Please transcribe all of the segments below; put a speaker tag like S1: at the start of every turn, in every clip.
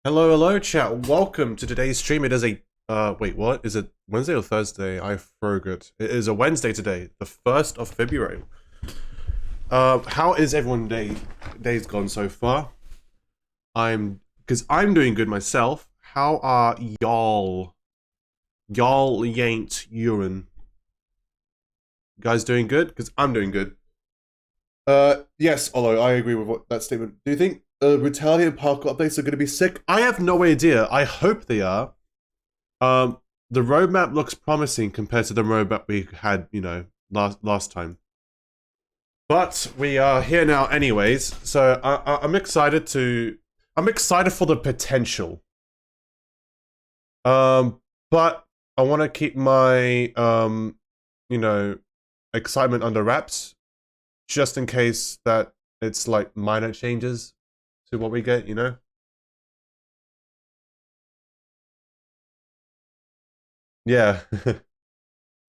S1: Hello, hello, chat. Welcome to today's stream. It is a wait, what is it? Wednesday or Thursday? I forgot. It is a Wednesday today, the 1st of February. How is everyone days gone so far? Because I'm doing good myself. How are y'all? Y'all ain't urine. You guys doing good? Because I'm doing good. Yes, although I agree with that statement. Do you think brutality and parkour updates are going to be sick? I have no idea. I hope they are. The roadmap looks promising compared to the roadmap we had, you know, last time. But we are here now anyways, so I'm excited for the potential. But I want to keep my, you know, excitement under wraps, just in case that it's like minor changes to what we get, you know? Yeah.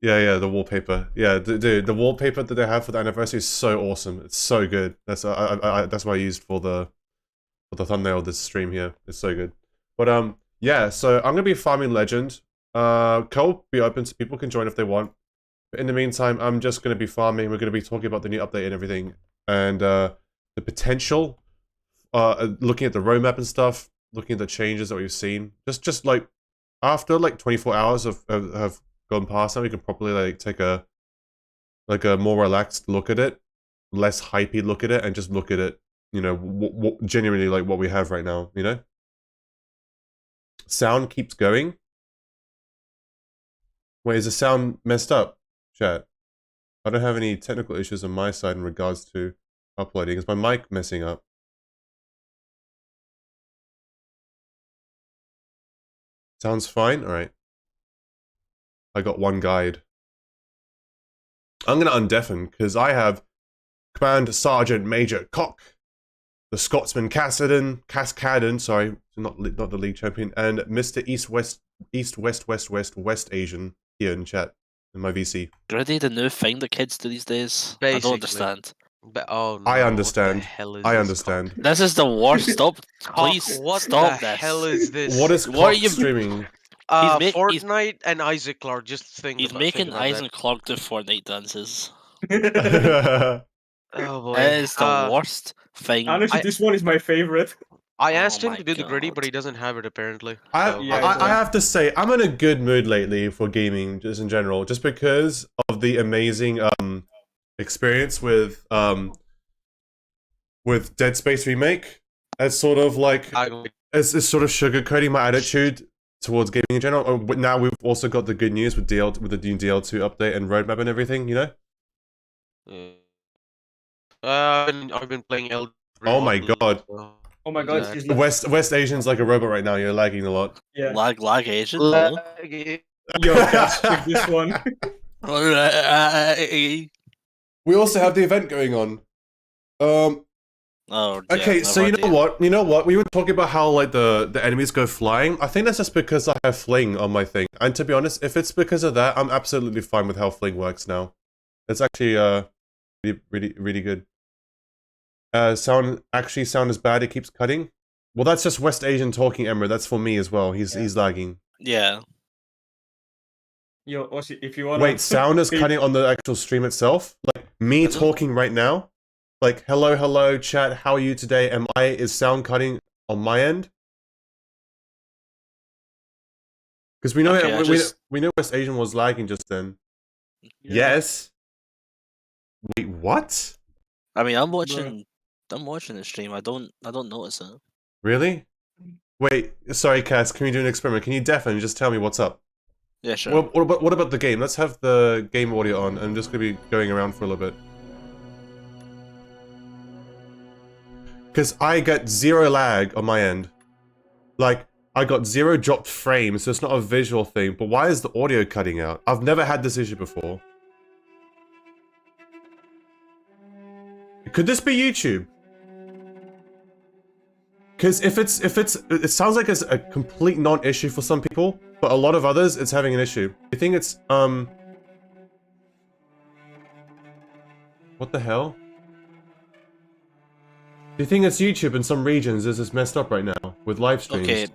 S1: yeah, the wallpaper. Yeah, dude, the wallpaper that they have for the anniversary is so awesome. It's so good. That's that's what I used for the thumbnail of this stream here. It's so good. But yeah, so I'm gonna be farming Legend. Co-op be open, so people can join if they want. But in the meantime, I'm just gonna be farming. We're gonna be talking about the new update and everything, and the potential. Looking at the roadmap and stuff, looking at the changes that we've seen. Just like after like 24 hours have gone past, now we can properly like take a more relaxed look at it, less hypey look at it, and just look at it, you know, genuinely like what we have right now, you know. Sound keeps going. Wait, is the sound messed up, chat? I don't have any technical issues on my side in regards to uploading. Is my mic messing up? Sounds fine? Alright. I got one guide. I'm gonna undeafen, because I have Command Sergeant Major Cock, the Scotsman Cascaden, sorry, not the league champion, and Mr. West Asian here in chat, in my VC.
S2: Already the new thing the kids do these days.
S3: Basically.
S2: I don't understand.
S3: But oh no,
S1: I understand.
S3: What the hell is
S1: I
S3: this
S1: understand.
S2: This is the worst. Stop.
S3: Cock?
S2: Please
S3: What
S2: stop
S3: the
S2: this.
S3: hell is this?
S1: What is
S2: What are
S1: Cock
S2: you-
S1: streaming?
S2: he's
S3: Fortnite and Isaac Clark. Just think.
S2: He's
S3: about,
S2: making
S3: think about
S2: Eisen Clark do Fortnite dances.
S3: that. Oh boy,
S2: It is the worst thing.
S4: Honestly, this one is my favorite.
S3: I asked
S2: Oh
S3: him
S2: my
S3: to do the gritty,
S2: God.
S3: but he doesn't have it apparently.
S1: I have to say, I'm in a good mood lately for gaming, just in general, just because of the amazing experience with Dead Space Remake. It's sort of like it's sort of sugarcoating my attitude towards gaming in general. But now we've also got the good news with the new DL2 update and roadmap and everything, you know.
S3: I've been playing Elden Ring.
S1: Oh my God.
S4: Oh my god,
S3: Exactly.
S1: West Asian's like a robot right now. You're lagging a lot.
S4: yeah.
S2: Lag Asian.
S3: Lag-
S4: Yo, guys, check this one.
S1: We also have the event going on.
S2: Oh,
S1: Okay, so you know what? We were talking about how like the enemies go flying. I think that's just because I have fling on my thing. And to be honest, if it's because of that, I'm absolutely fine with how fling works now. It's actually really good. Sound is bad. It keeps cutting. Well, that's just West Asian talking, Emma. That's for me as well. He's lagging.
S2: Yeah.
S4: Yo, Oshi, if you wanna...
S1: Wait, sound is cutting on the actual stream itself? Like, me talking right now? Like, hello, chat, how are you today? Is sound cutting on my end? Because we know we know West Asian was lagging just then.
S4: Yeah.
S1: Yes. Wait, what?
S2: I mean, I'm watching the stream. I don't notice it.
S1: Really? Wait, sorry, Cass, can we do an experiment? Can you deafen and just tell me what's up?
S2: Yeah, sure.
S1: What about the game? Let's have the game audio on. I'm just gonna be going around for a little bit. Because I get 0 lag on my end. Like, I got 0 dropped frames, so it's not a visual thing. But why is the audio cutting out? I've never had this issue before. Could this be YouTube? Because it sounds like it's a complete non-issue for some people, but a lot of others, it's having an issue. I think it's, what the hell? Do you think it's YouTube in some regions? Is this messed up right now? with live streams.
S2: Okay,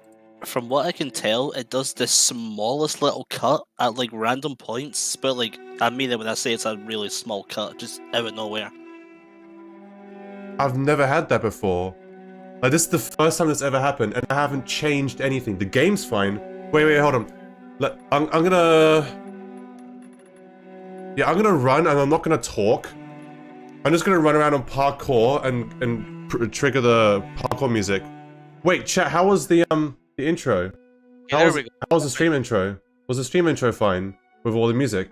S2: from what I can tell, it does the smallest little cut at like random points, but like I mean it when I say it's a really small cut, just out of nowhere.
S1: I've never had that before. Like, this is the first time this ever happened, and I haven't changed anything. The game's fine. Wait, hold on. I'm gonna... Yeah, I'm gonna run, and I'm not gonna talk. I'm just gonna run around on parkour and trigger the parkour music. Wait, chat, how was the intro?
S3: Yeah, there we go.
S1: How was the stream intro? Was the stream intro fine with all the music?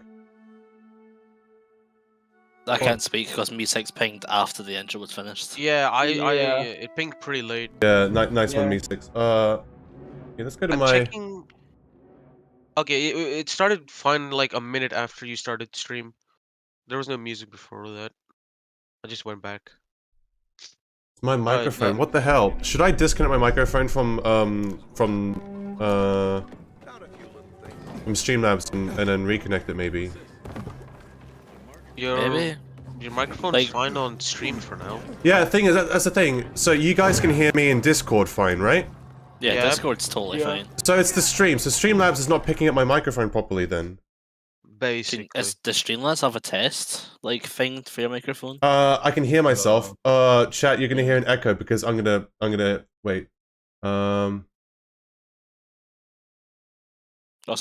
S2: I can't speak because music's pinged after the intro was finished.
S3: Yeah,
S4: Yeah.
S3: it pinged pretty late.
S1: Yeah, nice one,
S4: Yeah.
S1: M6. Yeah, let's go to
S3: I'm
S1: my...
S3: checking. Okay, it started fine like a minute after you started stream. There was no music before that. I just went back.
S1: My microphone. What the hell? Should I disconnect my microphone from Streamlabs and then reconnect it maybe?
S2: Maybe.
S3: Your microphone's
S2: Like-
S3: fine on stream for now.
S1: Yeah, the thing is, that's the thing. So you guys can hear me in Discord fine, right?
S2: Yeah,
S3: Yeah.
S2: Discord's totally
S4: Yeah.
S2: fine.
S1: So it's the stream. So Streamlabs is not picking up my microphone properly then.
S3: Basically.
S2: Does Streamlabs have a test like thing for your microphone?
S1: I can hear myself. Chat, you're gonna hear an echo because I'm gonna wait.
S2: Also,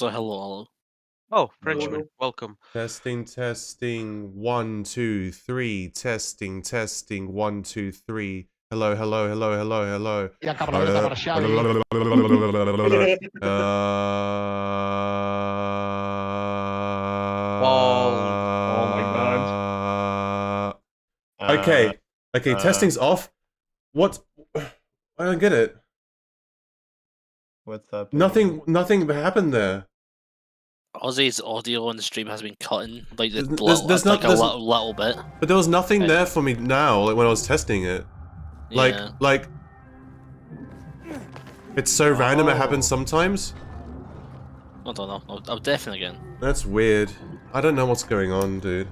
S2: hello.
S3: Oh, Frenchman, welcome.
S1: Testing, 1, 2, 3. Testing, 1, 2, 3. Hello.
S4: Oh my god.
S1: Okay, testing's off. What? I don't get it.
S5: What's up?
S1: Nothing happened there.
S2: Ozzy's audio on the stream has been cutting like
S1: There's
S2: like
S1: not-
S2: a little bit.
S1: But there was nothing
S2: Okay.
S1: there for me now, like when I was testing it. Like,
S2: Yeah.
S1: like, it's so random it happens sometimes.
S2: I don't know. I'm definitely again.
S1: That's weird. I don't know what's going on, dude.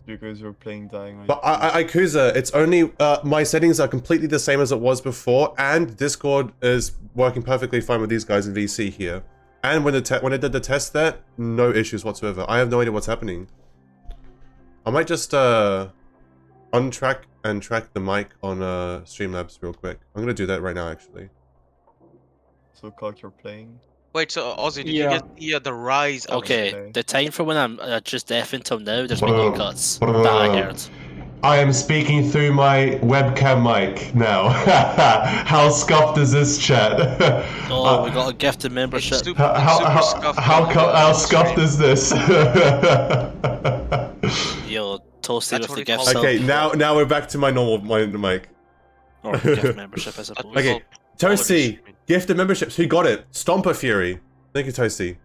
S5: Because you're playing dying. Right?
S1: But Kuza, it's only, my settings are completely the same as it was before, and Discord is working perfectly fine with these guys in VC here. And when I did the test there, no issues whatsoever. I have no idea what's happening. I might just, untrack and track the mic on, Streamlabs real quick. I'm gonna do that right now, actually.
S5: So Cock, you're playing.
S3: Wait, so Ozzy, did
S4: Yeah.
S3: you get the rise?
S2: Okay,
S5: okay.
S2: the time for when I'm just deaf until now, there's been no cuts that I heard.
S1: I am speaking through my webcam mic now. How scuffed is this, chat?
S2: Oh, we got a gifted membership.
S1: How scuffed is this?
S2: Yo, Toasty
S3: That's
S2: with
S3: what
S2: the
S3: we
S2: gift
S3: call
S2: sub.
S1: Okay, now we're back to my normal mic.
S2: Or gift membership, I suppose.
S1: Okay, Toasty, gifted memberships. Who got it? Stomper Fury. Thank you, Toasty.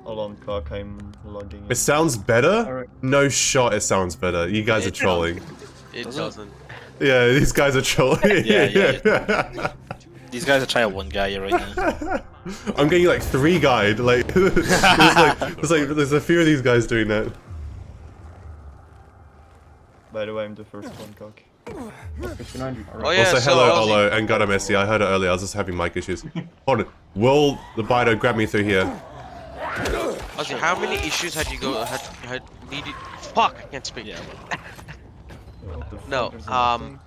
S5: Hold on, Cock, I'm logging in.
S1: It sounds better?
S4: Alright.
S1: No shot it sounds better. You guys are trolling.
S3: It
S2: Does it?
S3: doesn't.
S1: Yeah, these guys are trolling.
S2: Yeah. These guys are trying one guy right now.
S1: I'm getting like 3 guide. Like, there's a few of these guys doing that.
S5: By the way, I'm the first one, Cock.
S3: Oh
S4: Alright.
S3: yeah,
S1: Also,
S3: so
S1: hello,
S3: Ozzy,
S1: Olo, and God, I'm Messi. I heard it earlier. I was just having mic issues. Hold on. Will the Bido grab me through here?
S3: Ozzy, how many issues had needed? Fuck, I can't speak.
S2: Yeah.
S5: What the fuck?
S3: No,
S5: There's nothing?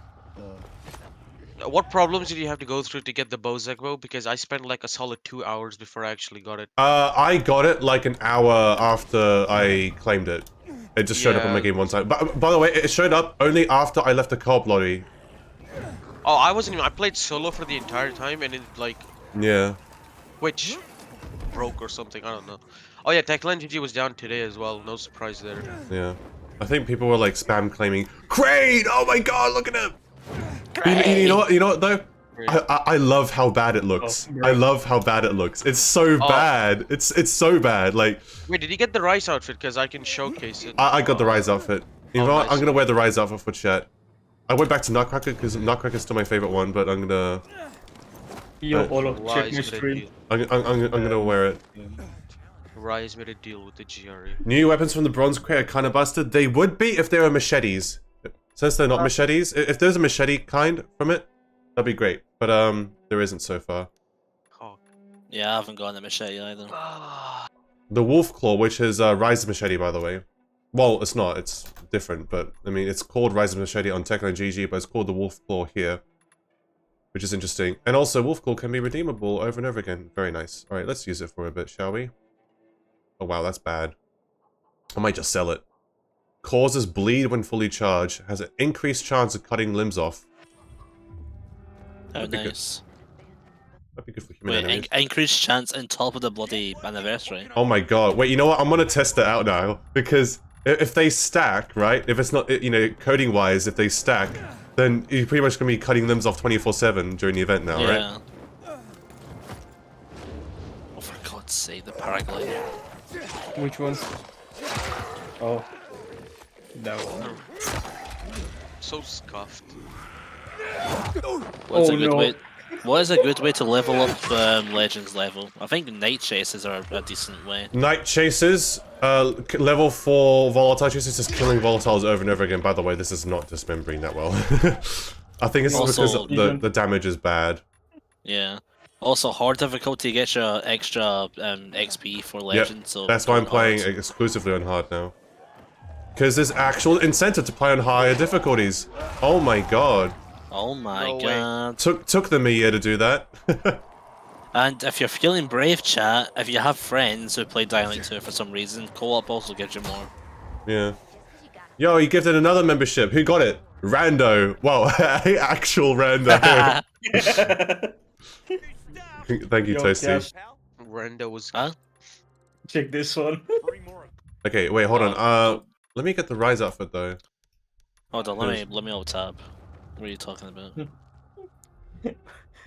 S3: What problems did you have to go through to get the Bozek bow? Because I spent like a solid 2 hours before I actually got it.
S1: I got it like an hour after I claimed it. It just showed up on my
S3: Yeah.
S1: game one time. But by the way, it showed up only after I left the co-op lobby.
S3: Oh, I wasn't even. I played solo for the entire time, and it like
S1: Yeah.
S3: which broke or something. I don't know. Oh yeah, Techland GG was down today as well. No surprise there.
S1: Yeah. I think people were like spam claiming Crane! Oh my god, look at him! You know what though? I love how bad it looks.
S4: Oh,
S1: I love how bad it looks. It's so
S3: Oh.
S1: bad. It's so bad. Like
S3: Wait, did you get the Rice outfit? Because I can showcase it.
S1: I got the Rise outfit. You know what?
S3: nice.
S1: I'm gonna wear the Rise outfit for chat. I went back to Nutcracker because Nutcracker's still my favorite one, but I'm gonna
S4: Yo, Olo,
S3: Rise
S4: check my
S3: made a
S4: stream.
S3: deal.
S1: I'm gonna wear it.
S3: Rise made a deal with the GRE.
S1: New weapons from the bronze crate are kind of busted. They would be if they were machetes. Since they're not machetes, if there's a machete kind from it, That'd be great, but there isn't so far.
S3: Cock.
S2: Yeah, I haven't gotten a machete either.
S1: The Wolf Claw, which is Ryzen machete, by the way. Well, it's not. It's different, but I mean, it's called Ryzen machete on Tekla and GG, but it's called the Wolf Claw here, which is interesting. And also, Wolf Claw can be redeemable over and over again. Very nice. All right, let's use it for a bit, shall we? Oh wow, that's bad. I might just sell it. Causes bleed when fully charged. Has an increased chance of cutting limbs off.
S2: Oh,
S1: That'd be good.
S2: nice.
S1: That'd be good for human
S2: Wait,
S1: enemies.
S2: increased chance on top of the bloody anniversary.
S1: Oh my god. Wait, you know what? I'm gonna test it out now. Because if they stack, right? If it's not, you know, coding-wise, if they stack, then you're pretty much gonna be cutting limbs off 24/7 during the event now, right?
S2: Yeah. Oh, for God's sake, the paraglider.
S4: Which ones? Oh. That one.
S3: So scuffed.
S2: What's
S4: Oh,
S2: a good
S4: no.
S2: way? What is a good way to level up Legends level? I think Night Chases are a decent way.
S1: Night chases, level 4 volatile chases, just killing volatiles over and over again. By the way, this is not dismembering that well. I think it's
S2: Also-
S1: because the damage is bad.
S2: Yeah. Also, hard difficulty gets you extra XP for Legends. So
S1: That's why I'm
S2: go
S1: playing
S2: hard.
S1: exclusively on hard now. Because there's actual incentive to play on higher difficulties. Oh my god.
S2: Oh my
S3: No way.
S2: god.
S1: Took them a year to do that.
S2: And if you're feeling brave, chat, if you have friends who play Dying Light 2 for some reason, co-op also gives you more.
S1: Yeah. Yo, you gifted another membership. Who got it? Rando. Well, actual Rando. Thank you,
S4: Yo,
S1: Toasty.
S4: Cash,
S3: Rando was.
S2: Huh?
S4: check this one.
S1: Okay, wait, hold on. Let me get the Rise outfit though.
S2: Hold on, let me tab. What are you talking about?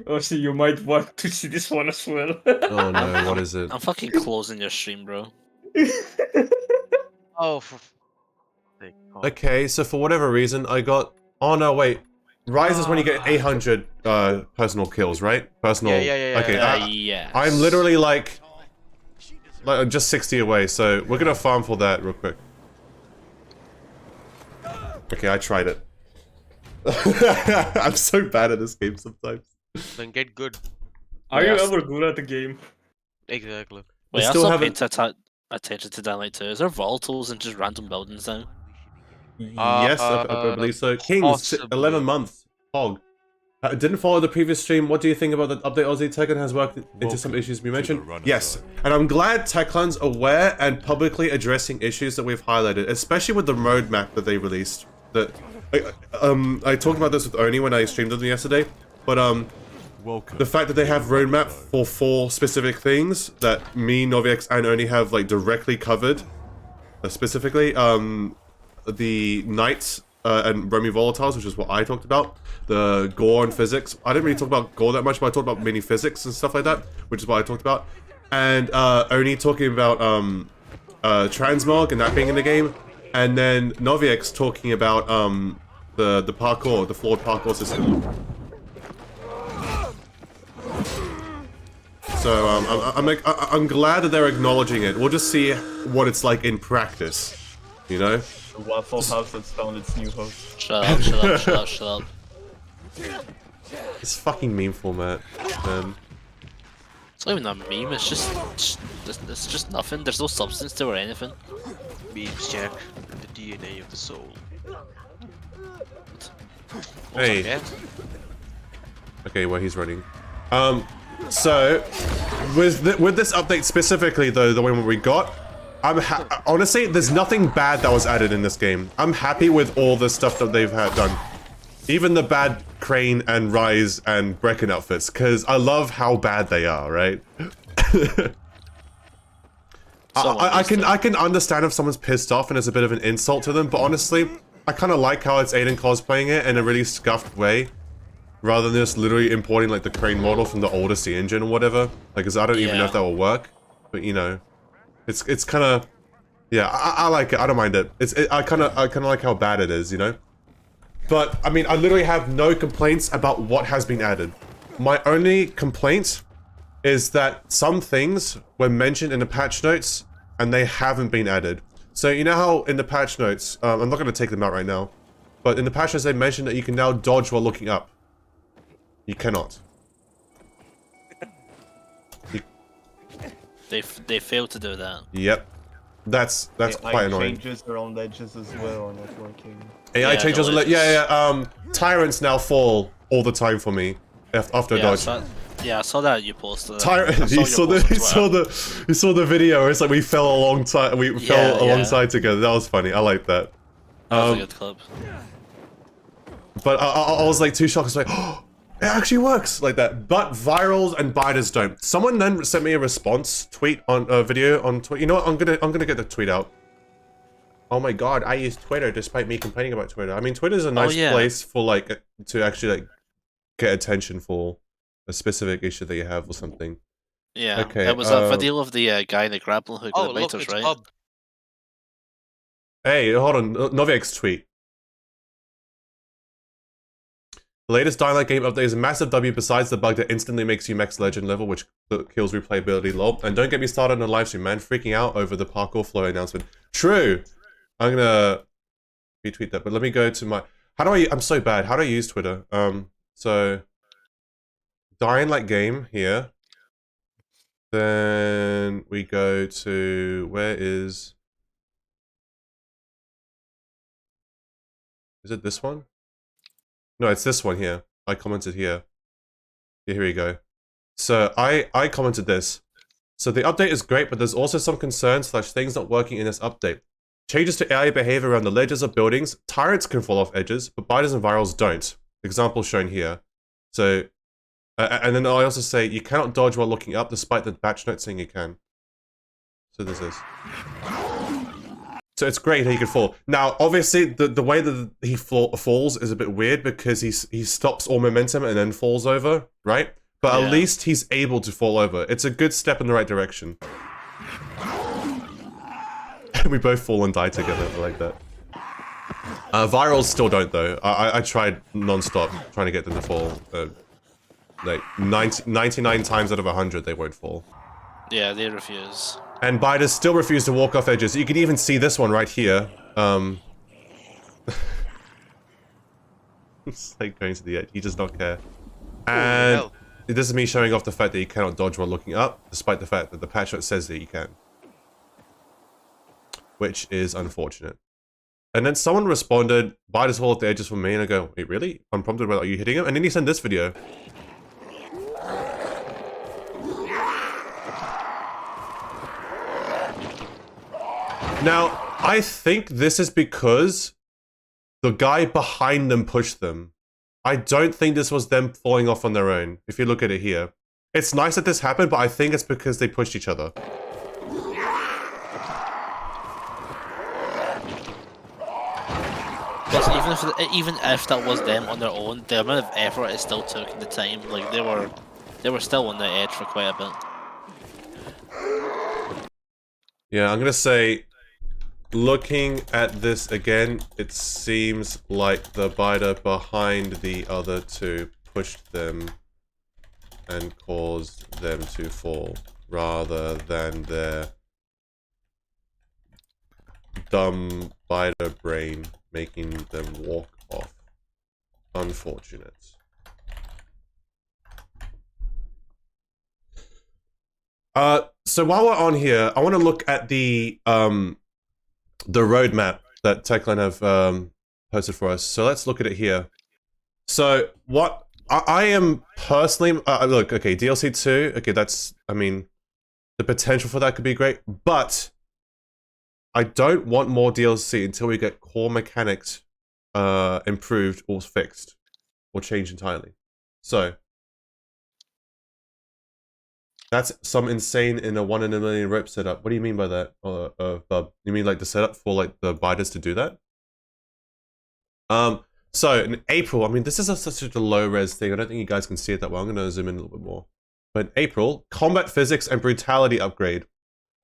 S4: Oh, so you might want to see this one as well.
S1: Oh no, what is it?
S2: I'm fucking closing your stream, bro.
S3: Oh, for. Sake, cock.
S1: Okay, so for whatever reason, I got. Oh no, wait. Rise is when you get 800 personal kills, right? Personal.
S3: Yeah.
S1: Okay,
S2: Yes.
S1: I'm literally like just 60 away, so we're gonna farm for that real quick. Okay, I tried it. I'm so bad at this game sometimes.
S3: Then get good.
S4: Are you
S2: Yes.
S4: ever good at the game?
S3: Exactly.
S2: Wait,
S1: I
S2: I
S1: still
S2: still
S1: haven't-
S2: paid attention to Dying Light 2. Is there volatiles and just random buildings now?
S1: Yes, I believe so. Kings,
S3: possibly.
S1: 11 months. Hog. Didn't follow the previous stream. What do you think about the update? Aussie Teklan has worked into some issues we mentioned. Yes, and I'm glad Teklan's aware and publicly addressing issues that we've highlighted, especially with the roadmap that they released. That I talked about this with Oni when I streamed with them yesterday, but the fact that they have roadmap for 4 specific things that me, Novix, and Oni have like directly covered, specifically the Knights and Romy Volatiles, which is what I talked about, the gore and physics. I didn't really talk about gore that much, but I talked about mini physics and stuff like that, which is what I talked about. And Oni talking about transmog and that being in the game, and then Novix talking about the parkour, the flawed parkour system. So I'm glad that they're acknowledging it. We'll just see what it's like in practice, you know.
S5: The Waffle House has found its new host.
S2: Shut up, shut up, shut up, shut up.
S1: It's fucking meme format, man.
S2: It's not even a meme, it's just nothing. There's no substance to it or anything.
S3: Memes, Jack. The DNA of the soul.
S1: Hey.
S3: Yeah.
S1: Okay, well he's running. So with this update specifically, though, the one we got, honestly, there's nothing bad that was added in this game. I'm happy with all the stuff that they've had done, even the bad Crane and Rise and Brecken outfits, because I love how bad they are, right? I can understand if someone's pissed off and it's a bit of an insult to them, but honestly, I kind of like how it's Aiden cosplaying it in a really scuffed way, rather than just literally importing like the Crane model from the older C engine or whatever. Like, 'cause I don't even know if that will work, but you know, it's kind of, yeah, I like it. I don't mind it. I kind of like how bad it is, you know. But I mean, I literally have no complaints about what has been added. My only complaint is that some things were mentioned in the patch notes and they haven't been added. So you know how in the patch notes, I'm not going to take them out right now, but in the patch notes they mentioned that you can now dodge while looking up. You cannot.
S2: They failed to do that.
S1: Yep. That's quite annoying.
S5: Changes around edges as well are not working.
S1: AI
S2: Yeah,
S1: changes.
S2: the
S1: Yeah. Tyrants now fall all the time for me after a
S2: Yeah,
S1: dodge.
S2: I saw that you posted.
S1: Tyrant. He saw the video where it's like we fell alongside. We fell alongside together. That was funny. I like that.
S2: That was a good clip.
S1: But I was like too shocked. I was like, oh, it actually works like that. But virals and biters don't. Someone then sent me a response tweet on a video on Twitter. You know what? I'm gonna get the tweet out. Oh my god, I use Twitter despite me complaining about Twitter. I mean, Twitter's a nice place for like to actually like get attention for a specific issue that you have or something.
S2: Yeah.
S1: Okay,
S2: It was a video of the guy in the grappling hook
S3: Oh,
S2: with the
S3: look,
S2: miters,
S3: it's
S2: right?
S3: Hub.
S1: Hey, hold on. Noviak's tweet. The latest Dying Light game update is a massive W besides the bug that instantly makes you max legend level, which kills replayability lol. And don't get me started on the livestream, man. Freaking out over the parkour flow announcement. True! I'm gonna retweet that, but let me go to my... I'm so bad. How do I use Twitter? So... Dying Light game here. Then we go to... Where is... Is it this one? No, it's this one here. I commented here. Yeah, here we go. So I commented this. So the update is great, but there's also some concerns / things not working in this update. Changes to AI behavior around the ledges of buildings. Tyrants can fall off edges, but biters and virals don't. Example shown here. So, and then I also say you cannot dodge while looking up, despite the patch note saying you can. So this is. So it's great that he can fall. Now, obviously, the way that he falls is a bit weird because he stops all momentum and then falls over, right? But at least he's able to fall over. It's a good step in the right direction. We both fall and die together. I like that. Virals still don't, though. I tried non-stop trying to get them to fall. Like 99 times out of 100, they won't fall.
S2: Yeah, they refuse.
S1: And biters still refuse to walk off edges. You can even see this one right here. It's like going to the edge. He does not care. And this is me showing off the fact that you cannot dodge while looking up, despite the fact that the patch note says that you can. Which is unfortunate. And then someone responded, biters fall off the edges for me, and I go, wait, really? Unprompted, are you hitting him? And then he sent this video. Now, I think this is because the guy behind them pushed them. I don't think this was them falling off on their own, if you look at it here. It's nice that this happened, but I think it's because they pushed each other.
S2: Plus, even if that was them on their own, the amount of effort it still took and the time, like they were still on the edge for quite a bit.
S1: Yeah, I'm gonna say, looking at this again, it seems like the biter behind the other two pushed them and caused them to fall, rather than their dumb biter brain making them walk off. Unfortunate. So while we're on here, I want to look at the roadmap that Techland have posted for us. So let's look at it here. So what I am personally look, okay, DLC 2, okay, that's, I mean, the potential for that could be great, but I don't want more DLC until we get core mechanics improved or fixed or changed entirely. So that's some insane in a 1 in a million rope setup. What do you mean by that, Bub? You mean like the setup for like the biters to do that? So in April, I mean, this is such a low res thing. I don't think you guys can see it that well. I'm gonna zoom in a little bit more. But in April, combat physics and brutality upgrade.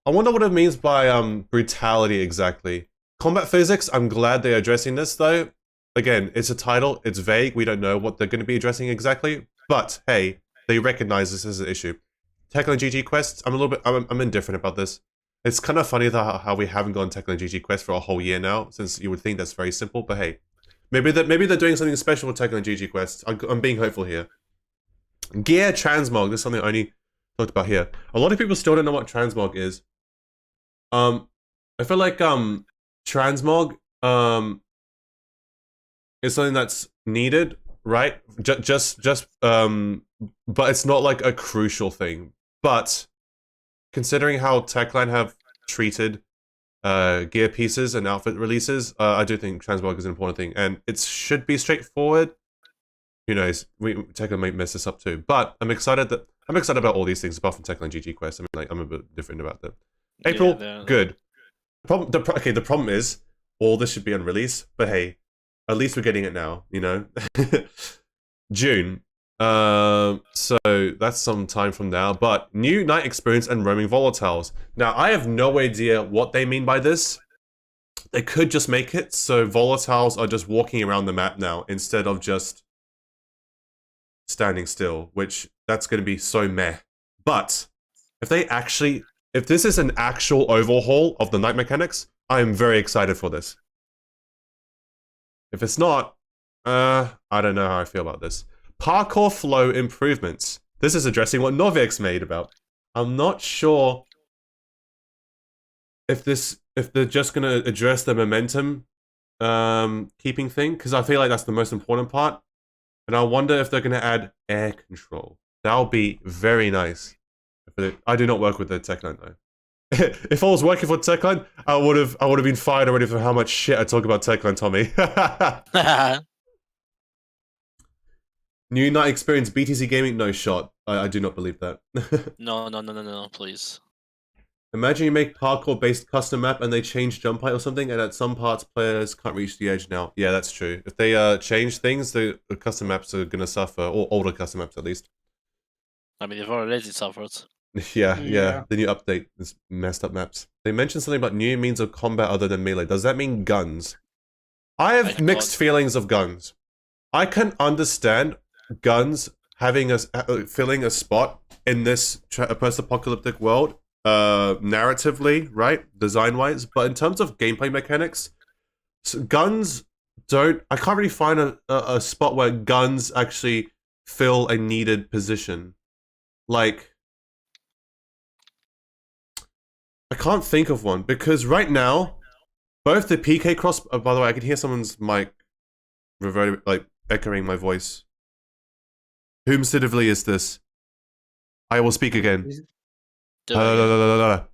S1: I wonder what it means by brutality exactly. Combat physics, I'm glad they're addressing this though. Again, it's a title, it's vague, we don't know what they're going to be addressing exactly. But hey, they recognize this as an issue. Techland GG quests, I'm indifferent about this. It's kind of funny how we haven't gone Techland GG quest for a whole year now, since you would think that's very simple, but hey. Maybe they're doing something special with Techland GG quests. I'm being hopeful here. Gear transmog. This is something I only talked about here. A lot of people still don't know what transmog is. I feel like transmog is something that's needed, right? Just but it's not like a crucial thing. But considering how Techline have treated gear pieces and outfit releases, I do think transmog is an important thing, and it should be straightforward. Who knows? Techline might mess this up too, but I'm excited about all these things apart from Techline GG Quest. I mean, like, I'm a bit different about that. April, good. The problem is all this should be on release, but hey, at least we're getting it now. You know, June. So that's some time from now. But new night experience and roaming volatiles. Now I have no idea what they mean by this. They could just make it so volatiles are just walking around the map now instead of just standing still, which that's going to be so meh. But if this is an actual overhaul of the night mechanics, I am very excited for this. If it's not, I don't know how I feel about this. Parkour flow improvements. This is addressing what Novix made about. I'm not sure if they're just gonna address the momentum keeping thing, because I feel like that's the most important part. And I wonder if they're gonna add air control. That'll be very nice. I do not work with the Techline though. If I was working for Techline, I would have been fired already for how much shit I talk about Techline, Tommy. New night experience, BTC Gaming, no shot. I do not believe that.
S2: No, please.
S1: Imagine you make parkour-based custom map and they change jump height or something, and at some parts players can't reach the edge now. Yeah, that's true. If they change things, the custom maps are gonna suffer, or older custom maps at least.
S2: I mean, they've already suffered.
S1: Yeah. The new update is messed up maps. They mentioned something about new means of combat other than melee. Does that mean guns? I have mixed feelings of guns. I can understand guns having filling a spot in this post-apocalyptic world, narratively, right, design-wise. But in terms of gameplay mechanics, guns don't. I can't really find a spot where guns actually fill a needed position. Like, I can't think of one because right now, both the PK cross. By the way, I can hear someone's mic reverting, like echoing my voice. Whom sensitively is this? I will speak again. I'm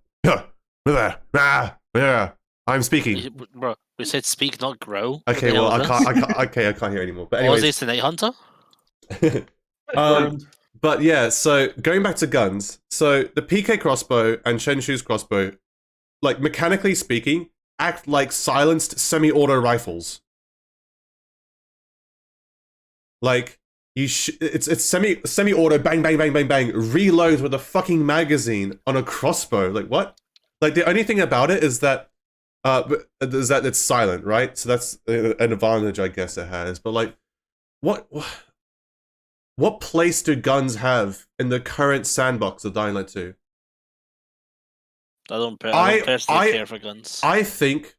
S1: speaking.
S2: Bro, we said speak, not grow.
S1: Okay, well, I can't hear anymore. But anyways,
S2: what was this, Night Hunter?
S1: But yeah, so going back to guns, so the PK crossbow and Shenshu's crossbow, like mechanically speaking, act like silenced semi-auto rifles. Like it's semi-auto, bang, reloads with a fucking magazine on a crossbow. Like what? Like the only thing about it is that it's silent, right? So that's an advantage, I guess it has. But like, what place do guns have in the current sandbox of Dying Light 2?
S2: I don't personally care for guns.
S1: I think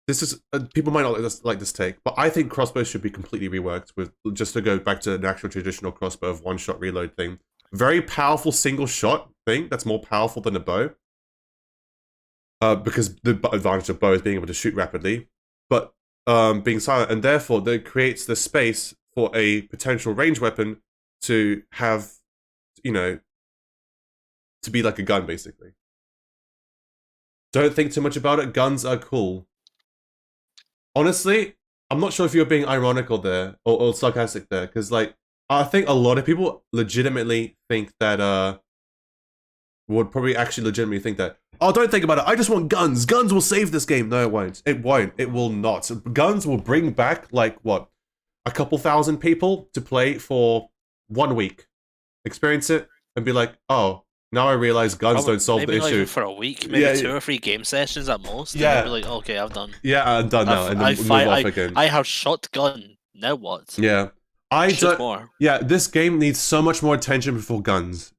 S1: this is people might not like this take, but I think crossbows should be completely reworked with just to go back to an actual traditional crossbow of one-shot reload thing. Very powerful single shot thing that's more powerful than a bow. Because the advantage of bow is being able to shoot rapidly, but being silent, and therefore that creates the space for a potential range weapon to have, you know, to be like a gun, basically. Don't think too much about it. Guns are cool. Honestly, I'm not sure if you're being ironical there or sarcastic there, because like I think a lot of people legitimately think that would probably actually legitimately think that, oh, don't think about it, I just want guns. Guns will save this game. No, it won't. It won't. It will not. Guns will bring back like what? A couple thousand people to play for 1 week, experience it, and be like, oh, now I realize guns don't solve the issue.
S2: For a week, maybe 2 or 3 game sessions at most.
S1: Yeah.
S2: And be like, okay, I'm done.
S1: Yeah, I'm done now, and then move off again.
S2: I have shotgun. Now what?
S1: Yeah, I don't.
S2: More.
S1: Yeah, this game needs so much more attention before guns.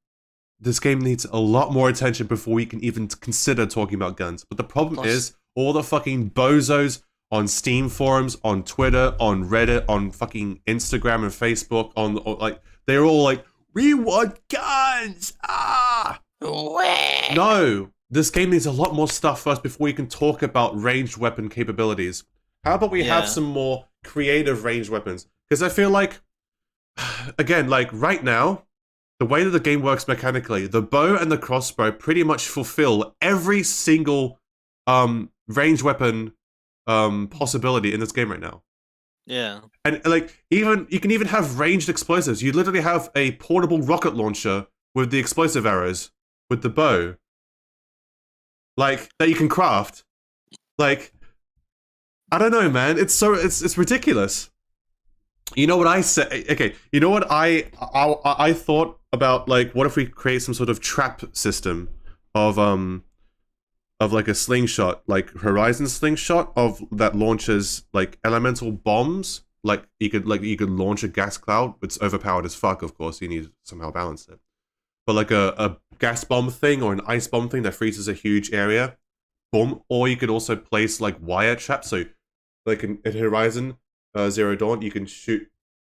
S1: This game needs a lot more attention before we can even consider talking about guns. But the problem is all the fucking bozos on Steam forums, on Twitter, on Reddit, on fucking Instagram and Facebook, on like they're all like, We want guns! Ah! No! This game needs a lot more stuff first before we can talk about ranged weapon capabilities. How about we have
S2: Yeah.
S1: some more creative ranged weapons? Because I feel like, again, like right now, the way that the game works mechanically, the bow and the crossbow pretty much fulfill every single ranged weapon possibility in this game right now.
S2: Yeah.
S1: And like even you can even have ranged explosives. You literally have a portable rocket launcher with the explosive arrows with the bow. Like that you can craft. Like I don't know, man. It's ridiculous. You know what I say? Okay, you know what I thought about, like, what if we create some sort of trap system of like a slingshot, like Horizon slingshot of that launches like elemental bombs. Like you could launch a gas cloud. It's overpowered as fuck, of course. You need to somehow balance it. But like a gas bomb thing or an ice bomb thing that freezes a huge area. Boom. Or you could also place like wire traps. So like in Horizon Zero Dawn, you can shoot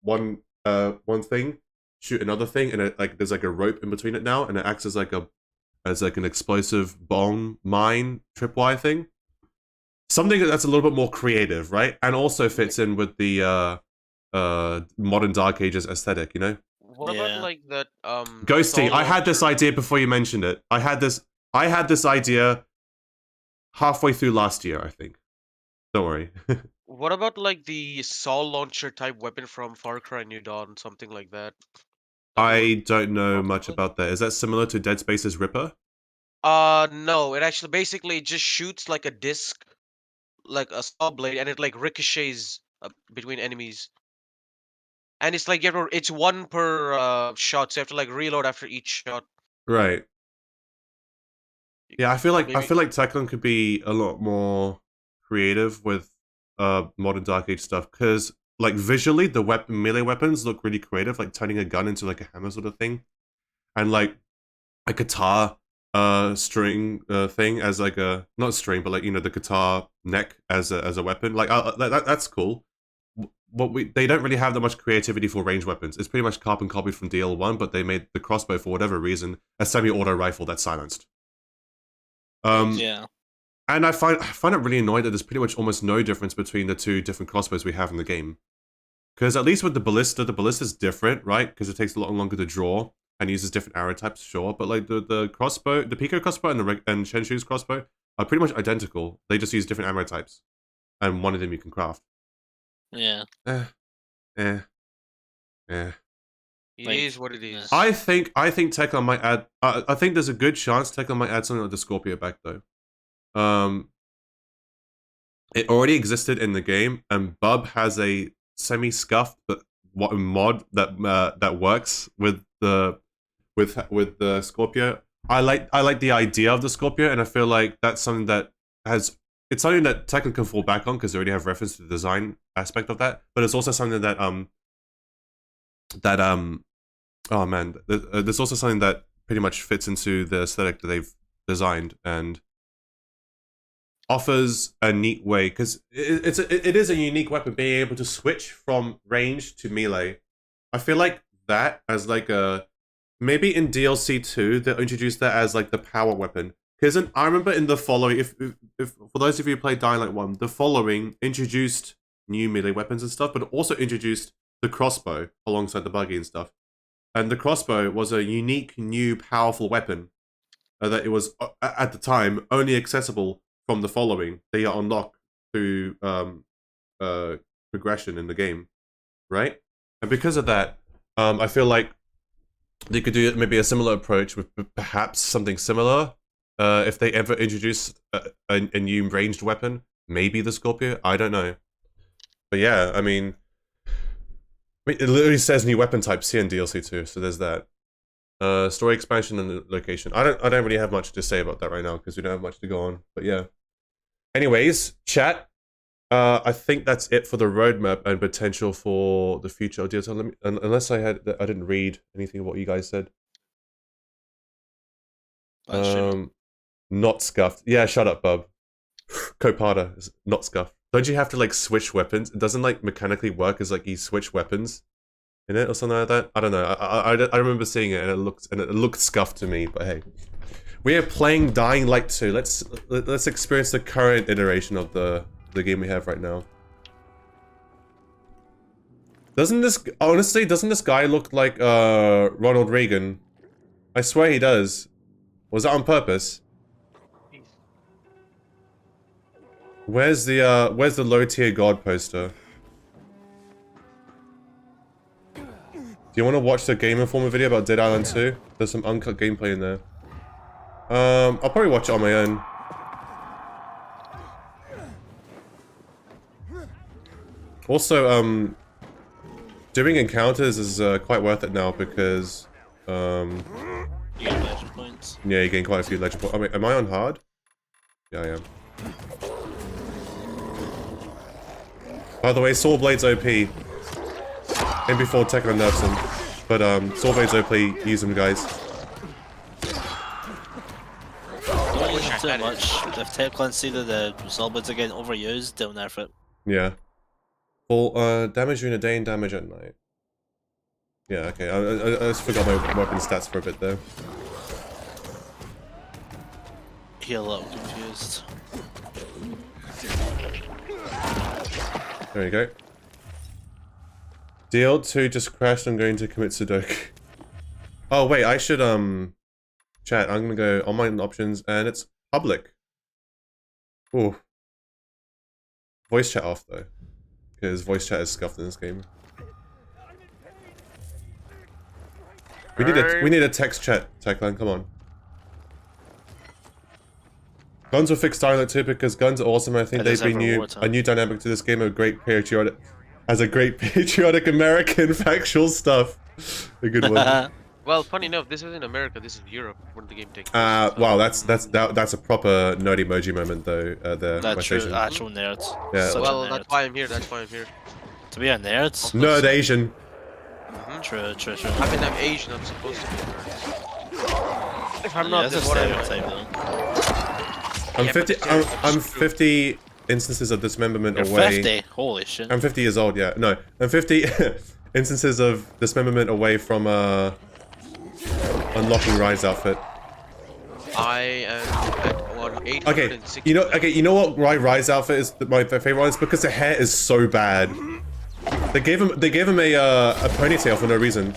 S1: one thing, shoot another thing, and there's like a rope in between it now, and it acts as like an explosive bomb mine tripwire thing. Something that's a little bit more creative, right? And also fits in with the modern Dark Ages aesthetic, you know?
S3: What
S2: Yeah.
S3: about like that
S1: Ghosty,
S3: Saw
S1: I had this
S3: launcher?
S1: idea before you mentioned it. I had this idea halfway through last year, I think. Don't worry.
S3: What about like the Saw launcher type weapon from Far Cry New Dawn, something like that?
S1: I don't know
S3: Possible?
S1: much about that. Is that similar to Dead Space's Ripper?
S3: No, it actually basically just shoots like a disc, like a saw blade, and it like ricochets between enemies. And it's like it's one per shot, so you have to like reload after each shot.
S1: Right. Yeah, I feel like
S3: Maybe.
S1: Techland could be a lot more creative with modern Dark Age stuff, because like visually the melee weapons look really creative, like turning a gun into like a hammer sort of thing, and like a guitar string thing as like a, not string, but like, you know, the guitar neck as a weapon. Like that's cool. But they don't really have that much creativity for ranged weapons. It's pretty much carbon copied from DL1, but they made the crossbow, for whatever reason, a semi-auto rifle that's silenced.
S2: Yeah.
S1: And I find it really annoying that there's pretty much almost no difference between the two different crossbows we have in the game. Because at least with the ballista's different, right? Because it takes a lot longer to draw and uses different arrow types, sure. But like the crossbow, the Pico crossbow and Shenshu's crossbow are pretty much identical. They just use different ammo types, and one of them you can craft.
S2: Yeah.
S1: Eh.
S3: It
S2: Like,
S3: is what it is.
S1: I think Tekla might add. I think there's a good chance Tekla might add something like the Scorpio back though. It already existed in the game, and Bub has a semi-scuffed but mod that works with the Scorpio. I like the idea of the Scorpio, and I feel like that's something that it's something that Tekla can fall back on because they already have reference to the design aspect of that. But it's also something that oh man, there's also something that pretty much fits into the aesthetic that they've designed and offers a neat way, because it is a unique weapon, being able to switch from range to melee. I feel like that as like a, maybe in DLC 2 they'll introduce that as like the power weapon. Because I remember in the following, if for those of you who played Dying Light 1, the following introduced new melee weapons and stuff, but also introduced the crossbow alongside the buggy and stuff. And the crossbow was a unique, new, powerful weapon that it was, at the time, only accessible from the following. They are unlocked through progression in the game, right? And because of that, I feel like they could do maybe a similar approach with perhaps something similar. If they ever introduce a new ranged weapon, maybe the Scorpio. I don't know, but yeah, I mean, it literally says new weapon types here in DLC 2, so there's that. Story expansion and location. I don't really have much to say about that right now because we don't have much to go on. But yeah. Anyways, chat. I think that's it for the roadmap and potential for the future of DLC. Let me, unless I didn't read anything of what you guys said. Not scuffed. Yeah, shut up, bub. Copada is not scuffed. Don't you have to like switch weapons? It doesn't like mechanically work as like you switch weapons in it or something like that. I don't know. I remember seeing it and it looked scuffed to me. But hey, we are playing Dying Light 2. Let's experience the current iteration of the game we have right now. Doesn't this guy look like Ronald Reagan? I swear he does. Was that on purpose? Where's the low tier god poster? Do you want to watch the Game Informer video about Dead Island 2? There's some uncut gameplay in there. I'll probably watch it on my own. Also, doing encounters is quite worth it now because
S2: You get legend points.
S1: yeah, you gain quite a few legend points. I mean, am I on hard? Yeah, I am. By the way, Saw Blade's OP. And before Tekken nerfs him. But Saw Blade's OP, use them, guys.
S2: Don't use them too much. If Teklan see that the Soulblades are getting overused, they'll nerf it.
S1: Yeah. Full damage during the day and damage at night. Yeah, okay. I just forgot my weapon stats for a bit there.
S2: You're a little confused.
S1: There you go. DL2 just crashed. I'm going to commit Sudoku. Oh wait, I should chat. I'm gonna go online options and it's public. Ooh. Voice chat off though, because voice chat is scuffed in this game. We need a text chat, Techland. Come on. Guns will fix Dying Light 2 because guns are awesome. I think they bring a new dynamic to this game. A great patriotic American factual stuff. A good one.
S3: Well, funny enough, this is in America. This is Europe when the game takes place.
S1: Wow, that's a proper nerd emoji moment though. There.
S2: That's true. Actual nerds.
S1: Yeah.
S2: Such
S3: Well,
S2: a nerd.
S3: that's why I'm here. That's why I'm here.
S2: To be a nerd.
S1: Nerd Asian.
S2: True.
S3: I mean, I'm Asian. I'm supposed to be a nerd. If I'm not,
S2: that's
S3: then
S2: a
S3: what am I?
S2: stereotype though.
S1: I'm
S3: Yeah,
S1: 50.
S3: but seriously,
S1: I'm
S3: it's true.
S1: 50 instances of dismemberment
S2: You're
S1: away.
S2: 50. Holy shit.
S1: I'm 50 years old. Yeah, no, I'm 50 instances of dismemberment away from unlocking Ryan's outfit.
S3: I am at 860.
S1: Okay, you know what Ryan's outfit is my favorite one? It's because the hair is so bad. They gave him a ponytail for no reason.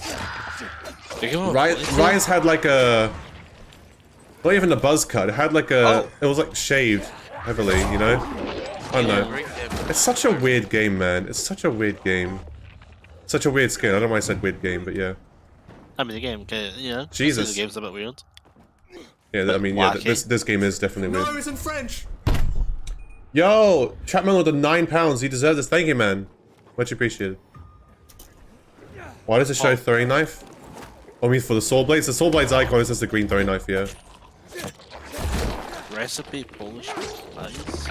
S1: Ryan's had like a, not even a buzz cut. It had like a, it was like shaved heavily, you know. I don't know. It's such a weird game, man. It's such a weird game. Such a weird skin. I don't know why I said weird game, but yeah.
S2: I mean, the game, you know.
S1: Jesus.
S2: The game's a bit weird.
S1: Yeah, I mean, yeah.
S2: Wacky.
S1: This game is definitely weird.
S6: No, it's in French.
S1: Yo, Chapman with the £9. You deserve this. Thank you, man. Much appreciated. Why does it show throwing knife? I mean, for the Saw Blades. The Saw Blades icon is just the green throwing knife, yeah.
S2: Recipe Polish bags.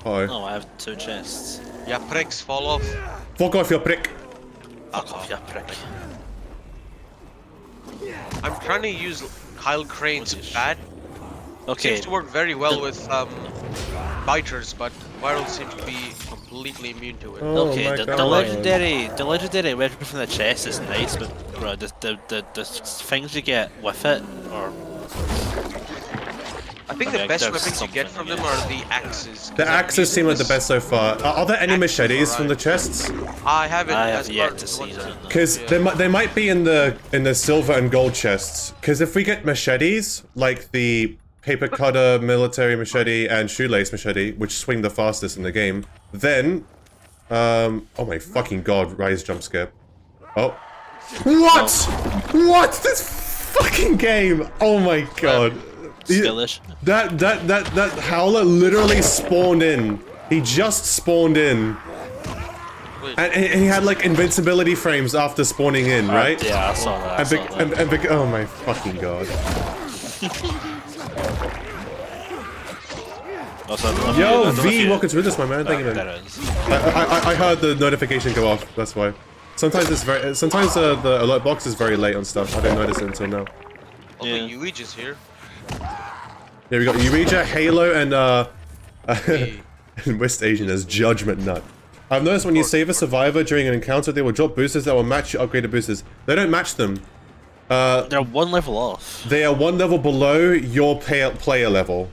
S2: Oh, I have 2 chests.
S3: Yeah, pricks fall off.
S1: Fuck off, your prick.
S2: Fuck off, you prick.
S3: I'm trying to use Kyle Crane's bat.
S2: Okay.
S3: Seems to work very well with biters, but viral seems to be completely immune to it.
S1: Oh
S2: Okay,
S1: my
S2: the
S1: God.
S2: legendary weapon from the chest is nice, but bro, the things you get with it, or
S3: I think
S2: Yeah,
S3: the best
S2: that's
S3: weapons you get
S2: something,
S3: from them
S2: yeah.
S3: are the axes.
S1: The axes seem like the best so far. Are there any
S3: Axes are
S1: machetes from the
S3: alright.
S1: chests?
S3: I haven't.
S2: I
S3: as
S2: have yet
S3: part
S2: to
S3: of
S2: see
S3: the ones
S2: them.
S1: Because
S3: Yeah.
S1: they might be in the silver and gold chests. Because if we get machetes, like the paper cutter, military machete, and shoelace machete, which swing the fastest in the game, then, oh my fucking god, Rise jump scare. Oh, what? What? This fucking game! Oh my god.
S2: skillish.
S1: That howler literally spawned in. He just spawned in. And he had like invincibility frames after spawning in, right?
S2: Yeah, I saw that.
S1: And oh my fucking god. Yo, V, welcome to this, my man. Thank you, man. I heard the notification go off. That's why. Sometimes the alert box is very late on stuff. I didn't notice it until now.
S3: Also,
S2: Yeah.
S3: Yuichi's here.
S1: Yeah, we got Eureka, Halo, and
S3: Hey.
S1: And West Asian as Judgment Nut. I've noticed when you save a survivor during an encounter, they will drop boosters that will match your upgraded boosters. They don't match them.
S2: They're one level off.
S1: They are one level below your player level.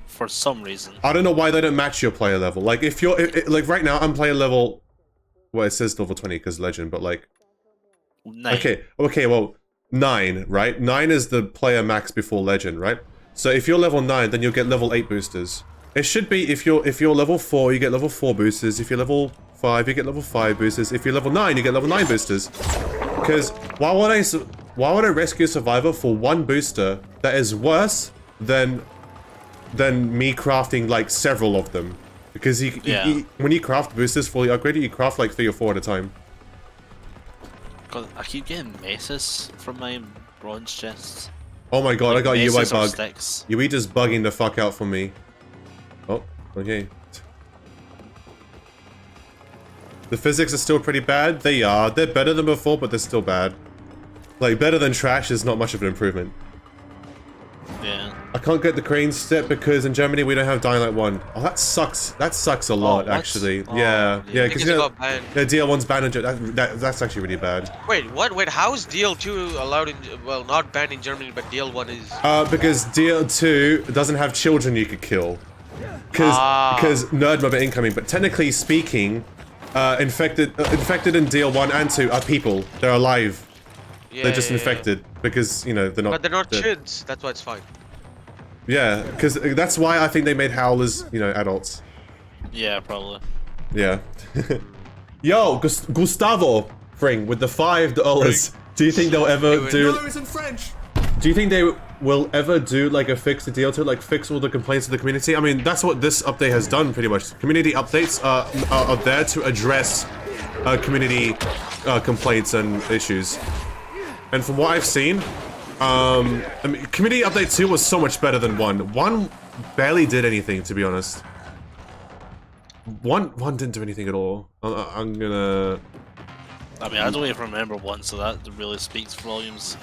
S2: For some reason.
S1: I don't know why they don't match your player level. Like, if you're... like, right now, I'm player level... Well, it says level 20 because legend, but like...
S2: 9.
S1: Okay, well, 9, right? 9 is the player max before legend, right? So if you're level 9, then you'll get level 8 boosters. It should be if you're level 4, you get level 4 boosters. If you're level 5, you get level 5 boosters. If you're level 9, you get level 9 boosters. Because why would I rescue a survivor for one booster that is worse than me crafting like several of them? Because when you craft boosters fully upgraded, you craft like 3 or 4 at a time.
S2: God, I keep getting messes from my bronze chests.
S1: Oh my god,
S2: Like
S1: I got a UI
S2: messes or
S1: bug.
S2: sticks.
S1: UI just bugging the fuck out for me. Oh, okay. The physics are still pretty bad. They are. They're better than before, but they're still bad. Like, better than trash is not much of an improvement.
S2: Yeah.
S1: I can't get the crane step because in Germany we don't have Dying Light 1. Oh, that sucks. That sucks a lot,
S2: what?
S1: actually.
S2: Oh,
S1: yeah,
S2: yeah.
S1: because
S3: Because it got banned.
S1: the DL1's banned in Germany. That's actually really bad.
S3: Wait, what? Wait, how is DL2 allowed in? Well, not banned in Germany, but DL1 is.
S1: Because DL2 doesn't have children you could kill. Because nerd mob are incoming, but technically speaking, infected in DL1 and 2 are people. They're alive.
S3: Yeah,
S1: They're just infected because, you know, they're not.
S3: But they're not kids. That's why it's fine.
S1: Yeah, because that's why I think they made howlers, you know, adults.
S2: Yeah, probably.
S1: Yeah. Yo, Gustavo, Fring, with the $5. Do you think they'll ever do?
S6: No, it's in French.
S1: Do you think they will ever do like a fix the deal to like fix all the complaints of the community? I mean, that's what this update has done pretty much. Community updates are there to address community complaints and issues. And from what I've seen, I mean, community update 2 was so much better than 1. 1 barely did anything, to be honest. 1 didn't do anything at all. I'm gonna...
S2: I mean, I don't even remember 1, so that really speaks volumes.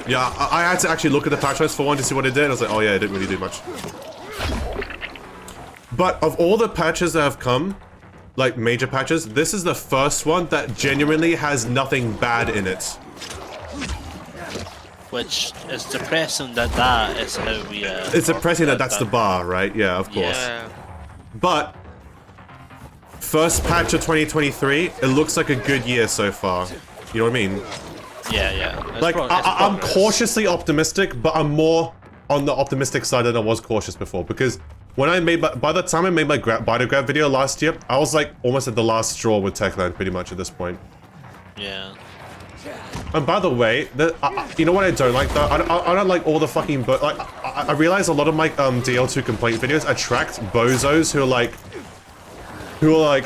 S1: Yeah, I had to actually look at the patch notes for 1 to see what it did, and I was like, oh yeah, it didn't really do much. But of all the patches that have come, like major patches, this is the first one that genuinely has nothing bad in it.
S2: Which is depressing that is how we...
S1: It's depressing that that's the bar, right? Yeah, of course.
S3: Yeah.
S1: But first patch of 2023, it looks like a good year so far. You know what I mean?
S2: Yeah.
S1: Like,
S2: It's
S1: I'm
S2: progress.
S1: cautiously optimistic, but I'm more on the optimistic side than I was cautious before. Because when I made by the time I made my Biograph video last year, I was like almost at the last straw with Techland, pretty much at this point.
S2: Yeah.
S1: And by the way, you know what I don't like though? I don't like all the fucking like I realize a lot of my DL2 complaint videos attract bozos who are like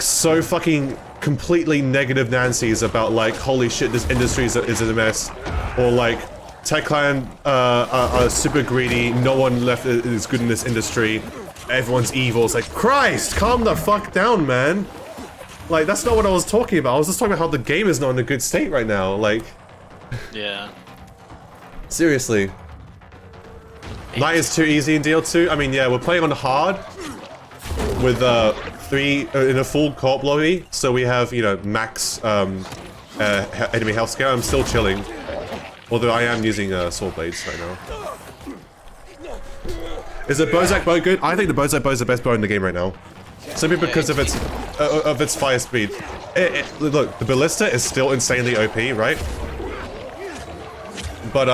S1: so fucking completely negative Nancy's about like, holy shit, this industry is a mess, or like Techland are super greedy, no one left is good in this industry, everyone's evil. It's like, Christ, calm the fuck down, man. Like, that's not what I was talking about. I was just talking about how the game is not in a good state right now. Like,
S2: Yeah.
S1: seriously. Night is too easy in DL2. I mean, yeah, we're playing on hard with 3 in a full co-op lobby, so we have, you know, max enemy health scale. I'm still chilling, although I am using sword blades right now. Is the Bozak bow good? I think the Bozak bow is the best bow in the game right now. Simply because of its fire speed. Look, the ballista is still insanely OP, right? But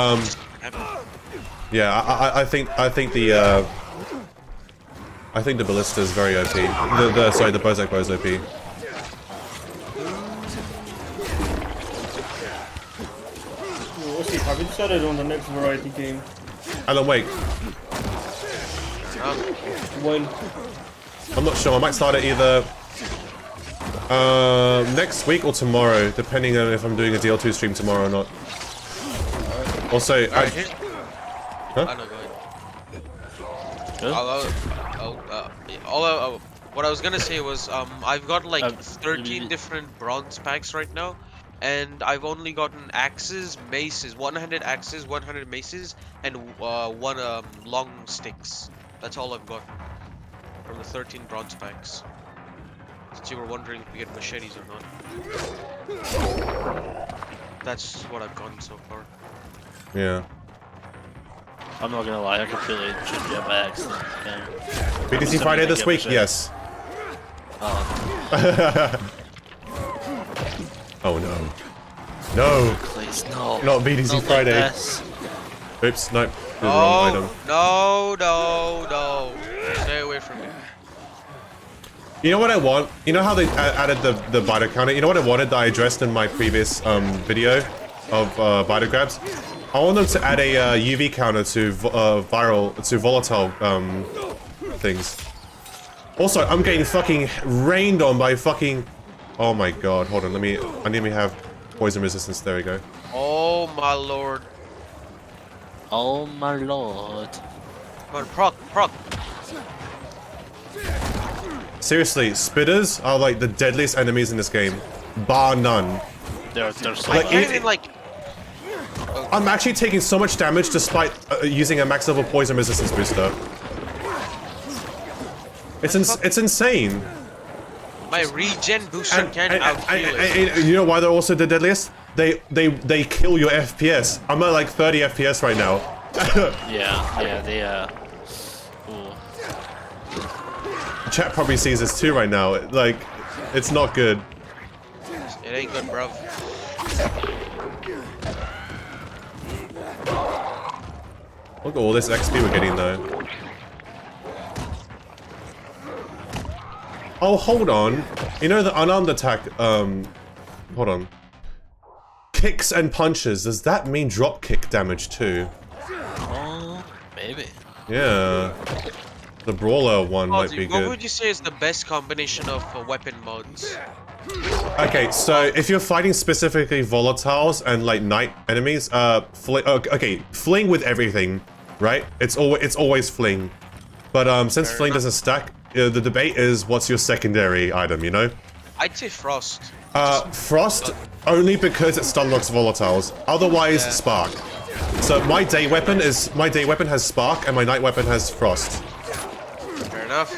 S1: yeah, I think the ballista is very OP. Sorry, the Bozak bow is OP.
S4: We'll see. Have you decided on the next variety game?
S1: Alan Wake.
S4: When?
S1: I'm not sure. I might start it either next week or tomorrow, depending on if I'm doing a DL2 stream tomorrow or not. Also,
S3: Alright,
S1: Huh?
S3: I know, go ahead.
S2: Good?
S3: What I was gonna say was, I've got like
S2: you
S3: 13
S2: did-
S3: different bronze packs right now, and I've only gotten axes, maces, 100 axes, 100 maces, and 1 long sticks. That's all I've got. from the 13 bronze packs. Since you were wondering if we get machetes or not. That's what I've gotten so far.
S1: Yeah.
S2: I'm not gonna lie, I completely changed it by accident. Yeah.
S1: BTC Friday this week? Yes. Oh no. No!
S2: Please, no.
S1: Not BTC
S2: Not
S1: Friday.
S2: Like this.
S1: Oops, nope. The wrong item.
S3: No. Stay away from me.
S1: You know what I want? You know how they added the biter counter? You know what I wanted that I addressed in my previous video of biter grabs? I want them to add a UV counter to volatile things. Also, I'm getting fucking rained on by fucking... Oh my god, hold on, I need to have poison resistance, there we go.
S3: Oh my lord.
S2: Oh my lord.
S3: Come on, proc.
S1: Seriously, spitters are like the deadliest enemies in this game. Bar none.
S2: They're so
S3: I
S1: Like,
S2: bad.
S3: can't even like...
S1: I'm actually taking so much damage despite using a max level poison resistance booster. It's insane.
S3: My regen booster can't out-heal it.
S1: And you know why they're also the deadliest? They kill your FPS. I'm at like 30 FPS right now.
S2: Yeah, they ooh.
S1: Chat probably sees this too right now. Like, it's not good.
S3: It ain't good, bro.
S1: Look at all this XP we're getting though. Oh, hold on. You know the unarmed attack, hold on. Kicks and punches, does that mean drop kick damage too?
S2: Oh, maybe.
S1: Yeah. The brawler one might be
S3: What
S1: good.
S3: would you say is the best combination of weapon mods?
S1: Okay, so if you're fighting specifically volatiles and like night enemies, okay, fling with everything, right? It's always fling. But since
S3: Fair
S1: fling
S3: enough.
S1: doesn't stack, the debate is what's your secondary item, you know?
S3: I'd say frost.
S1: Frost only because it stun locks volatiles. Otherwise,
S3: Yeah.
S1: spark. So my day weapon has spark and my night weapon has frost.
S3: Fair enough.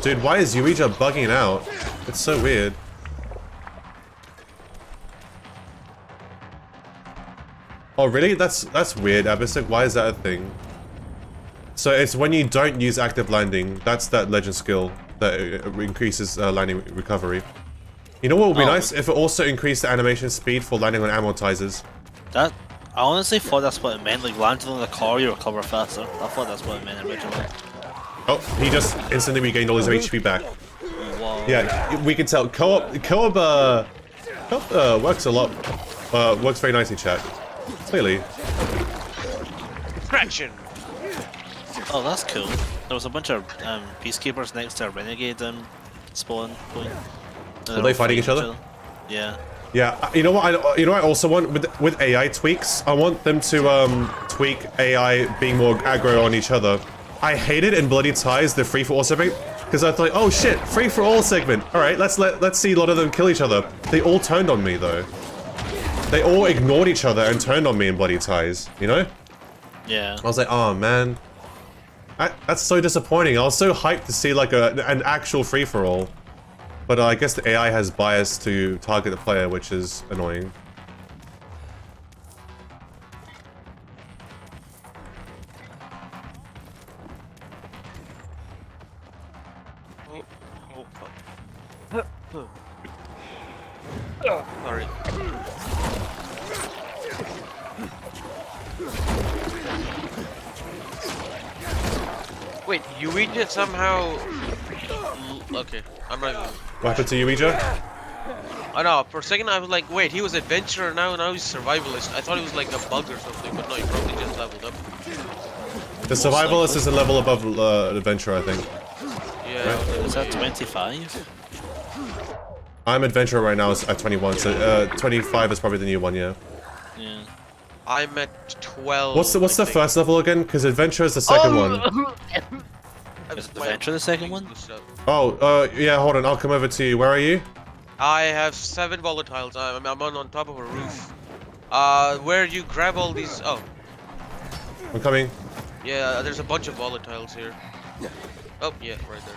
S1: Dude, why is Yuija bugging out? It's so weird. Oh really? That's weird, Abyssic. Why is that a thing? So it's when you don't use active landing. That's that legend skill that increases landing recovery. You know what would be nice? If it also increased the animation speed for landing on amortizers.
S2: That I honestly thought that's what it meant. Like landing on the car, you recover faster. I thought that's what it meant originally.
S1: Oh, he just instantly regained all his HP back.
S2: Whoa.
S1: Yeah, we can tell. Co-op works a lot. Works very nicely, chat. Clearly.
S3: Scratching.
S2: Oh, that's cool. There was a bunch of peacekeepers next to a renegade spawn point.
S1: Are they fighting each other?
S2: Yeah.
S1: Yeah, you know what? I also want with AI tweaks. I want them to tweak AI being more aggro on each other. I hated in Bloody Ties the free for all segment because I thought, oh shit, free for all segment. All right, let's see a lot of them kill each other. They all turned on me though. They all ignored each other and turned on me in Bloody Ties. You know?
S2: Yeah.
S1: I was like, oh man, that's so disappointing. I was so hyped to see like an actual free for all. But I guess the AI has bias to target the player, which is annoying.
S3: Sorry. Wait, Yuija somehow... Okay, I'm not even...
S1: What happened to you, Ouija?
S3: I know, for a second I was like, wait, he was adventurer now he's survivalist. I thought he was like a bug or something, but no, he probably just leveled up.
S1: The survivalist is a level above adventurer, I think.
S3: Yeah.
S2: Is that 25?
S1: I'm adventurer right now at 21, so 25 is probably the new one, yeah.
S2: Yeah.
S3: I'm at 12.
S1: What's the
S3: I think.
S1: first level again? Because adventurer is the second one.
S2: Is Adventure the second one?
S1: Oh, yeah, hold on, I'll come over to you. Where are you?
S3: I have 7 volatiles. I'm on top of a roof. Where you grab all these... Oh,
S1: I'm coming.
S3: yeah, there's a bunch of volatiles here. Oh yeah, right there.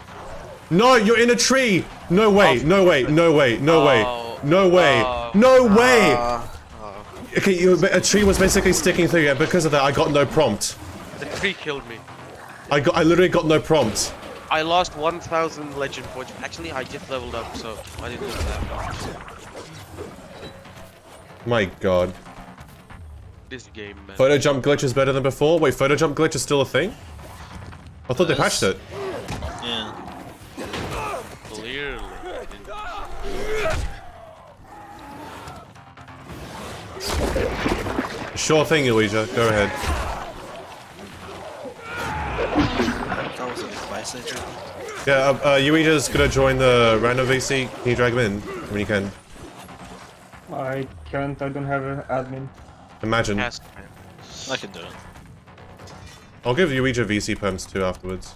S1: No, you're in a tree. No way.
S3: Oh,
S1: No way. No way. No way.
S3: Oh,
S1: No way. No way.
S2: Oh.
S1: Okay, a tree was basically sticking through, and because of that, I got no prompt.
S3: The tree killed me.
S1: I literally got no prompt.
S3: I lost 1,000 legend points. Actually, I just leveled up, so I didn't lose that much.
S1: My god.
S3: This game, man.
S1: Photo jump glitch is better than before? Wait, photo jump glitch is still a thing? I thought they patched it.
S2: Yeah.
S3: Clearly.
S1: Sure thing, Elijah. Go ahead.
S2: That was a device injury.
S1: Yeah, Yuija's gonna join the random VC. Can you drag him in when you can?
S4: I can't, I don't have an admin.
S1: Imagine.
S3: Ask.
S2: I can do it.
S1: I'll give Yuija VC perms too afterwards.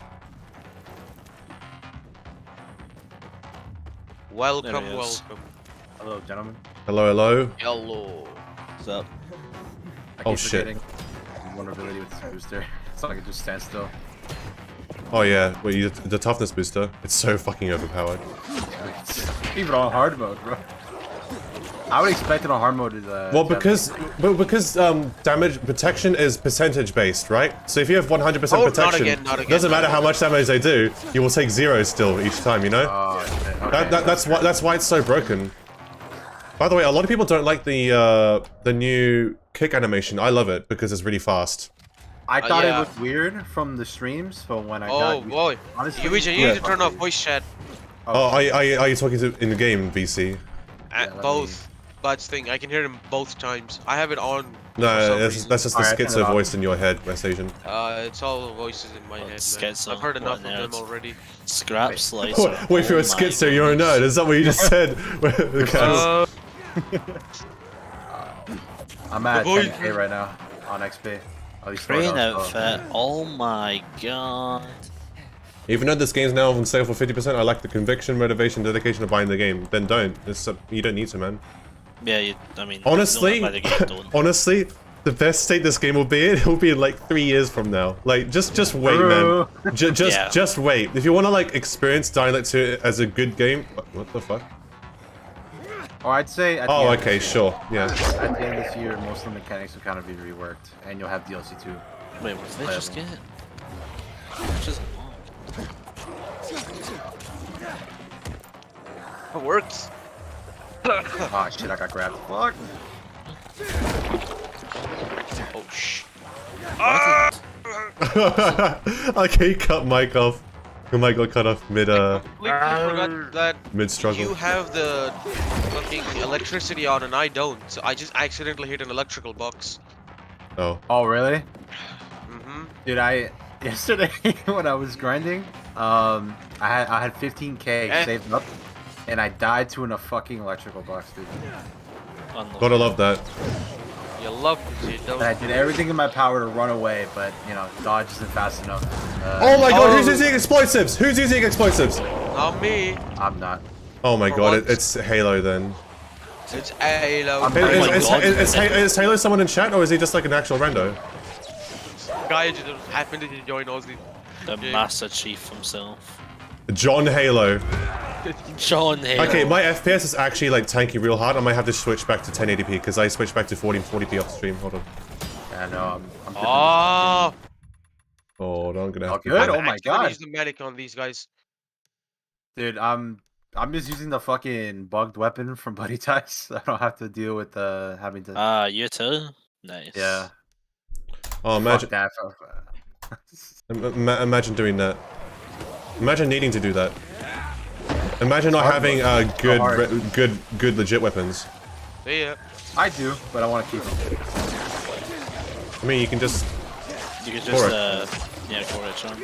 S3: Welcome,
S2: There he is.
S3: welcome.
S5: Hello, gentlemen.
S1: Hello, hello.
S3: Hello.
S2: What's up?
S5: I
S1: Oh,
S5: keep
S1: shit.
S5: forgetting vulnerability with this booster. So I can just stand still.
S1: Oh yeah, wait, the toughness booster. It's so fucking overpowered.
S5: Even on hard mode, bro. I would expect it on hard mode to
S1: Well, because damage protection is percentage based, right? So if you have 100%
S3: Oh, not
S1: protection,
S3: again, not again,
S1: doesn't
S3: not
S1: matter how much damage they do, you will take 0 still each time. You know?
S5: Oh, shit. Okay.
S1: That's why it's so broken. By the way, a lot of people don't like the new kick animation. I love it because it's really fast.
S5: I thought
S3: yeah.
S5: it looked weird from the streams, but when I
S3: Oh
S5: got
S3: boy.
S5: honestly,
S3: You need to turn off voice chat.
S1: Oh, are you talking to in the game, VC?
S5: let
S3: Both. Bud's thing. I can hear him both times. I have it on. for
S1: No,
S3: some
S1: that's
S3: reason.
S1: just the
S5: Alright, turn it
S1: schizo
S5: off.
S1: voice in your head, West Asian.
S3: It's all voices in my head, man.
S2: schizo,
S3: I've heard enough of
S2: what
S3: them
S2: nerds.
S3: already.
S2: Scrap slicer.
S1: Wait, if you're a
S2: Oh my
S1: schizo, you're a nerd. Is that what you just said?
S5: I'm at
S3: The voice-
S5: 10K right now on XP. At least
S2: Green
S5: start off,
S2: outfit. Oh my god.
S1: Even though this game's now on sale for 50%, I lack the conviction, motivation, dedication to buying the game. Then don't. You don't need to, man.
S2: Yeah, I mean,
S1: Honestly,
S2: by the game, don't.
S1: honestly, the best state this game will be in, it will be in like 3 years from now. Like, just wait, man.
S2: Yeah.
S1: Just wait. If you want to like experience Dying Light 2 as a good game, what the fuck?
S5: Or I'd say at the
S1: Oh,
S5: end
S1: okay,
S5: of this
S1: sure, yeah.
S5: year, at the end of this year, most of the mechanics will kind of be reworked, and you'll have DLC too.
S2: Wait, what did they just get? Just
S3: It works.
S5: Oh shit, I got grabbed. Fuck.
S3: Oh shh.
S1: Okay, cut Mike off. Mike got cut off mid
S3: Completely forgot that
S1: mid struggle.
S3: you have the fucking electricity on and I don't. So I just accidentally hit an electrical box.
S1: Oh.
S5: Oh really?
S3: Mm-hmm.
S5: Dude, yesterday when I was grinding, I had 15K saved up, and I died to a fucking electrical box, dude.
S1: Gotta love that.
S3: You love to see it, don't
S5: And I did everything in my power to run away, but you know, dodge isn't fast enough.
S1: Oh my god, who's using explosives? Who's using explosives?
S3: Not me.
S5: I'm not.
S1: Oh my
S3: For
S1: god,
S3: once.
S1: it's Halo then.
S3: It's Halo.
S1: Is Halo someone in chat or is he just like an actual rando?
S3: Guy just happened to join Aussie.
S2: the
S3: Yeah.
S2: Master Chief himself.
S1: John Halo.
S2: John Halo.
S1: Okay, my FPS is actually like tanky real hard. I might have to switch back to 1080p because I switched back to 40p off stream. Hold on.
S5: Yeah, no, I'm
S3: Oh,
S1: Oh, no, I'm gonna have to.
S5: good.
S3: I'm
S5: Oh my
S3: actually gonna
S5: god.
S3: use the medic on these guys.
S5: Dude, I'm just using the fucking bugged weapon from Buddy Ties. I don't have to deal with having to.
S2: You too? Nice.
S5: Yeah.
S1: Oh, imagine,
S5: Fuck that.
S1: imagine doing that. Imagine needing to do that. Imagine not
S5: Hard
S1: having
S5: mode.
S1: good,
S5: Hard.
S1: good legit weapons.
S3: Yeah.
S5: I do, but I want to keep them.
S1: I mean, you can just.
S2: You could just,
S1: Correct.
S2: yeah, correct, Sean.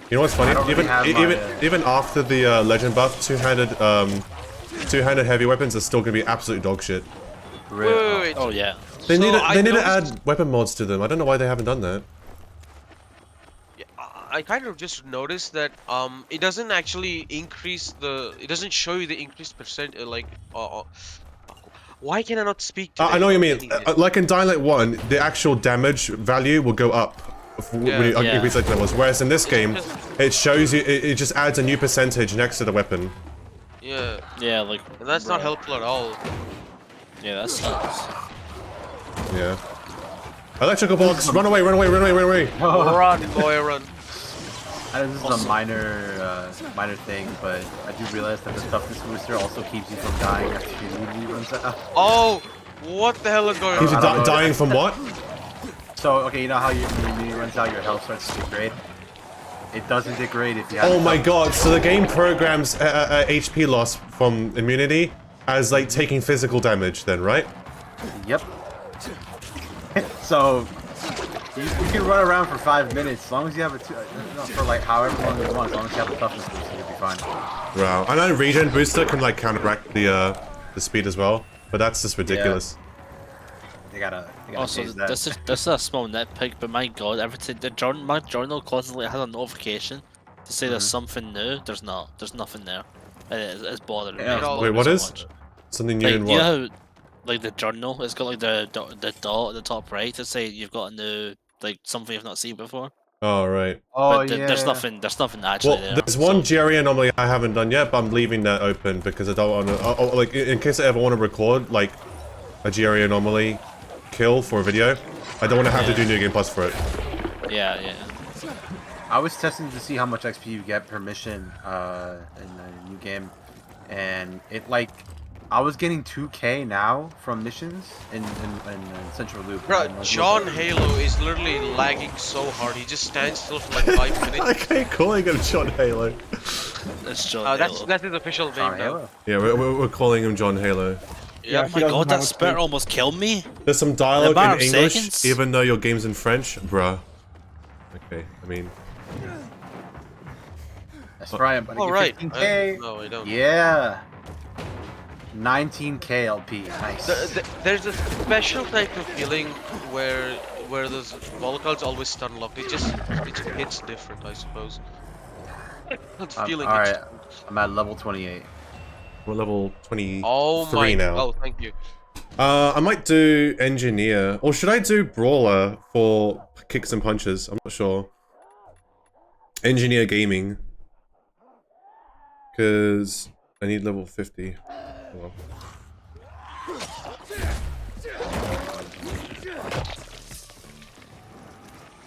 S1: You know what's funny?
S5: I don't really
S1: Even
S5: have
S1: even after the legend buff, two-handed heavy weapons are still gonna be absolute dog shit.
S3: Wait.
S2: Oh, yeah.
S1: They
S3: So
S1: need to,
S3: I
S1: they need to
S3: noticed-
S1: add weapon mods to them. I don't know why they haven't done that.
S3: Yeah, I kind of just noticed that it doesn't actually increase the. It doesn't show you the increased percent Why can I not speak to
S1: I know what you mean. Like in Dying Light 1, the actual damage value will go up when you increase the levels. Whereas in this game, it shows you, it just adds a new percentage next to the weapon.
S3: Yeah.
S2: Yeah, like.
S3: And that's not helpful at all.
S2: Yeah, that sucks.
S1: Yeah. Electrical box! Run away, run away, run away, run away!
S3: Run, boy, run.
S5: I know this is a minor thing, but I do realize that the toughness booster also keeps you from dying after your immunity runs out.
S3: Oh! What the hell is going
S1: Keeps you
S3: on?
S1: dying from what?
S5: So, okay, you know how your immunity runs out, your health starts to degrade? It doesn't degrade if you have.
S1: Oh my god, so the game programs HP loss from immunity as like taking physical damage then, right?
S5: Yep. So, you can run around for 5 minutes as long as you have for like however long you want, as long as you have a toughness booster, you'll be fine.
S1: Wow. I know regen booster can like counteract the speed as well, but that's just ridiculous.
S5: They gotta
S2: Also,
S5: change that.
S2: this is a small nitpick, but my god, everything my journal constantly has a notification to say there's something new. There's not. There's nothing there. It's bothering me.
S5: Yeah.
S2: It's bothering
S1: Wait,
S2: me
S1: what
S2: so
S1: is?
S2: much.
S1: Something new
S2: Like,
S1: in
S2: you
S1: what?
S2: know how, like the journal, it's got like the dot at the top right to say you've got a new like something you've not seen before.
S1: Oh, right.
S5: Oh
S2: But
S5: yeah.
S2: there's nothing actually
S1: Well,
S2: there.
S1: there's one
S2: so-
S1: GRE anomaly I haven't done yet, but I'm leaving that open because I don't want to. Like, in case I ever want to record like a GRE anomaly kill for a video, I don't want to have to do New Game Plus for it.
S2: Yeah, yeah.
S5: I was testing to see how much XP you get per mission in a new game, and it like I was getting 2K now from missions in Central Loop.
S3: Bro, John Halo is literally lagging so hard. He just stands still for like 5 minutes.
S1: I can't calling him John Halo.
S2: It's John
S3: That's his official name
S5: John
S3: now.
S5: Halo.
S1: Yeah, we're calling him John Halo.
S3: Yeah.
S2: Oh my god, that spirit almost killed me.
S1: There's some dialogue
S2: matter
S1: in
S2: of
S1: English,
S2: seconds.
S1: even though your game's in French, bruh. Okay, I mean,
S5: That's right. I'm gonna
S3: Oh
S5: get
S3: right.
S5: 15K.
S3: No, I don't.
S5: Yeah. 19K LP. Nice.
S3: There's a special type of feeling where those volatiles always stun locked. It hits different, I suppose. That feeling.
S5: All right.
S3: hits-
S5: I'm at level 28.
S1: we're level 23
S3: Oh my.
S1: now.
S3: Oh, thank you.
S1: I might do Engineer, or should I do Brawler for kicks and punches? I'm not sure. Engineer Gaming. Because I need level 50. Oh, well.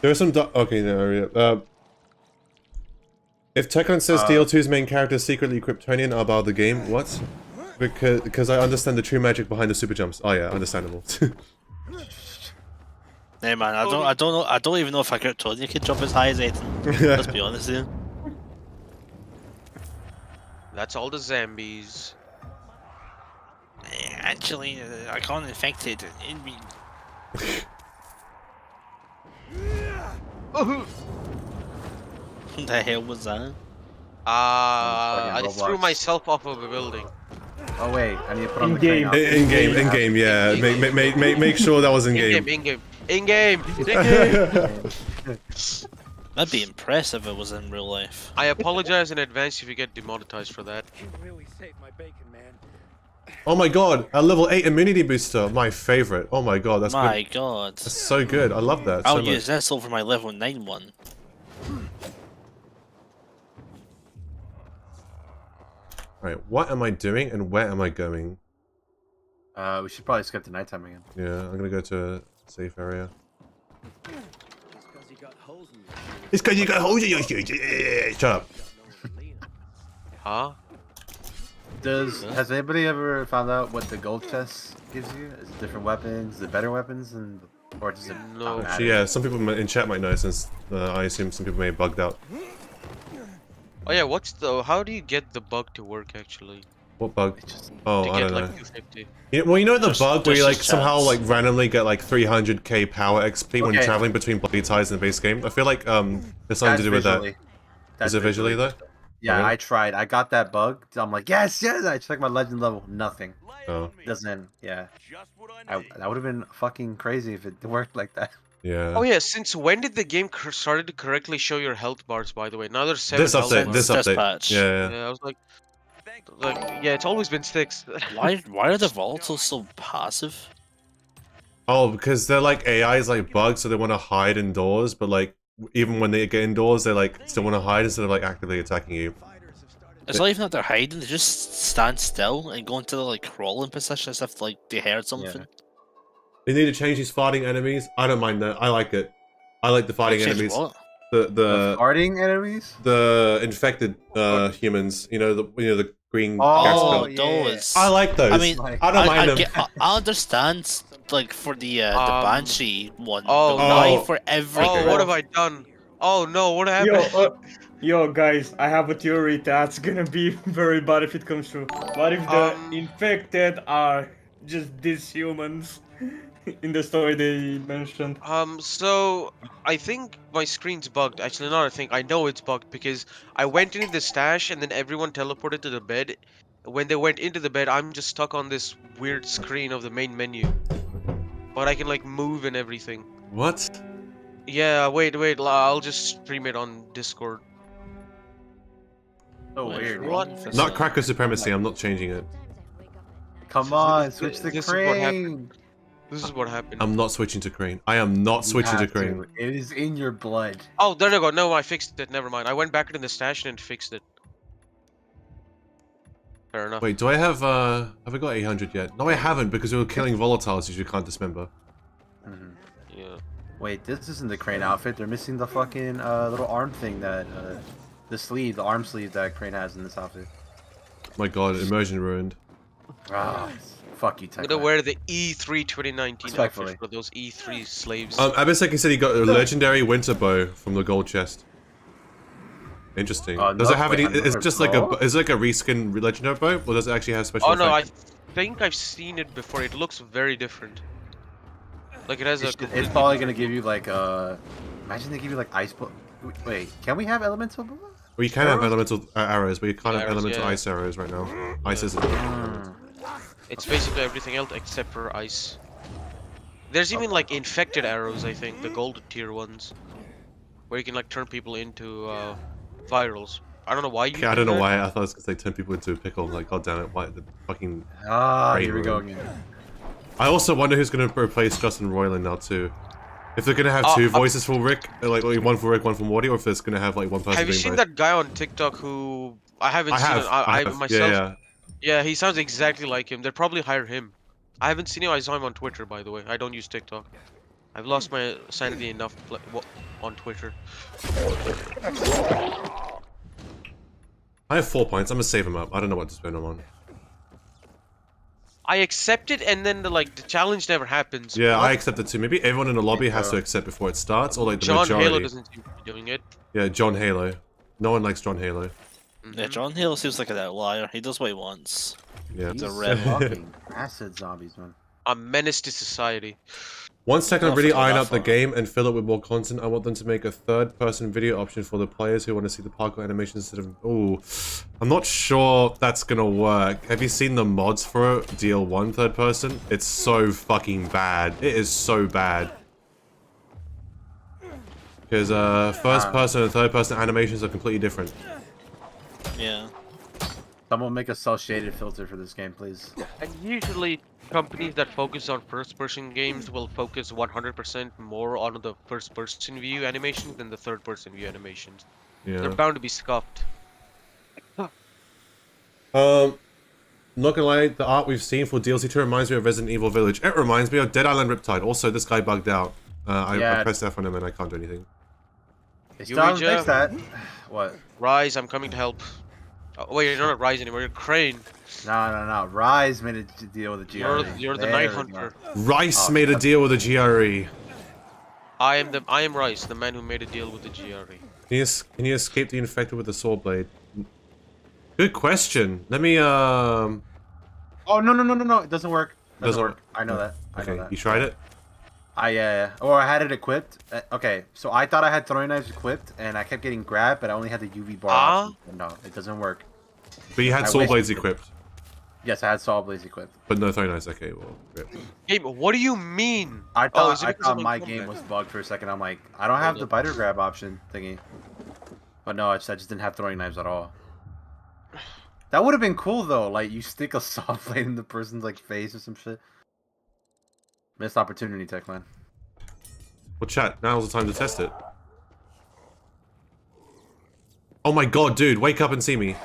S1: There are some okay, no, if Tekon says DL2's main character is secretly Kryptonian, I'll bow the game. What? Because I understand the true magic behind the super jumps. Oh yeah, understandable.
S2: Hey man, I don't know. I don't even know if a Kryptonian can jump as high as 18. Let's be honest here.
S3: That's all the zombies.
S2: Actually, I can't infect it in me. What the hell was that?
S3: I
S5: Fucking
S3: threw
S5: Roblox.
S3: myself off of a building.
S5: Oh wait, I need to put on the
S4: In-game.
S5: crane now.
S1: in game, yeah. Make sure that was in
S3: In
S1: game.
S3: game. In game.
S2: That'd be impressive if it was in real life.
S3: I apologize in advance if you get demonetized for that.
S1: Oh my god, a level 8 immunity booster, my favorite. Oh my god, that's
S2: My
S1: good.
S2: god.
S1: That's so good. I love that
S2: I'll
S1: so
S2: use
S1: much.
S2: this over my level 9 one.
S1: Right, what am I doing and where am I going?
S5: We should probably skip to nighttime again.
S1: Yeah, I'm gonna go to a safe area. It's because you got holes in your shoes. Shut up.
S3: Huh?
S5: Has anybody ever found out what the gold chest gives you? Is it different weapons? Is it better weapons? Or does it
S3: No.
S5: not matter?
S1: Actually, yeah, some people in chat might know since I assume some people may have bugged out.
S3: Oh yeah, how do you get the bug to work actually?
S1: What bug?
S5: It's just
S1: Oh,
S3: To
S1: I
S3: get
S1: don't know.
S3: like 250.
S1: Well, you know the
S2: Just-
S1: bug where you like
S2: just
S1: somehow
S2: chance.
S1: like randomly get like 300k power XP when
S5: Okay.
S1: traveling between bloody ties in the base game? I feel like there's something to do with that. Is it visually though?
S5: Yeah,
S1: Really?
S5: I tried. I got that bug. I'm like, yes. I checked my legend level. Nothing.
S1: Oh,
S5: Doesn't. Yeah. That would have been fucking crazy if it worked like that.
S1: yeah.
S3: Oh yeah, since when did the game started to correctly show your health bars? By the way, now there's 7
S1: This
S3: health
S1: update.
S3: bars.
S1: This
S2: This
S1: update.
S2: patch.
S1: Yeah.
S3: Yeah, I was like, Like, yeah, it's always been 6.
S2: Why are the volatiles so passive?
S1: Oh, because they're like AIs like bugs, so they want to hide indoors, but like even when they get indoors, they like still want to hide instead of like actively attacking you.
S2: It's not even that they're hiding; they just stand still and go into the like crawling position as if like they heard something.
S1: They need to change these fighting enemies. I don't mind that. I like it. I like the fighting
S2: Change
S1: enemies.
S2: what?
S1: The
S5: Farting enemies?
S1: the infected humans. You know the green gas
S5: Oh,
S1: belt.
S2: those.
S1: I like those.
S2: I mean,
S1: I don't mind them.
S2: I understand, like for the Banshee one.
S3: Oh,
S2: but why
S1: no.
S2: for every?
S3: Oh, what have I done? Oh no, what happened?
S4: Yo, guys, I have a theory that's gonna be very bad if it comes true. What if the infected are just these humans in the story they mentioned?
S3: So I think my screen's bugged. Actually, not I think. I know it's bugged because I went into the stash and then everyone teleported to the bed. When they went into the bed, I'm just stuck on this weird screen of the main menu. But I can like move and everything.
S1: What?
S3: Yeah, wait, I'll just stream it on Discord.
S5: So weird.
S3: What?
S1: Not cracker supremacy. I'm not changing it.
S5: Come on, switch the
S3: This is what happened.
S5: crane.
S3: This is what happened.
S1: I'm not switching to crane. I am not
S5: You
S1: switching to
S5: have
S1: crane.
S5: It is in your blood.
S3: Oh, there you go. No, I fixed it. Never mind. I went back into the stash and fixed it. Fair enough.
S1: Wait, do I have I got 800 yet? No, I haven't because we were killing volatiles as you can't dismember.
S3: Yeah.
S5: Wait, this isn't the crane outfit. They're missing the fucking little arm thing that the arm sleeve that crane has in this outfit.
S1: My god, immersion ruined.
S5: Ah, fuck you,
S3: I'm
S5: Tech.
S3: gonna wear the E3 2019
S5: Respectfully.
S3: outfit for those E3 slaves.
S1: Abiseki said he got a legendary winter bow from the gold chest. Interesting. Does it have any? Is it just like is it like a reskin legendary bow, or does it actually have special?
S3: Oh no, I
S1: effect?
S3: think I've seen it before. It looks very different. Like it has a.
S5: It's probably gonna give you like imagine they give you like ice. Wait, can we have elemental?
S1: Well, you can have elemental arrows, but you can't have
S3: Arrows,
S1: elemental
S3: yeah.
S1: ice arrows right now. Ice isn't.
S3: It's basically everything else except for ice. There's even like infected arrows, I think, the gold tier ones, where you can like turn people into virals. I don't know why you.
S1: Okay, I don't know why. I thought it was because they turn people into a pickle. Like, god damn it! Why the fucking?
S5: Here we go again.
S1: I also wonder who's gonna replace Justin Roiland now too. If they're gonna have two voices for Rick, like one for Rick, one for Morty, or if it's gonna have like one person.
S3: Have you
S1: doing
S3: seen
S1: both.
S3: that guy on TikTok who I haven't seen? I myself.
S1: Yeah.
S3: Yeah, he sounds exactly like him. They'll probably hire him. I haven't seen him. I saw him on Twitter, by the way. I don't use TikTok. I've lost my sanity enough on Twitter.
S1: I have 4 points. I'm gonna save them up. I don't know what to spend them on.
S3: I accepted, and then the challenge never happens.
S1: Yeah, I accepted too. Maybe everyone in the lobby has to accept before it starts, or like the
S3: John
S1: majority.
S3: Halo doesn't seem to be doing it.
S1: Yeah, John Halo. No one likes John Halo.
S2: Yeah, John Hale seems like an outlier. He does what he wants.
S1: Yeah.
S2: He's a
S5: These
S2: rebel.
S5: fucking acid zombies, man.
S3: A menace to society.
S1: Once they can
S2: Not
S1: really
S2: for
S1: iron
S2: that
S1: up the
S2: far.
S1: game and fill it with more content, I want them to make a third-person video option for the players who want to see the parkour animations instead of... Ooh, I'm not sure that's gonna work. Have you seen the mods for it? DL1 third-person? It's so fucking bad. It is so bad. Because first-person and third-person animations are completely different.
S2: Yeah.
S5: Someone make a cel-shaded filter for this game, please.
S3: And usually, companies that focus on first-person games will focus 100% more on the first-person view animations than the third-person view animations. They're
S1: Yeah.
S3: bound to be scuffed.
S1: Not gonna lie, the art we've seen for DLC 2 reminds me of Resident Evil Village. It reminds me of Dead Island Riptide. Also, this guy bugged out. I pressed F on him and I can't do anything.
S5: They still haven't fixed that. What?
S3: Rise, I'm coming to help. Oh, wait, you're not Rise anymore, you're Crane.
S5: No. Rise made a deal with the GRE.
S3: You're the
S5: There
S3: Night
S5: we
S3: Hunter.
S5: go.
S1: Rice made a deal with the GRE.
S3: I am Rice, the man who made a deal with the GRE.
S1: Can you escape the infected with a sword blade? Good question. Let me
S5: Oh no! It doesn't work.
S1: Doesn't work.
S5: I know that. I know
S1: Okay,
S5: that.
S1: you tried it?
S5: Yeah. Or I had it equipped. Okay, so I thought I had throwing knives equipped, and I kept getting grabbed, but I only had the UV bar. option. No, it doesn't work.
S1: But you had
S5: I
S1: sword
S5: wish-
S1: blades equipped.
S5: Yes, I had saw blades equipped.
S1: But no throwing knives. Okay, well, rip.
S3: Game, what do you mean?
S5: I
S3: Oh,
S5: thought
S3: is it because
S5: I
S3: of
S5: thought my
S3: combat?
S5: game was bugged for a second. I'm like, I don't have the biter grab option thingy. But no, I just didn't have throwing knives at all. That would have been cool though. Like you stick a saw blade in the person's like face or some shit. Missed opportunity, Tech man.
S1: Well, chat. Now's the time to test it. Oh my god, dude! Wake up and see me.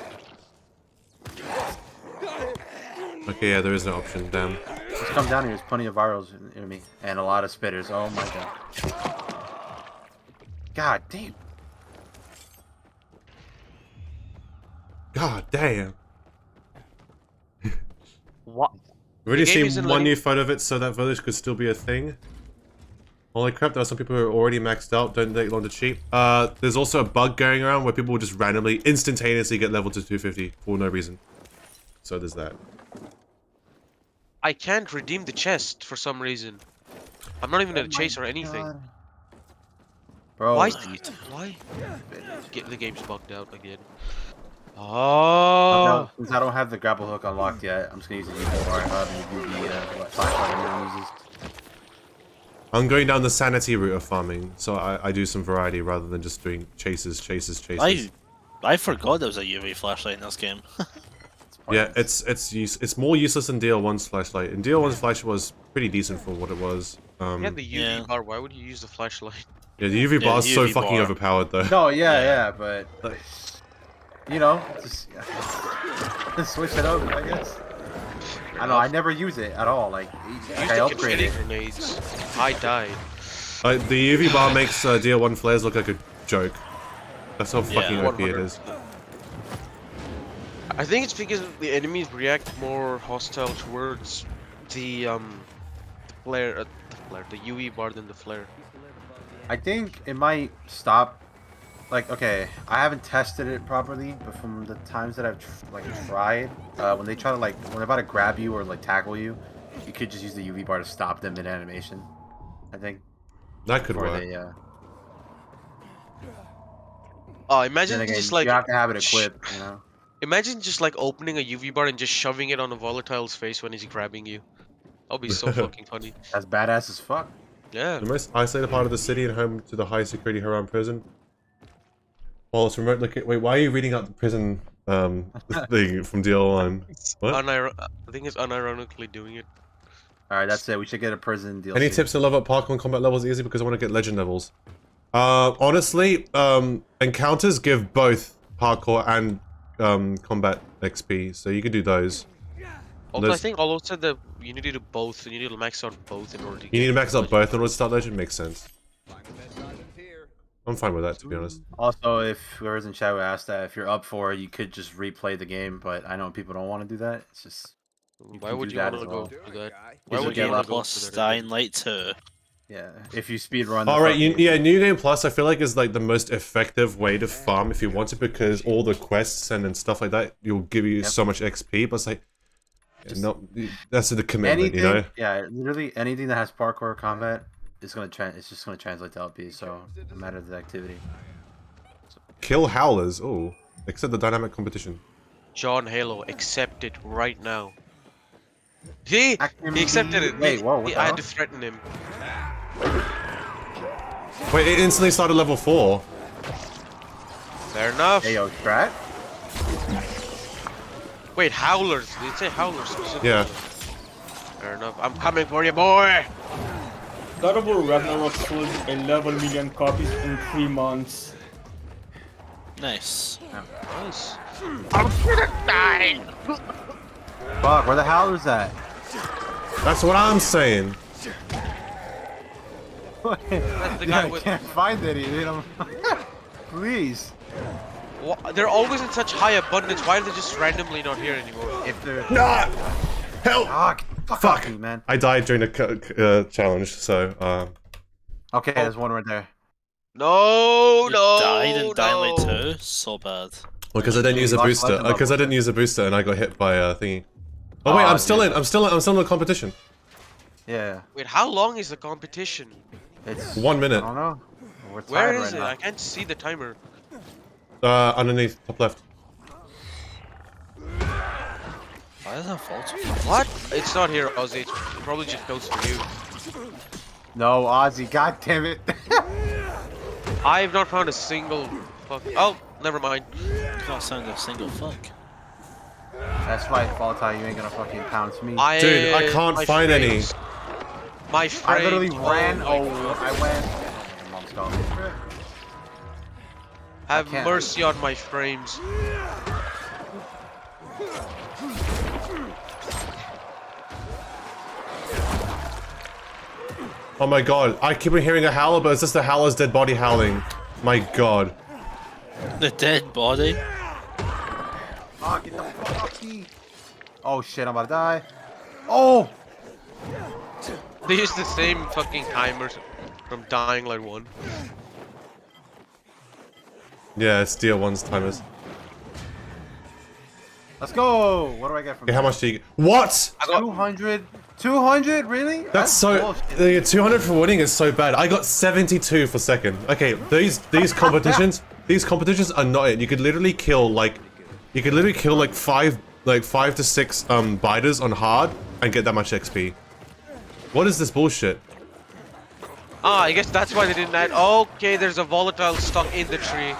S1: Okay, yeah, there is no option. Damn.
S5: Just come down here. There's plenty of virals near me and a lot of spitters. Oh my god. God damn.
S1: God damn.
S3: What?
S1: We already
S3: The game
S1: seen
S3: isn't
S1: one
S3: letting-
S1: new photo of it, so that village could still be a thing. Holy crap, there are some people who are already maxed out, don't take long to cheat. There's also a bug going around where people will just randomly, instantaneously get leveled to 250 for no reason. So there's that.
S3: I can't redeem the chest for some reason. I'm not even in a chase or anything.
S5: God. Bro,
S3: Why? Why? The game's bugged out again. Oh.
S5: no, since I don't have the grapple hook unlocked yet, I'm just gonna use the UV bar. Flashlight everyone uses.
S1: I'm going down the sanity route of farming, so I do some variety rather than just doing chases.
S2: I forgot there was a UV flashlight in this game.
S1: Yeah, it's more useless than DL1's flashlight. And DL1's flashlight was pretty decent for what it was.
S3: You had the UV
S2: Yeah.
S3: bar. Why would you use the flashlight?
S1: Yeah, the UV
S2: Yeah,
S1: bar is so
S2: UV
S1: fucking
S2: bar.
S1: overpowered though.
S5: No, yeah, but you know, just switch it up, I guess. I know, I never use it at all. Like,
S3: Use
S5: I
S3: the
S5: upgrade
S3: confetti
S5: it.
S3: grenades. I died.
S1: The UV bar makes DL1 flares look like a joke. That's how fucking
S2: Yeah.
S1: OP it is.
S3: I think it's because the enemies react more hostile towards the flare, the UV bar than the flare.
S5: I think it might stop. Like, okay, I haven't tested it properly, but from the times that I've tried, when they try to when they're about to grab you or like tackle you, you could just use the UV bar to stop them in animation. I think.
S1: That could
S5: Before
S1: work.
S5: they,
S3: Oh, imagine
S5: then again,
S3: just like
S5: you have to have it equipped, you know.
S3: imagine just like opening a UV bar and just shoving it on a volatile's face when he's grabbing you. That'll be so fucking funny.
S5: That's badass as fuck.
S3: Yeah.
S1: The most isolated part of the city and home to the high security Haram prison. Well, it's remote look. Wait, why are you reading out the prison thing from DL1? What?
S3: I think it's unironically doing it.
S5: Alright, that's it. We should get a prison deal.
S1: Any tips to level up parkour and combat levels easy because I want to get legend levels? Honestly, encounters give both parkour and combat XP, so you could do those.
S3: Also, I
S1: Those-
S3: think Olo said that you need to do both, and you need to max out both in order to
S1: You need to max out
S3: legend.
S1: both in order to start legend. Makes sense. I'm fine with that, to be honest.
S5: Also, if whoever's in chat would ask that, if you're up for it, you could just replay the game, but I know people don't want to do that. It's just...
S3: Why
S5: can
S3: would
S5: do
S3: you
S5: that
S3: want to
S5: as
S3: go
S5: well.
S3: do that?
S5: Why
S3: Why
S5: would
S3: would
S5: you
S3: you
S5: wanna
S3: want to go
S2: Plus
S3: for that?
S2: Dying Light 2.
S5: Yeah, if you speedrun.
S1: Alright, yeah, New Game Plus I feel like is like the most effective way to farm if you want to because all the quests and stuff like that will give you so much XP, but it's like,
S5: Just-
S1: no, that's the commitment,
S5: anything,
S1: you know?
S5: yeah, literally anything that has parkour combat is gonna it's just gonna translate to LP. So no matter the activity.
S1: Kill Howlers, oh, except the dynamic competition.
S3: John Halo, accept it right now. He accepted it.
S5: Wait, whoa, what the
S3: I had
S5: hell?
S3: to threaten him.
S1: Wait, it instantly started level 4.
S3: Fair enough.
S5: Hey yo, strat.
S3: Wait, Howlers. Did it say Howlers specifically?
S1: Yeah.
S3: Fair enough. I'm coming for you, boy.
S4: God of War Ragnarok sold 11 million copies in 3 months.
S2: Nice.
S3: Nice.
S5: Fuck, where the hell is that?
S1: That's what I'm saying.
S3: the guy
S5: I
S3: with-
S5: can't find it, dude. Please.
S3: They're always in such high abundance. Why are they just randomly not here anymore?
S5: If they're
S1: Nah! Help!
S5: fuck
S1: Fuck.
S5: off me, man.
S1: I died during the challenge, so,
S5: Okay, there's one right there.
S3: No,
S2: You
S3: no,
S2: died in Dying Light
S3: no.
S2: 2? So bad.
S1: because I didn't use a
S5: Lost
S1: booster.
S5: legend
S1: Because I didn't use a booster and I got hit by a thingy. Oh wait,
S5: Aw,
S1: I'm still
S5: dude.
S1: in the competition.
S5: Yeah,
S3: Wait, how long is the competition?
S5: it's
S1: 1
S5: I
S1: minute.
S5: don't know. We're
S3: Where
S5: tied
S3: is
S5: right
S3: it?
S5: now.
S3: I can't see the timer.
S1: Underneath, top left.
S2: Why is that fault?
S3: What? It's not here, Ozzy. It probably just goes for you.
S5: No, Ozzy, god damn it.
S3: I have not found a single fuck. Oh, never mind.
S2: Can't sound a single fuck.
S5: That's right, volatile. You ain't gonna fucking pounce me.
S1: Dude, I can't
S3: my
S1: find any.
S3: frames. My frames.
S5: I literally ran.
S3: my
S5: Oh,
S3: God.
S5: I went. Mom's calling me.
S3: Have
S5: can't.
S3: mercy on my frames.
S1: Oh my god, I keep on hearing a howler, but it's just the howler's dead body howling. My god.
S2: The dead body.
S5: Oh, get the fuck off me. Oh shit, I'm about to die. Oh!
S3: They use the same fucking timers from Dying Light 1.
S1: Yeah, it's DR1's timers.
S5: Let's go! What do I get from
S1: Okay, how
S5: that?
S1: much do you get? What?
S5: 200? 200? Really?
S1: That's so...
S5: bullshit.
S1: 200 for winning is so bad. I got 72 for second. Okay, these competitions... These competitions are not it. You could literally kill, like... You could literally kill, like, 5 to 6, biters on hard and get that much XP. What is this bullshit?
S3: Ah, I guess that's why they didn't add. Okay, there's a volatile stuck in the tree.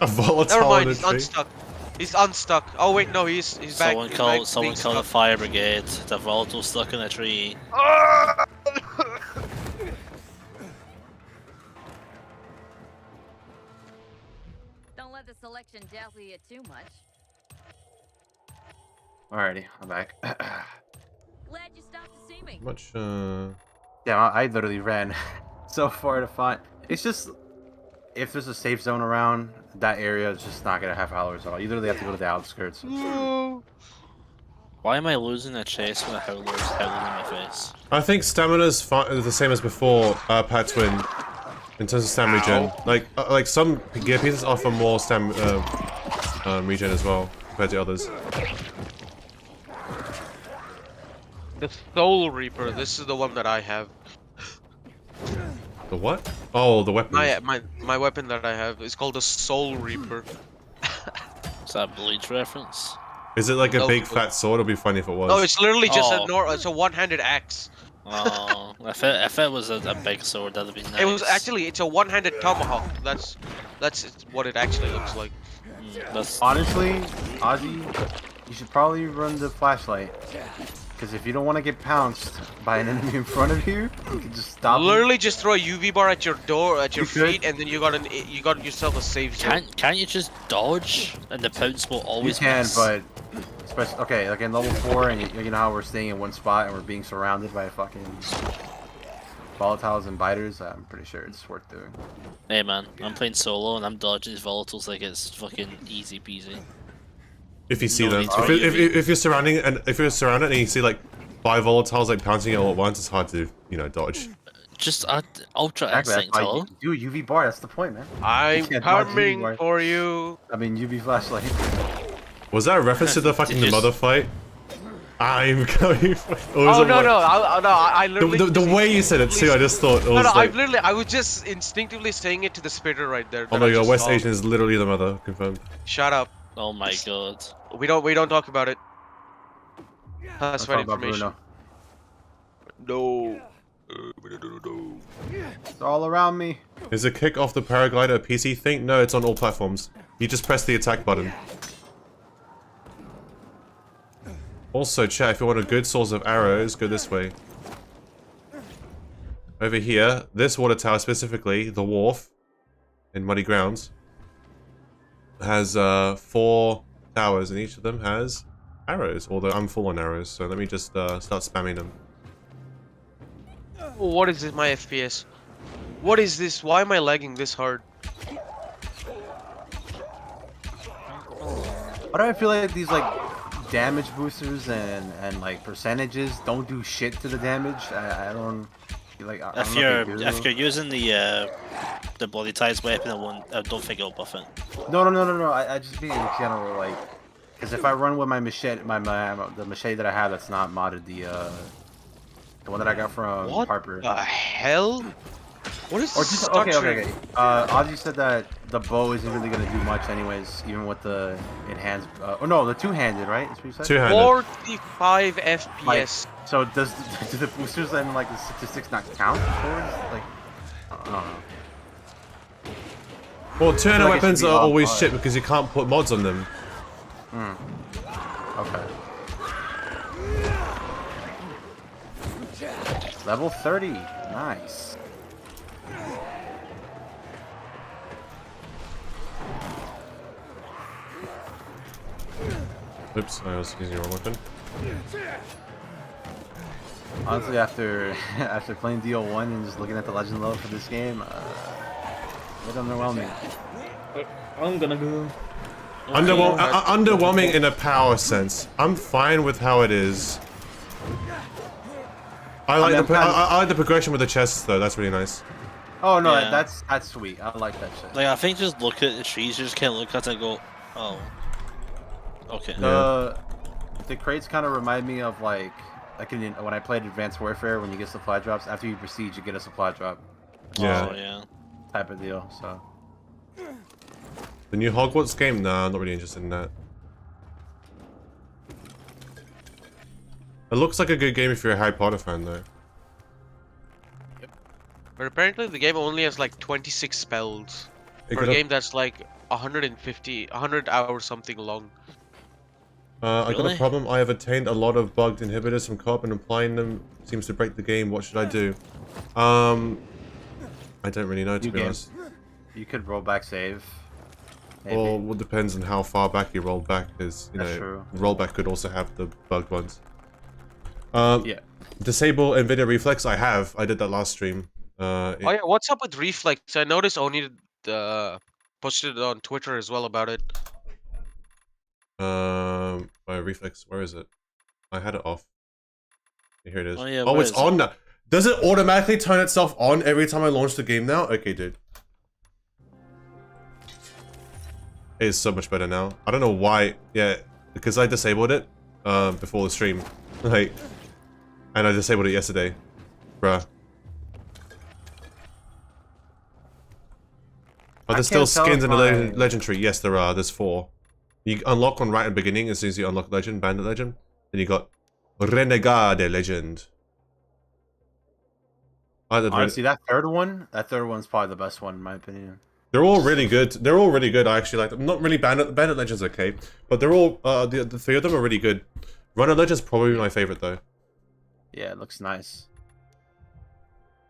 S1: A volatile
S3: Never mind,
S1: in a
S3: he's
S1: tree?
S3: unstuck. He's unstuck. Oh wait, no, he's back.
S2: Someone
S3: He's
S2: call
S3: back
S2: someone
S3: being
S2: call the
S3: stuck.
S2: fire brigade. The volatile stuck in a tree.
S6: Don't let the selection dazzle you too much.
S5: Alrighty, I'm back.
S6: Glad you stopped to see me.
S1: Much,
S5: Yeah, I literally ran so far to find. It's just if there's a safe zone around that area, it's just not gonna have howlers at all. You literally have to go to the outskirts.
S2: Why am I losing a chase when a howler is howling in my face?
S1: I think stamina's the same as before, Patwin, in terms of stam regen. Like some gear pieces offer more stam regen as well compared to others.
S3: The Soul Reaper. This is the one that I have.
S1: The what? Oh, the weapon.
S3: My weapon that I have is called the Soul Reaper.
S2: Is that Bleach reference?
S1: Is it like a
S3: No,
S1: big
S3: but-
S1: fat sword? It'd be funny if it was.
S3: No, it's literally just
S2: Oh.
S3: it's a one-handed axe.
S2: Oh, if it was a big sword, that'd be nice.
S3: It was actually it's a one-handed tomahawk. That's what it actually looks like.
S2: That's
S5: Honestly, Ozzy, you should probably run the flashlight. Because if you don't want to get pounced by an enemy in front of you, you can just stop. them.
S3: Literally, just throw a UV bar at your door, at your
S5: You could.
S3: feet, and then you got yourself a safe zone.
S2: can't you just dodge and the pounce will
S5: You
S2: always
S5: can,
S2: miss?
S5: but especially okay, like in level 4, and you know how we're staying in one spot and we're being surrounded by fucking volatiles and biters. I'm pretty sure it's worth doing.
S2: Hey man, I'm playing solo and I'm dodging these volatiles like it's fucking easy peasy.
S1: If you see
S2: No
S1: them,
S2: need to
S1: if you're surrounding and if you're surrounded and you see like 5 volatiles like pouncing you all at once, it's hard to dodge.
S2: Just ultra
S5: Exactly,
S2: instinct,
S5: that's why
S2: hello?
S5: you do a UV bar. That's the point, man.
S3: I'm
S5: can't dodge UV
S3: coming
S5: bar.
S3: for you.
S5: I mean UV flashlight.
S1: Was that a reference to the fucking
S2: Did you
S1: mother fight? I'm coming for.
S3: Oh no, I literally.
S1: The way you said it too, I just thought it was like.
S3: I was just instinctively saying it to the spitter right there.
S1: Oh
S3: that
S1: my
S3: I
S1: god,
S3: just
S1: West
S3: saw.
S1: Asian is literally the mother. Confirmed.
S3: Shut up.
S2: Oh my god.
S3: We don't talk about it.
S5: Let's
S3: Classified
S5: talk about
S3: information.
S5: Bruno.
S3: No.
S5: They're all around me.
S1: Is a kick off the paraglider a PC thing? No, it's on all platforms. You just press the attack button. Also, chat, if you want a good source of arrows, go this way. Over here, this water tower specifically, the wharf, in Muddy Grounds, has 4 towers, and each of them has arrows. Although I'm full on arrows, so let me just start spamming them.
S3: What is this? My FPS. What is this? Why am I lagging this hard?
S5: Why do I feel like these like damage boosters and like percentages don't do shit to the damage? I don't feel like. I
S2: If
S5: don't know they do.
S2: you're using the bloody ties weapon, I don't think it'll buff it.
S5: No. I just mean in general, like, because if I run with my machete, the machete that I have that's not modded, the one that I got from
S3: What
S5: Harper.
S3: the hell? What is
S5: Or
S3: this
S5: just
S3: stuttering?
S5: okay. Ozzy said that the bow isn't really gonna do much, anyways, even with the enhanced. Oh no, the two-handed, right? That's what you said.
S1: Two-handed.
S3: 45 FPS.
S5: Like, so do the boosters and like the statistics not count towards like? I don't know.
S1: Well, two-handed
S5: like it should
S1: weapons
S5: be
S1: are
S5: on
S1: always
S5: par.
S1: shit because you can't put mods on them.
S5: Okay. Level 30. Nice.
S1: Oops, I was using the wrong weapon.
S5: Honestly, after playing DO1 and just looking at the legend level for this game, it's underwhelming.
S4: I'm gonna go.
S1: Underwhelming in a power sense. I'm fine with how it is. I like I like the progression with the chests though. That's really nice.
S5: Oh no,
S2: Yeah.
S5: that's sweet. I like that shit.
S2: Like I think just look at the trees, you just can't look at it and go, oh. Okay.
S5: The crates kind of remind me of like when I played Advanced Warfare, when you get supply drops after you besiege, you get a supply drop.
S1: Yeah.
S2: Oh, yeah.
S5: Type of deal. So.
S1: The new Hogwarts game? Nah, I'm not really interested in that. It looks like a good game if you're a Harry Potter fan, though.
S3: But apparently the game only has like 26 spells.
S1: It
S3: For a
S1: could
S3: game that's like 100 hours something long.
S1: I got a
S2: Really?
S1: problem. I have attained a lot of bugged inhibitors from co-op and applying them seems to break the game. What should I do? I don't really know, to be honest.
S5: You could roll back save. Maybe.
S1: Well, it depends on how far back you rolled back, because, you
S5: That's
S1: know,
S5: true.
S1: rollback could also have the bugged ones.
S5: Yeah.
S1: Disable NVIDIA Reflex, I have. I did that last stream.
S3: Oh yeah, what's up with Reflex? I noticed Oni posted on Twitter as well about it.
S1: My Reflex, where is it? I had it off. Here it is.
S2: Oh, yeah,
S1: oh
S2: where
S1: it's
S2: is
S1: on now. Does it automatically turn itself on every time I launch the game now? Okay, dude. It is so much better now. I don't know why. Yeah, because I disabled it before the stream. Like, and I disabled it yesterday. Bruh. Are there still
S5: can't tell
S1: skins in the
S5: if my-
S1: legendary? Yes, there are. There's 4. You unlock one right at the beginning as soon as you unlock Legend, Bandit Legend. Then you got Renegade Legend.
S5: Honestly, that third one's probably the best one in my opinion.
S1: They're all really good. They're all really good. I actually like them. Not really Bandit Legend's okay, but they're all the 3 of them are really good. Runner Legend's probably my favorite though.
S5: Yeah, it looks nice.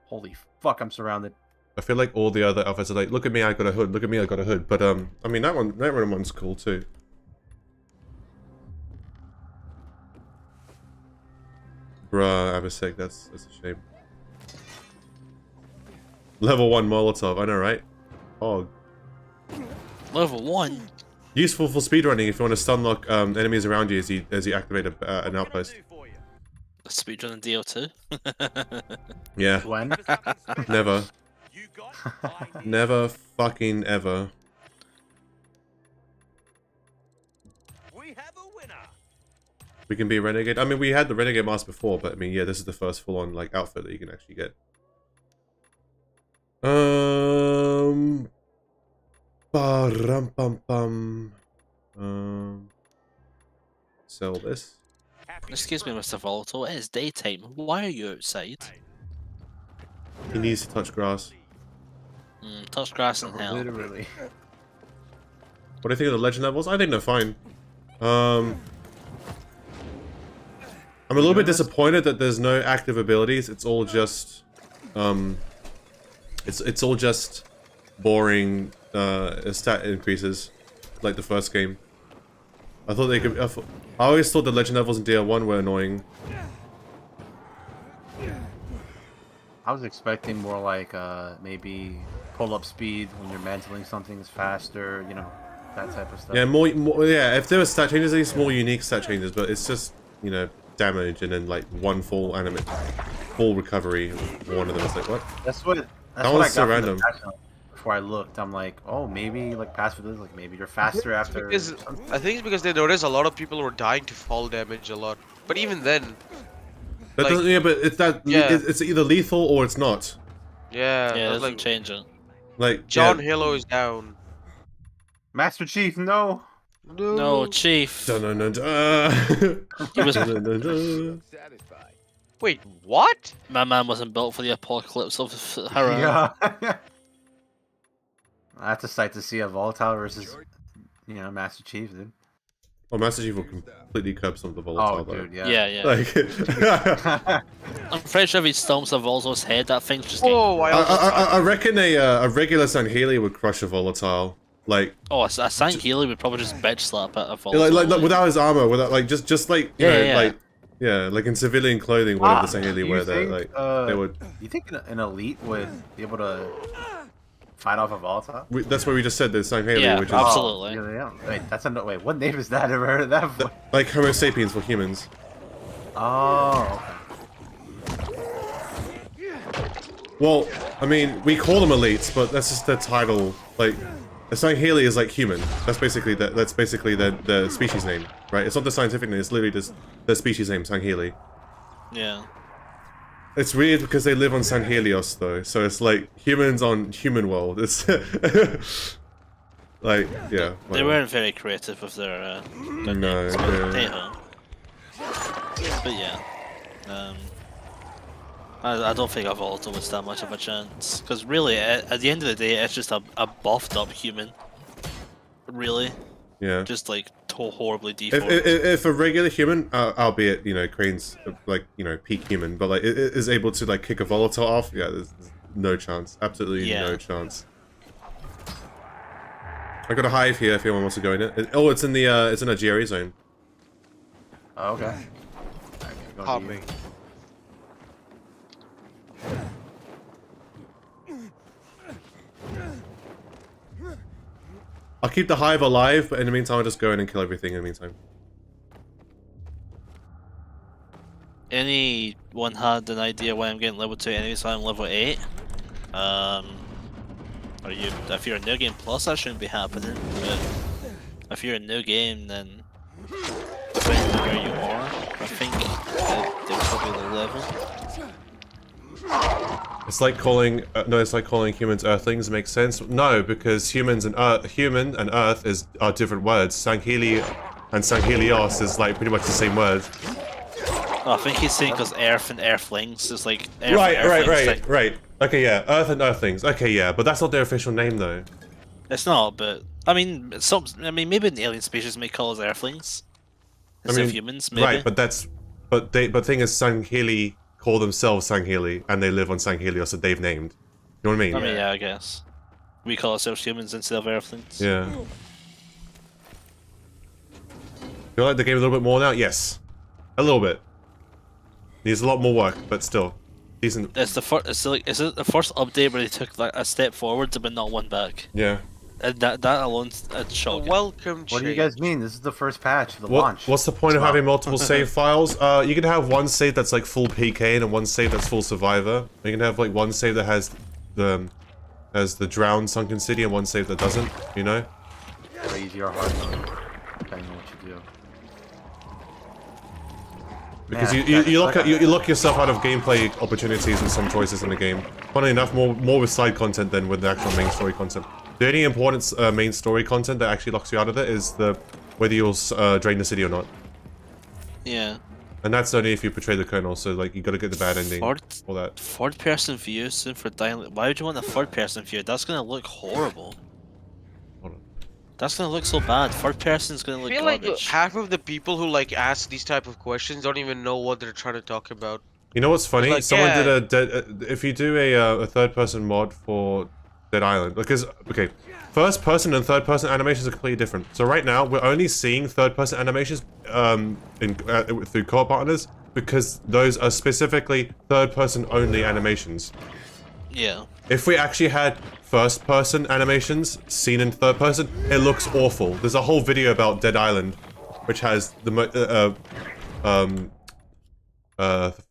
S5: Holy fuck, I'm surrounded.
S1: I feel like all the other outfits are like, look at me, I got a hood. Look at me, I got a hood. But I mean that one's cool too. Bruh, I was sick. That's a shame. Level 1 Molotov. I know, right? Oh.
S2: Level 1?
S1: Useful for speedrunning if you want to stun lock enemies around you as you activate an outpost.
S2: Speedrunning DO2?
S1: Yeah.
S5: When?
S1: Never. Never fucking ever. We can be a renegade. I mean, we had the renegade mask before, but I mean, yeah, this is the first full-on like outfit that you can actually get. Sell this.
S2: Excuse me, Mr. Volatile, it is daytime. Why are you outside?
S1: He needs to touch grass.
S2: Touch grass in hell.
S5: Literally.
S1: What do you think of the legend levels? I think they're fine. I'm a little bit disappointed that there's no active abilities. It's all just, it's all just boring stat increases, like the first game. I thought they could. I always thought the legend levels in DR1 were annoying.
S5: I was expecting more like maybe pull-up speed when you're mantling something is faster, you know, that type of stuff.
S1: Yeah, more yeah. If there were stat changes, at least more unique stat changes. But it's just, you know, damage and then like one full recovery. One of them is like what?
S5: That's what I
S1: was
S5: got
S1: so
S5: from the
S1: random.
S5: patch note. Before I looked, I'm like, oh, maybe like pass with this, like maybe you're faster after.
S3: I think it's because they noticed a lot of people were dying to fall damage a lot. But even then,
S1: That
S3: like,
S1: doesn't. Yeah, but it's that.
S3: yeah.
S1: It's either lethal or it's not.
S3: yeah,
S2: Yeah, it
S3: I was
S2: doesn't
S3: like,
S2: change it.
S1: Like
S3: John
S1: yeah.
S3: Halo is down.
S5: Master Chief, no.
S2: No, Chief.
S1: Dun-dun-dun-dun.
S2: He was,
S1: Dun-dun-dun-dun.
S3: Wait, what?
S2: my man wasn't built for the apocalypse of horror.
S5: Yeah. I have to cite to see a volatile versus, you know, Master Chief, dude.
S1: Oh, Master Chief will completely curb some of the volatile.
S5: Oh,
S1: though.
S5: dude, yeah.
S2: Yeah, yeah.
S1: Like,
S2: I'm pretty sure if he stomps a Volto's head, that thing's just
S3: Oh,
S2: getting...
S1: I reckon a regular Sanheili would crush a volatile. Like,
S2: Oh, a Sanheili would probably just bitch slap at a
S1: yeah,
S2: Volto.
S1: like without his armor, without like just like you know, like like in civilian clothing, whatever the Sanheili wear, that like they would.
S5: You think an elite would be able to fight off a volatile?
S1: That's what we just said. There's Sanheili,
S2: Yeah,
S1: which is
S2: absolutely.
S5: Yeah. Wait, that's wait. What name is that? I've never heard of that before.
S1: like Homo sapiens for humans.
S5: Oh.
S1: Well, I mean, we call them elites, but that's just their title. Like, a Sanheili is like human. That's basically the species name, right? It's not the scientific name. It's literally just the species name, Sanheili.
S2: Yeah.
S1: It's weird because they live on San Helios though, so it's like humans on human world. It's like, yeah.
S2: They
S1: whatever.
S2: weren't very creative with their
S1: No,
S2: names, but
S1: yeah.
S2: hey-ho. But yeah. I don't think a Volto was that much of a chance. Because really, at the end of the day, it's just a buffed up human. Really.
S1: Yeah.
S2: Just like horribly
S1: If,
S2: deformed.
S1: if a regular human, albeit, you know, Crane's like, you know, peak human, but like is able to like kick a volatile off, yeah, there's no chance. Absolutely no chance. I got a hive here if anyone wants to go in it. Oh, it's in a GRE zone.
S5: Oh, okay.
S3: Pop me.
S1: I'll keep the hive alive, but in the meantime, I'll just go in and kill everything in the meantime.
S2: Anyone had an idea why I'm getting level 2 enemies so I'm level 8? If you're a new game plus, that shouldn't be happening. But if you're a new game, then depending on where you are, I think they're probably the level.
S1: It's like calling it's like calling humans Earthlings. Makes sense? No, because humans and human and Earth are different words. Sanheili and Sanhelios is like pretty much the same word.
S2: Oh, I think he's saying because Earth and Earthlings is like Earth
S1: Right.
S2: and Earthlings, like,
S1: Okay, yeah, Earth and Earthlings. Okay, yeah, but that's not their official name though.
S2: it's not, but I mean, maybe an alien species may call us Earthlings instead of humans. Maybe.
S1: Right, but thing is, Sanheili call themselves Sanheili, and they live on Sanhelios that they've named. You know what I mean?
S2: I mean, yeah, I guess we call ourselves humans instead of Earthlings.
S1: Yeah. You like the game a little bit more now? Yes, a little bit. Needs a lot more work, but still decent.
S2: It's the first. Is it the first update where they took like a step forward but not one back?
S1: Yeah.
S2: And that alone, that's shocking.
S3: Welcome.
S5: What do you guys mean? This is the first patch, the launch.
S1: What's the point of having multiple save files? You can have one save that's like full PK and one save that's full Survivor. You can have like one save that has the drowned sunken city and one save that doesn't. You know.
S5: Or easy or hard mode, depending on what you do.
S1: Because
S5: Man,
S1: you lock yourself out of gameplay opportunities with some choices in the game. Funnily enough, more with side content than with the actual main story content. The only important main story content that actually locks you out of it is whether you'll drain the city or not.
S2: Yeah.
S1: And that's only if you betray the colonel. So like you gotta get the bad ending. All that.
S2: Third-person view soon for Dying. Why would you want a third-person view? That's gonna look horrible.
S1: Hold on.
S2: That's gonna look so bad. Third person's gonna look
S3: I feel
S2: garbage.
S3: like half of the people who like ask these type of questions don't even know what they're trying to talk about.
S1: You know what's funny?
S3: Like,
S1: Someone
S3: yeah.
S1: did if you do a third-person mod for Dead Island, because okay, first-person and third-person animations are completely different. So right now we're only seeing third-person animations through co-op partners because those are specifically third-person only animations.
S2: Yeah.
S1: If we actually had first-person animations seen in third-person, it looks awful. There's a whole video about Dead Island, which has the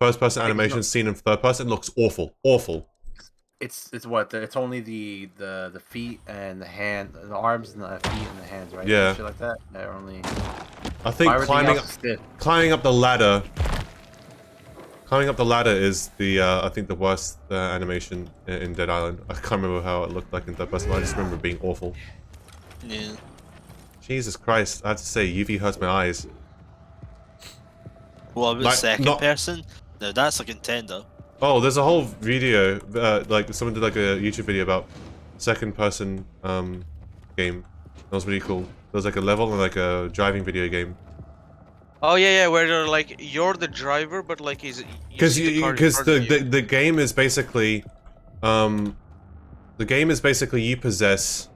S1: first-person animations seen in third-person. It looks awful, awful.
S5: It's what? It's only the feet and the arms and the feet and the hands, right?
S1: Yeah.
S5: Shit like that. They're only.
S1: I think climbing up the ladder. Climbing up the ladder is the I think the worst animation in Dead Island. I can't remember how it looked like in third person. I just remember it being awful.
S2: Yeah.
S1: Jesus Christ! I have to say, UV hurts my eyes.
S2: Well, about
S1: Like,
S2: second person? No, that's a contender.
S1: Oh, there's a whole video, like someone did like a YouTube video about second person game. That was really cool. There was like a level in like a driving video game.
S3: Oh yeah, where they're like you're the driver, but like is
S1: Because the game is basically, the game is basically you possess.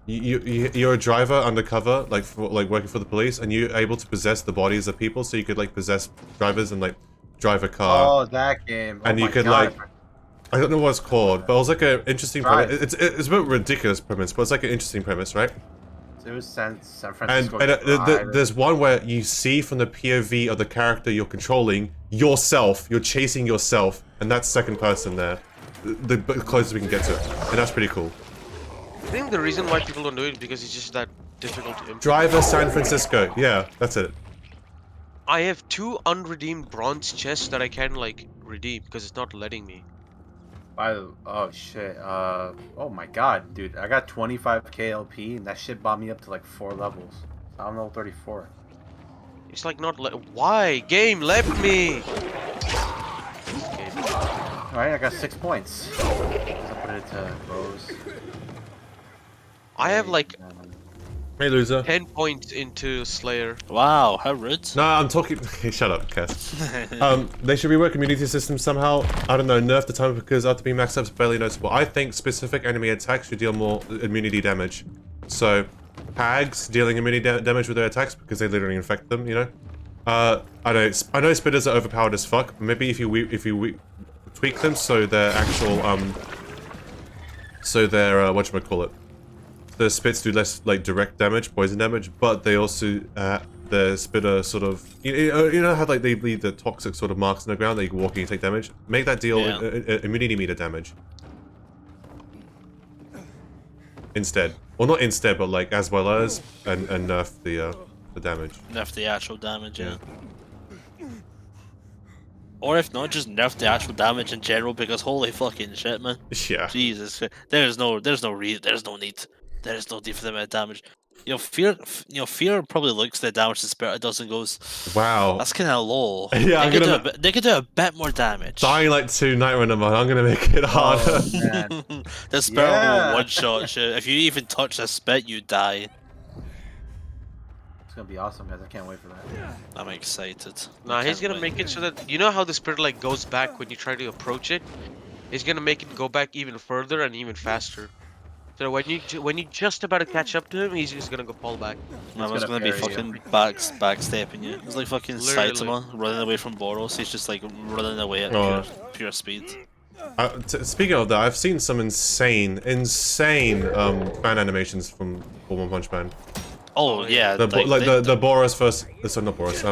S1: You're a driver undercover, like working for the police, and you're able to possess the bodies of people. So you could like possess drivers and like drive a car.
S5: Oh, that game. Oh
S1: and you
S5: my
S1: could
S5: God.
S1: like, I don't know what it's called, but it was like an interesting
S5: Right.
S1: premise. It's a bit ridiculous premise, but it's like an interesting premise, right?
S5: It was San
S1: And,
S5: Francisco.
S1: there's one where you see from the POV of the character you're controlling yourself. You're chasing yourself, and that's second person there. The closest we can get to it, and that's pretty cool.
S3: I think the reason why people don't do it is because it's just that difficult to implement.
S1: Driver San Francisco. Yeah, that's it.
S3: I have 2 unredeemed bronze chests that I can like redeem because it's not letting me.
S5: Oh shit. Oh my God, dude. I got 25k LP, and that shit bought me up to like 4 levels. I'm level 34.
S3: It's like not let. Why? Game, let me!
S5: Alright, I got 6 points. I'll put it to Rose.
S3: I have like
S1: Hey, loser.
S3: 10 points into Slayer.
S2: Wow, how rude.
S1: No, I'm talking. Hey, shut up, Cass. They should rework immunity systems somehow. I don't know, nerf the time because after being maxed up is barely noticeable. I think specific enemy attacks should deal more immunity damage. So, hags dealing immunity damage with their attacks because they literally infect them. You know. I know spitters are overpowered as fuck. Maybe if you tweak them so their actual whatchamacallit, the spits do less like direct damage, poison damage, but they also the spitter sort of you know how like they leave the toxic sort of marks in the ground that you can walk and you take damage. Make that deal immunity meter damage instead, or not instead, but like as well as and nerf the damage.
S2: Nerf the actual damage, yeah. Or if not, just nerf the actual damage in general because holy fucking shit, man.
S1: Yeah.
S2: Jesus, there's no need. There is no need for the amount of damage. Fear probably looks at the damage the spirit does and goes,
S1: Wow.
S2: that's kind of low.
S1: Yeah,
S2: they could do a bit more damage.
S1: Dying like 2 Night Runner mode. I'm gonna make it harder.
S5: Man.
S2: The spirit
S5: Yeah.
S2: will one-shot shit. If you even touch the spit, you die.
S5: It's gonna be awesome, guys. I can't wait for that.
S2: I'm excited.
S3: Nah, he's
S2: Can't
S3: gonna
S2: wait.
S3: make it so that you know how the spirit like goes back when you try to approach it. He's gonna make it go back even further and even faster. So when you just about to catch up to him, he's just gonna go fall back.
S2: Man, was
S5: gonna
S2: gonna be
S5: parry you.
S2: fucking backstepping you. It's like fucking
S3: Literally.
S2: Saitama running away from Boros. He's just like running away at
S1: Oh.
S2: pure speed.
S1: Speaking of that, I've seen some insane fan animations from One Punch Man.
S2: Oh yeah,
S1: The Boros versus sorry, not Boros.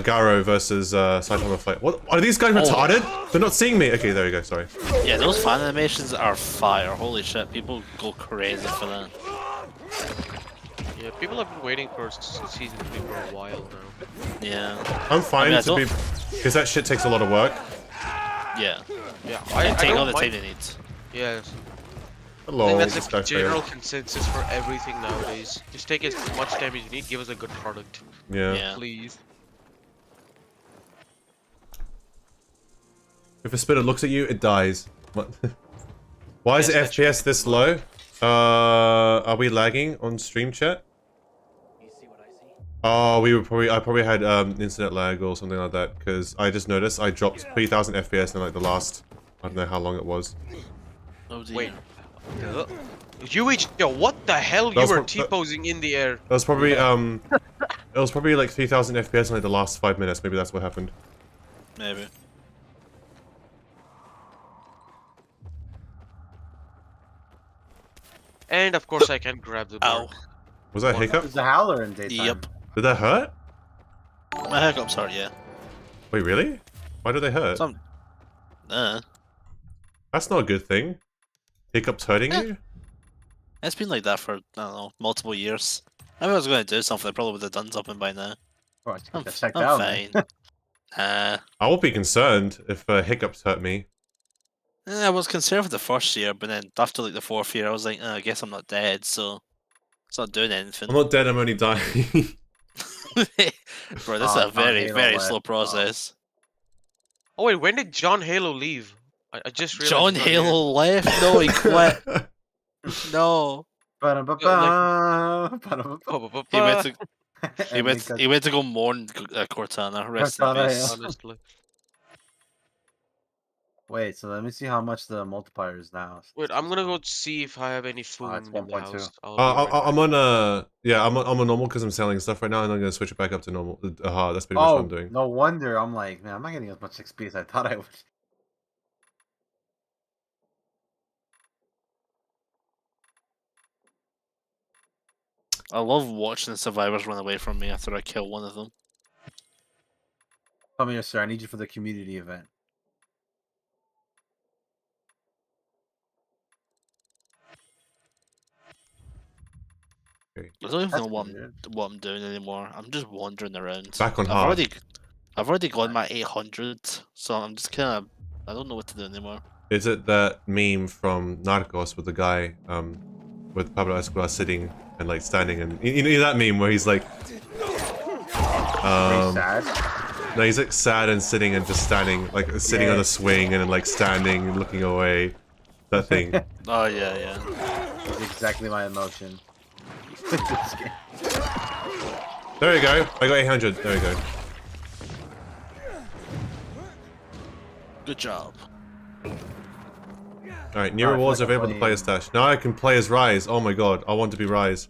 S1: Garo versus Saitama fight. What are these guys retarded? They're not seeing me. Okay, there we go. Sorry.
S2: yeah, those fan animations are fire. Holy shit, people go crazy for that.
S3: Yeah, people have been waiting for season 3 for a while now.
S2: Yeah,
S1: I'm fine
S2: I
S1: to be
S2: don't-
S1: because that shit takes a lot of work.
S2: yeah.
S3: Yeah,
S2: They
S3: I
S2: take all
S3: don't
S2: the
S3: mind.
S2: time they need.
S3: Yes. I
S1: Lol,
S3: think
S1: this
S3: that's
S1: guy
S3: a general
S1: failed.
S3: consensus for everything nowadays. Just take as much damage you need, give us a good product.
S1: Yeah.
S2: Yeah.
S3: Please.
S1: If a spitter looks at you, it dies. What? Why is
S3: Yes,
S1: FPS this low? Are we lagging on stream chat? Oh, I probably had internet lag or something like that because I just noticed I dropped 3000 FPS in like the last, I don't know how long it was.
S2: Oh dear.
S3: Wait. Yo, what the hell? You
S1: That's
S3: were
S1: what-
S3: T-posing in the air.
S1: It was probably it was probably like 3000 FPS in like the last 5 minutes. Maybe that's what happened.
S2: Maybe.
S3: And of course I can grab the
S2: Ow.
S3: board.
S1: Was that a hiccup?
S5: There's a howler in daytime.
S2: Yep.
S1: Did that hurt?
S2: My hiccups hurt, yeah.
S1: Wait, really? Why do they hurt?
S2: Some.
S1: That's not a good thing. Hiccups hurting you?
S2: It's been like that for, I don't know, multiple years. If I was going to do something, I probably would have done something by now.
S5: Oh, I
S2: I'm,
S5: got checked
S2: I'm
S5: out, man.
S2: fine.
S1: I will be concerned if hiccups hurt me.
S2: I was concerned for the first year, but then after like the 4th year, I was like, I guess I'm not dead, so it's not doing anything.
S1: I'm not dead, I'm only dying.
S2: Bro, this is a very,
S5: Halo
S2: very
S5: left.
S2: slow process.
S3: Oh wait, when did John Halo leave? I just realized.
S2: John
S3: he's not here.
S2: Halo left? No, he quit. No.
S5: Ba-da-ba-ba,
S2: He went to
S5: And then cut-
S2: he went to go mourn Cortana. Rest in
S5: Cortana,
S2: peace.
S5: yeah.
S3: Honestly.
S5: Wait, so let me see how much the multiplier is now.
S3: Wait, I'm gonna go see if I have any food
S5: it's
S3: in the
S5: 1.2.
S3: house. I'll be right
S1: I'm
S3: back.
S1: on yeah, I'm on normal because I'm selling stuff right now, and I'm gonna switch it back up to normal. Hard. That's pretty much what I'm doing.
S5: No wonder. I'm like, man, I'm not getting as much XP as I thought I would.
S2: I love watching the survivors run away from me after I kill one of them.
S5: Come here, sir. I need you for the community event.
S1: Okay.
S2: I don't even
S5: That's
S2: know
S5: weird.
S2: what I'm doing anymore. I'm just wandering around.
S1: Back on
S2: I've
S1: hard.
S2: already got my 800, so I'm just kind of I don't know what to do anymore.
S1: Is it that meme from Narcos with the guy, with Pablo Escobar sitting and like standing, and you know that meme where he's like,
S5: Very sad.
S1: no, he's like sad and sitting and just standing, like sitting on
S5: Yeah.
S1: a swing and then like standing and looking away. That thing.
S2: Oh yeah.
S5: It's exactly my emotion. With this game.
S1: There you go. I got 800. There you go.
S2: Good job.
S1: Alright, new
S5: Alright,
S1: rewards
S5: fuck, I'm
S1: available to
S5: playing.
S1: player stash. Now I can play as Rise. Oh my god, I want to be Rise.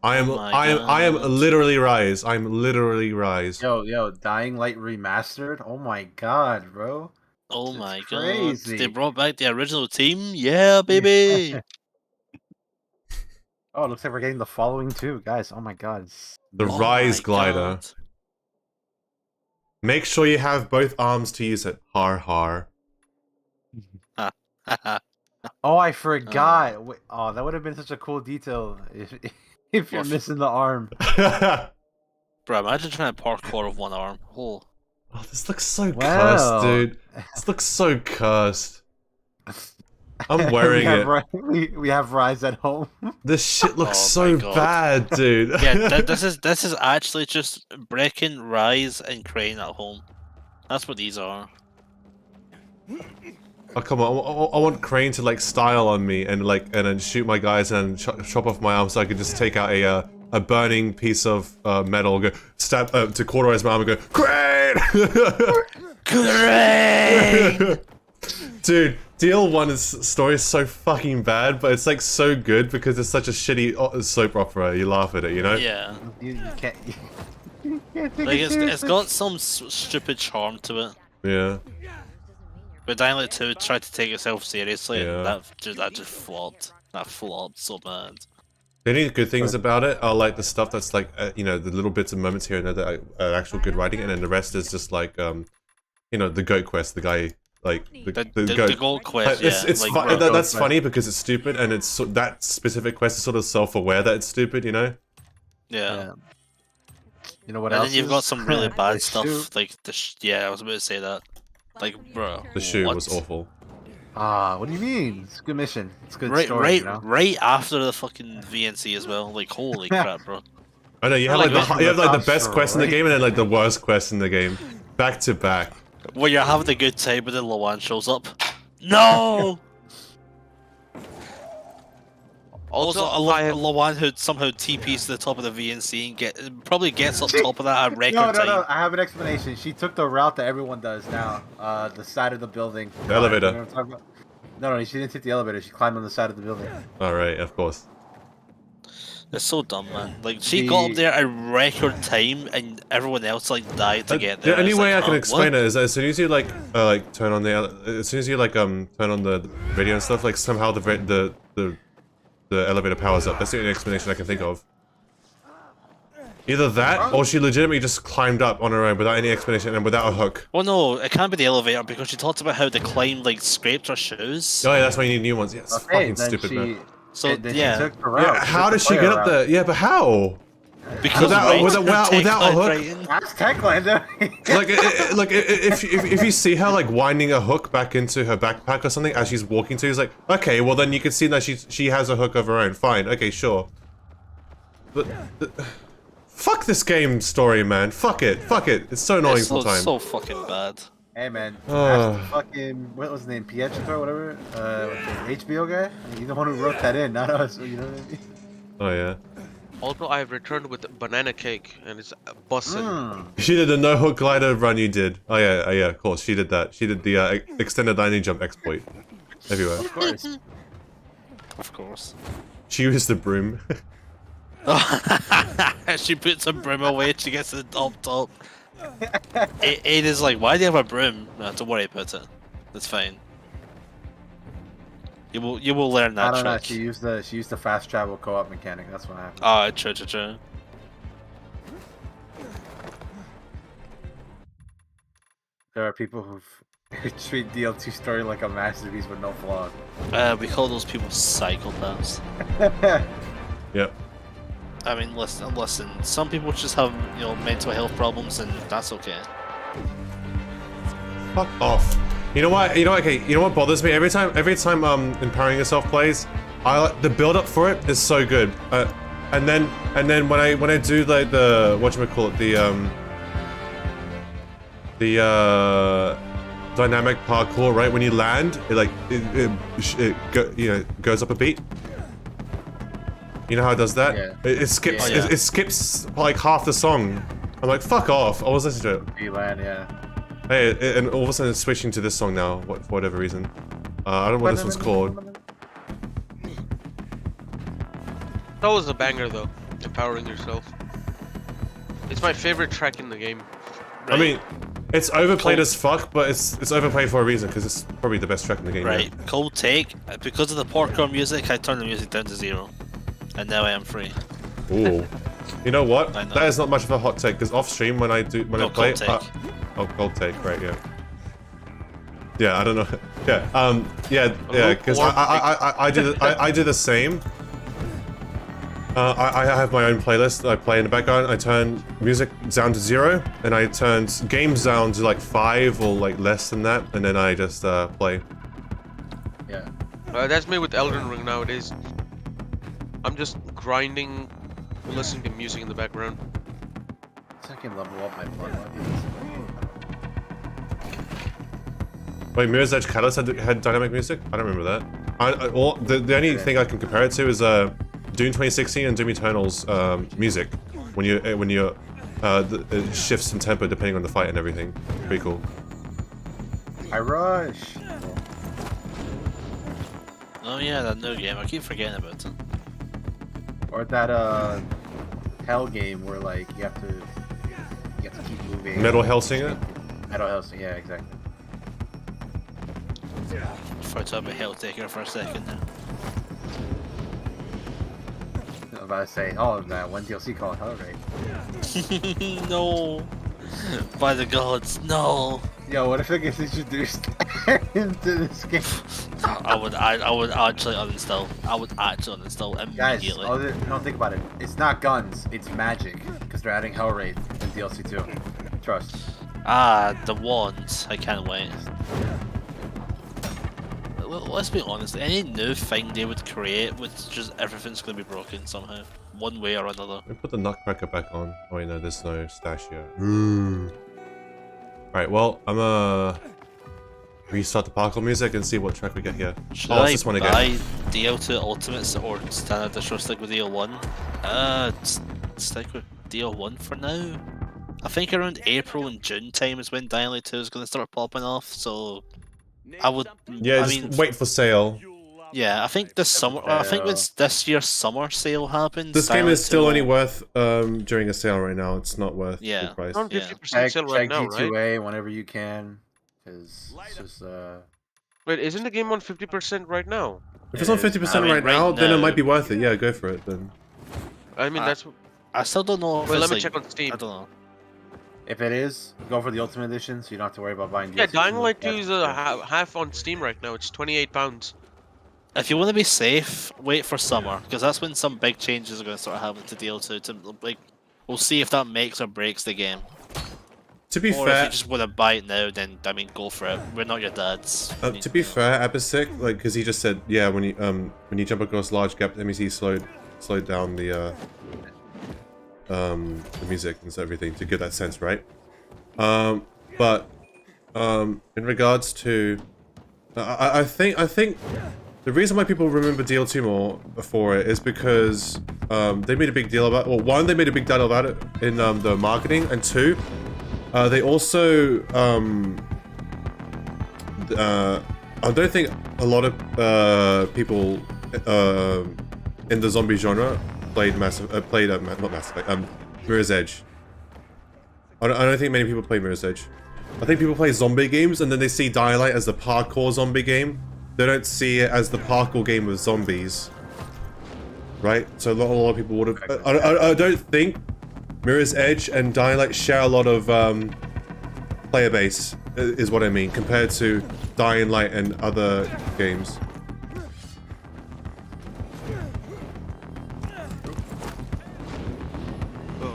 S1: I am
S2: Oh my
S1: I am
S2: God.
S1: literally Rise. I'm literally Rise.
S5: Yo, Dying Light remastered. Oh my god, bro.
S2: Oh
S5: It's
S2: my
S5: crazy.
S2: god. They brought back the original team? Yeah, baby!
S5: Oh, it looks like we're getting the following too, guys. Oh my god.
S1: The
S2: Oh
S1: Rise
S2: my
S1: glider.
S2: God.
S1: Make sure you have both arms to use it. Har har.
S5: Oh, I forgot. Oh, that would have been such a cool detail if you're
S2: What?
S5: missing the arm.
S2: Bro, imagine trying to parkour with one arm. Oh.
S1: Oh, this looks so
S5: Wow.
S1: cursed, dude. This looks so cursed. I'm wearing it.
S5: We have Rise at home.
S1: This shit looks
S2: Oh my
S1: so
S2: God.
S1: bad, dude.
S2: Yeah, this is actually just Brecken, Rise, and Crane at home. That's what these are.
S1: Oh come on! I want Crane to like style on me and then shoot my guys and chop off my arm so I could just take out a burning piece of metal, go stab to cauterize my arm and go Crane.
S2: Crane!
S1: Dude, DL1's story is so fucking bad, but it's like so good because it's such a shitty soap opera. You laugh at it, you know?
S2: Yeah,
S5: You can't.
S2: like it's got some stupid charm to it.
S1: Yeah.
S2: But Dying Light 2 tried to take itself seriously,
S1: Yeah.
S2: and that just flopped. That flopped so bad.
S1: The only good things about it are like the stuff that's like you know, the little bits and moments here and there that are actual good writing, and then the rest is just like you know, the goat quest, the guy like
S2: The gold quest,
S1: it's
S2: like,
S1: fu-
S2: bro,
S1: that's funny because it's stupid, and it's that specific quest is sort of self-aware that it's stupid, you know.
S2: yeah.
S5: You know what
S2: And
S5: else?
S2: then you've got some really bad
S5: The
S2: stuff,
S5: shoe.
S2: like yeah, I was about to say that. Like, bro,
S1: The shoe
S2: what?
S1: was awful.
S5: Ah, what do you mean? It's a good mission. It's a good story, you know?
S2: Right after the fucking VNC as well. Like, holy crap, bro.
S1: I know you have
S2: Like,
S1: you have like the
S5: top
S1: best quest in the
S5: right.
S1: game and then like the worst quest in the game, back to back.
S2: Well, you're having a good time, but then Lawan shows up. No. Also, Lawan who somehow TPs to the top of the VNC and probably gets up top of that at record time.
S5: No. I have an explanation. She took the route that everyone does now. The side of the building.
S1: The elevator.
S5: You know what I'm talking about? No, she didn't take the elevator. She climbed on the side of the building.
S1: All right, of course.
S2: It's so dumb, man. Like, she got up there at record time, and everyone else like died to get there.
S1: The only
S2: It's
S1: way
S2: like,
S1: I can
S2: huh,
S1: explain
S2: what?
S1: it is that as soon as you like turn on as soon as you turn on the radio and stuff, like somehow the elevator powers up. That's the only explanation I can think of. Either that, or she legitimately just climbed up on her own without any explanation and without a hook.
S2: Well, no, it can't be the elevator because she talked about how the climb like scraped her shoes.
S1: Oh yeah, that's why you need new ones. Yeah, it's fucking
S5: then
S1: stupid, man.
S2: So
S5: then
S2: yeah,
S5: she took the route.
S1: Yeah, how
S5: took
S1: did
S5: the
S1: she get
S5: player
S1: up
S5: route.
S1: there? Yeah, but how?
S2: because
S1: without a hook?
S5: That's Techland.
S1: Like if you see her like winding a hook back into her backpack or something as she's walking to, it's like, okay, well then you can see that she has a hook of her own. Fine, okay, sure. But fuck this game story, man. Fuck it. It's so annoying
S2: it's so,
S1: sometimes.
S2: so fucking bad.
S5: Hey man,
S1: Ah.
S5: ask the fucking what was his name? Pietro or whatever. The HBO guy. He's the one who wrote that in, not us. You know what I mean?
S1: Oh yeah.
S3: Also, I've returned with banana cake, and it's bussin'.
S1: She did the no hook glider run you did. Oh yeah, of course she did that. She did the extended landing jump exploit everywhere.
S5: Of course.
S2: Of course.
S1: She used the broom.
S2: She puts a broom away, she gets to the top. Aid is like, why do you have a broom? No, don't worry about it. That's fine. You will learn that
S5: I don't know.
S2: trick.
S5: She used the fast travel co-op mechanic. That's what happened.
S2: Oh, true.
S5: There are people who treat DL2 story like a masterpiece with no flaws.
S2: We call those people psychopaths.
S1: Yep.
S2: I mean, listen. Some people just have, mental health problems, and that's okay.
S1: Fuck off. You know what? Okay. You know what bothers me every time Empowering Yourself plays. The build up for it is so good. And then when I do like the whatchamacallit, the dynamic parkour, right? When you land, it goes up a beat. You know how it does that?
S5: Yeah.
S1: It skips.
S2: Yeah.
S1: It skips like half the song. I'm like, fuck off. I was listening to it.
S5: You land, yeah.
S1: Hey, and all of a sudden it's switching to this song now, for whatever reason. I don't know what this one's called.
S3: That was a banger though. Empowering Yourself. It's my favorite track in the game.
S1: I mean, it's overplayed
S2: Cool.
S1: as fuck, but it's overplayed for a reason, because it's probably the best track in the game.
S2: Right, cold take. Because of the parkour music, I turned the music down to 0. And now I am free.
S1: Yeah. Ooh. You know what?
S2: I know.
S1: That is not much of a hot take, because off stream when I play...
S2: cold take.
S1: Cold take, right, yeah. Yeah, I don't know. Yeah, because I do the same. I have my own playlist I play in the background. I turn music down to 0, and I turn games down to like 5 or like less than that, and then I just play.
S5: Yeah.
S3: That's me with Elden Ring nowadays. I'm just grinding, listening to music in the background.
S5: So I can level up my blood.
S1: Wait, Mirror's Edge Catalyst had dynamic music? I don't remember that. The only thing I can compare it to is Doom 2016 and Doom Eternal's music. When it shifts in tempo depending on the fight and everything. Pretty cool.
S5: I rush.
S2: Oh yeah, that new game. I keep forgetting about it.
S5: Or that hell game where like you have to keep moving.
S1: Metal Hellsinger?
S5: Metal Hellsinger, yeah, exactly.
S2: Thought I'd be Hell Taker for a second there.
S5: I was about to say, oh, that one DLC called Hellraid.
S2: No. By the gods, no.
S5: Yo, what if it gets introduced into this game?
S2: I would actually uninstall. I would actually uninstall
S5: Guys,
S2: immediately.
S5: don't think about it. It's not guns, it's magic. Because they're adding Hellraid in DLC 2. Trust.
S2: Ah, the wands. I can't wait. Let's be honest, any new thing they would create would just everything's gonna be broken somehow. One way or another.
S1: Let me put the Nutcracker back on. Oh wait, no, there's no stash here. Alright, well, I'm gonna restart the parkour music and see what track we get here.
S2: Should
S1: it's
S2: I
S1: this one again.
S2: buy DL2 Ultimates or standard dish or stick with DL1? Stick with DL1 for now. I think around April and June time is when Dying Light 2 is gonna start popping off, so I would.
S1: Yeah,
S2: I
S1: just
S2: mean,
S1: wait for sale.
S2: yeah, I think this summer. I think when this year's summer sale happens.
S1: This game
S2: Dying
S1: is
S2: Light
S1: still
S2: 2
S1: only worth during a sale right now. It's not worth
S2: Yeah.
S1: full price.
S3: On
S2: Yeah.
S3: 50%
S5: Check
S3: sale right now, right?
S5: G2A whenever you can. Because it's just,
S3: Wait, isn't the game on 50% right now?
S1: If it's on 50%
S2: I mean,
S1: right
S2: right
S1: now, then it
S2: now-
S1: might be worth it. Yeah, go for it then.
S3: I mean, that's.
S2: I still don't know. If
S3: Wait,
S2: it's
S3: let me
S2: like-
S3: check on Steam.
S2: I don't know.
S5: if it is, go for the Ultimate Edition so you don't have to worry about buying
S3: Yeah,
S5: DLC.
S3: Dying Light 2 is half on Steam right now. It's £28.
S2: If you want to be safe, wait for summer, because that's when some big changes are going to start happening to DL2. We'll see if that makes or breaks the game.
S1: To be
S2: Or if
S1: fair,
S2: you just want to buy it now, then I mean, go for it. We're not your dads.
S1: to be fair, Episic, like, because he just said, yeah, when you jump across large gap, MEC slowed down the music and everything to get that sense, right? But in regards to, I think The reason why people remember DL2 more for it is because they made a big deal about. Well, one, they made a big deal about it in the marketing, and two, they also. I don't think a lot of people in the zombie genre played Mirror's Edge. I don't think many people play Mirror's Edge. I think people play zombie games and then they see Dying Light as the parkour zombie game. They don't see it as the parkour game with zombies. Right? So a lot of people would have... I don't think Mirror's Edge and Dying Light share a lot of player base, is what I mean, compared to Dying Light and other games.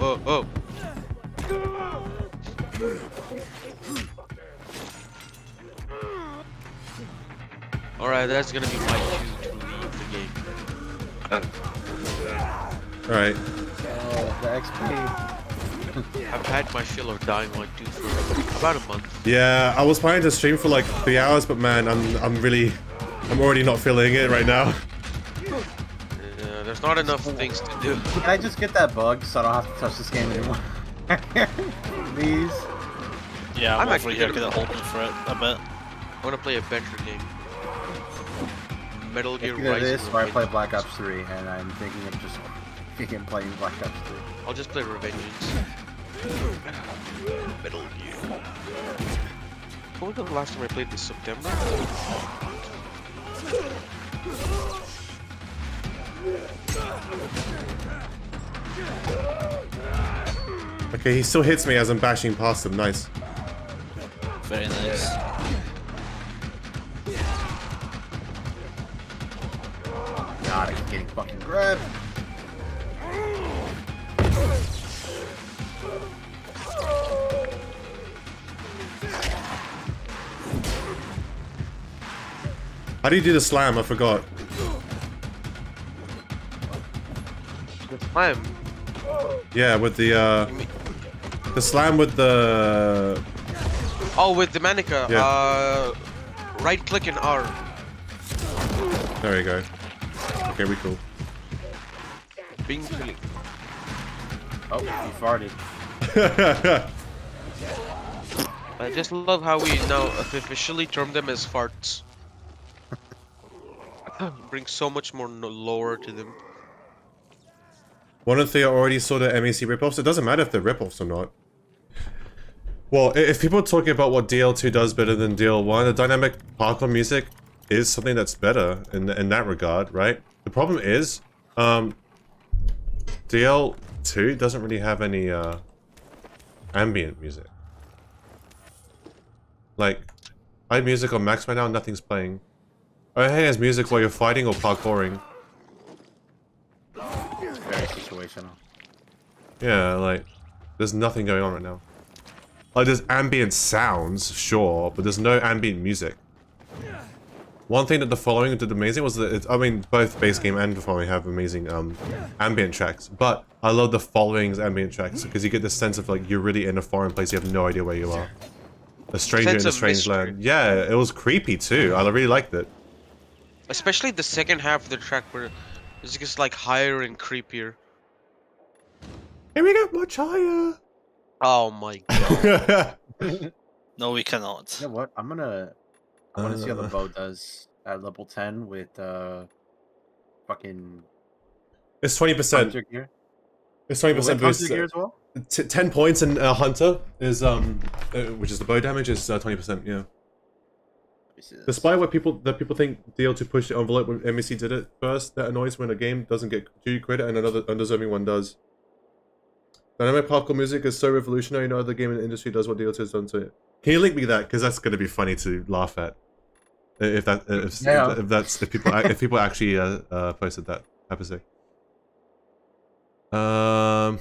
S3: Oh. Alright, that's gonna be my cue to leave the game.
S1: Alright.
S5: The XP.
S3: I've had my fill of Dying Light 2 for about a month.
S1: Yeah, I was planning to stream for like 3 hours, but man, I'm already not feeling it right now.
S3: Yeah, there's not enough things to do.
S5: Can I just get that bug so I don't have to touch this game anymore? Please.
S2: Yeah, I'm
S3: actually
S2: here
S3: gonna-
S2: hoping for it a bit.
S3: I wanna play a better game. Metal Gear
S5: Either
S3: Ryzen.
S5: this or I
S3: Revenge-
S5: play Black Ops 3, and I'm thinking of just playing Black Ops 3.
S3: I'll just play Revengeance. Metal Gear. When was the last time I played this? September?
S1: Okay, he still hits me as I'm bashing past him. Nice.
S2: Very nice.
S5: God, I keep getting fucking grabbed.
S1: How do you do the slam? I forgot.
S3: The slam.
S1: Yeah, with the slam with the...
S3: Oh, with the Manica.
S1: Yeah.
S3: Right click and R.
S1: There you go. Okay, we cool.
S3: Bing filling.
S5: Oh, he farted.
S3: I just love how we now officially term them as farts. Brings so much more lore to them.
S1: One of the already saw the MEC ripoffs. It doesn't matter if they're ripoffs or not. Well, if people are talking about what DL2 does better than DL1, the dynamic parkour music is something that's better in that regard, right? The problem is, DL2 doesn't really have any ambient music. Like, I have music on max right now, nothing's playing. Oh, hey, has music while you're fighting or parkouring.
S5: It's very situational.
S1: Yeah, like, there's nothing going on right now. Like, there's ambient sounds, sure, but there's no ambient music. One thing that the following did amazing was that, I mean, both base game and the following have amazing ambient tracks, but I love the following's ambient tracks, because you get this sense of, like, you're really in a foreign place, you have no idea where you are. A stranger in a
S3: Sense of
S1: strange
S3: mystery.
S1: land. Yeah, it was creepy too, I really liked it.
S3: Especially the second half of the track where it's just like higher and creepier.
S1: Here we go, much higher!
S3: Oh my god.
S2: No, we cannot.
S5: You know what? I want to see how the bow does at level 10 with fucking
S1: It's 20%.
S5: Hunter gear.
S1: It's
S5: Will
S1: 20%
S5: it
S1: boost.
S5: Hunter gear as well?
S1: 10 points in Hunter is, which is the bow damage, is 20%, yeah.
S5: Let me see this.
S1: Despite what people think DL2 pushed the envelope when MEC did it first, that annoys when a game doesn't get due credit and another undeserving one does. Dynamic parkour music is so revolutionary, no other game in the industry does what DL2 has done to it. Can you link me that? Because that's going to be funny to laugh at. If people actually posted that type of thing. I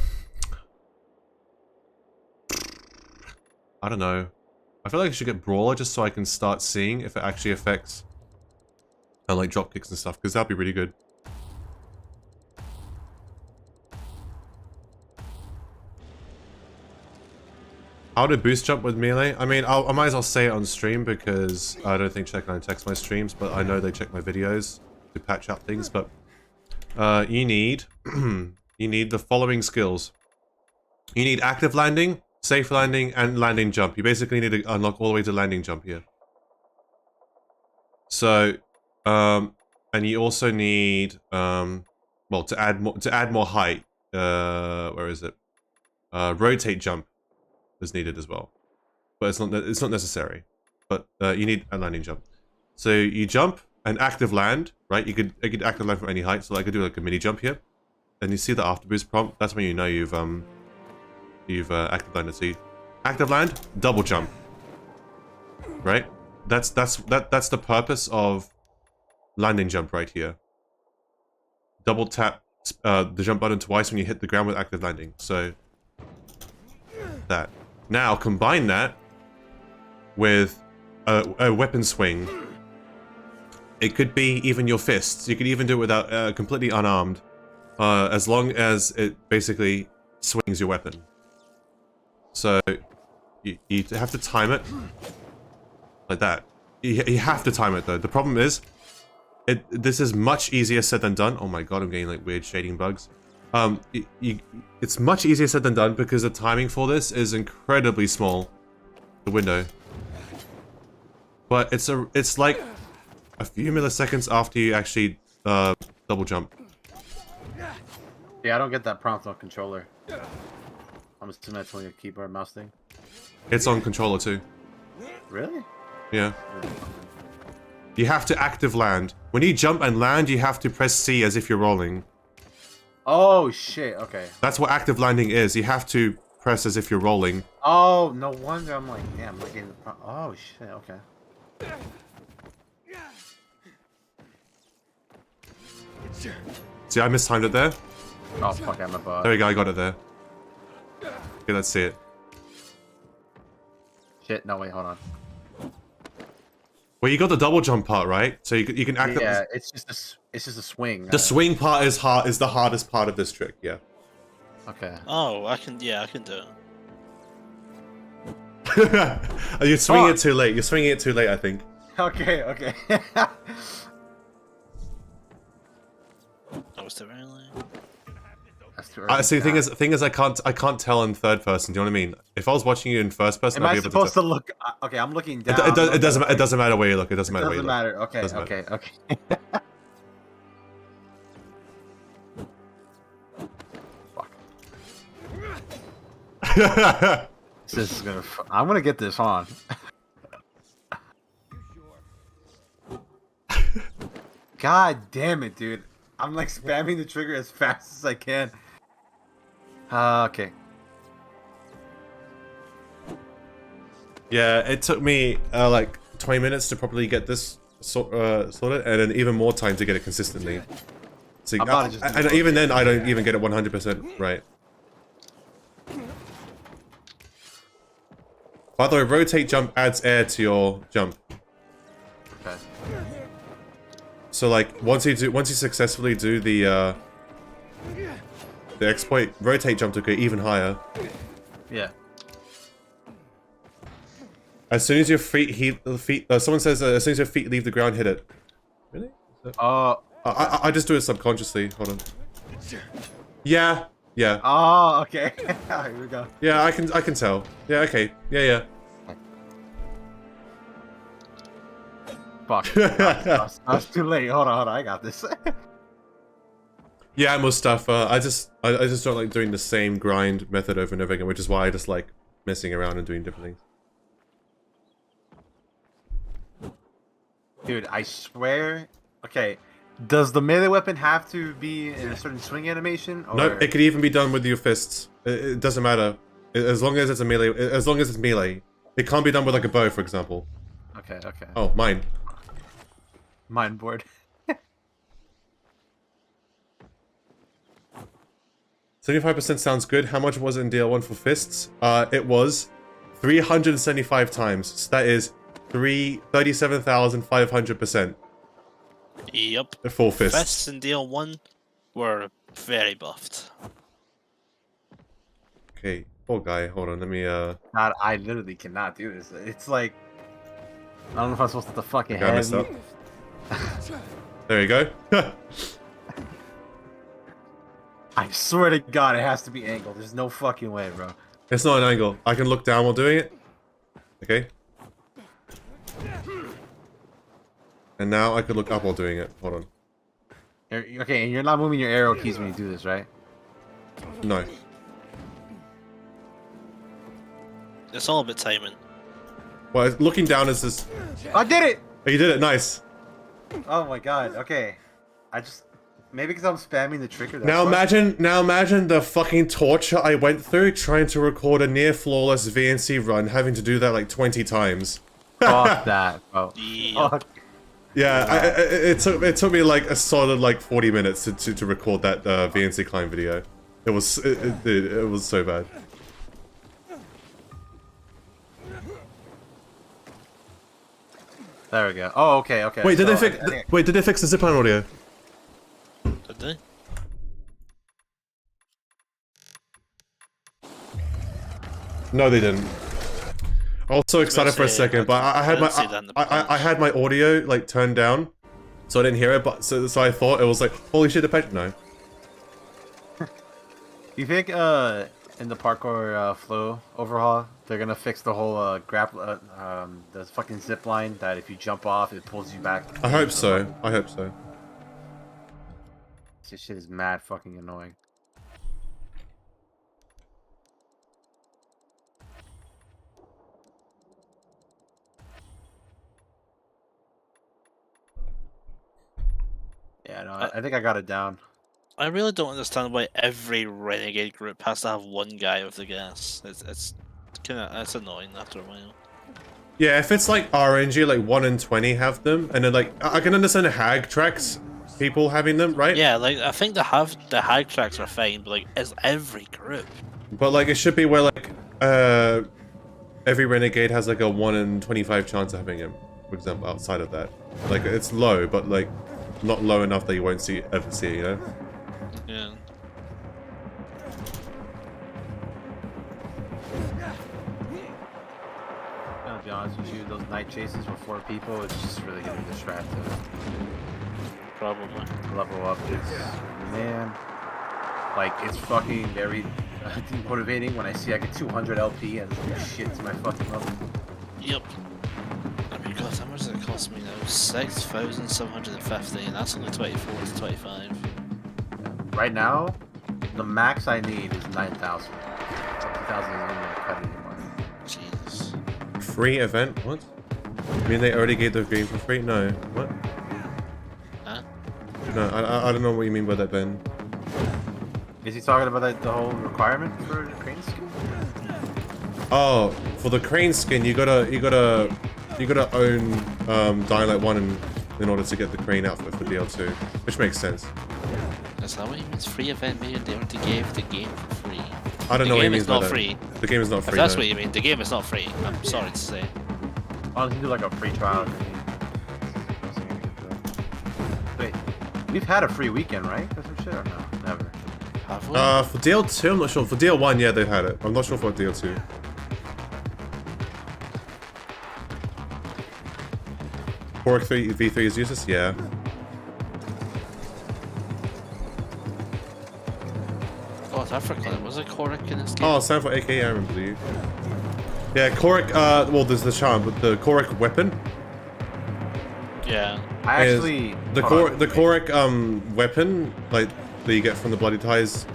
S1: don't know. I feel like I should get Brawler just so I can start seeing if it actually affects like drop kicks and stuff, because that'd be really good. How to boost jump with melee? I mean, I might as well say it on stream because I don't think Check9 checks my streams, but I know they check my videos to patch out things. But you need you need the following skills. You need active landing, safe landing, and landing jump. You basically need to unlock all the way to landing jump here. So, and you also need well, to add more height. Where is it? Rotate jump is needed as well, but it's not necessary. But you need a landing jump. So you jump and active land, right? You could active land from any height. So I could do like a mini jump here, and you see the after boost prompt. That's when you know you've active landed. So you active land, double jump, right? That's the purpose of landing jump right here. Double tap the jump button twice when you hit the ground with active landing. So that. Now combine that with a weapon swing. It could be even your fists. You could even do it without completely unarmed, as long as it basically swings your weapon. So you have to time it like that. You have to time it though. The problem is, this is much easier said than done. Oh my god, I'm getting like weird shading bugs. It's much easier said than done because the timing for this is incredibly small. The window, but it's like a few milliseconds after you actually double jump.
S5: Yeah, I don't get that prompt on controller. I'm assuming that's only a keyboard mouse thing.
S1: It's on controller too.
S5: Really?
S1: Yeah. You have to active land. When you jump and land, you have to press C as if you're rolling.
S5: Oh shit, okay.
S1: That's what active landing is. You have to press as if you're rolling.
S5: Oh, no wonder I'm like, damn, I'm not getting the oh shit, okay.
S1: See, I mistimed it there.
S5: Oh fuck, I'm a bot.
S1: There we go, I got it there. Okay, let's see it.
S5: Shit, no wait, hold on.
S1: Well, you got the double jump part, right? So you can active.
S5: Yeah, it's just a swing.
S1: The swing part is the hardest part of this trick, yeah.
S5: Okay.
S2: Oh, I can do it.
S1: You're swinging it too late. You're swinging it too late, I think.
S5: Okay, okay.
S2: That was too early.
S5: That's too early.
S1: See, the thing is, I can't tell in third person. Do you know what I mean? If I was watching you in first person,
S5: Am
S1: I'd
S5: I
S1: be able
S5: supposed
S1: to
S5: to look? Okay, I'm looking down.
S1: It doesn't matter where you look. It doesn't matter where you look.
S5: Okay,
S1: Doesn't
S5: okay,
S1: matter.
S5: okay. Fuck. This is gonna. I'm gonna get this on. God damn it, dude! I'm like spamming the trigger as fast as I can. Okay.
S1: Yeah, it took me like 20 minutes to properly get this sorted, and then even more time to get it consistently. So, and even then, I don't even get it 100% right. By the way, rotate jump adds air to your jump.
S5: Okay.
S1: So like once you successfully do the exploit, rotate jump to go even higher.
S5: Yeah.
S1: As soon as your feet someone says as soon as your feet leave the ground, hit it. Really? I just do it subconsciously. Hold on. Yeah. Yeah.
S5: Oh, okay. Here we go.
S1: Yeah, I can tell. Yeah, okay. Yeah.
S5: Fuck. That's too late. Hold on. I got this.
S1: Yeah, Mustafa. I just don't like doing the same grind method over and over again, which is why I just like messing around and doing different things.
S5: Dude, I swear. Okay. Does the melee weapon have to be in a certain swing animation? Or...
S1: No, it could even be done with your fists. It doesn't matter. As long as it's a melee. As long as it's melee. It can't be done with like a bow, for example.
S5: Okay, okay.
S1: Oh, mine.
S5: Mine board.
S1: 75% sounds good. How much was it in DL1 for fists? It was 375 times. So that is 37,500%.
S2: Yep.
S1: For fists.
S2: Fists in DL1 were very buffed.
S1: Okay. Poor guy. Hold on, let me
S5: God, I literally cannot do this. It's like I don't know if I'm supposed to the fucking
S1: I messed
S5: heavy.
S1: up. There you go.
S5: I swear to God, it has to be angled. There's no fucking way, bro.
S1: It's not an angle. I can look down while doing it. Okay. And now I could look up while doing it. Hold on.
S5: Okay, and you're not moving your arrow keys when you do this, right?
S1: No.
S2: It's all about timing.
S1: Well, looking down is this.
S5: I did it!
S1: Oh, you did it. Nice.
S5: Oh my God. Okay. I just maybe because I'm spamming the trigger.
S1: Now imagine the fucking torture I went through trying to record a near flawless VNC run, having to do that like 20 times.
S5: Fuck that, bro.
S2: Yeah.
S5: Fuck.
S1: Yeah, it took me like a solid like 40 minutes to record that VNC climb video. It was so bad.
S5: There we go. Oh, okay, okay.
S1: Wait, did
S5: so
S1: they fix? Wait, did they fix the zipline audio?
S2: Did they?
S1: No, they didn't. I was so excited for a second, but I had my audio like turned down, so I didn't hear it. But so I thought it was like, holy shit, the patch. No.
S5: You think in the parkour flow overhaul they're gonna fix the whole the fucking zip line that if you jump off it pulls you back?
S1: I hope so. I hope so.
S5: This shit is mad fucking annoying. Yeah, no, I think I got it down.
S2: I really don't understand why every renegade group has to have one guy with the gas. It's kind of it's annoying after a while.
S1: Yeah, if it's like RNG, like 1 in 20 have them, and then like I can understand the hag tracks, people having them, right?
S2: Yeah, like I think the hag tracks are fine, but like it's every group.
S1: But like it should be where like every renegade has like a 1 in 25 chance of having him, for example. Outside of that, like it's low, but like not low enough that you won't ever see it, you know?
S2: Yeah.
S5: I'll be honest with you, those night chases with 4 people, it's just really getting distracted.
S2: Probably.
S5: Level up is, man, like it's fucking very demotivating when I see I get 200 LP and do shit to my fucking level.
S2: Yep. I mean, God, how much does it cost me now? 6,750, and that's only 24 to 25.
S5: Right now, the max I need is 9,000. 2,000 isn't gonna cut it anymore.
S2: Jeez.
S1: Free event? What? You mean they already gave the game for free? No. What?
S2: Huh?
S1: No, I don't know what you mean by that, Ben.
S5: Is he talking about like, the whole requirement for the crane skin?
S1: Oh, for the crane skin, you gotta own Dying Light 1 in order to get the crane outfit for DL2, which makes sense.
S2: Is that what he means? Free event made they already gave the game for free.
S1: I don't know what he means by that.
S2: The game is not free.
S1: The game is not
S2: If
S1: free.
S2: that's
S1: no.
S2: what you mean, the game is not free. I'm sorry to say.
S5: Oh, you can do like a free trial. Wait, we've had a free weekend, right? Or some shit or no? Never.
S2: Have we?
S1: For DL2, I'm not sure. For DL1, yeah, they've had it. I'm not sure for DL2. Korok V3 is useless? Yeah.
S2: God, I forgot. Was it Korok in this game?
S1: Oh, stand for AK, I remember you. Yeah, Korok, well, there's the charm, but the Korok weapon
S2: Yeah.
S5: I
S1: is
S5: actually
S1: the Korok weapon, like that you get from the Bloody Ties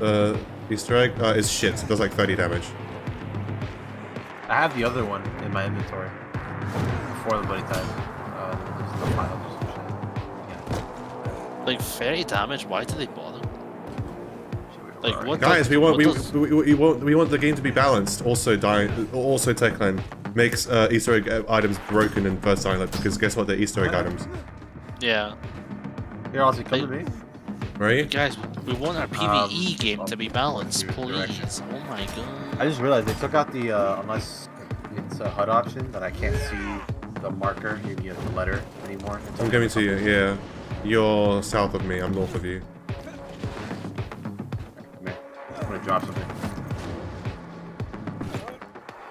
S1: Easter egg, is shit. It does like 30 damage.
S5: I have the other one in my inventory before the bloody time. The files or some shit. Yeah.
S2: Like 30 damage. Why do they bother? Like what?
S1: Guys, we want
S2: what
S1: we want the game to be balanced. Also, Techland makes Easter egg items broken in first Dying Light because guess what? They're Easter egg items.
S2: Yeah.
S5: Here, Ozzy, come to me.
S1: Right?
S2: Guys, we want our PvE game to be balanced, please. Oh my god.
S5: I just realized they took out the unless it's a HUD option that I can't see the marker, maybe the letter anymore.
S1: I'm coming to you. Yeah, you're south of me. I'm north of you.
S5: Come here. I'm gonna drop something.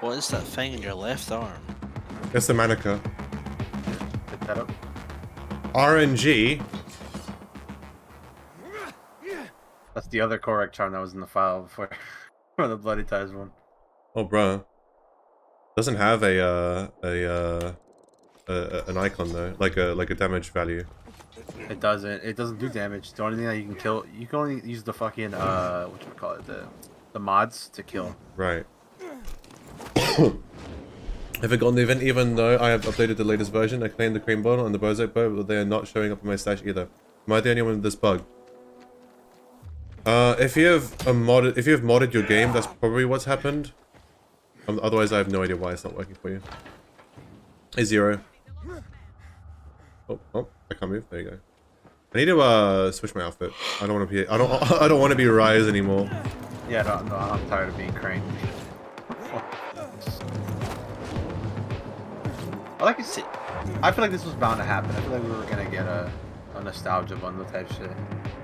S2: What is that thing in your left arm?
S1: That's the Manica.
S5: Pick that up.
S1: RNG.
S5: That's the other correct charm that was in the file before for the Bloody Ties one.
S1: Oh, bruh. Doesn't have an icon though, like a damage value.
S5: It doesn't. It doesn't do damage. The only thing that you can kill, you can only use the fucking what you call it, the mods to kill.
S1: Right. Have I gotten the event even though I have updated the latest version? I claimed the cream bottle and the Bozak bow, but they are not showing up in my stash either. Am I the only one with this bug? If you have modded your game, that's probably what's happened. Otherwise, I have no idea why it's not working for you. Hey, Zero. Oh, I can't move. There you go. I need to switch my outfit. I don't want to be. I don't want to be Ryzen anymore.
S5: Yeah, no, I'm tired of being Crane. I feel like this was bound to happen. I feel like we were gonna get a nostalgia bundle type shit.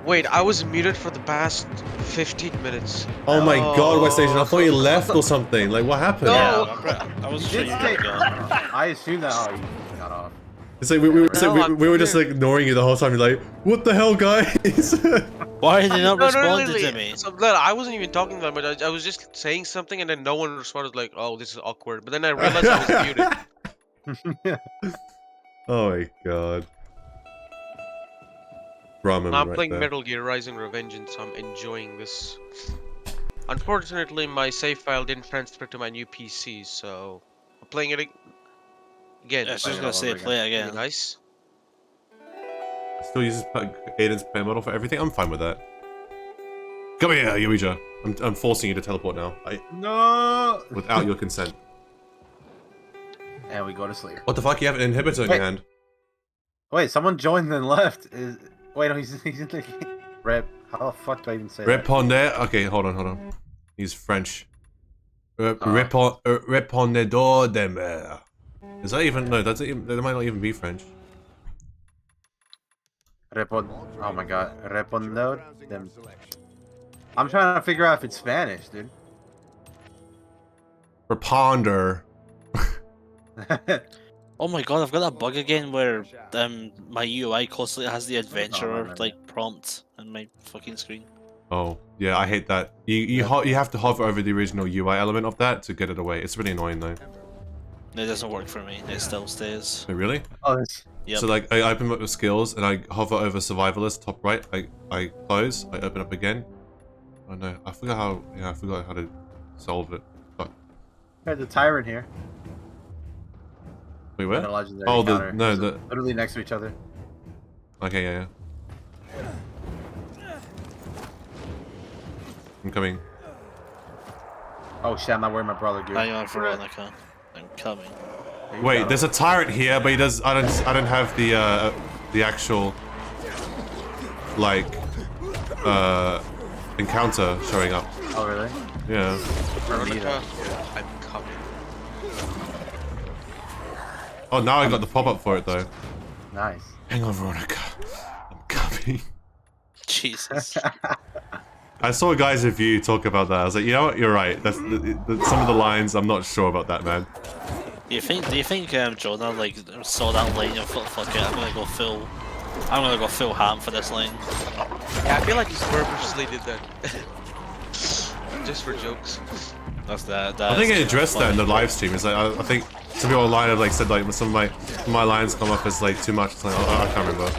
S3: Wait, I was muted for the past 15 minutes.
S1: Oh my god, West Asian! I thought you left or something. Like, what happened?
S3: No.
S2: I was
S5: You
S2: sure
S5: did
S2: you
S5: stay-
S2: were gone.
S5: I assumed that. Oh, you got off.
S1: It's like we were just like ignoring you the whole time. You're like, what the hell, guys?
S2: Why did they not
S3: No,
S2: respond
S3: really.
S2: to me?
S3: So, no, I wasn't even talking that much. I was just saying something, and then no one responded. Like, oh, this is awkward. But then I realized I was muted.
S1: Oh my god. Ramen
S3: I'm
S1: right
S3: playing
S1: there.
S3: Metal Gear Rising Revengeance, so I'm enjoying this. Unfortunately, my save file didn't transfer to my new PC, so I'm playing it again.
S2: I was just
S5: it
S2: gonna
S5: all
S2: say
S5: over
S2: play it
S3: Really
S2: again.
S3: nice.
S1: Still uses Aiden's play model for everything. I'm fine with that. Come here, Yuija. I'm forcing you to teleport now.
S5: No.
S1: Without your consent.
S5: And we go to sleep.
S1: What the fuck? You have an inhibitor in
S5: Wait.
S1: your hand.
S5: Wait, someone joined and left. Wait, no, he's in the game. Rep. How the fuck do I even say that?
S1: Répondez. Okay, hold on. He's French. Répondedor de mer. Is that even? No, that might not even be French.
S5: Oh my god. Respondor. I'm trying to figure out if it's Spanish, dude.
S1: Reponder.
S2: Oh my god, I've got that bug again where my UI constantly has the adventurer like prompt on my fucking screen.
S1: Oh, yeah, I hate that. You have to hover over the original UI element of that to get it away. It's really annoying though.
S2: It doesn't work for me. It still stays.
S1: Oh, really?
S5: Oh, this.
S2: Yep.
S1: So like, I open up the skills and I hover over survivalist top right. I close. I open up again. Oh no, I forgot how. Yeah, I forgot how to solve it. Fuck.
S5: There's a tyrant here.
S1: Wait,
S5: And
S1: where?
S5: a legendary
S1: Oh,
S5: encounter.
S1: no,
S5: So
S1: the.
S5: literally next to each other.
S1: Okay, yeah. I'm coming.
S5: Oh shit, I'm not wearing my brother gear.
S2: Hang on, Veronica. I'm coming.
S5: There you
S1: Wait,
S5: go.
S1: there's a tyrant here, but he does. I don't have the actual like encounter showing up.
S5: Oh really?
S1: Yeah.
S3: Veronica, I'm coming.
S1: Oh, now I got the pop-up for it though.
S5: Nice.
S1: Hang on, Veronica. I'm coming.
S2: Jesus.
S1: I saw a guy's review talk about that. I was like, you know what? You're right. That's some of the lines. I'm not sure about that, man.
S2: Do you think Jonah like saw that line and thought, fuck it, I'm gonna go full ham for this line.
S3: Yeah, I feel like he's purposely did that. Just for jokes.
S2: That's that.
S1: I think I addressed that in the live stream. It's like I think some people online have like said like some of my lines come up as like too much. It's like I can't remember.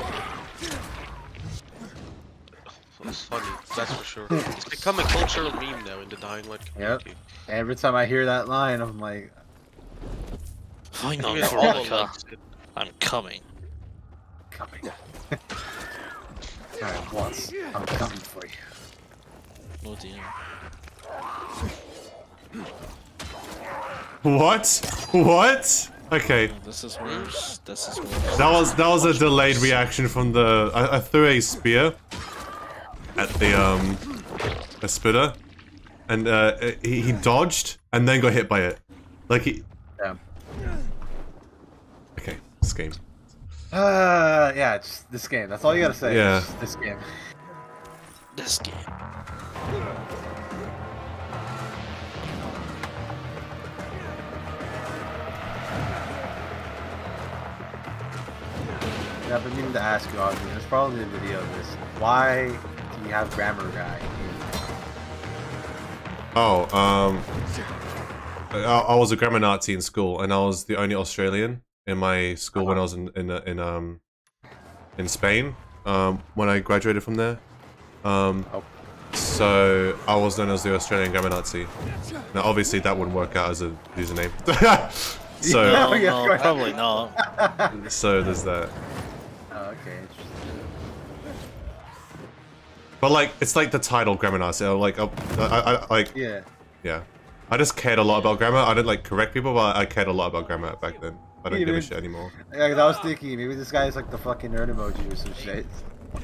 S3: It's funny, that's for sure. It's become a cultural meme now in the Dying Light
S5: Yep.
S3: community.
S5: Every time I hear that line, I'm like,
S2: Hang on,
S3: Even Paul
S2: Veronica.
S3: likes it.
S2: I'm coming.
S5: coming. Alright, once. I'm coming for you.
S2: Oh dear.
S1: What? Okay.
S2: This is worse. This is worse.
S1: That was a delayed reaction from the. I threw a spear at the a spitter, and he dodged and then got hit by it. Like he.
S5: Yeah.
S1: Okay, this game.
S5: Yeah, it's this game. That's all you gotta say.
S1: Yeah.
S5: It's just this game.
S2: This game.
S5: Yeah, I've been meaning to ask you, Audrey. There's probably a video of this. Why do you have grammar guy?
S1: Oh, I was a grammar Nazi in school, and I was the only Australian in my school when I was in Spain. When I graduated from there. So I was known as the Australian grammar Nazi. Now, obviously, that wouldn't work out as a username. So
S2: No, probably not.
S1: So there's that.
S5: Oh, okay, interesting.
S1: But like, it's like the title grammar Nazi. Like, I like.
S5: Yeah.
S1: Yeah. I just cared a lot about grammar. I didn't like correct people, but I cared a lot about grammar back then. I don't give a shit anymore.
S5: Yeah, 'cause I was thinking maybe this guy is like the fucking nerd emoji or some shit.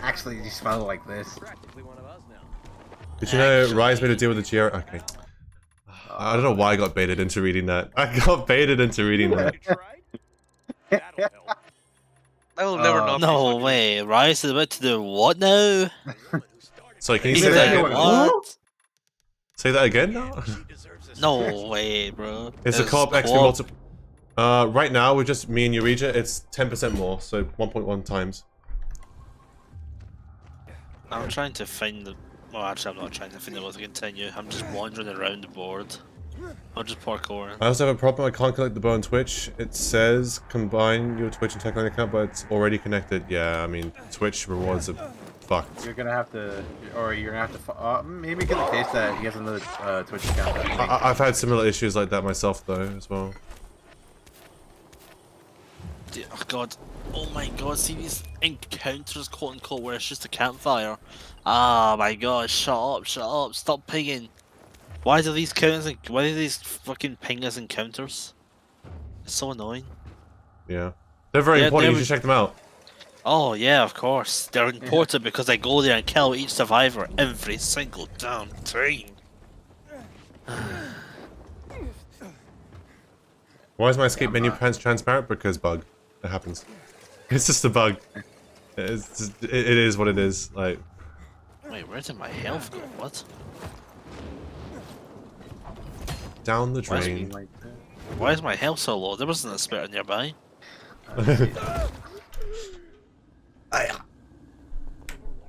S5: Actually, you smell like this.
S1: Did you know Ryzen made a deal with the GR? Okay. I don't know why I got baited into reading that. I got baited into reading that.
S3: I will never know.
S2: No way. Rise is about to do what now?
S1: Sorry, can you say that again?
S2: What?
S1: Say that again now?
S2: No way, bro.
S1: It's a co-op XP multiple. Right now, with just me and Eureka, it's 10% more, so 1.1 times.
S2: I'm trying to find the... Well, actually, I'm not trying to find the way to continue. I'm just wandering around the board. I'm just parkouring.
S1: I also have a problem. I can't connect the bow on Twitch. It says combine your Twitch and Techline account, but it's already connected. Yeah, I mean, Twitch rewards are fucked.
S5: You're gonna have to, or you're gonna have to, maybe get the case that he has another Twitch account.
S1: I've had similar issues like that myself, though, as well.
S2: Oh god. Oh my god, see these encounters, quote unquote, where it's just a campfire. Ah my god, shut up, stop pinging. Why do these fucking ping as encounters? It's so annoying.
S1: Yeah. They're very important, you should check them out.
S2: Oh yeah, of course. They're important because I go there and kill each survivor every single damn time.
S1: Why is my escape menu transparent? Because bug. It happens. It's just a bug. It is what it is. Like.
S2: Wait, where did my health go? What?
S1: Down the drain.
S2: Why is my health so low? There wasn't a spitter nearby.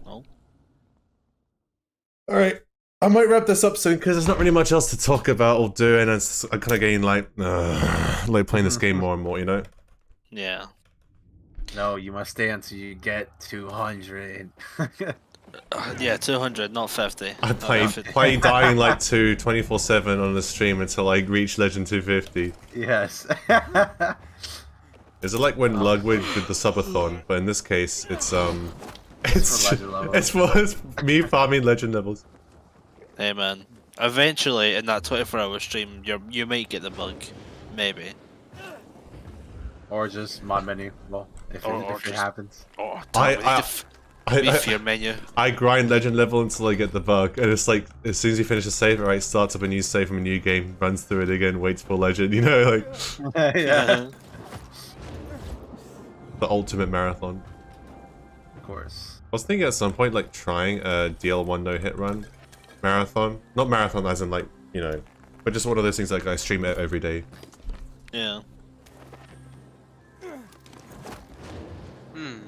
S2: No.
S1: Alright. I might wrap this up soon because there's not really much else to talk about or do, and I'm kind of getting like playing this game more and more, you know?
S2: Yeah.
S5: No, you must stay until you get 200.
S2: Yeah, 200, not 50.
S1: I played Dying Light 2 24/7 on the stream until I reach Legend 250.
S5: Yes.
S1: Is it like when Ludwig did the subathon? But in this case, it's me farming legend levels.
S2: Hey man, eventually in that 24-hour stream, you might get the bug, maybe.
S5: Or just mod menu. Well, if it happens.
S2: Oh, fear menu.
S1: I grind legend level until I get the bug, and it's like as soon as you finish a save, right, starts up a new save from a new game, runs through it again, waits for legend. You know, like
S5: yeah.
S1: The ultimate marathon.
S5: Of course.
S1: I was thinking at some point like trying a DL1 no hit run marathon, not marathon as in like, you know, but just one of those things like I stream it every day.
S2: Yeah.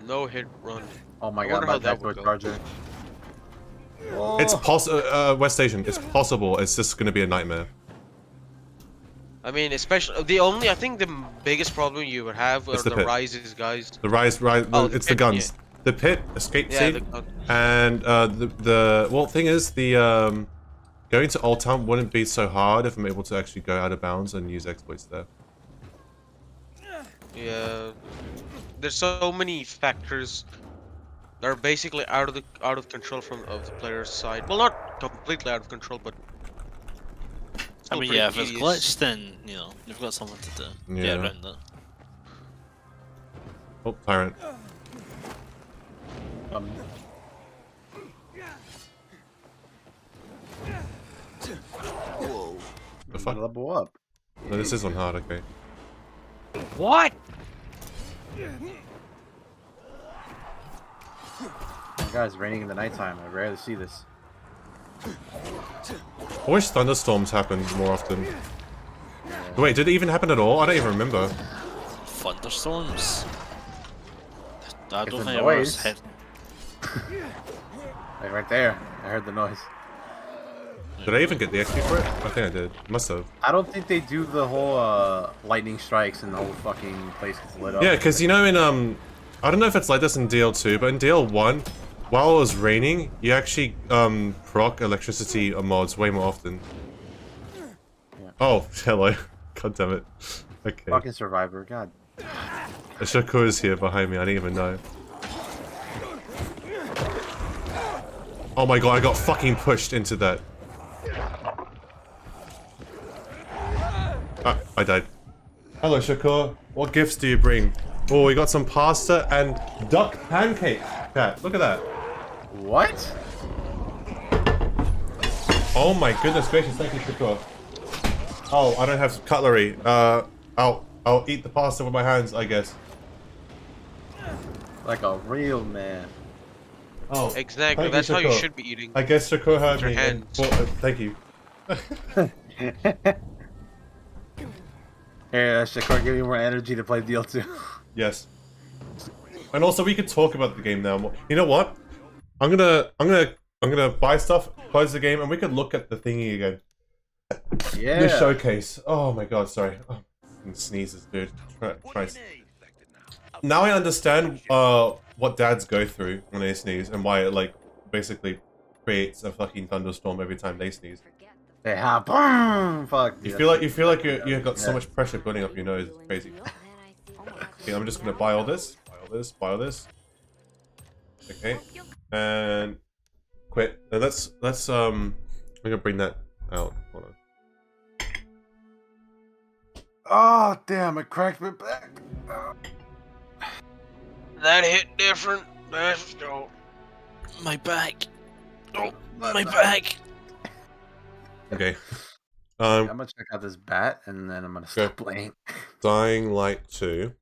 S3: No hit run.
S5: Oh my god, my backdoor charger.
S1: Oh. It's possible, West Station. It's possible. It's just gonna be a nightmare.
S3: I mean, especially I think the biggest problem you would have are the rises, guys.
S1: The rise, it's the guns. Yeah. The pit, escape seat, and well, thing is, the going to Old Town wouldn't be so hard if I'm able to actually go out of bounds and use exploits there.
S3: Yeah, there's so many factors that are basically out of control of the player's side. Well, not completely out of control, but
S2: I mean, yeah, if it's glitched, then you know you've got something to do.
S1: Yeah.
S2: Get around it.
S1: Oh, tyrant.
S5: Whoa.
S1: The fuck?
S5: Level up.
S1: No, this is on hard, okay.
S3: What?
S5: Oh god, it's raining in the nighttime. I rarely see this.
S1: I wish thunderstorms happened more often. Wait, did it even happen at all? I don't even remember.
S2: Thunderstorms? I
S5: It's
S2: don't
S5: a
S2: think I ever
S5: noise.
S2: hit.
S5: Like right there. I heard the noise.
S1: Did I even get the XP for it? I think I did. Must have.
S5: I don't think they do the whole lightning strikes and the whole fucking place gets lit up.
S1: Yeah, because you know in I don't know if it's like this in DL2, but in DL1, while it was raining, you actually proc electricity mods way more often.
S5: Yeah.
S1: Oh, hello. God damn it. Okay.
S5: Fucking Survivor, god.
S1: Shakur is here behind me, I didn't even know. Oh my god, I got fucking pushed into that. Ah, I died. Hello Shakur, what gifts do you bring? Oh, we got some pasta and duck pancakes. Cat, look at that.
S5: What?
S1: Oh my goodness gracious, thank you Shakur. Oh, I don't have cutlery. I'll eat the pasta with my hands, I guess.
S5: Like a real man.
S1: Oh,
S3: Exactly.
S1: thank
S3: That's how you
S1: Shakur.
S3: should be eating.
S1: I guess Shakur heard
S3: With
S1: me.
S3: your
S1: And,
S3: hands.
S1: well, thank you.
S5: Here, Shakur, give me more energy to play DL2.
S1: Yes. And also, we could talk about the game now. You know what? I'm gonna buy stuff, close the game, and we could look at the thingy again.
S5: Yeah.
S1: The showcase. Oh my god, sorry. Oh, sneezes, dude. Christ. Now I understand what dads go through when they sneeze and why it like basically creates a fucking thunderstorm every time they sneeze.
S5: They have boom. Fuck.
S1: You
S5: dude,
S1: feel like you've got so
S5: Yeah.
S1: much pressure building up your nose. It's crazy. Okay, I'm just gonna buy all this, buy all this. Okay, and quit. And let's I'm gonna bring that out. Hold on.
S5: Oh damn! It cracked my back.
S3: That hit different. Let's go.
S2: My back. Oh, my back.
S1: Okay.
S5: I'm gonna check out this bat and then I'm gonna stop playing.
S1: Dying Light 2.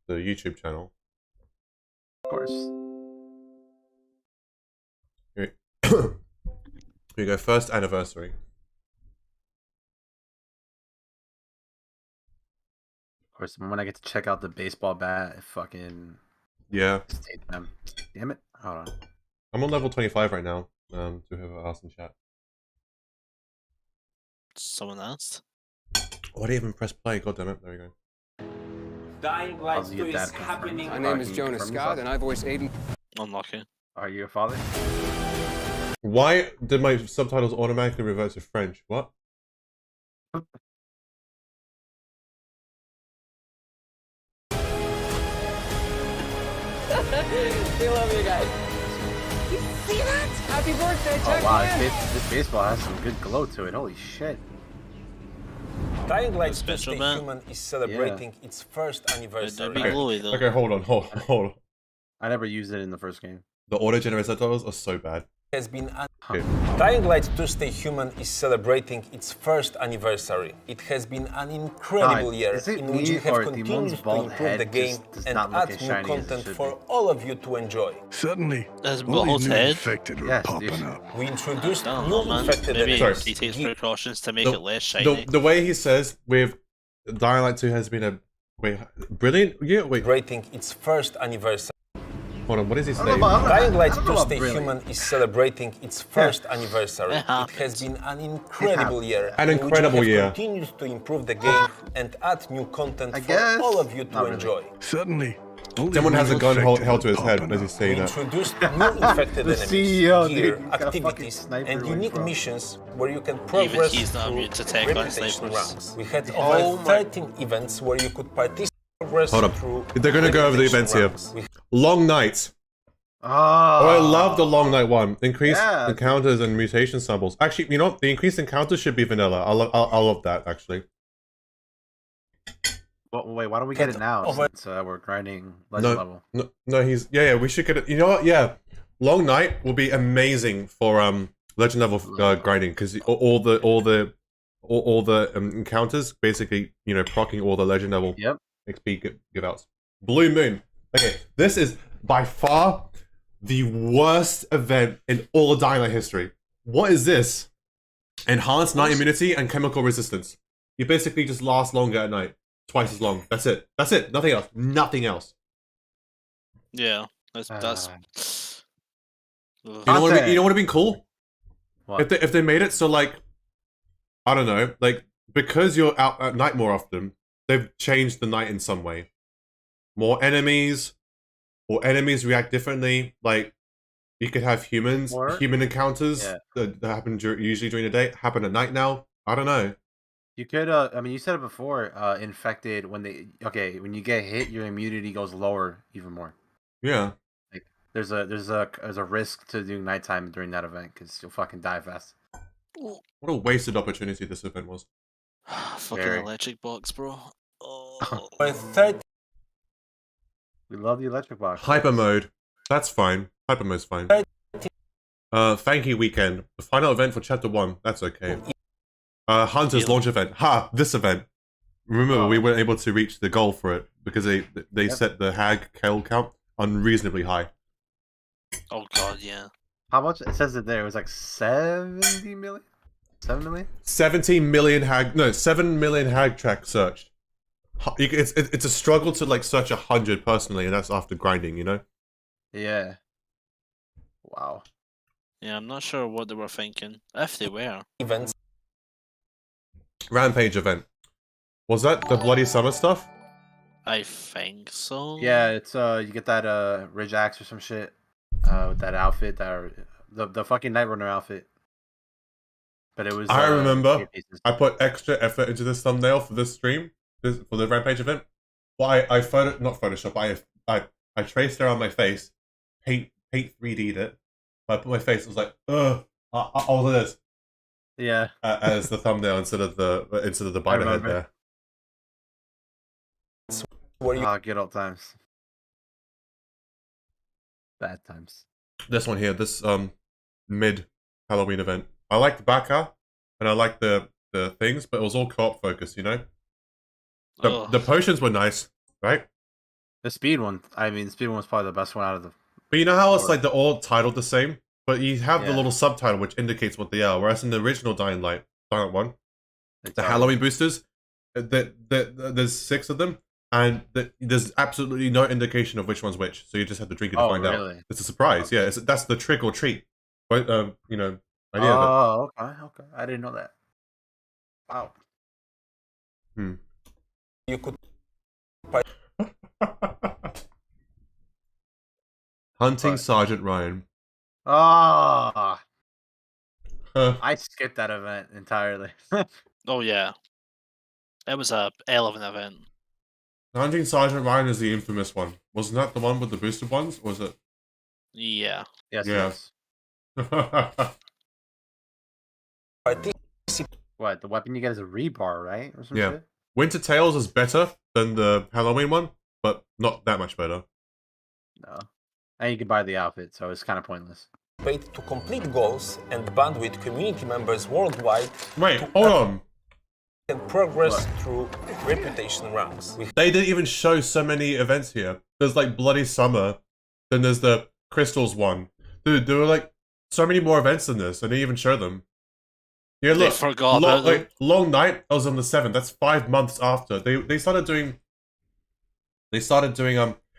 S1: The YouTube channel.
S5: Of course.
S1: Here here we go. First anniversary.
S5: Of course. When I get to check out the baseball bat, it fucking
S1: Yeah.
S5: stayed them. Damn it! Hold on.
S1: I'm on level 25 right now. To have asked in chat.
S2: Someone asked.
S1: Oh, I didn't even press play. God damn it. There we go.
S7: Dying Light
S5: How's
S7: 2
S5: your
S7: is
S5: dad confirmed?
S7: happening.
S8: My name is
S5: Can you
S8: Jonas
S5: confirm
S8: Scott,
S5: yourself?
S8: and I voice Aiden.
S2: Unlucky.
S5: Are you a father?
S1: Why did my subtitles automatically revert to French? What?
S8: We love you guys.
S6: See that?
S8: Happy birthday,
S5: Oh wow! This baseball has some good glow to it. Holy shit!
S7: Dying Light 2
S2: Special
S7: Stay
S2: man.
S7: Human is celebrating its first
S2: It'd
S7: anniversary.
S2: be glowy though.
S1: Okay, hold on.
S5: I never used it in the first game.
S1: The auto-generated subtitles are so bad.
S7: Has been
S1: Okay.
S7: Dying Light 2 Stay Human is celebrating its first anniversary. It has been an incredible
S5: God,
S7: year
S5: is it
S7: in which
S5: me
S7: we have
S5: or Timon's
S7: continued to
S5: bald
S7: improve
S5: head
S7: the game
S5: just does
S7: and
S5: not look
S7: add
S5: as
S7: new
S5: shiny as it
S7: content
S5: should
S7: for
S5: be?
S7: all of you to enjoy.
S9: Suddenly,
S2: There's
S9: all these
S2: bald
S9: new
S2: head.
S9: infected are
S5: Yes,
S9: popping
S5: dude.
S9: up.
S7: We introduced
S2: I don't
S7: new
S2: know, man.
S7: infected
S2: Maybe
S7: enemies.
S2: he takes precautions to make
S1: The-
S2: it less shiny.
S1: The way he says with Dying Light 2 has been a brilliant. Yeah, wait.
S7: Celebrating its first anniversary.
S1: Hold on. What is he
S5: I don't
S1: saying?
S5: know about-
S7: Dying Light
S5: I don't
S7: 2
S5: know about
S7: Stay
S5: brilliant.
S7: Human is celebrating its first anniversary.
S2: It
S7: It
S2: happens.
S7: has been an incredible year.
S1: An
S7: in which
S1: incredible
S7: we have
S1: year.
S7: continued to improve the game and add new content
S5: I
S7: for
S5: guess.
S7: all of you to
S5: Not really.
S7: enjoy.
S9: Suddenly, all these
S1: Someone has a
S9: new
S1: gun
S9: infected
S1: held to his
S9: are
S1: head
S9: popping
S1: as he's
S9: up.
S7: We
S1: saying that.
S7: introduced new infected
S5: The
S7: enemies,
S5: CEO,
S7: gear,
S5: dude, got a fucking
S7: activities,
S5: sniper
S7: and
S5: where he's
S7: unique
S5: from.
S7: missions where you can progress
S2: he's not
S7: through
S2: immune to take on
S7: reputation
S2: snipers.
S7: ranks. We had
S5: Oh
S7: over
S5: my-
S7: 13 events where you could participate. Progress
S1: Hold up.
S7: through
S1: They're gonna go over the
S7: reputation
S1: events here.
S7: ranks. We
S1: Long Night.
S5: Oh,
S1: Oh, I love the Long Night one. Increased
S5: Yeah.
S1: encounters and mutation samples. Actually, you know what? The increased encounters should be vanilla. I love that actually.
S5: Well, wait, why don't we get it now?
S7: Over-
S5: Since we're grinding legend level.
S1: No, he's yeah. We should get it. You know what? Yeah, Long Night will be amazing for legend level grinding because all the encounters basically proccing all the legend level
S5: Yep.
S1: XP give outs. Blue Moon. Okay, this is by far the worst event in all of Dying Light history. What is this? Enhanced night immunity and chemical resistance. You basically just last longer at night. Twice as long. That's it. That's it. Nothing else. Nothing else.
S2: Yeah, that's.
S1: You know what? You know what would have been cool
S5: What?
S1: if they made it so like, I don't know, like because you're out at night more often, they've changed the night in some way. More enemies, or enemies react differently. Like you could have human encounters that happen usually during the day happen at night now. I don't know.
S5: You could, I mean, you said it before. Infected when when you get hit, your immunity goes lower even more.
S1: Yeah.
S5: Like there's a risk to doing nighttime during that event because you'll fucking die fast.
S1: What a wasted opportunity this event was.
S2: Fucking
S5: Very.
S2: electric box, bro. Oh.
S5: We love the electric box.
S1: Hyper mode. That's fine. Hyper mode's fine. Thank you weekend. The final event for chapter 1. That's okay. Hunter's launch event. Ha! This event. Remember, we weren't able to reach the goal for it because they set the hag kill count unreasonably high.
S2: Oh god, yeah.
S5: How much? It says it there. It was like 70 million. 7 million.
S1: 17 million hag. No, 7 million hag track searched. It's a struggle to like search 100 personally, and that's after grinding, you know.
S5: Yeah. Wow.
S2: Yeah, I'm not sure what they were thinking. If they were.
S7: Events.
S1: Rampage event. Was that the Bloody Summer stuff?
S2: I think so.
S5: Yeah, it's you get that Ridge Axe or some shit. With that outfit, the fucking Night Runner outfit. But it was.
S1: I remember. I put extra effort into this thumbnail for this stream, for the Rampage event. Well, I not Photoshop. I traced it on my face, paint 3D'd it. I put my face. I was like, ugh. All of this.
S5: Yeah.
S1: As the thumbnail instead of the biter head there.
S5: Good old times. Bad times.
S1: This one here, this mid Halloween event. I like the Baka, and I like the things, but it was all co-op focused, you know. The potions were nice, right?
S5: The speed one. I mean, the speed one was probably the best one out of the.
S1: But you know how it's like they're all titled the same, but you have the
S5: Yeah.
S1: little subtitle which indicates what they are. Whereas in the original Dying Light 1, the Halloween boosters, there's 6 of them, and there's absolutely no indication of which one's which. So you just have to drink it to find out. It's a surprise.
S5: Okay.
S1: Yeah, that's the trick or treat. But you know, idea of
S5: Oh, okay. I didn't know that. Wow.
S7: You could.
S1: Hunting Sergeant Ryan.
S5: Ah. I skipped that event entirely.
S2: Oh yeah. It was a hell of an event.
S1: Hunting Sergeant Ryan is the infamous one. Wasn't that the one with the boosted ones? Or was it?
S2: Yeah.
S5: Yes.
S1: Yeah.
S5: What? The weapon you get is a rebar, right? Or some
S1: Yeah.
S5: shit?
S1: Winter Tales is better than the Halloween one, but not that much better.
S5: No. And you can buy the outfit, so it's kind of pointless.
S7: Paid to complete goals and band with community members worldwide.
S1: Wait, hold on.
S7: And progress through reputation ranks.
S1: They didn't even show so many events here. There's like Bloody Summer, then there's the Crystals one. Dude, there were like so many more events than this, and they didn't even show them. Yeah, look,
S2: They forgot about them.
S1: Long Night. I was on the 7th. That's 5 months after they started doing.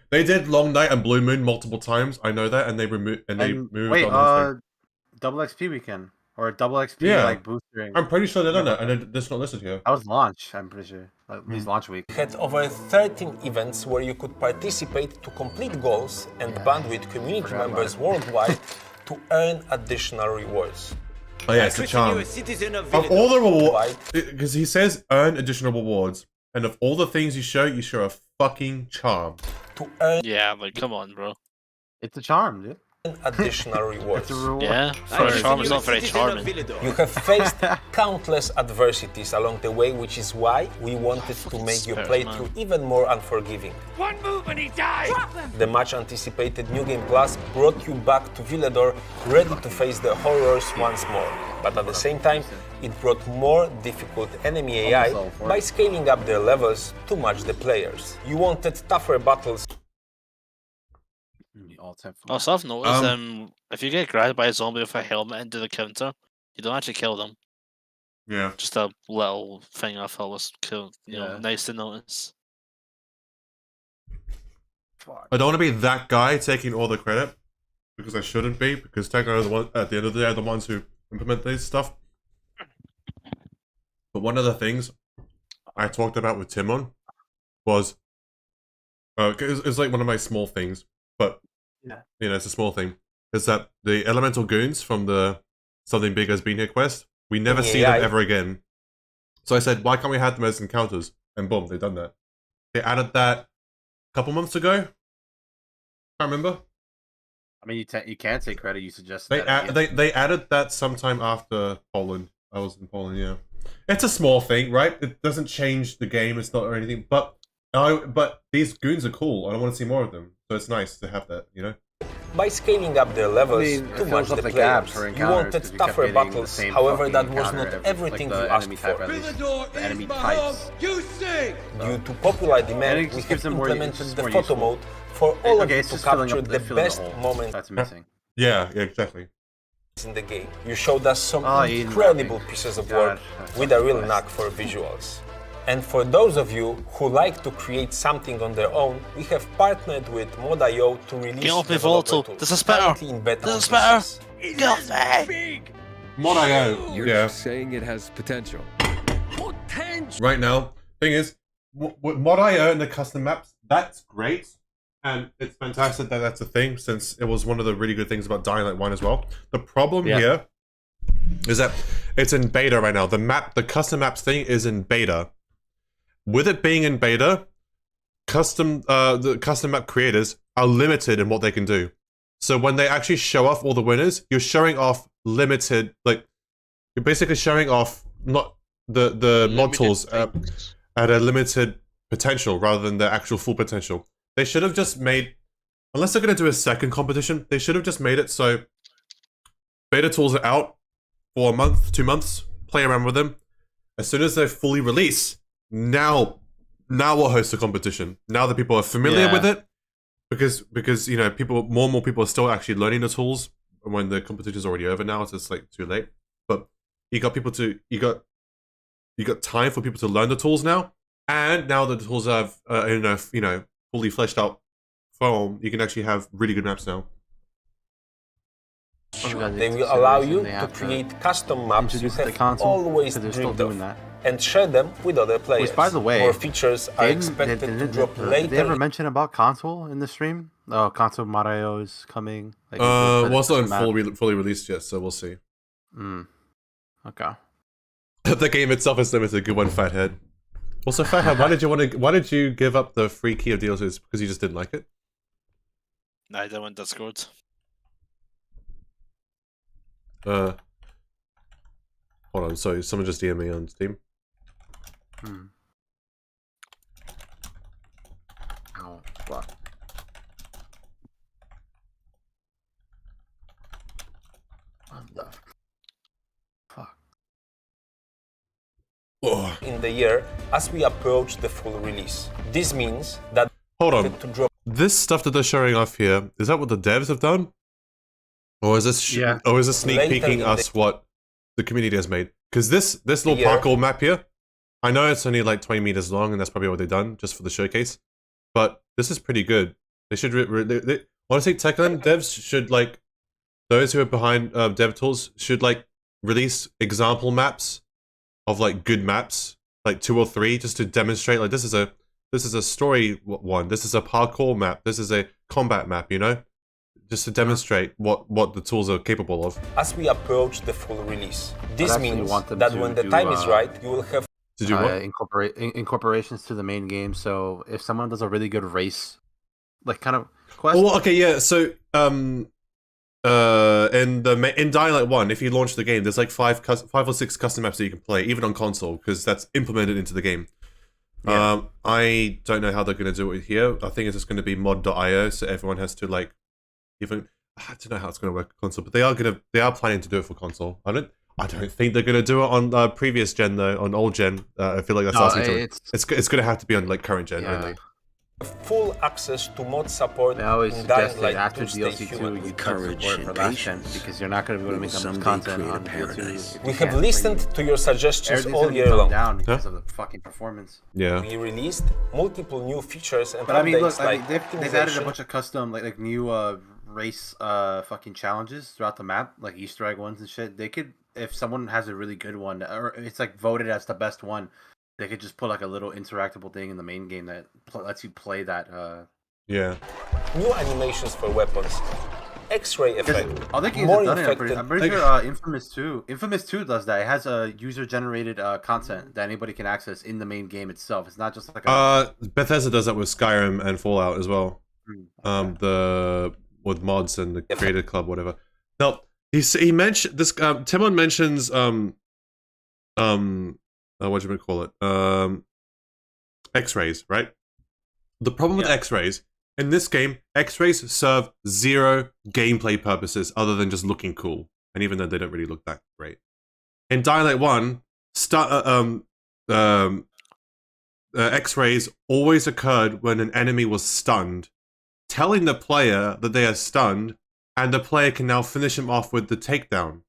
S1: They did Long Night and Blue Moon multiple times. I know that, and they moved.
S5: Wait,
S1: on.
S5: double XP weekend or double XP like boostering.
S1: I'm pretty sure they've done that, and it's not listed here.
S5: That was launch. I'm pretty sure. At least launch week.
S7: Had over 13 events where you could participate to complete goals and band with community members worldwide to earn additional rewards.
S1: Oh yeah, it's a charm. Of all the rewards, because he says earn additional rewards, and of all the things you show a fucking charm.
S7: To earn
S2: Yeah, like come on, bro.
S5: It's a charm, dude.
S7: additional rewards.
S5: It's a reward.
S2: Yeah, for a charm, it's not very charming.
S7: You have faced countless adversities along the way, which is why we wanted to make your playthrough even more unforgiving.
S8: One move and he dies!
S7: The much anticipated New Game Plus brought you back to Villedor, ready to face the horrors once more. But at the same time, it brought more difficult enemy AI by scaling up their levels to match the players. You wanted tougher battles.
S2: Also, I've noticed if you get grabbed by a zombie with a helmet into the counter, you don't actually kill them.
S1: Yeah.
S2: Just a little thing I thought was cool, you know, nice to notice.
S1: I don't want to be that guy taking all the credit, because I shouldn't be, because technically the one at the end of the day are the ones who implement this stuff. But one of the things I talked about with Timon was, it's like one of my small things, but
S5: yeah,
S1: you know, it's a small thing, is that the elemental goons from the Something Big Has Been Here quest, we never see them ever again. So I said, why can't we have them as encounters? And boom, they've done that. They added that a couple months ago. Can't remember.
S5: I mean, you can take credit. You suggested
S1: they added that sometime after Poland. I was in Poland, yeah. It's a small thing, right? It doesn't change the game. It's not or anything. But these goons are cool. I don't want to see more of them. So it's nice to have that, you know.
S7: By scaling up their levels too much the players, you wanted tougher battles, however that was not everything you asked for.
S5: The enemy types.
S7: Due to popular demand, we have implemented the photo mode for all of you to capture the best moments
S5: that's missing.
S1: Yeah, exactly.
S7: In the game. You showed us some incredible pieces of work with a real knack for visuals. And for those of you who like to create something on their own, we have partnered with Mod.io to release
S2: Get off me, volatile. This is better. This is better. Get off me.
S1: Mod.io.
S10: You're saying it has potential.
S1: Right now, thing is, with Mod.io and the custom maps, that's great. And it's fantastic that that's a thing, since it was one of the really good things about Dying Light 1 as well. The problem here is that it's in beta right now. The custom maps thing is in beta. With it being in beta, the custom map creators are limited in what they can do. So when they actually show off all the winners, you're showing off limited, like, you're basically showing off not the mod tools at a limited potential rather than the actual full potential. They should have just made, unless they're going to do a second competition, they should have just made it so beta tools are out for a month, 2 months, play around with them. As soon as they fully release, now we'll host a competition. Now that people are familiar with it, because you know, more and more people are still actually learning the tools when the competition is already over now. It's just like too late. But you got time for people to learn the tools now, and now that the tools have enough, you know, fully fleshed out form, you can actually have really good maps now.
S7: They will allow you to create custom maps you have always dreamed of, and share them with other players.
S5: Which, by the way,
S7: more features are expected to drop later.
S5: Did they ever mention about console in the stream? Oh, console Mod.io is coming. Like,
S1: well, it's not fully released yet, so we'll see.
S5: Okay.
S1: The game itself is limited. Good one, Fathead. Also, Fathead, why did you give up the free key of DLCs? Because you just didn't like it?
S2: No, I don't want Discord.
S1: Hold on, sorry, someone just DM'd me on Steam.
S5: Oh, fuck.
S7: In the year as we approach the full release. This means that
S1: hold on, this stuff that they're showing off here, is that what the devs have done? Or is this sneak peeking us what the community has made? Because this little parkour map here, I know it's only like 20 meters long, and that's probably what they've done just for the showcase. But this is pretty good. They should honestly, Techland devs should, like, those who are behind dev tools should, like, release example maps of, like, good maps, like 2 or 3, just to demonstrate, like, this is a story one, this is a parkour map, this is a combat map, you know? Just to demonstrate what the tools are capable of.
S7: As we approach the full release, this means that when the time is right, you will have
S1: to do what?
S5: Incorporations to the main game. So if someone does a really good race, like, kind of quest.
S1: Well, okay, yeah. So in Dying Light 1, if you launch the game, there's like 5 or 6 custom maps that you can play, even on console, because that's implemented into the game. Yeah. I don't know how they're going to do it here. I think it's just going to be mod.io, so everyone has to, like, even, I don't know how it's going to work on console, but they are planning to do it for console. I don't think they're going to do it on previous gen though. On old gen, I feel like that's asking too much. It's going to have to be on, like, current gen only.
S7: full access to mod support
S5: They always
S7: in Dying
S5: suggested
S7: Light
S5: after
S7: 2 Stay
S5: DLC 2
S7: Human.
S5: you cut
S11: Courage
S5: support for
S11: and
S5: last gen
S11: patience
S5: because you're not going to be able to make that much
S11: someday
S5: content
S11: create a
S5: on
S11: paradise.
S7: We have listened to your suggestions
S5: Everything's
S7: all
S5: gonna be
S7: year
S5: dumbed
S7: long.
S5: down because of the fucking performance.
S1: Yeah.
S7: We released multiple new features and
S5: But I mean,
S7: updates
S5: look, I mean,
S7: like
S5: they've added a
S7: optimization.
S5: bunch of custom, like new race fucking challenges throughout the map, like Easter egg ones and shit. They could, if someone has a really good one, or it's like voted as the best one, they could just put like a little interactable thing in the main game that lets you play that.
S1: Yeah.
S7: New animations for weapons. X-ray effect.
S5: Other games
S7: More
S5: have done it.
S7: infected.
S5: I'm pretty sure Infamous 2. Infamous 2 does that. It has a user-generated content that anybody can access in the main game itself. It's not just like a...
S1: Bethesda does that with Skyrim and Fallout as well. With mods and the Creator Club, whatever. Now he mentioned this. Timon mentions what do you call it? X-rays, right? The problem with X-rays in this game, X-rays serve zero gameplay purposes other than just looking cool, and even though they don't really look that great. In Dying Light 1, X-rays always occurred when an enemy was stunned, telling the player that they are stunned, and the player can now finish him off with the takedown.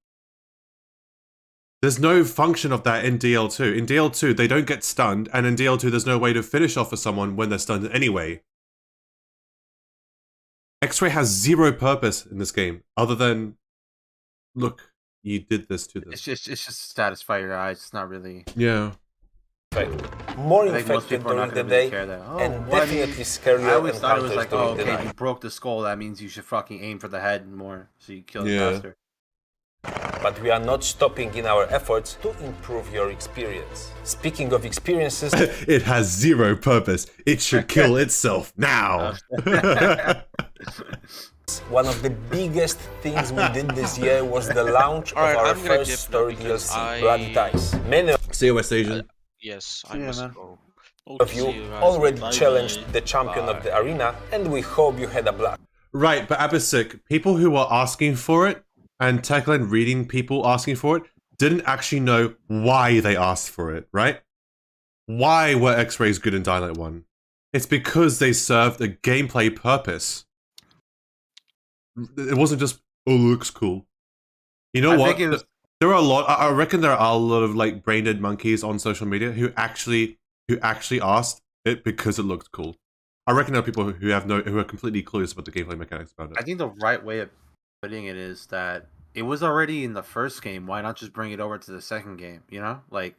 S1: There's no function of that in DL2. In DL2, they don't get stunned, and in DL2, there's no way to finish off of someone when they're stunned anyway. X-ray has zero purpose in this game, other than, look, you did this to this.
S5: It's just to satisfy your eyes. It's not really...
S1: Yeah.
S7: More
S5: I think most
S7: infected
S5: people are not
S7: during the
S5: gonna really
S7: day,
S5: care that. Oh,
S7: and
S5: well, I mean,
S7: definitely scarier
S5: I always thought it was
S7: encounters
S5: like, oh,
S7: during the
S5: okay, you
S7: night.
S5: broke the skull. That means you should fucking aim for the head more, so you kill it
S1: Yeah.
S5: faster.
S7: But we are not stopping in our efforts to improve your experience. Speaking of experiences,
S1: It has zero purpose. It should kill itself now.
S7: one of the biggest things we did this year was the launch of our first story DLC, Bloody Dice. Many
S1: See you, West Asian.
S3: Yes, I
S5: See ya,
S3: must
S5: man.
S3: go.
S7: of you already challenged the champion of the arena, and we hope you had a blast.
S1: Right, but Abasik, people who were asking for it, and Techland reading people asking for it, didn't actually know why they asked for it, right? Why were X-rays good in Dying Light 1? It's because they served a gameplay purpose. It wasn't just, oh, looks cool. You know
S5: I
S1: what?
S5: think it was-
S1: There are a lot. I reckon there are a lot of like brain-dead monkeys on social media who actually asked it because it looked cool. I reckon there are people who are completely clueless about the gameplay mechanics about it.
S5: I think the right way of putting it is that it was already in the first game. Why not just bring it over to the second game? You know, like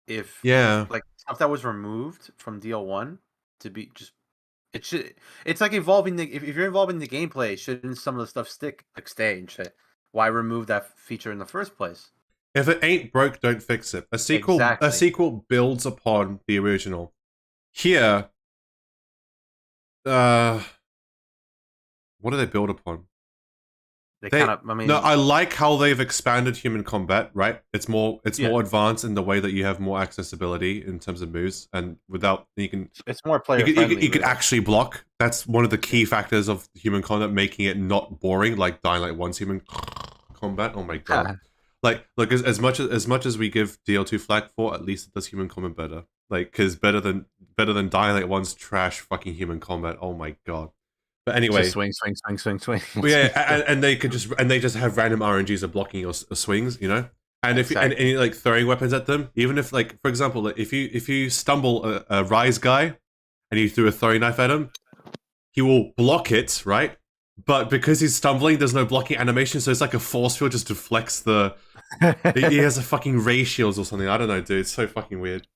S5: if like stuff that was removed from DL1 to be just it should. It's like evolving the. If you're involving the gameplay, shouldn't some of the stuff stay and shit? Why remove that feature in the first place?
S1: If it ain't broke, don't fix it. A sequel builds upon the original. Here, what do they build upon?
S5: They kind of. I mean,
S1: no, I like how they've expanded human combat. Right, it's more advanced in the way that you have more accessibility in terms of moves, and without you can.
S5: It's more player friendly.
S1: You can actually block. That's one of the key factors of human combat, making it not boring like Dying Light 1's human combat. Oh my god! Like, look, as much as we give DL2 flack for, at least it does human combat better. Like, because better than Dying Light 1's trash fucking human combat. Oh my god! But anyway,
S5: just swing.
S1: Well, yeah, and they just have random RNGs of blocking your swings, you know. And if and you're like throwing weapons at them, even if like for example, like, if you stumble a Rise guy and you threw a throwing knife at him, he will block it, right? But because he's stumbling, there's no blocking animation, so it's like a force field just deflects the. He has a fucking ray shields or something. I don't know, dude. It's so fucking weird.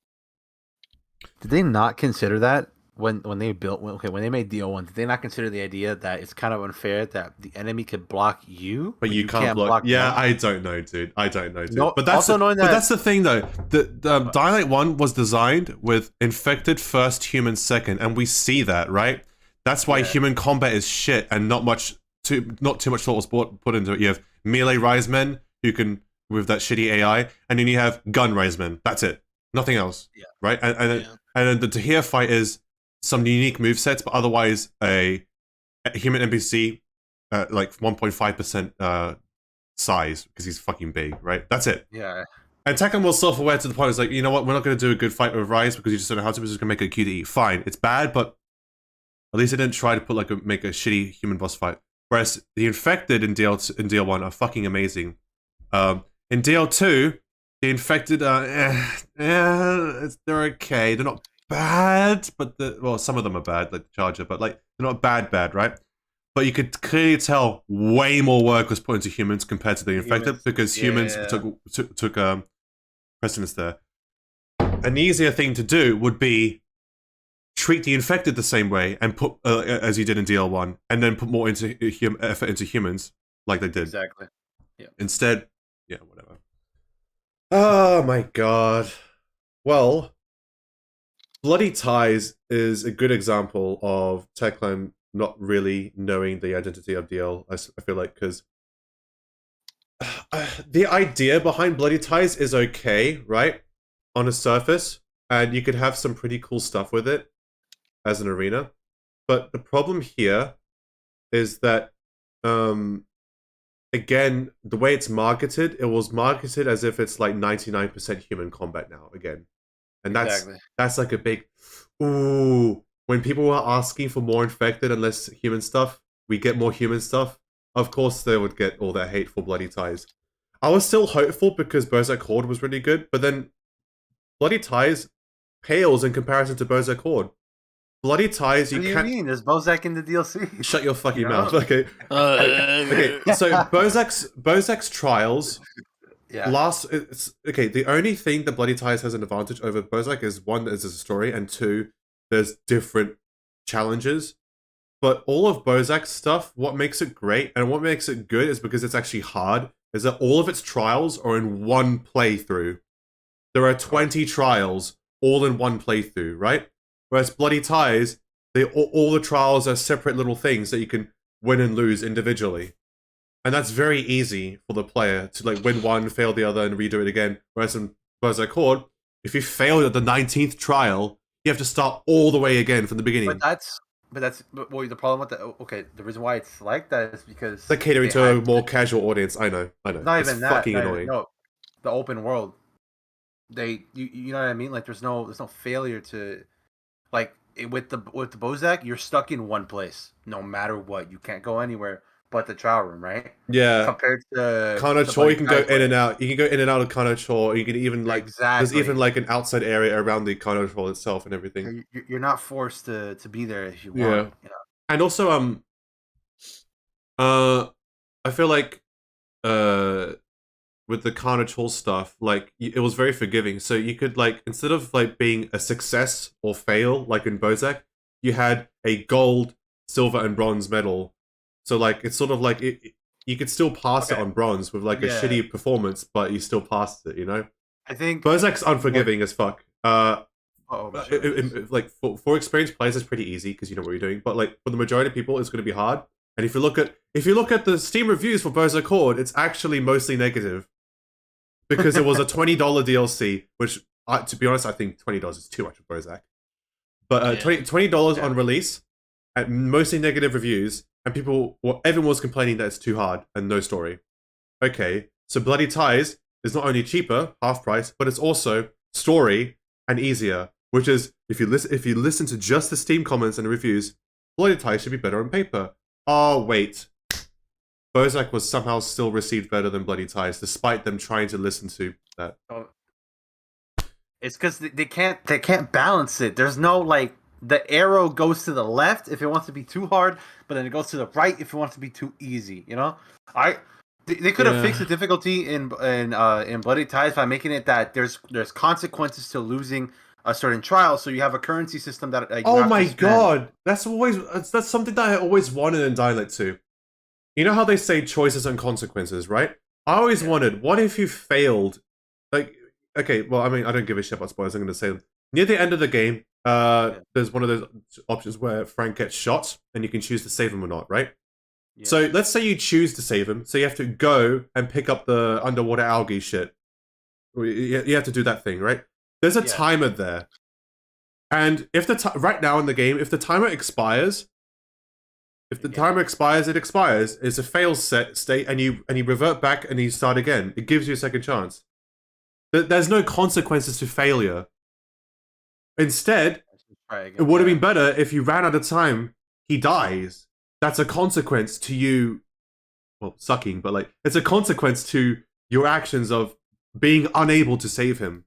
S5: Did they not consider that when they made DL1? Did they not consider the idea that it's kind of unfair that the enemy could block you,
S1: but you can't block yeah, them? I don't know, dude. No, but that's but that's the thing, though. The Dying Light 1 was designed with infected first, human second, and we see that, right? That's why human combat is shit, and not too much thought was put into it. You have melee Ryzen who can with that shitty AI, and then you have gun Ryzen. That's it. Nothing else. Yeah. Right? And then the Tahir fight is some unique movesets, but otherwise a human NPC like 1.5% size because he's fucking big, right? That's it.
S5: Yeah.
S1: And Tekken was self-aware to the point it's like, you know what, we're not going to do a good fight with Rise because you just don't know how to, we're just going to make it cute to eat. Fine, it's bad, but At least they didn't try to put like make a shitty human boss fight. Whereas the infected in DL1 are fucking amazing. In DL2, the infected are they're okay. They're not bad, but well, some of them are bad, like the Charger, but like they're not bad, right? But you could clearly tell way more work was put into humans compared to the infected because humans took precedence there. An easier thing to do would be treat the infected the same way and put as you did in DL1, and then put more into effort into humans like they did.
S5: Exactly. Yeah.
S1: Instead, yeah, whatever. Oh my god. Well, Bloody Ties is a good example of Techland not really knowing the identity of DL, I feel like, because the idea behind Bloody Ties is okay, right? On a surface, and you could have some pretty cool stuff with it as an arena. But the problem here is that, again, the way it's marketed, it was marketed as if it's like 99% human combat now, again. And that's like a big, ooh. When people were asking for more infected and less human stuff, we get more human stuff. Of course, they would get all that hate for Bloody Ties. I was still hopeful because Berserk Horde was really good, but then Bloody Ties pales in comparison to Berserk Horde. Bloody Ties,
S5: What do you mean? There's Bozak in the DLC.
S1: Shut your fucking mouth. Okay. Okay. So Bozak's trials.
S5: Yeah.
S1: Okay. The only thing that Bloody Ties has an advantage over Bozak is one, there's a story, and two, there's different challenges. But all of Bozak's stuff, what makes it great and what makes it good is because it's actually hard, is that all of its trials are in one playthrough. There are 20 trials all in one playthrough, right? Whereas Bloody Ties, all the trials are separate little things that you can win and lose individually. And that's very easy for the player to like win one, fail the other, and redo it again. Whereas in Berserk Horde, if you fail at the 19th trial, you have to start all the way again from the beginning.
S5: But well, the problem with that, okay, the reason why it's like that is because
S1: they're catering to a more casual audience. I know.
S5: Not
S1: it's
S5: even that.
S1: Fucking annoying.
S5: No, the open world. You know what I mean? Like there's no failure to, like with the Bozak, you're stuck in one place no matter what. You can't go anywhere but the trial room, right?
S1: Yeah.
S5: Compared to
S1: Kanachor, you can go in and out. You can go in and out of Kanachor. You can even like there's even like an outside area around the Kanachor itself and everything.
S5: You're not forced to be there if you want.
S1: Yeah.
S5: You know?
S1: And also, I feel like with the Kanachor stuff, like it was very forgiving. So you could like instead of like being a success or fail like in Bozak, you had a gold, silver, and bronze medal. So like it's sort of like you could still pass it on bronze with like a shitty performance, but you still passed it, you know?
S5: I think
S1: Bozak's unforgiving as fuck. Like for experienced players it's pretty easy because you know what you're doing, but like for the majority of people it's going to be hard. And if you look at the Steam reviews for Berserk Horde, it's actually mostly negative. Because it was a $20 DLC, which to be honest I think $20 is too much for Bozak. But $20 on release at mostly negative reviews. And everyone was complaining that it's too hard and no story. Okay, so Bloody Ties is not only cheaper, half price, but it's also story and easier. Which is, if you listen to just the Steam comments and the reviews, Bloody Ties should be better on paper. Oh wait, Bozak was somehow still received better than Bloody Ties, despite them trying to listen to that.
S5: It's because they can't balance it. There's no like. The arrow goes to the left if it wants to be too hard, but then it goes to the right if it wants to be too easy. You know, they could have fixed the difficulty in Bloody Ties by making it that there's consequences to losing a certain trial, so you have a currency system that.
S1: Oh my god, that's something that I always wanted in Dying Light 2. You know how they say choices and consequences, right? I always wondered, what if you failed? Like, okay, well, I mean, I don't give a shit about spoilers. I'm going to say near the end of the game. There's one of those options where Frank gets shot and you can choose to save him or not, right? Yeah. So let's say you choose to save him, so you have to go and pick up the underwater algae shit. You have to do that thing, right? There's a timer there. And if right now in the game, if the timer expires, it expires. It's a fail state and you revert back and you start again. It gives you a second chance. There's no consequences to failure. Instead, it would have been better if you ran out of time he dies, that's a consequence to you. Well, sucking, but like it's a consequence to your actions of being unable to save him.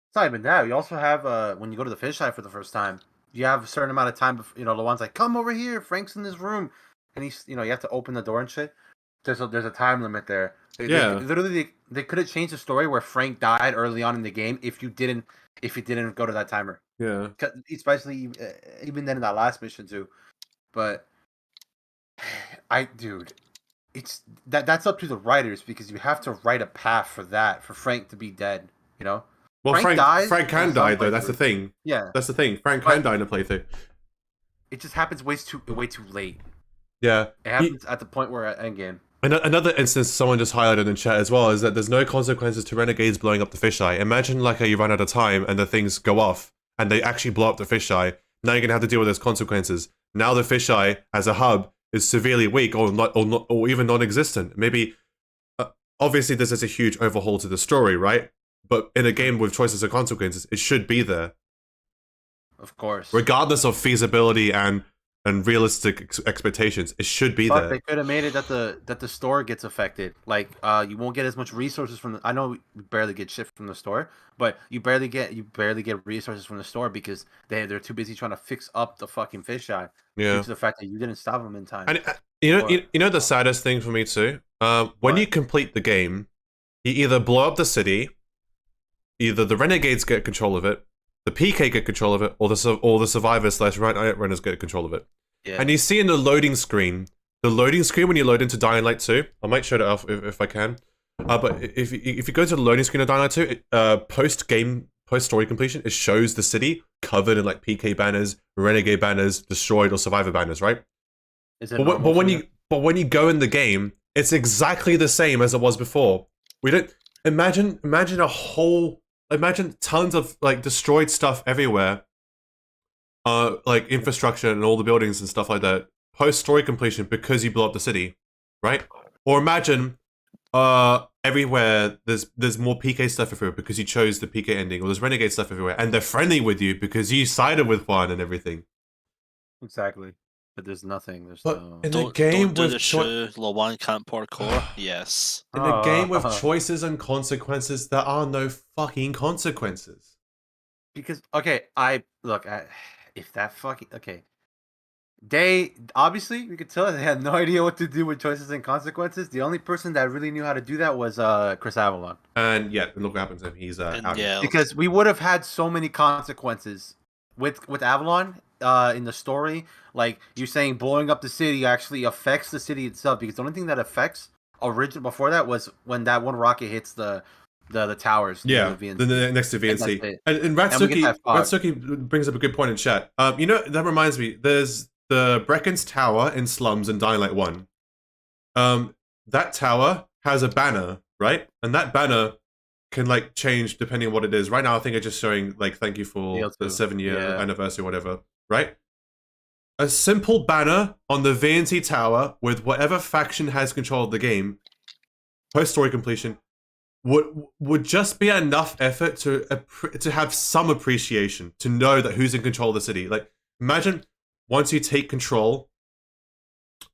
S5: It's not even that. You also have when you go to the fisheye for the first time, you have a certain amount of time. Before, Lawan's like, "Come over here, Frank's in this room," and he's you have to open the door and shit. There's a time limit there. They could have changed the story where Frank died early on in the game if you didn't go to that timer.
S1: Yeah,
S5: especially even then in that last mission too. But it's that's up to the writers because you have to write a path for Frank to be dead. Well,
S1: Frank can die though. That's the thing.
S5: Yeah,
S1: that's the thing. Frank can die in a playthrough.
S5: It just happens way too late.
S1: Yeah,
S5: it happens at the point where at endgame.
S1: Another instance someone just highlighted in chat as well is that there's no consequences to renegades blowing up the fisheye. Imagine like you run out of time and the things go off and they actually blow up the fisheye. Now you're gonna have to deal with those consequences. Now the fisheye as a hub is severely weak or even non-existent. Maybe obviously this is a huge overhaul to the story, right? But in a game with choices and consequences, it should be there.
S5: Of course.
S1: Regardless of feasibility and realistic expectations, it should be there.
S5: They could have made it that the store gets affected. Like you won't get as much resources from I know we barely get shit from the store, but you barely get resources from the store because they're too busy trying to fix up the fucking fisheye.
S1: Yeah.
S5: Due to the fact that you didn't stop them in time.
S1: And you know the saddest thing for me too? When you complete the game, you either blow up the city, either the renegades get control of it, the PK get control of it, or the survivors / runners get control of it. Yeah. And you see in the loading screen when you load into Dying Light 2, I might show it off if I can. But if you go to the loading screen of Dying Light 2, post story completion, it shows the city covered in like PK banners, renegade banners, destroyed or survivor banners, right? But when you go in the game, it's exactly the same as it was before. We don't imagine tons of like destroyed stuff everywhere, like infrastructure and all the buildings and stuff like that. Post story completion because you blow up the city, right? Or imagine everywhere there's more PK stuff everywhere because you chose the PK ending, or there's renegade stuff everywhere, and they're friendly with you because you sided with one and everything.
S5: Exactly. But there's nothing. There's
S1: in the game
S2: with Lawan can't parkour. Yes.
S1: In the game with choices and consequences, there are no fucking consequences.
S5: Because if that fucking they obviously we could tell they had no idea what to do with choices and consequences. The only person that really knew how to do that was Chris Avalon.
S1: And yeah, look what happens to him. He's out.
S2: Yeah.
S5: Because we would have had so many consequences with Avalon. In the story, like you're saying, blowing up the city actually affects the city itself because the only thing that affects before that was when that one rocket hits the towers.
S1: Yeah, the next to VNC. And Ratsuki brings up a good point in chat. That reminds me. There's the Brecken's Tower in Slums in Dying Light 1. That tower has a banner, right? And that banner can like change depending on what it is. Right now, I think it's just showing like thank you for the 7-year anniversary or whatever. Right? A simple banner on the VNC tower with whatever faction has control of the game, post-story completion, would just be enough effort to have some appreciation, to know that who's in control of the city. Like, imagine once you take control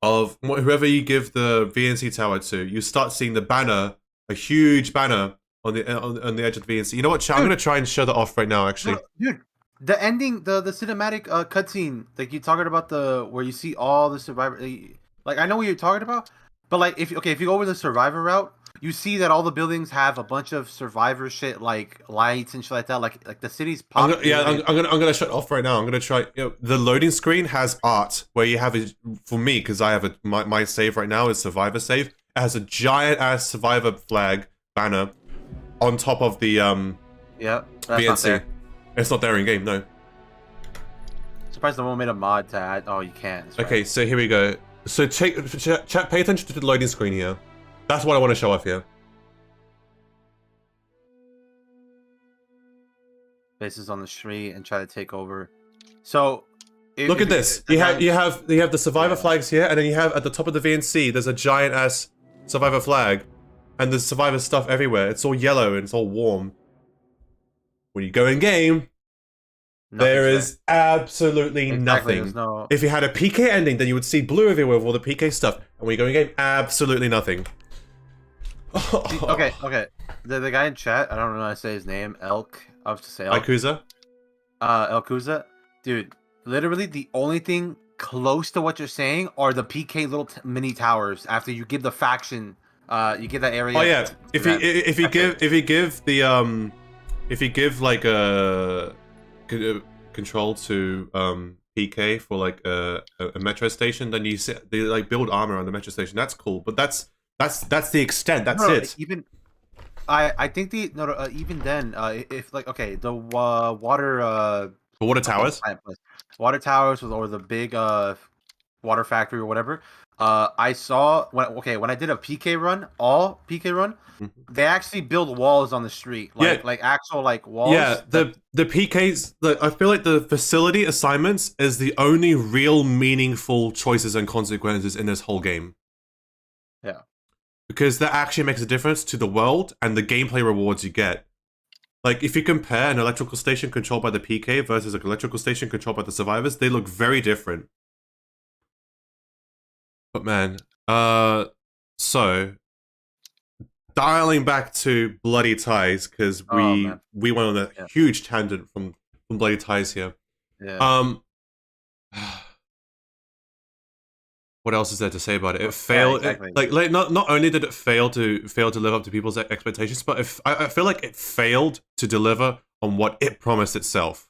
S1: of whoever you give the VNC tower to, you start seeing the banner, a huge banner on the edge of the VNC. You know what, I'm going to try and show that off right now, actually.
S5: Dude. The ending, the cinematic cutscene, like you talking about where you see all the survivor, like I know what you're talking about, but like if you go over the survivor route, you see that all the buildings have a bunch of survivor shit like lights and shit like that, like the city's.
S1: I'm gonna shut off right now. I'm gonna try. The loading screen has art where you have for me because I have my save right now is survivor save. It has a giant ass survivor flag banner on top of the
S5: that's
S1: VNC.
S5: not there.
S1: It's not there in game, no.
S5: Surprised no one made a mod to add. Oh, you can't.
S1: Okay, so here we go. So chat, pay attention to the loading screen here. That's what I want to show off here.
S5: Faces on the street and try to take over. So
S1: look at this. You have the survivor flags here, and then you have at the top of the VNC. There's a giant ass survivor flag, and there's survivor stuff everywhere. It's all yellow and it's all warm. When you go in game, There is absolutely
S5: Exactly,
S1: nothing.
S5: there's no-
S1: If you had a PK ending, then you would see blue everywhere with all the PK stuff. And when you go in game, absolutely nothing.
S5: Okay. The guy in chat, I don't know how to say his name. Elk. I was to say Elk.
S1: Yakuza?
S5: Elkuza. Dude, literally the only thing close to what you're saying are the PK little mini towers after you give the faction. You give that area.
S1: Oh yeah. If you give like a control to PK for like a metro station, then you see they like build armor on the metro station. That's cool, but that's the extent. That's it.
S5: Even I think even then if like okay the water
S1: towers,
S5: water towers or the big water factory or whatever. I saw when I did a PK run, they actually build walls on the street, like actual like walls.
S1: Yeah, the PKs. I feel like the facility assignments is the only real meaningful choices and consequences in this whole game.
S5: Yeah,
S1: because that actually makes a difference to the world and the gameplay rewards you get. Like if you compare an electrical station controlled by the PK versus an electrical station controlled by the survivors, they look very different. But man, so dialing back to Bloody Ties, because we went on a huge tangent from Bloody Ties here.
S5: Yeah.
S1: What else is there to say about it? It failed.
S5: Yeah, exactly.
S1: Like not only did it fail to live up to people's expectations, but I feel like it failed to deliver on what it promised itself.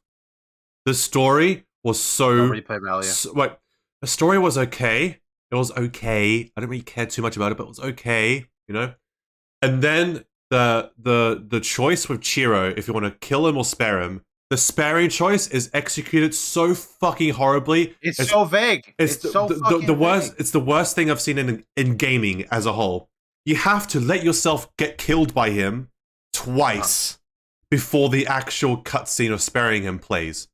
S1: The story was the story was okay. It was okay. I don't really care too much about it, but it was okay, you know? And then the choice with Chiro, if you want to kill him or spare him, the sparing choice is executed so fucking horribly.
S5: It's so vague. It's
S1: the worst. Vague. It's the worst thing I've seen in gaming as a whole. You have to let yourself get killed by him twice before the actual cutscene of sparing him plays.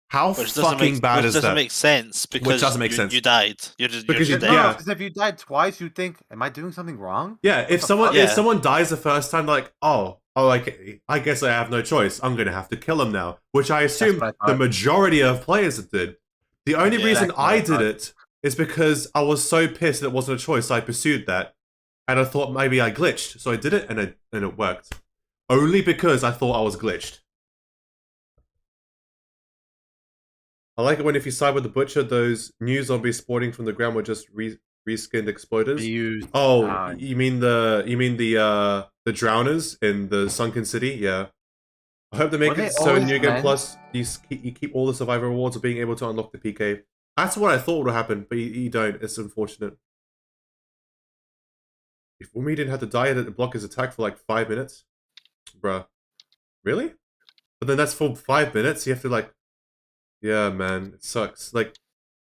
S1: How fucking bad is that?
S2: Which doesn't make sense because
S1: which doesn't make sense.
S2: You died. You're dead.
S5: Because if you died twice, you think, "Am I doing something wrong?"
S1: Yeah. If someone dies the first time, like, like I guess I have no choice. I'm gonna have to kill him now, which I assume the majority of players did. The only reason I did it is because I was so pissed that it wasn't a choice. So I pursued that, and I thought maybe I glitched, so I did it, and it worked. Only because I thought I was glitched. I like it when if you side with the butcher, those new zombies spawning from the ground were just reskinned exploders. You mean the drowners in the sunken city? Yeah. I hope they make it so in New Game Plus you keep all the survivor rewards of being able to unlock the PK. That's what I thought would happen, but you don't. It's unfortunate. If Umi didn't have to die to block his attack for like 5 minutes, bruh, really? But then that's for 5 minutes. You have to like. Yeah, man, it sucks. Like,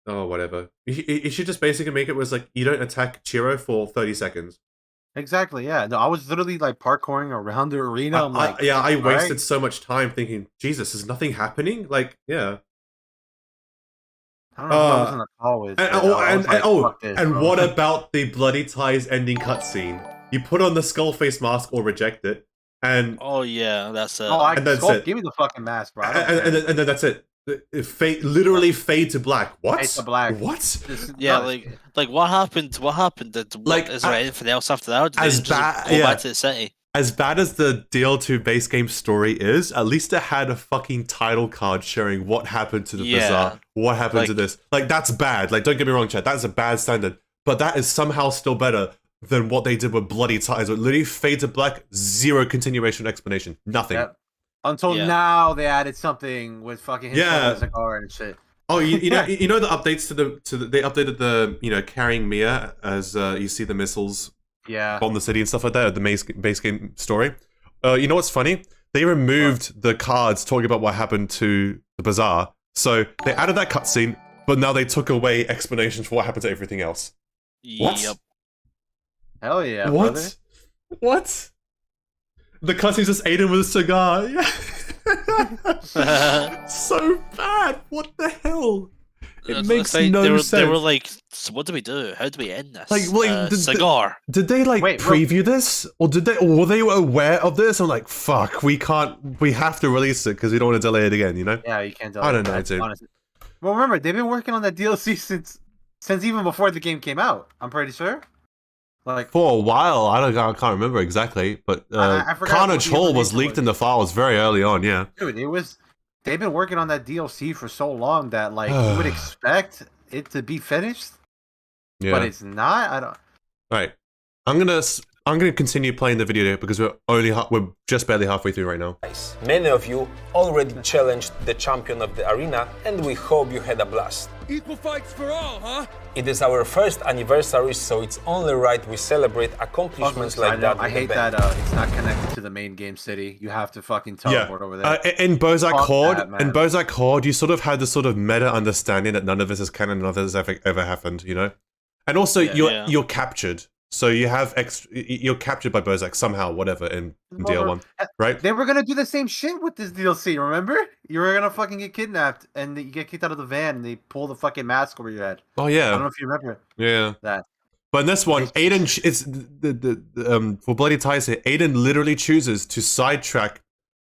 S1: oh, whatever. You should just basically make it was like you don't attack Chiro for 30 seconds.
S5: Exactly. Yeah. No, I was literally like parkouring around the arena.
S1: I wasted so much time thinking, Jesus, is nothing happening? Like, yeah.
S5: I don't know if I was in the call with.
S1: And what about the Bloody Ties ending cutscene? You put on the skull face mask or reject it, and
S2: that's it.
S1: And that's it.
S5: Give me the fucking mask, bro.
S1: And then that's it. Literally fade to black. What?
S5: Fade to black.
S1: What?
S2: Yeah, like what happened? What happened? Is there anything else after that? Or did they just go back to the city?
S1: As bad as the DL2 base game story is, at least it had a fucking title card showing what happened to the Bazaar, what happened to this. Like, that's bad. Like, don't get me wrong, chat. That's a bad standard. But that is somehow still better than what they did with Bloody Ties. It literally fade to black, zero continuation explanation. Nothing.
S5: Yep. Until now, they added something with fucking his cigar and shit.
S1: Oh, you know the updates to the they updated the carrying Mia as you see the missiles bomb the city and stuff like that. The base game story. You know what's funny? They removed the cards talking about what happened to the Bazaar. So they added that cutscene, but now they took away explanations for what happened to everything else. What?
S2: Yep.
S5: Hell yeah.
S1: What?
S5: Brother.
S1: What? The cutscene's just Aiden with a cigar. So bad. What the hell? It makes
S2: they
S1: no
S2: were,
S1: sense.
S2: They were like, so what do we do? How do we end this?
S1: Like,
S2: cigar.
S1: Did they like
S5: Wait,
S1: preview this, or were they aware of this? I'm like, fuck, we have to release it because we don't want to delay it again, you know?
S5: Yeah, you can't delay
S1: I don't
S5: it,
S1: know, dude.
S5: honestly. Well, remember, they've been working on that DLC since even before the game came out. I'm pretty sure. Like
S1: For a while, I can't remember exactly, but
S5: I forgot
S1: Carnage
S5: what the
S1: Hall was
S5: information
S1: leaked
S5: was.
S1: in the files very early on. Yeah.
S5: dude, they've been working on that DLC for so long that like you would expect it to be finished,
S1: Yeah.
S5: but it's not. I don't.
S1: Right. I'm gonna continue playing the video because we're just barely halfway through right now.
S7: Many of you already challenged the champion of the arena, and we hope you had a blast.
S10: Equal fights for all, huh?
S7: It is our first anniversary, so it's only right we celebrate accomplishments like that.
S5: I
S7: with
S5: hate
S7: the band.
S5: that it's not connected to the main game city. You have to fucking teleport over there.
S1: In Bozak
S5: Fuck
S1: Horde,
S5: that, man.
S1: you sort of had this sort of meta understanding that none of this is canon, none of this has ever happened, you know. And also, you're captured, so you're captured by Bozak somehow, whatever, in DL1, right?
S5: They were gonna do the same shit with this DLC. Remember? You were gonna fucking get kidnapped and you get kicked out of the van and they pull the fucking mask over your head.
S1: Oh
S5: I
S1: yeah,
S5: don't know if you remember
S1: yeah.
S5: that.
S1: But in this one, Aiden, it's for Bloody Ties here, Aiden literally chooses to sidetrack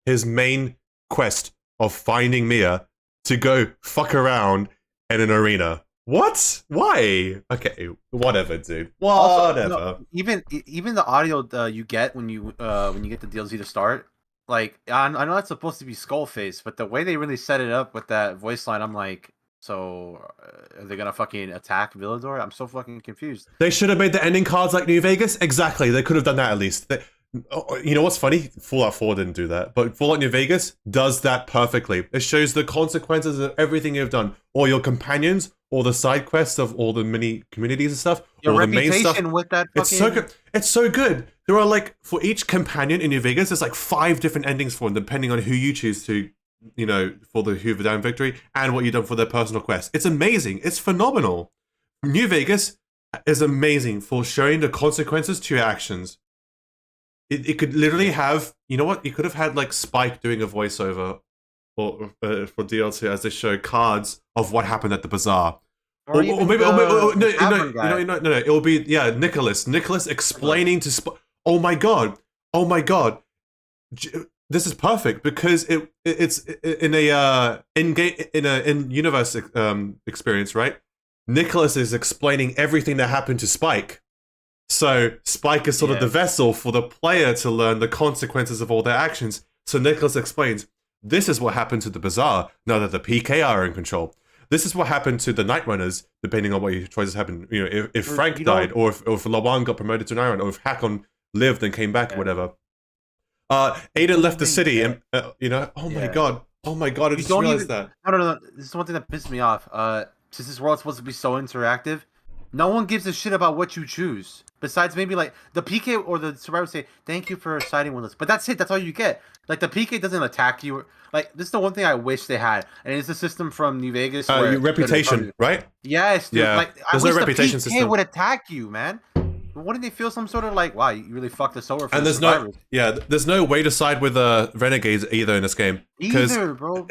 S1: his main quest of finding Mia to go fuck around in an arena. What? Why? Okay, whatever, dude. Whatever.
S5: Also, no, even the audio you get when you get the DLC to start, like I know it's supposed to be Skullface, but the way they really set it up with that voice line, I'm like, so are they gonna fucking attack Villador? I'm so fucking confused.
S1: They should have made the ending cards like New Vegas. Exactly. They could have done that at least. You know what's funny? Fallout 4 didn't do that, but Fallout New Vegas does that perfectly. It shows the consequences of everything you've done, or your companions, or the side quests of all the mini communities and stuff,
S5: Your
S1: or the main
S5: reputation
S1: stuff.
S5: with that
S1: It's so good. It's so good. There are like, for each companion in New Vegas, there's like 5 different endings for them, depending on who you choose to, you know, for the Hoover Dam victory and what you've done for their personal quest. It's amazing. It's phenomenal. New Vegas is amazing for showing the consequences to your actions. It could literally have, you know what? You could have had like Spike doing a voiceover for DLC as they show cards of what happened at the bazaar. Or maybe no. It will be Nicholas explaining to oh my god, this is perfect because it's in a in universe experience, right? Nicholas is explaining everything that happened to Spike. So Spike is sort of the vessel for the player to learn the consequences of all their actions. So Nicholas explains, this is what happened to the Bazaar now that the PK are in control. This is what happened to the Night Runners, depending on what your choices happened. You know, if Frank died, or if Lawan got promoted to an Iron, or if Hakon lived and came back, or whatever. Aiden left the city, and you know, oh my god, I just realized that.
S5: No. This is one thing that pissed me off. Since this world's supposed to be so interactive, no one gives a shit about what you choose. Besides maybe like the PK or the survivor say, thank you for siding with us. But that's it, that's all you get. Like the PK doesn't attack you. Like this is the one thing I wish they had. And it's a system from New Vegas.
S1: Your reputation, right?
S5: Yes, dude.
S1: Yeah.
S5: Like
S1: There's
S5: I
S1: no
S5: wish
S1: reputation
S5: the PK
S1: system.
S5: would attack you, man. Wouldn't they feel some sort of like, wow, you really fucked us over for
S1: And
S5: the
S1: there's
S5: survivors?
S1: there's no way to side with Renegades either in this game.
S5: Either, bro.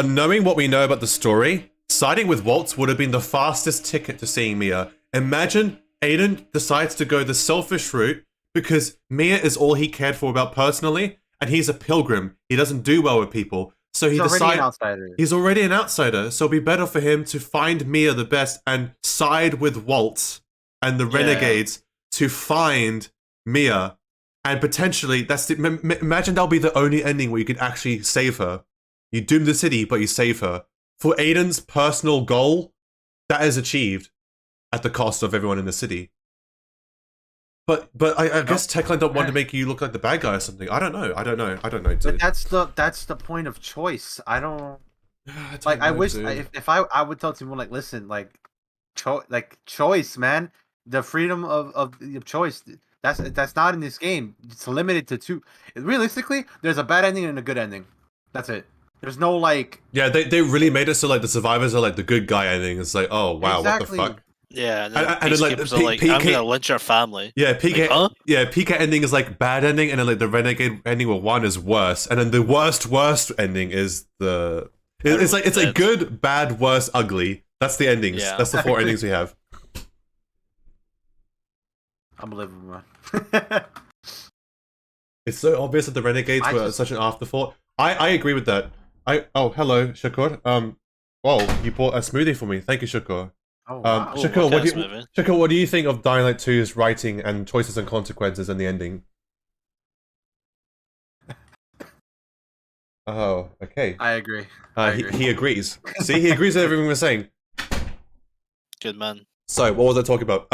S1: Knowing what we know about the story, siding with Waltz would have been the fastest ticket to seeing Mia. Imagine Aiden decides to go the selfish route because Mia is all he cared for about personally, and he's a pilgrim. He doesn't do well with people. So he decides he's already an outsider, so it'd be better for him to find Mia the best and side with Waltz and the Renegades to find Mia. And potentially, imagine that'll be the only ending where you could actually save her. You doom the city, but you save her. For Aiden's personal goal, that is achieved at the cost of everyone in the city. But I guess Techland don't want to make you look like the bad guy or something. I don't know, dude.
S5: But that's the point of choice. I wish if I would tell someone like, listen, like choice, man. The freedom of choice. That's not in this game. It's limited to 2. Realistically, there's a bad ending and a good ending. That's it. There's no like.
S1: Yeah, they really made it so like the survivors are like the good guy ending. It's like, oh wow,
S5: exactly.
S1: What the fuck?
S2: Yeah, and
S1: then like the
S2: I'm gonna lynch our family.
S1: Yeah, PK.
S2: Like, huh?
S1: Yeah, PK ending is like bad ending, and then like the Renegade ending with 1 is worse, and then the worst ending is the It's like
S2: Everyone's dead.
S1: good, bad, worse, ugly. That's the endings.
S2: Yeah.
S1: That's the 4 endings we have.
S5: Unbelievable, man.
S1: It's so obvious that the Renegades were such an afterthought. I agree with that. Oh, hello, Shakur. Well, you bought a smoothie for me. Thank you, Shakur.
S5: Oh, wow.
S1: Shakur,
S2: okay,
S1: what do you think of Dying Light 2's writing and choices and consequences and the ending? Oh, okay.
S5: I agree.
S1: He agrees. See, he agrees with everything we're saying.
S2: Good man.
S1: So, what was I talking about?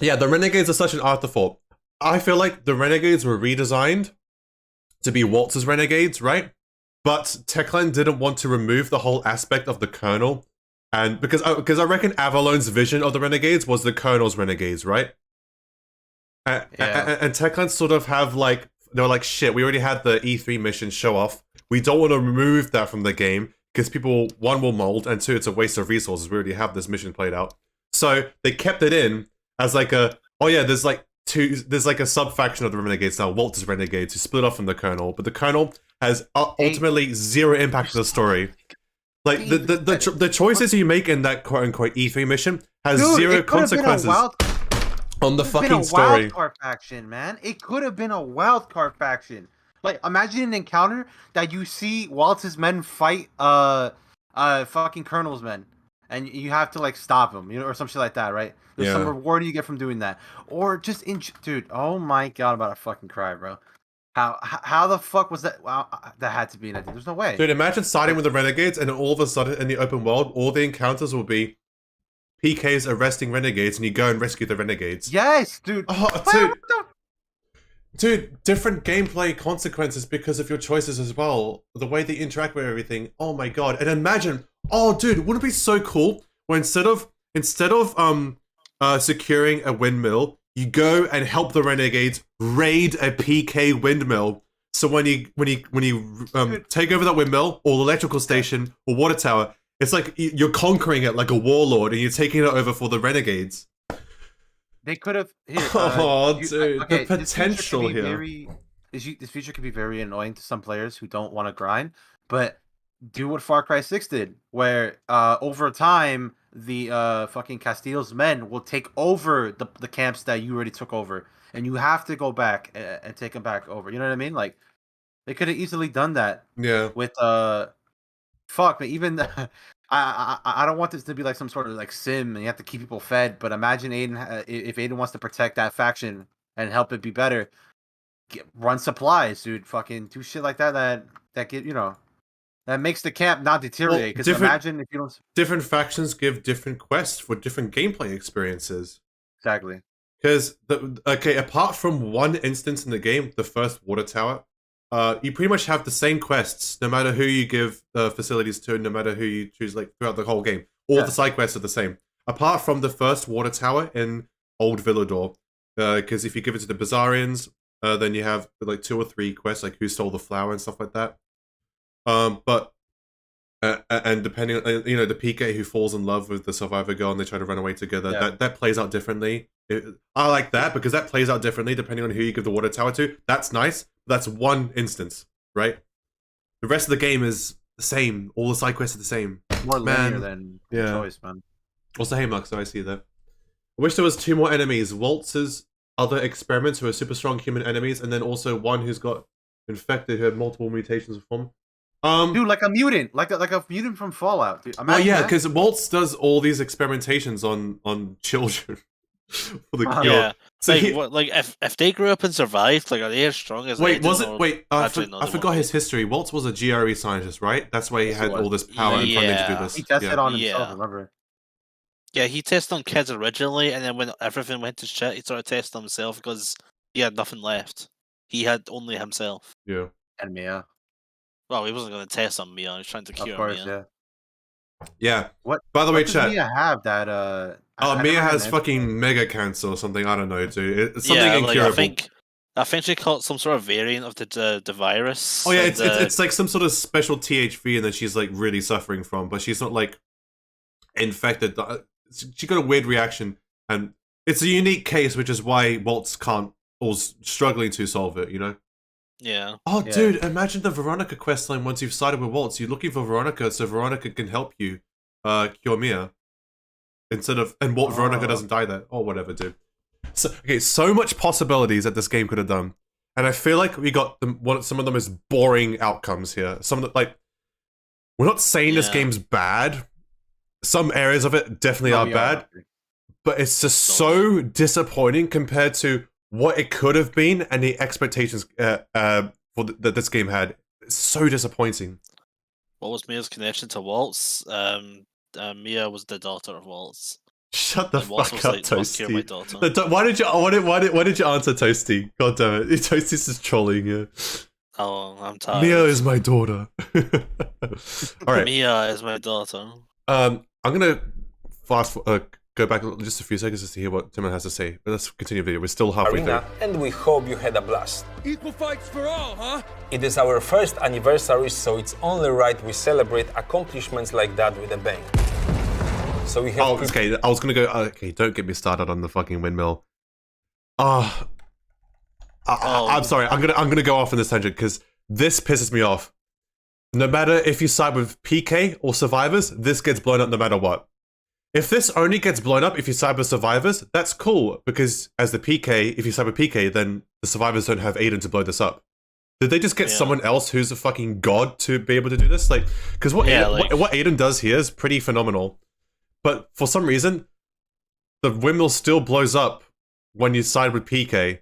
S1: Yeah, the Renegades are such an afterthought. I feel like the Renegades were redesigned to be Waltz's Renegades, right? But Techland didn't want to remove the whole aspect of the Colonel, and because I reckon Avalon's vision of the Renegades was the Colonel's Renegades, right? And Techland sort of have like, they were like, shit, we already had the E3 mission show off. We don't want to remove that from the game because people, 1, will mold, and 2, it's a waste of resources. We already have this mission played out. So they kept it in as like a, oh yeah, there's like a sub-faction of the Renegades now, Waltz's Renegades, who split off from the Colonel, but the Colonel has ultimately zero impact on the story. Like, the choices you make in that quote-unquote E3 mission has zero consequences on the fucking story.
S5: Wild card faction, man. It could have been a wild card faction. Like, imagine an encounter that you see Waltz's men fight fucking Colonel's men, and you have to like stop them, you know, or some shit like that, right? There's some reward you get from doing that, or just dude. Oh my god, I'm about to fucking cry, bro. How the fuck was that? Wow, that had to be an idea. There's no way.
S1: Dude, imagine starting with the Renegades, and all of a sudden in the open world, all the encounters will be PKs arresting Renegades, and you go and rescue the Renegades.
S5: Yes, dude.
S1: Oh, dude, different gameplay consequences because of your choices as well. The way they interact with everything. Oh my god! And imagine, oh, dude, wouldn't it be so cool when instead of securing a windmill, you go and help the Renegades raid a PK windmill. So when you take over that windmill or the electrical station or water tower, it's like you're conquering it like a warlord and you're taking it over for the Renegades.
S5: They could have.
S1: Dude, the potential here.
S5: This feature could be very annoying to some players who don't want to grind, but do what Far Cry 6 did, where over time the fucking Castillo's men will take over the camps that you already took over, and you have to go back and take them back over. You know what I mean? Like, they could have easily done that.
S1: Yeah.
S5: With fuck, but even I don't want this to be like some sort of like sim, and you have to keep people fed. But imagine Aiden, if Aiden wants to protect that faction and help it be better, run supplies, dude. Fucking do shit like that get, you know. That makes the camp not deteriorate. Because imagine if you don't. Different
S1: factions give different quests for different gameplay experiences.
S5: Exactly.
S1: Because apart from one instance in the game, the first water tower, you pretty much have the same quests no matter who you give facilities to, no matter who you choose. Like throughout the whole game, all the side quests are the same. Apart from the first water tower in Old Villador, because if you give it to the Bazarians, then you have like 2 or 3 quests, like who stole the flower and stuff like that. But and depending on the PK who falls in love with the survivor girl and they try to run away together, that plays out differently. I like that because that plays out differently depending on who you give the water tower to. That's nice. That's one instance, right? The rest of the game is the same. All the side quests are the same.
S5: More linear than choice, man.
S1: Also, hey Mark, so I see that. I wish there was 2 more enemies. Waltz's other experiments who are super strong human enemies, and then also one who's got infected who had multiple mutations of form.
S5: Dude, like a mutant, like a mutant from Fallout. Dude.
S1: Oh yeah, because Waltz does all these experimentations on children for the cure.
S2: Yeah, so if they grew up and survived, like are they as strong as?
S1: Wait, was it? Wait, I forgot his history. Waltz was a GRE scientist, right? That's why he had all this power and funding to do this.
S5: He tested on himself. Remember?
S2: Yeah, he tested on kids originally, and then when everything went to shit, he started testing on himself because he had nothing left. He had only himself.
S1: Yeah,
S5: and Mia.
S2: Well, he wasn't going to test on Mia. He was trying to cure Mia.
S1: Yeah.
S5: What?
S1: By the way,
S5: does
S1: chat.
S5: Mia have that?
S1: Mia has fucking mega cancer or something. I don't know, dude. It's something incurable.
S2: I think she caught some sort of variant of the virus.
S1: Oh yeah, it's like some sort of special THV, that she's like really suffering from, but she's not like infected. She got a weird reaction, and it's a unique case, which is why Waltz can't or struggling to solve it. You know.
S2: Yeah.
S1: Oh,
S5: Yeah.
S1: dude, imagine the Veronica questline once you've sided with Waltz. You're looking for Veronica so Veronica can help you cure Mia. Instead of... And Veronica doesn't die there. Or whatever, dude. So, okay, so much possibilities that this game could have done. And I feel like we got some of the most boring outcomes here. Some of the, like... We're not saying this game's bad. Some areas of it definitely are bad. But it's just so disappointing compared to what it could have been and the expectations that this game had. It's so disappointing.
S2: What was Mia's connection to Waltz? Mia was the daughter of Waltz.
S1: Shut the fuck up, Toasty.
S2: My daughter.
S1: Why did you answer Toasty? God damn it, Toasty's just trolling you.
S2: Oh, I'm tired.
S1: Mia is my daughter. All right.
S2: Mia is my daughter.
S1: I'm gonna go back just a few seconds just to hear what Timon has to say. But let's continue the video. We're still halfway through.
S7: And we hope you had a blast.
S10: Equal fights for all, huh?
S7: It is our first anniversary, so it's only right we celebrate accomplishments like that with a bang. So we have.
S1: Oh, okay. I was gonna go. Okay, don't get me started on the fucking windmill. I'm sorry. I'm gonna go off on this tangent because this pisses me off. No matter if you side with PK or survivors, this gets blown up no matter what. If this only gets blown up if you side with survivors, that's cool because as the PK, if you side with PK, then the survivors don't have Aiden to blow this up. Did they just get someone else who's a fucking god to be able to do this? Like, because what Aiden does here is pretty phenomenal. But for some reason, the windmill still blows up when you side with PK.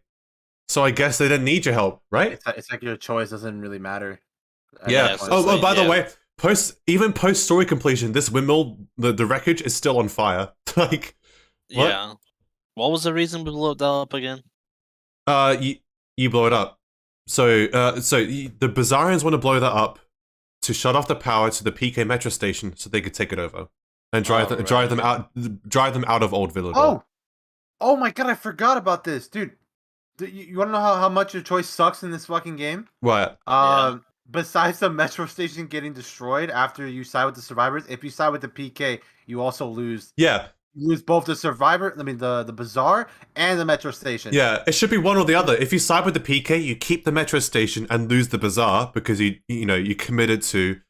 S1: So I guess they didn't need your help, right?
S5: It's like your choice doesn't really matter.
S1: Yeah. By the way, even post story completion, this windmill, the wreckage is still on fire. Like, what?
S2: Yeah. What was the reason we blew that up again?
S1: You blow it up. So the Bazarians want to blow that up to shut off the power to the PK metro station so they could take it over and drive them out of Old Villador.
S5: Oh my god, I forgot about this, dude. You want to know how much your choice sucks in this fucking game?
S1: What?
S5: Besides the metro station getting destroyed after you side with the survivors, if you side with the PK, you also lose.
S1: Yeah.
S5: You lose both the bazaar and the metro station.
S1: Yeah, it should be one or the other. If you side with the PK, you keep the metro station and lose the bazaar because you committed to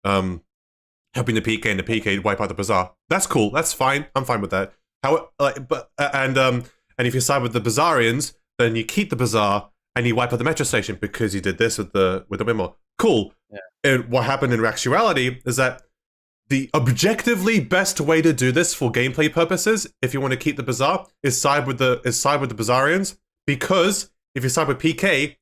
S1: helping the PK and the PK wipe out the bazaar. That's cool. That's fine. I'm fine with that. And if you side with the Bazarians, then you keep the bazaar and you wipe out the metro station because you did this with the windmill. Cool. Yeah. And what happened in actuality is that the objectively best way to do this for gameplay purposes, if you want to keep the bazaar, is side with the Bazarians, because if you side with PK,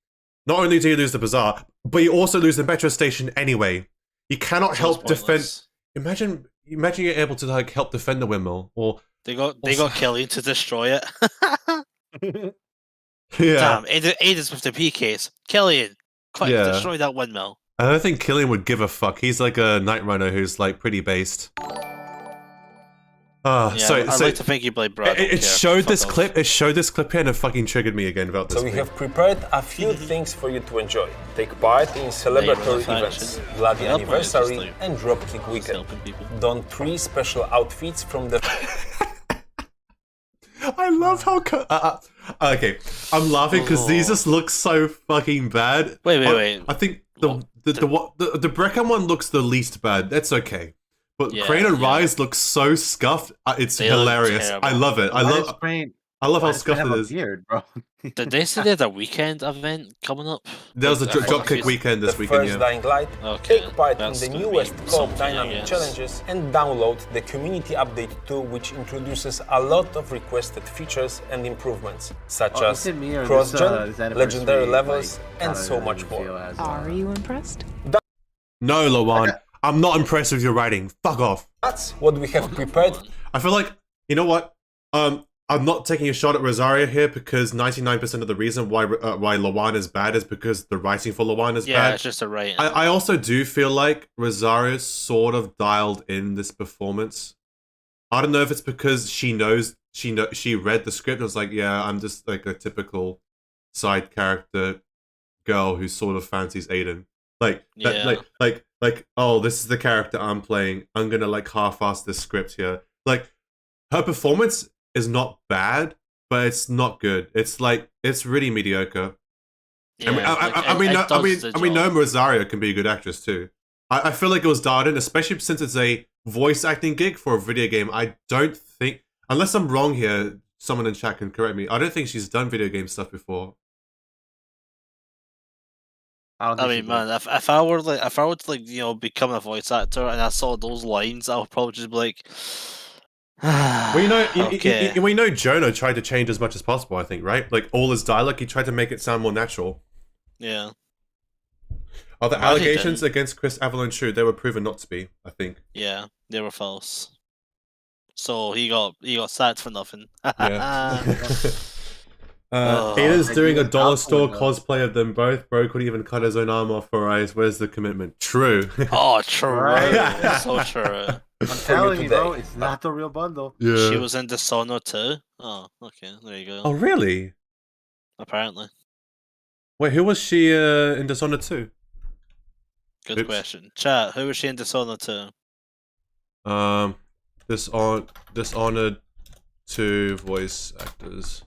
S1: not only do you lose the bazaar, but you also lose the metro station anyway. You cannot help defend. Imagine you're able to like help defend the windmill, or
S2: they got Kelly to destroy it.
S1: Yeah.
S2: Damn, Aiden's with the PKs. Killian, quick, destroy that windmill.
S1: I don't think Killian would give a fuck. He's like a Night Runner who's like pretty based.
S2: I'd like to think you played Brad.
S1: It showed this clip. It showed this clip here and it fucking triggered me again about this.
S7: So we have prepared a few things for you to enjoy. Take part in celebratory events, Bloody Anniversary, and Dropkick Weekend. Don 3 special outfits from the.
S1: I love how. Okay, I'm laughing because these just look so fucking bad.
S2: Wait.
S1: I think the Breckham one looks the least bad. That's okay, but Crane and Rise looks so scuffed. It's hilarious. I love it. I love how scuffed it is.
S5: Beard, bro.
S2: Did they say they had a weekend event coming up?
S1: There was a Dropkick weekend this weekend.
S7: First Dying Light. Take part in the newest co-op dynamic challenges and download the community update 2, which introduces a lot of requested features and improvements, such as cross-gen, legendary levels, and so much more.
S11: Are you impressed?
S1: No, Lawan. I'm not impressed with your writing. Fuck off.
S7: That's what we have prepared.
S1: I feel like, you know what? I'm not taking a shot at Rosario here because 99% of the reason why Lawan is bad is because the writing for Lawan is bad.
S2: Yeah, it's just a writing.
S1: I also do feel like Rosario sort of dialed in this performance. I don't know if it's because she read the script and was like, yeah, I'm just like a typical side character girl who sort of fancies Aiden. Like, oh, this is the character I'm playing. I'm gonna like half-ass this script here. Like, her performance is not bad, but it's not good. It's like, it's really mediocre. And we know Rosario can be a good actress too. I feel like it was dialed in, especially since it's a voice acting gig for a video game. I don't think, unless I'm wrong here, someone in chat can correct me. I don't think she's done video game stuff before.
S2: I mean, man, if I were to become a voice actor and I saw those lines, I would probably just be like,
S1: well,
S2: okay.
S1: we know Jonah tried to change as much as possible. I think, right? Like all his dialogue, he tried to make it sound more natural.
S2: Yeah.
S1: Are the allegations against Chris Avalon true? They were proven not to be, I think.
S2: Yeah, they were false. So he got sacked for nothing.
S1: Yeah. Aiden's doing a dollar store cosplay of them both. Bro couldn't even cut his own arm off for eyes. Where's the commitment? True.
S2: Oh, true.
S5: Right?
S2: So true.
S5: I'm telling you, bro, it's not the real bundle.
S1: Yeah.
S2: She was in Dishonored too. Oh, okay, there you go.
S1: Oh, really?
S2: Apparently.
S1: Wait, who was she in Dishonored 2?
S2: Good question. Chat, who was she in Dishonored 2?
S1: Dishonored 2 voice actors.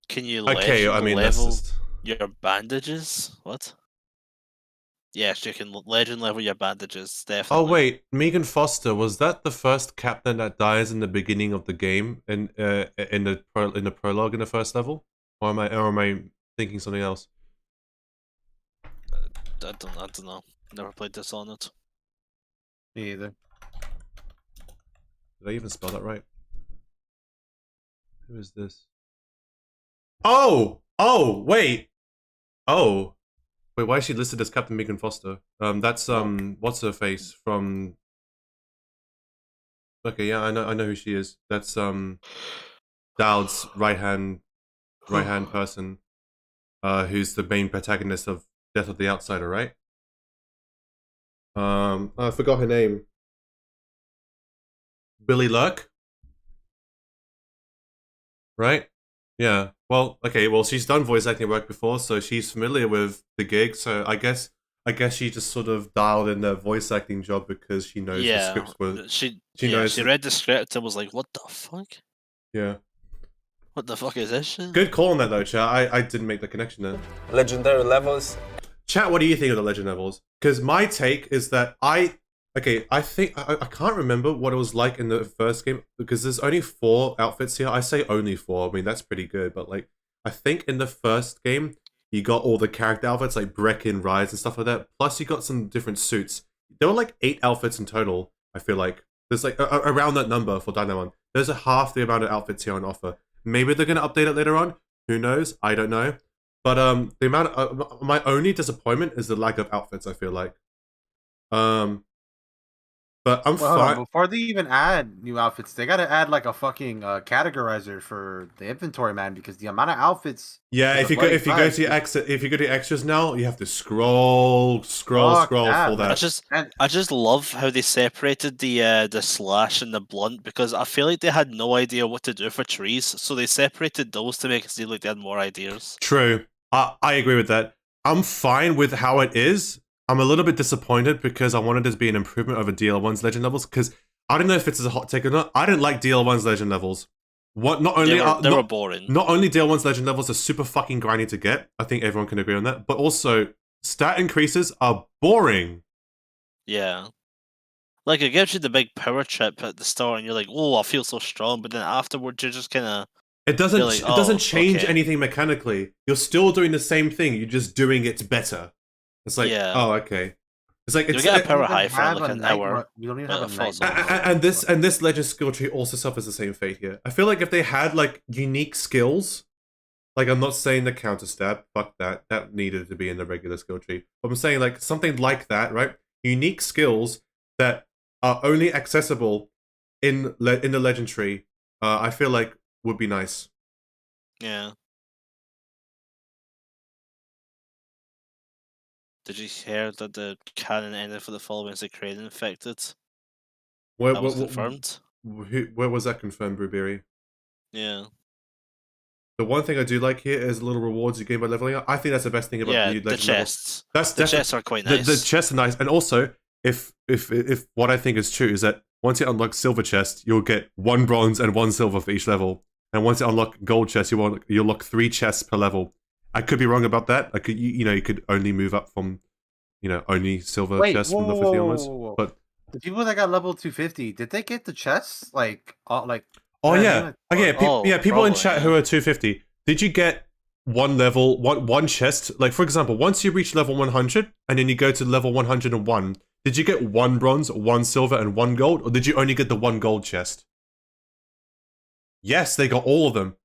S2: Can you
S1: level
S2: your bandages? What? Yes, you can legend level your bandages, definitely.
S1: Oh wait, Megan Foster, was that the first captain that dies in the beginning of the game in the prologue in the first level? Or am I thinking something else?
S2: I don't know. Never played Dishonored.
S5: Me either.
S1: Did I even spell that right? Who is this? Oh, wait. Oh, wait. Why is she listed as Captain Megan Foster? That's what's her face from? Okay, yeah, I know who she is. That's Dowd's right hand person, who's the main protagonist of Death of the Outsider, right? I forgot her name. Billy Lurk, right? Yeah. Well, okay. Well, she's done voice acting work before, so she's familiar with the gig. So I guess she just sort of dialed in the voice acting job because she knows the scripts were.
S2: She
S1: knows.
S2: She read the script and was like, "What the fuck?
S1: Yeah.
S2: What the fuck is this shit?"
S1: Good call on that though, chat. I didn't make the connection there.
S7: Legendary levels.
S1: Chat, what do you think of the legend levels? Because my take is that I think I can't remember what it was like in the first game because there's only 4 outfits here. I say only 4. I mean that's pretty good, but like I think in the first game you got all the character outfits like Brecken, Ryzen, and stuff like that. Plus you got some different suits. There were like 8 outfits in total. I feel like there's like around that number for Dynamon. There's a half the amount of outfits here on offer. Maybe they're gonna update it later on. Who knows? I don't know. But the amount of, my only disappointment is the lack of outfits. I feel like, but I'm fine.
S5: Before they even add new outfits, they gotta add like a fucking categorizer for the inventory, man, because the amount of outfits.
S1: Yeah, if you go to extras now, you have to scroll for that.
S2: I just love how they separated the slash and the blunt because I feel like they had no idea what to do for trees, so they separated those to make it seem like they had more ideas.
S1: True, I agree with that. I'm fine with how it is. I'm a little bit disappointed because I wanted it to be an improvement over DL1's legend levels because I don't know if it's a hot take or not. I didn't like DL1's legend levels. What? Not only
S2: they were boring.
S1: Not only DL1's legend levels are super fucking grindy to get. I think everyone can agree on that. But also, stat increases are boring.
S2: Yeah. Like it gives you the big power chip at the start, and you're like, "Oh, I feel so strong," but then afterwards, you're just kind of.
S1: It doesn't change anything mechanically. You're still doing the same thing. You're just doing it better. It's like, oh, okay. It's like
S2: you get a power high for like an hour.
S5: You don't even have a night.
S1: And this legend skill tree also suffers the same fate here. I feel like if they had like unique skills, like I'm not saying the counter stab, fuck that. That needed to be in the regular skill tree. But I'm saying like something like that, right? Unique skills that are only accessible in the legend tree. I feel like would be nice.
S2: Yeah. Did you hear that the canon ended for the fall when the crane infected? That was confirmed.
S1: Where was that confirmed, Blueberry?
S2: Yeah.
S1: The one thing I do like here is little rewards you gain by leveling up. I think that's the best thing about the
S2: chests.
S1: The
S2: chests are quite nice.
S1: The chests are nice, and also if what I think is true is that once you unlock silver chest, you'll get 1 bronze and 1 silver for each level, and once you unlock gold chest, you'll unlock 3 chests per level. I could be wrong about that. I could, you know, you could only move up from, you know, only silver chests from the 50 onwards. But
S5: the people that got level 250, did they get the chests? Like,
S1: oh yeah, okay, people in chat who are 250. Did you get one level, one chest? Like for example, once you reach level 100 and then you go to level 101, did you get one bronze, one silver, and one gold, or did you only get the one gold chest? Yes, they got all of them.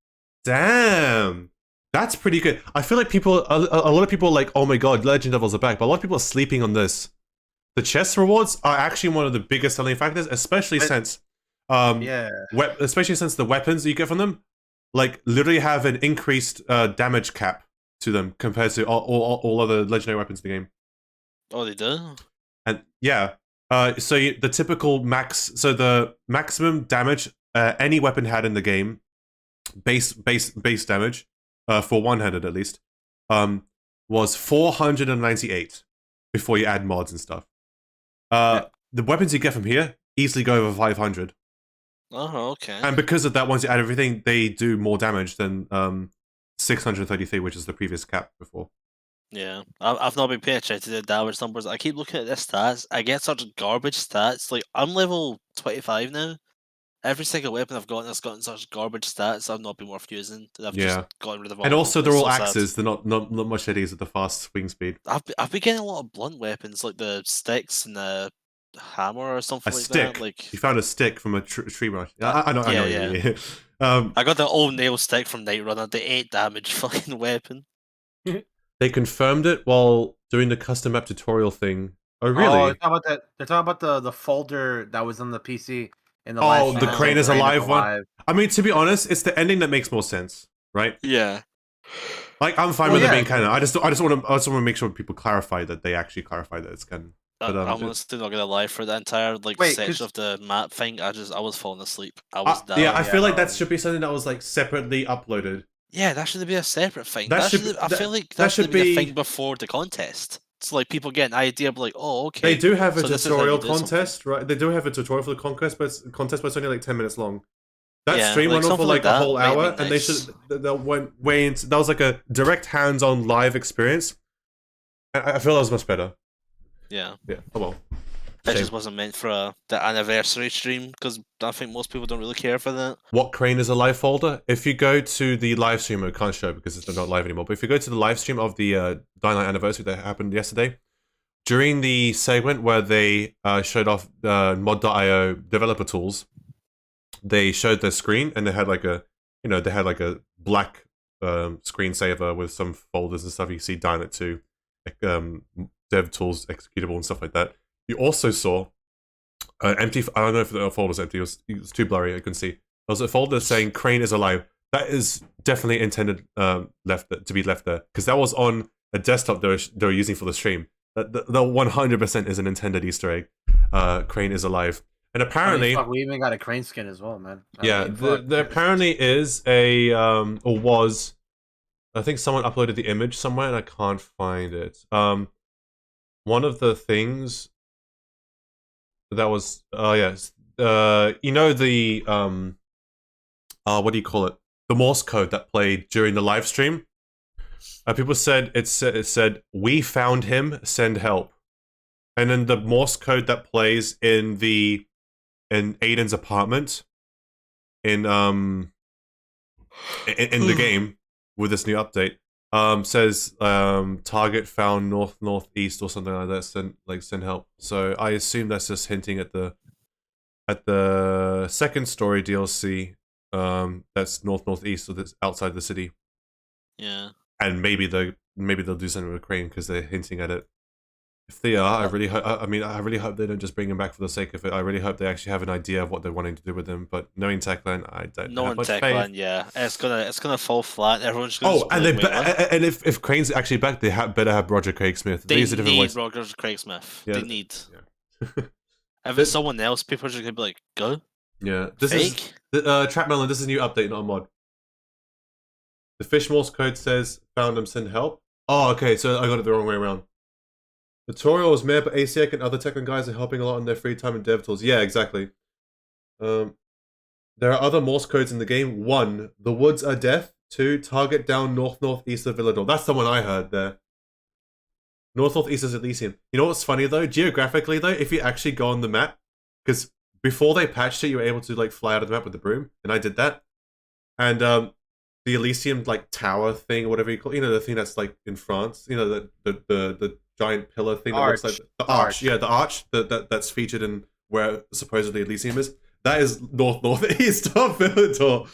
S1: Damn. That's pretty good. I feel like people, a lot of people are like, oh my god, legend levels are back, but a lot of people are sleeping on this. The chest rewards are actually one of the biggest selling factors, especially since, especially since the weapons that you get from them, like, literally have an increased damage cap to them compared to all other legendary weapons in the game.
S2: Oh, they do? And
S1: yeah, so the typical the maximum damage any weapon had in the game, base damage, for one-handed at least, was 498 before you add mods and stuff. The weapons you get from here easily go over 500.
S2: Oh, okay.
S1: And because of that, once you add everything, they do more damage than 633, which is the previous cap before.
S2: Yeah, I've not been paying attention to the damage numbers. I keep looking at the stats. I get such garbage stats. Like, I'm level 25 now. Every single weapon I've gotten has gotten such garbage stats I've not been worth using. I've just gotten rid of all.
S1: And also, they're all
S2: so
S1: axes. They're not much ideas with the fast swing speed.
S2: I've been getting a lot of blunt weapons, like the sticks and the hammer or something like that. Like,
S1: you found a stick from a tree branch. I know.
S2: Yeah. I got the old nail stick from Night Runner, the 8 damage fucking weapon.
S1: They confirmed it while doing the custom map tutorial thing. Oh, really?
S5: Oh, they're talking about the folder that was on the PC in the live
S1: the crane is alive one. I mean, to be honest, it's the ending that makes more sense, right?
S2: Yeah.
S1: Like, I'm fine with it being canon. I just want to make sure people clarify that they actually clarify that it's canon. But,
S2: I'm still not gonna lie, for the entire section of the map thing, I was falling asleep. I was down.
S1: Yeah, I feel like that should be something that was like separately uploaded.
S2: Yeah, that should be a separate thing. I feel like that should be a thing before the contest. So like people get an idea of like, oh, okay.
S1: They do have a tutorial contest, right? They do have a tutorial for the contest, but it's only like 10 minutes long. That stream went on for like a whole hour, and they went way into. That was like a direct hands-on live experience. I feel that was much better.
S2: Yeah.
S1: Yeah. Oh well.
S2: That just wasn't meant for the anniversary stream, because I think most people don't really care for that.
S1: What crane is a live folder? If you go to the live stream, I can't show it because it's not live anymore, but if you go to the live stream of the Dying Light anniversary that happened yesterday, during the segment where they showed off mod.io developer tools, they showed their screen and they had like a, black screensaver with some folders and stuff. You see Dying Light 2, dev tools, executable and stuff like that. You also saw empty. I don't know if the folder was empty. It was too blurry. I couldn't see. There was a folder saying "Crane is alive." That is definitely intended to be left there because that was on a desktop they were using for the stream. That 100% is an intended Easter egg. Crane is alive, and apparently
S5: we even got a crane skin as well, man.
S1: There apparently is a or was. I think someone uploaded the image somewhere and I can't find it. One of the things. That was yes. You know the what do you call it? The Morse code that played during the live stream. People said it said we found him, send help. And then the Morse code that plays in Aiden's apartment in the game with this new update says target found northeast or something like that, send help. So I assume that's just hinting at the second story DLC that's northeast, or that's outside the city.
S2: Yeah.
S1: And maybe they'll do something with Crane because they're hinting at it. If they are, I really hope they don't just bring him back for the sake of it. I really hope they actually have an idea of what they're wanting to do with him. But knowing Techland, I don't have much faith.
S2: Techland, yeah, it's gonna fall flat. Everyone's gonna.
S1: And if Crane's actually back, they better have Roger Craig Smith.
S2: They need Roger Craig Smith. Yeah. They need. Yeah. If it's someone else, people are just gonna be like, "Go."
S1: Yeah, this is Trap Melon. This is a new update, not a mod. The fish Morse code says found him, send help. Oh, okay, so I got it the wrong way around. The tutorial was made, but ACX and other Techland guys are helping a lot in their free time and dev tools. Yeah, exactly. There are other Morse codes in the game. 1. The woods are death. 2, target down north-northeast of Villador. That's the one I heard there. North-northeast is Elysium. You know what's funny though? Geographically though, if you actually go on the map, because before they patched it, you were able to like fly out of the map with the broom, and I did that. And the Elysium like tower thing, or whatever you call it, you know, the thing that's like in France, you know, the giant pillar thing that looks like the arch. Yeah, the arch that's featured in where supposedly Elysium is. That is north-northeast of Villador.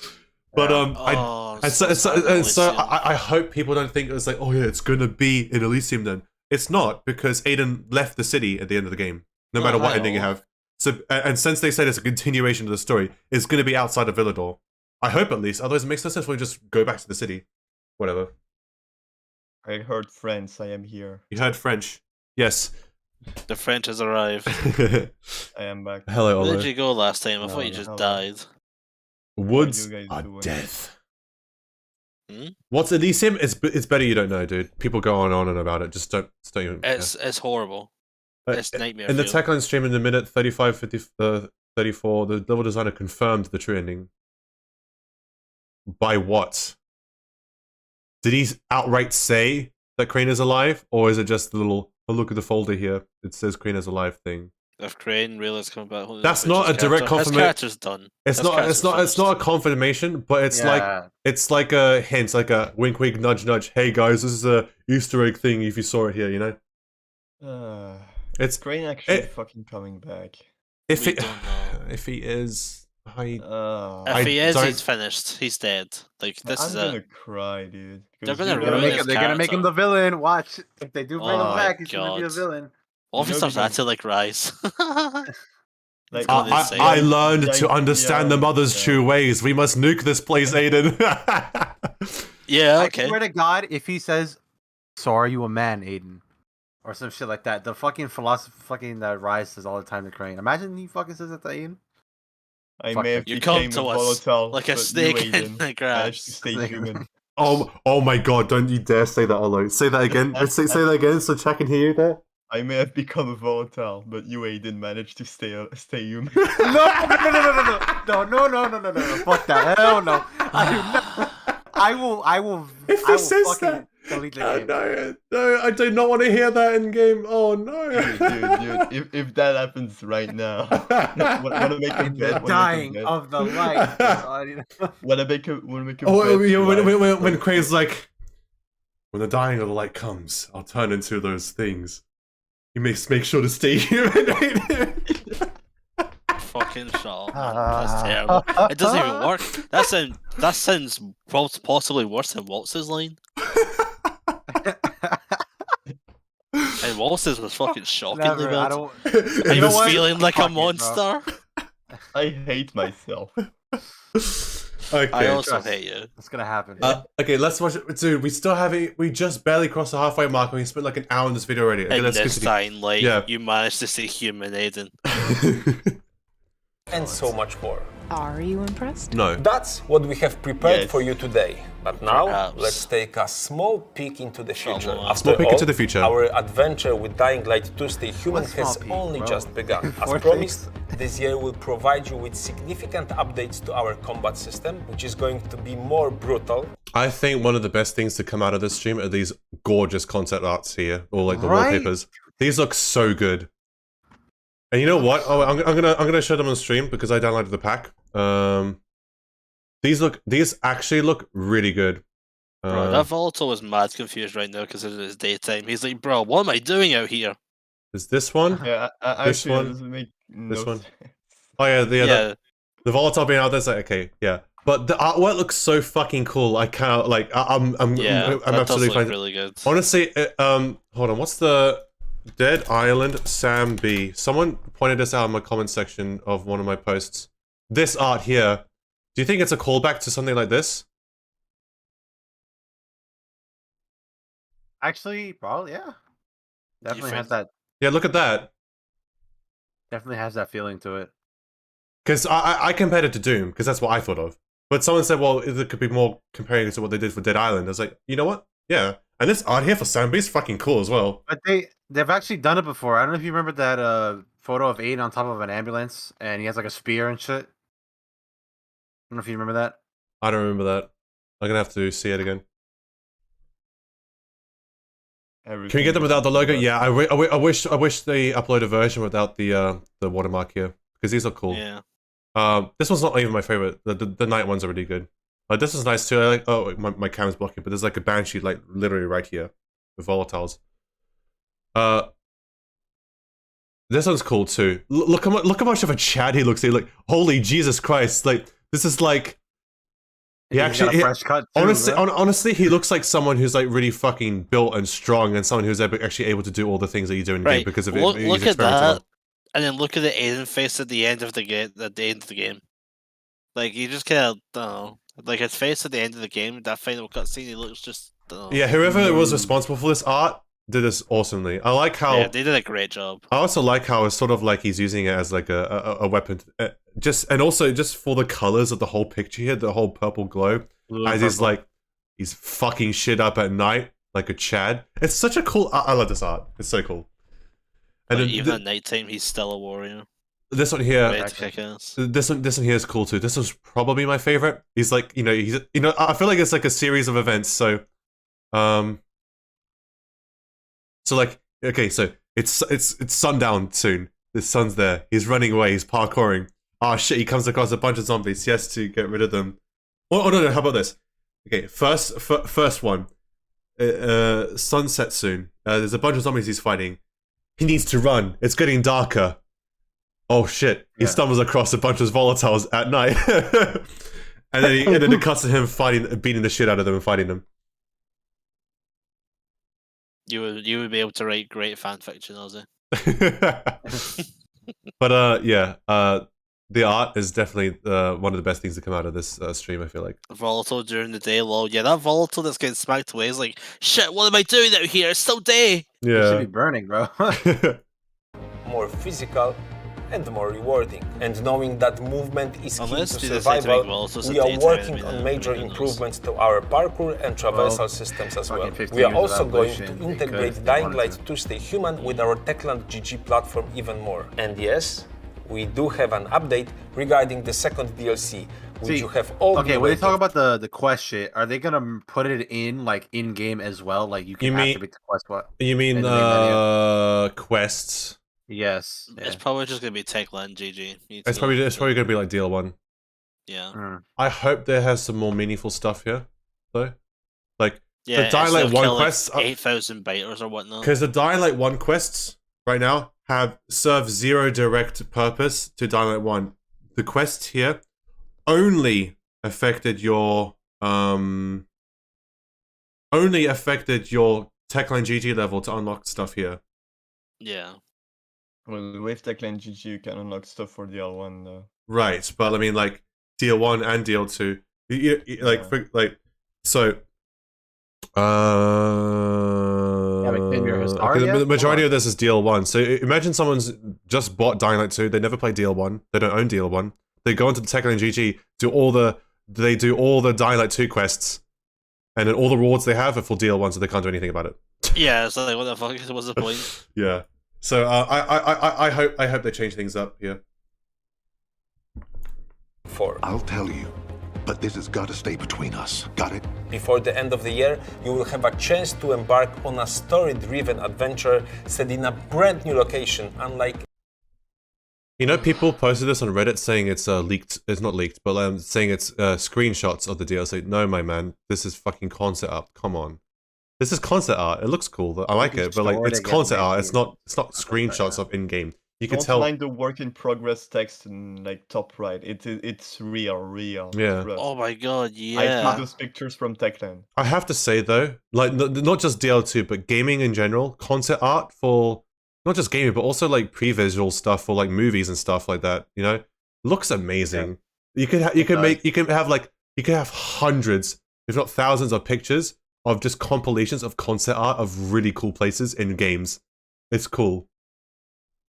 S1: But I hope people don't think it was like, oh yeah, it's gonna be in Elysium then. It's not, because Aiden left the city at the end of the game, no matter what ending you have. So, and since they said it's a continuation of the story, it's gonna be outside of Villador. I hope at least. Otherwise, it makes no sense when we just go back to the city. Whatever.
S11: I heard French. I am here.
S1: You heard French? Yes.
S2: The French has arrived.
S11: I am back.
S1: Hello,
S2: Where
S1: Olo.
S2: did you go last time? I thought you just died.
S1: Woods are death. What's Elysium? It's better you don't know, dude. People go on and about it. Just don't even.
S2: It's horrible. It's nightmare.
S1: In the TechLine stream in the minute 34, the level designer confirmed the true ending. By what? Did he outright say that Crane is alive, or is it just the little? Oh, look at the folder here. It says Crane is alive thing.
S2: If Crane really is coming back,
S1: that's not a direct confirmation. His
S2: character's done.
S1: It's not a confirmation, but it's like a hint, like a wink, wink, nudge, nudge. Hey guys, this is a Easter egg thing. If you saw it here, you know. It's
S11: Crane actually fucking coming back.
S1: If he is.
S2: If he is, he's finished. He's dead. Like this
S11: I'm
S2: is
S11: gonna cry, dude.
S2: They're gonna
S5: make him the villain. Watch, if they do bring him
S2: Oh
S5: back,
S2: my
S5: he's gonna be a
S2: God.
S5: villain.
S2: What if he starts acting like Rise?
S11: Like,
S1: I learned to understand the mother's true ways. We must nuke this place, Aiden.
S2: Yeah, okay.
S5: I swear to God, if he says, "So are you a man, Aiden?" or some shit like that, the fucking philosophy, Rise says all the time to Crane. Imagine he fucking says that to Aiden.
S11: I may have
S2: You come
S11: became
S2: to
S11: a
S2: us
S11: volatile,
S2: like a
S11: but
S2: snake
S11: you,
S2: in
S11: Aiden,
S2: the grass.
S11: managed to stay human.
S1: Oh my God! Don't you dare say that, Olo. Say that again. Say that again, so Chuck can hear you there.
S11: I may have become a volatile, but you, Aiden, managed to stay human.
S5: No! Fuck that! Hell no! I will.
S1: If he says that,
S5: delete the game.
S1: No, I do not want to hear that in game. Oh no!
S11: Dude, if that happens right now, wanna make a bet?
S5: The dying of the light.
S11: Wanna make a bet?
S1: Oh, when Crane's like, when the dying of the light comes, I'll turn into those things. You must make sure to stay human.
S2: Fucking shut up. That's terrible. It doesn't even work. That sounds possibly worse than Waltz's line. And Waltz's was fucking shockingly good. He was feeling like a monster.
S11: I hate myself.
S1: Okay,
S2: I also hate you.
S5: It's gonna happen.
S1: Okay, let's watch it. Dude, we just barely crossed the halfway mark and we spent like an hour in this video already. Okay,
S2: And
S1: let's
S2: this
S1: continue.
S2: time, like,
S1: Yeah.
S2: you managed to say human, Aiden.
S7: And so much more.
S12: Are you impressed?
S1: No.
S7: That's what we have prepared
S11: Yes.
S7: for you today. But now,
S2: Perhaps.
S7: let's take a small peek into the future.
S2: Small
S7: After
S1: peek
S7: all,
S1: into the future.
S7: Our adventure with Dying Light 2 Stay Human
S5: What small
S7: has
S5: peek,
S7: only
S5: bro?
S7: just begun. As
S5: Four
S7: promised, this year will provide you with significant updates to our combat system, which is going to be more brutal.
S1: I think one of the best things to come out of this stream are these gorgeous concept arts here, or like the
S5: Right?
S1: wallpapers. These look so good. And you know what? Oh, I'm gonna show them on stream because I downloaded the pack. These actually look really good.
S2: Bro, that volatile is mad confused right now because it is daytime. He's like, bro, what am I doing out here?
S1: Is this one?
S11: Yeah,
S1: This
S11: actually,
S1: one?
S11: that doesn't make
S1: This
S11: no
S1: one?
S11: sense.
S1: Oh yeah,
S2: Yeah.
S1: the volatile being out there's like okay, yeah. But the artwork looks so fucking cool. I can't like I'm
S2: Yeah, that does
S1: absolutely
S2: look
S1: fine.
S2: really good.
S1: Honestly, hold on. What's the Dead Island Sam B? Someone pointed this out in my comment section of one of my posts. This art here. Do you think it's a callback to something like this?
S5: Actually, probably, yeah. Definitely has
S2: think?
S5: that.
S1: Yeah, look at that.
S5: Definitely has that feeling to it.
S1: Because I compared it to Doom, because that's what I thought of. But someone said, well, it could be more comparing it to what they did for Dead Island. I was like, you know what? Yeah. And this art here for Sam B is fucking cool as well.
S5: But they've actually done it before. I don't know if you remember that photo of Aiden on top of an ambulance, and he has like a spear and shit. I don't know if you remember that.
S1: I don't remember that. I'm gonna have to see it again.
S11: Everything
S1: Can we get them
S11: is
S1: without the logo?
S11: about-
S1: Yeah, I wish they upload a version without the watermark here, because these are cool.
S2: Yeah.
S1: This one's not even my favorite. The night ones are really good. This is nice too. I like. Oh, my camera's blocking, but there's like a banshee like literally right here with volatiles. This one's cool too. Look how much of a Chad he looks. Like, holy Jesus Christ! Like, this is like. He actually
S5: got a fresh cut too,
S1: honestly, he looks like someone who's like really fucking built and strong, and someone who's actually able to do all the things that you do in game because of it.
S2: Look at that, and then look at the Aiden face at the end of the game. At the end of the game, like you just kind of don't know. Like his face at the end of the game, that final cutscene, he looks just.
S1: Yeah, whoever was responsible for this art did this awesomely. I like how
S2: they did a great job.
S1: I also like how it's sort of like he's using it as like a weapon, and also just for the colors of the whole picture here, the whole purple glow, as he's fucking shit up at night like a Chad. It's such a cool. I love this art. It's so cool. And then
S2: even at nighttime, he's still a warrior.
S1: This one here,
S2: this
S1: one here is cool too. This was probably my favorite. He's like, I feel like it's like a series of events. So, like, okay, so it's sundown soon. The sun's there. He's running away. He's parkouring. Oh shit! He comes across a bunch of zombies. He has to get rid of them. Oh no! How about this? Okay, first one. Sunset soon. There's a bunch of zombies he's fighting. He needs to run. It's getting darker. Oh shit! He stumbles across a bunch of volatiles at night, and then it cuts to him beating the shit out of them and fighting them.
S2: You would be able to write great fan fiction, Ozzy.
S1: But the art is definitely one of the best things to come out of this stream. I feel like
S2: volatile during the day, lol. Yeah, that volatile that's getting smacked away is like, shit. What am I doing out here? It's still day.
S1: Yeah,
S5: it should be burning, bro.
S7: More physical and more rewarding. And knowing that movement is key to
S2: to
S7: survival, we are working on major improvements to our parkour and traversal systems as well. We are also going to integrate Dying Light 2 Stay Human with our Techland GG platform even more. And yes, we do have an update regarding the second DLC, which you have all
S5: when they talk about the quest shit, are they gonna put it in like in game as well? Like you can activate the quest. What
S1: you mean? Quests.
S5: Yes.
S2: It's probably just gonna be Techland GG.
S1: It's probably gonna be like DL1.
S2: Yeah.
S1: I hope there has some more meaningful stuff here, though. Like
S2: the
S1: Dying Light 1 quests,
S2: 8,000 biters or whatnot.
S1: Because the Dying Light 1 quests right now serve zero direct purpose to Dying Light 1. The quests here only affected your Techline GG level to unlock stuff here.
S2: Yeah.
S11: Well, with Techland GG, you can unlock stuff for DL1 though.
S1: Right, but I mean, like DL1 and DL2, the majority of this is DL1. So imagine someone's just bought Dying Light 2. They never play DL1. They don't own DL1. They go into the Techland GG, do all the Dying Light 2 quests, and then all the rewards they have are for DL1, so they can't do anything about it.
S2: Yeah, so like, what the fuck? What's the point?
S1: Yeah. So I hope they change things up here.
S12: I'll tell you, but this has got to stay between us. Got it?
S7: Before the end of the year, you will have a chance to embark on a story-driven adventure set in a brand new location, unlike...
S1: People posted this on Reddit saying it's leaked. It's not leaked, but saying it's screenshots of the DLC. No, my man, this is fucking concept art. Come on. This is concept art. It looks cool. I like it, but like it's concept art. It's not screenshots of in-game. You can tell.
S11: Don't mind the work in progress text in like top right. It's real.
S1: Yeah.
S2: Oh my god, yeah.
S11: I took those pictures from Techland.
S1: I have to say though, like not just DL2, but gaming in general, concept art for not just gaming, but also like pre-visual stuff for like movies and stuff like that. Looks amazing. Yeah. You can have hundreds, if not thousands, of pictures of just compilations of concept art of really cool places in games. It's cool.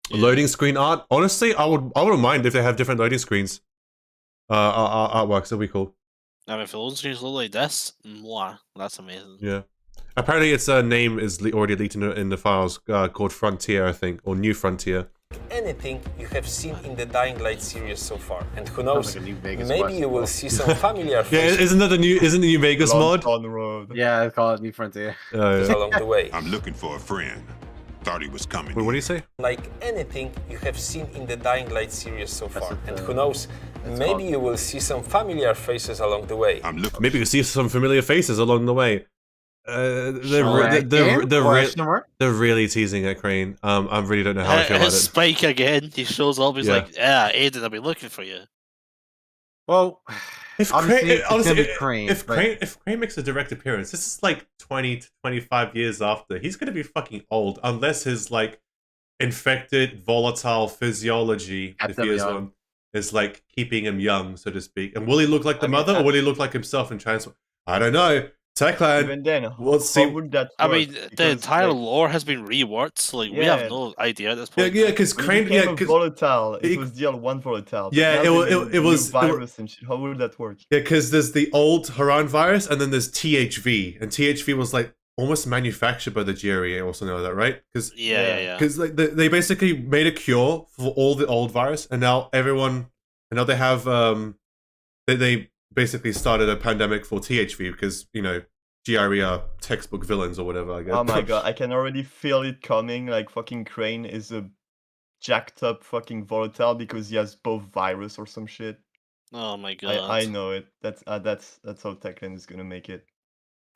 S1: Yeah. Loading screen art. Honestly, I wouldn't mind if they have different loading screens. Artworks, that'd be cool.
S2: I mean, if the loading screens look like this, that's amazing.
S1: Yeah. Apparently, its name is already leaked in the files called Frontier, I think, or New Frontier.
S7: anything you have seen in the Dying Light series so far. And who knows,
S5: like a New Vegas
S7: maybe
S5: West
S7: you will
S5: mod.
S7: see some familiar
S1: Yeah,
S7: faces
S1: isn't the New Vegas mod?
S11: On the road.
S5: Yeah, I call it New Frontier.
S7: along the way.
S12: I'm looking for a friend. Thought he was coming.
S1: Wait, what do you say?
S7: Like anything you have seen in the Dying Light series so far.
S5: what
S7: And
S5: the-
S7: who knows, maybe
S5: called.
S7: you will see some familiar faces along the way.
S12: I'm looking.
S1: Maybe you see some familiar faces along the way. They're really teasing at Crane. I really don't know how I feel about it.
S2: Spike again. He shows up. He's
S1: Yeah.
S2: like, "Yeah, Aiden, I've been looking for you."
S5: Well,
S1: If
S5: obviously,
S1: Crane,
S5: it's gonna
S1: honestly,
S5: be Crane,
S1: if
S5: but-
S1: Crane makes a direct appearance, this is like 20 to 25 years after. He's gonna be fucking old unless his like infected volatile physiology,
S5: Kept
S1: if
S5: him
S1: he is
S5: young.
S1: one, is like keeping him young, so to speak. And will he look like the mother, or will he look like himself in transform? I don't know. Techland.
S11: Even then,
S1: We'll see.
S11: how would that
S2: I
S11: work?
S2: mean, the
S11: Because,
S2: entire
S11: like,
S2: lore has been reworked, so like we
S11: Yeah.
S2: have no idea at this
S1: Yeah,
S2: point.
S1: yeah, because
S11: when
S1: Crane,
S11: it became
S1: yeah,
S11: a
S1: 'cause-
S11: volatile. It
S1: it-
S11: was DL1 volatile. but
S1: Yeah,
S11: now
S1: it
S11: they
S1: wa-
S11: made
S1: it
S11: new
S1: was-
S11: virus and shit. How would that work?
S1: yeah, because there's the old Haran virus, and then there's THV, and THV was like almost manufactured by the GRE. I also know that, right? Because
S2: Yeah.
S1: because like they basically made a cure for all the old virus, and now they have they basically started a pandemic for THV because GRE are textbook villains or whatever, I guess.
S11: Oh my god, I can already feel it coming. Like fucking Crane is a jacked up fucking volatile because he has both virus or some shit.
S2: Oh my god.
S11: I know it. That's how Techland is gonna make it.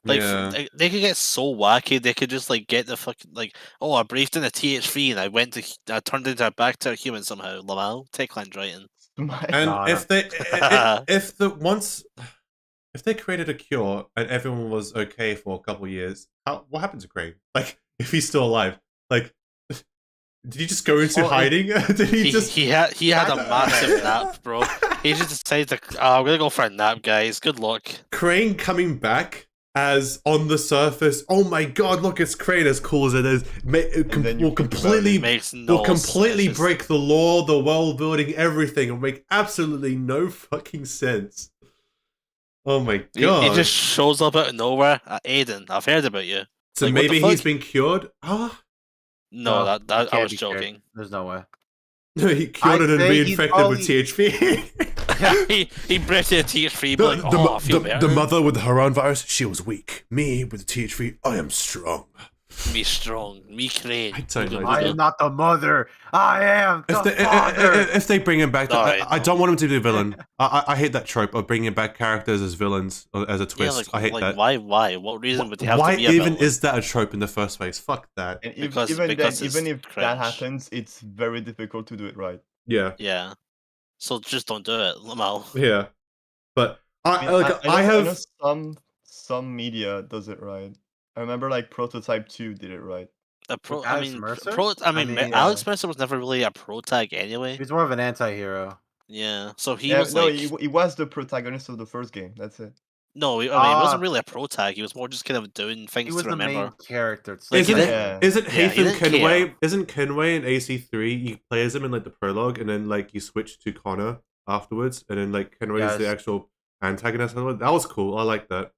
S2: Like
S1: Yeah.
S2: they could get so wacky. They could just like get the fucking like, oh, I breathed in a THV and I turned into back to a human somehow. Lamal, Techland writing.
S1: And
S5: Nah,
S1: if they if they created a cure and everyone was okay for a couple years, what happened to Crane? Like, if he's still alive, like, did he just go into
S11: Well,
S1: hiding? Did
S2: He had a massive nap, bro. He just decided to. Oh, I'm gonna go for a nap, guys. Good luck.
S1: Crane coming back as on the surface? Oh my god! Look, it's Crane. As cool as it is,
S11: then you
S1: will
S11: think about
S1: completely
S11: it.
S2: Makes no
S1: will completely
S2: sense.
S1: break the law, the world building, everything, and make absolutely no fucking sense. Oh my god!
S2: He just shows up out of nowhere. Aiden, I've heard about you.
S1: So
S2: like, what the
S1: maybe he's
S2: fuck?
S1: been cured. Ah,
S2: No,
S5: No,
S2: that I
S5: can't
S2: was
S5: be cured.
S2: joking.
S5: There's no way.
S1: no, he cured it and
S5: say he's
S1: reinfected with THV.
S2: he breathed in a THV, but like, I feel better.
S1: the mother with the Haran virus, she was weak. Me with the THV, I am strong.
S2: Me strong, me Crane.
S1: I don't know.
S5: I am not the mother. I am the father.
S1: If they bring him back,
S2: Alright.
S1: I don't want him to be a villain. I hate that trope of bringing back characters as villains or as a
S2: Yeah,
S1: twist.
S2: like,
S1: I hate
S2: like
S1: that.
S2: why? What reason would they have
S1: Why
S2: to be a
S1: even
S2: villain?
S1: is that a trope in the first place? Fuck that.
S11: And
S2: Because
S11: even
S2: it's
S11: if that
S2: cringe.
S11: happens, it's very difficult to do it right.
S1: Yeah,
S2: Yeah. So just don't do it, Lamal.
S1: yeah. But I
S11: I
S1: have.
S11: know some media does it right. I remember like Prototype 2 did it right.
S5: With Alex Mercer?
S2: I mean,
S5: mean,
S2: Alex Mercer was never really a pro tag anyway.
S5: He's more of an anti-hero.
S2: Yeah, so he
S11: Yeah,
S2: was
S11: no,
S2: like,
S11: he was the protagonist of the first game. That's it.
S2: no, I mean, he
S5: Ah.
S2: wasn't really a pro tag. He was more just kind of doing
S5: He
S2: things
S5: was
S2: to
S5: the main
S2: remember.
S5: character. It's
S1: Isn't
S5: like-
S1: it?
S11: Yeah.
S1: Isn't
S2: Yeah, he
S1: Hatham
S2: didn't
S1: Kenway?
S2: care.
S1: Isn't Kenway in AC3? You play as him in like the prologue, and then like you switch to Connor afterwards, and then like Kenway is the
S5: Yes.
S1: actual antagonist. That was cool. I like that.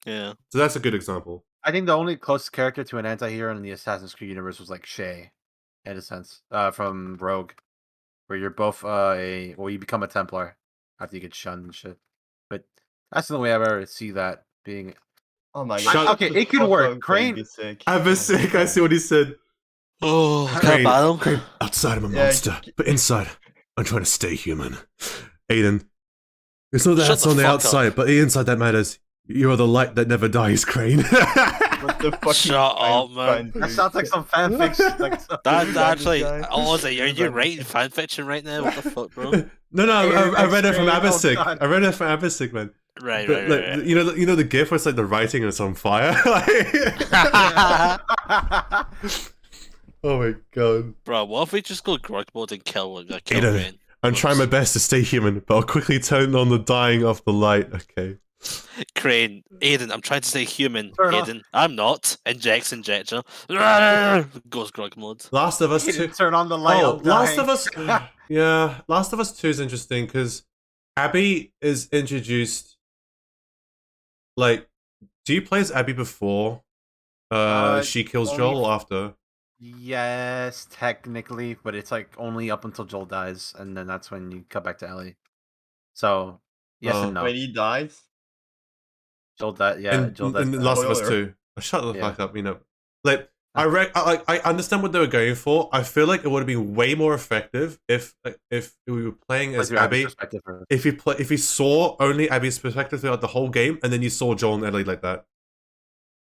S2: Yeah,
S1: So that's a good example.
S5: I think the only closest character to an anti-hero in the Assassin's Creed universe was like Shay, in a sense, from Rogue, where you're both you become a Templar after you get shunned and shit. But that's the only way I've ever see that being.
S11: Oh my
S1: Shut-
S11: god.
S5: Okay,
S11: shut the
S5: it could
S11: fuck
S5: work.
S11: up,
S5: Crane-
S11: be sick.
S1: I'm a sick. I see what he said.
S2: Oh,
S1: Crane,
S2: can't battle.
S1: Crane, outside I'm a
S11: Yeah,
S1: monster, but inside I'm trying to stay human. Aiden, it's not that
S2: Shut
S1: that's
S2: the
S1: on the
S2: fuck
S1: outside,
S2: up.
S1: but the inside that matters. You are the light that never dies, Crane.
S11: What the fuck?
S2: Shut up, man.
S5: That sounds like some fanfiction. Like
S2: That actually,
S11: guy.
S2: oh, is it? You're writing fanfiction right now? What the fuck, bro?
S1: No, I read it from
S5: Crane, oh
S1: Abisic.
S5: God.
S1: I read it from Abisic, man.
S2: Right,
S1: But, like, you know the GIF where it's like the writing and it's on fire. Oh my god!
S2: Bro, what if we just go Grog mode and kill
S1: Aiden,
S2: Crane?
S1: I'm trying my best to stay human, but I'll quickly turn on the dying of the light. Okay.
S2: Crane, Aiden, I'm trying to stay human.
S5: Turn off.
S2: Aiden, I'm not. Injector. Goes Grog mode.
S1: Last of Us
S5: He
S1: 2.
S5: didn't turn on the light.
S1: Oh,
S5: I'm
S1: Last
S5: dying.
S1: of Us. Yeah, Last of Us 2 is interesting because Abby is introduced. Like, do you play as Abby before she kills
S5: only-
S1: Joel or after?
S5: Yes, technically, but it's like only up until Joel dies, and then that's when you cut back to Ellie. So yes and no.
S11: When he dies.
S5: Joel died. Yeah, Joel dies.
S1: In Last of Us 2. Shut the fuck up, you know. Like I understand what they were going for. I feel like it would have been way more effective if we were playing as Abby. If you saw only Abby's perspective throughout the whole game, and then you saw Joel and Ellie like that,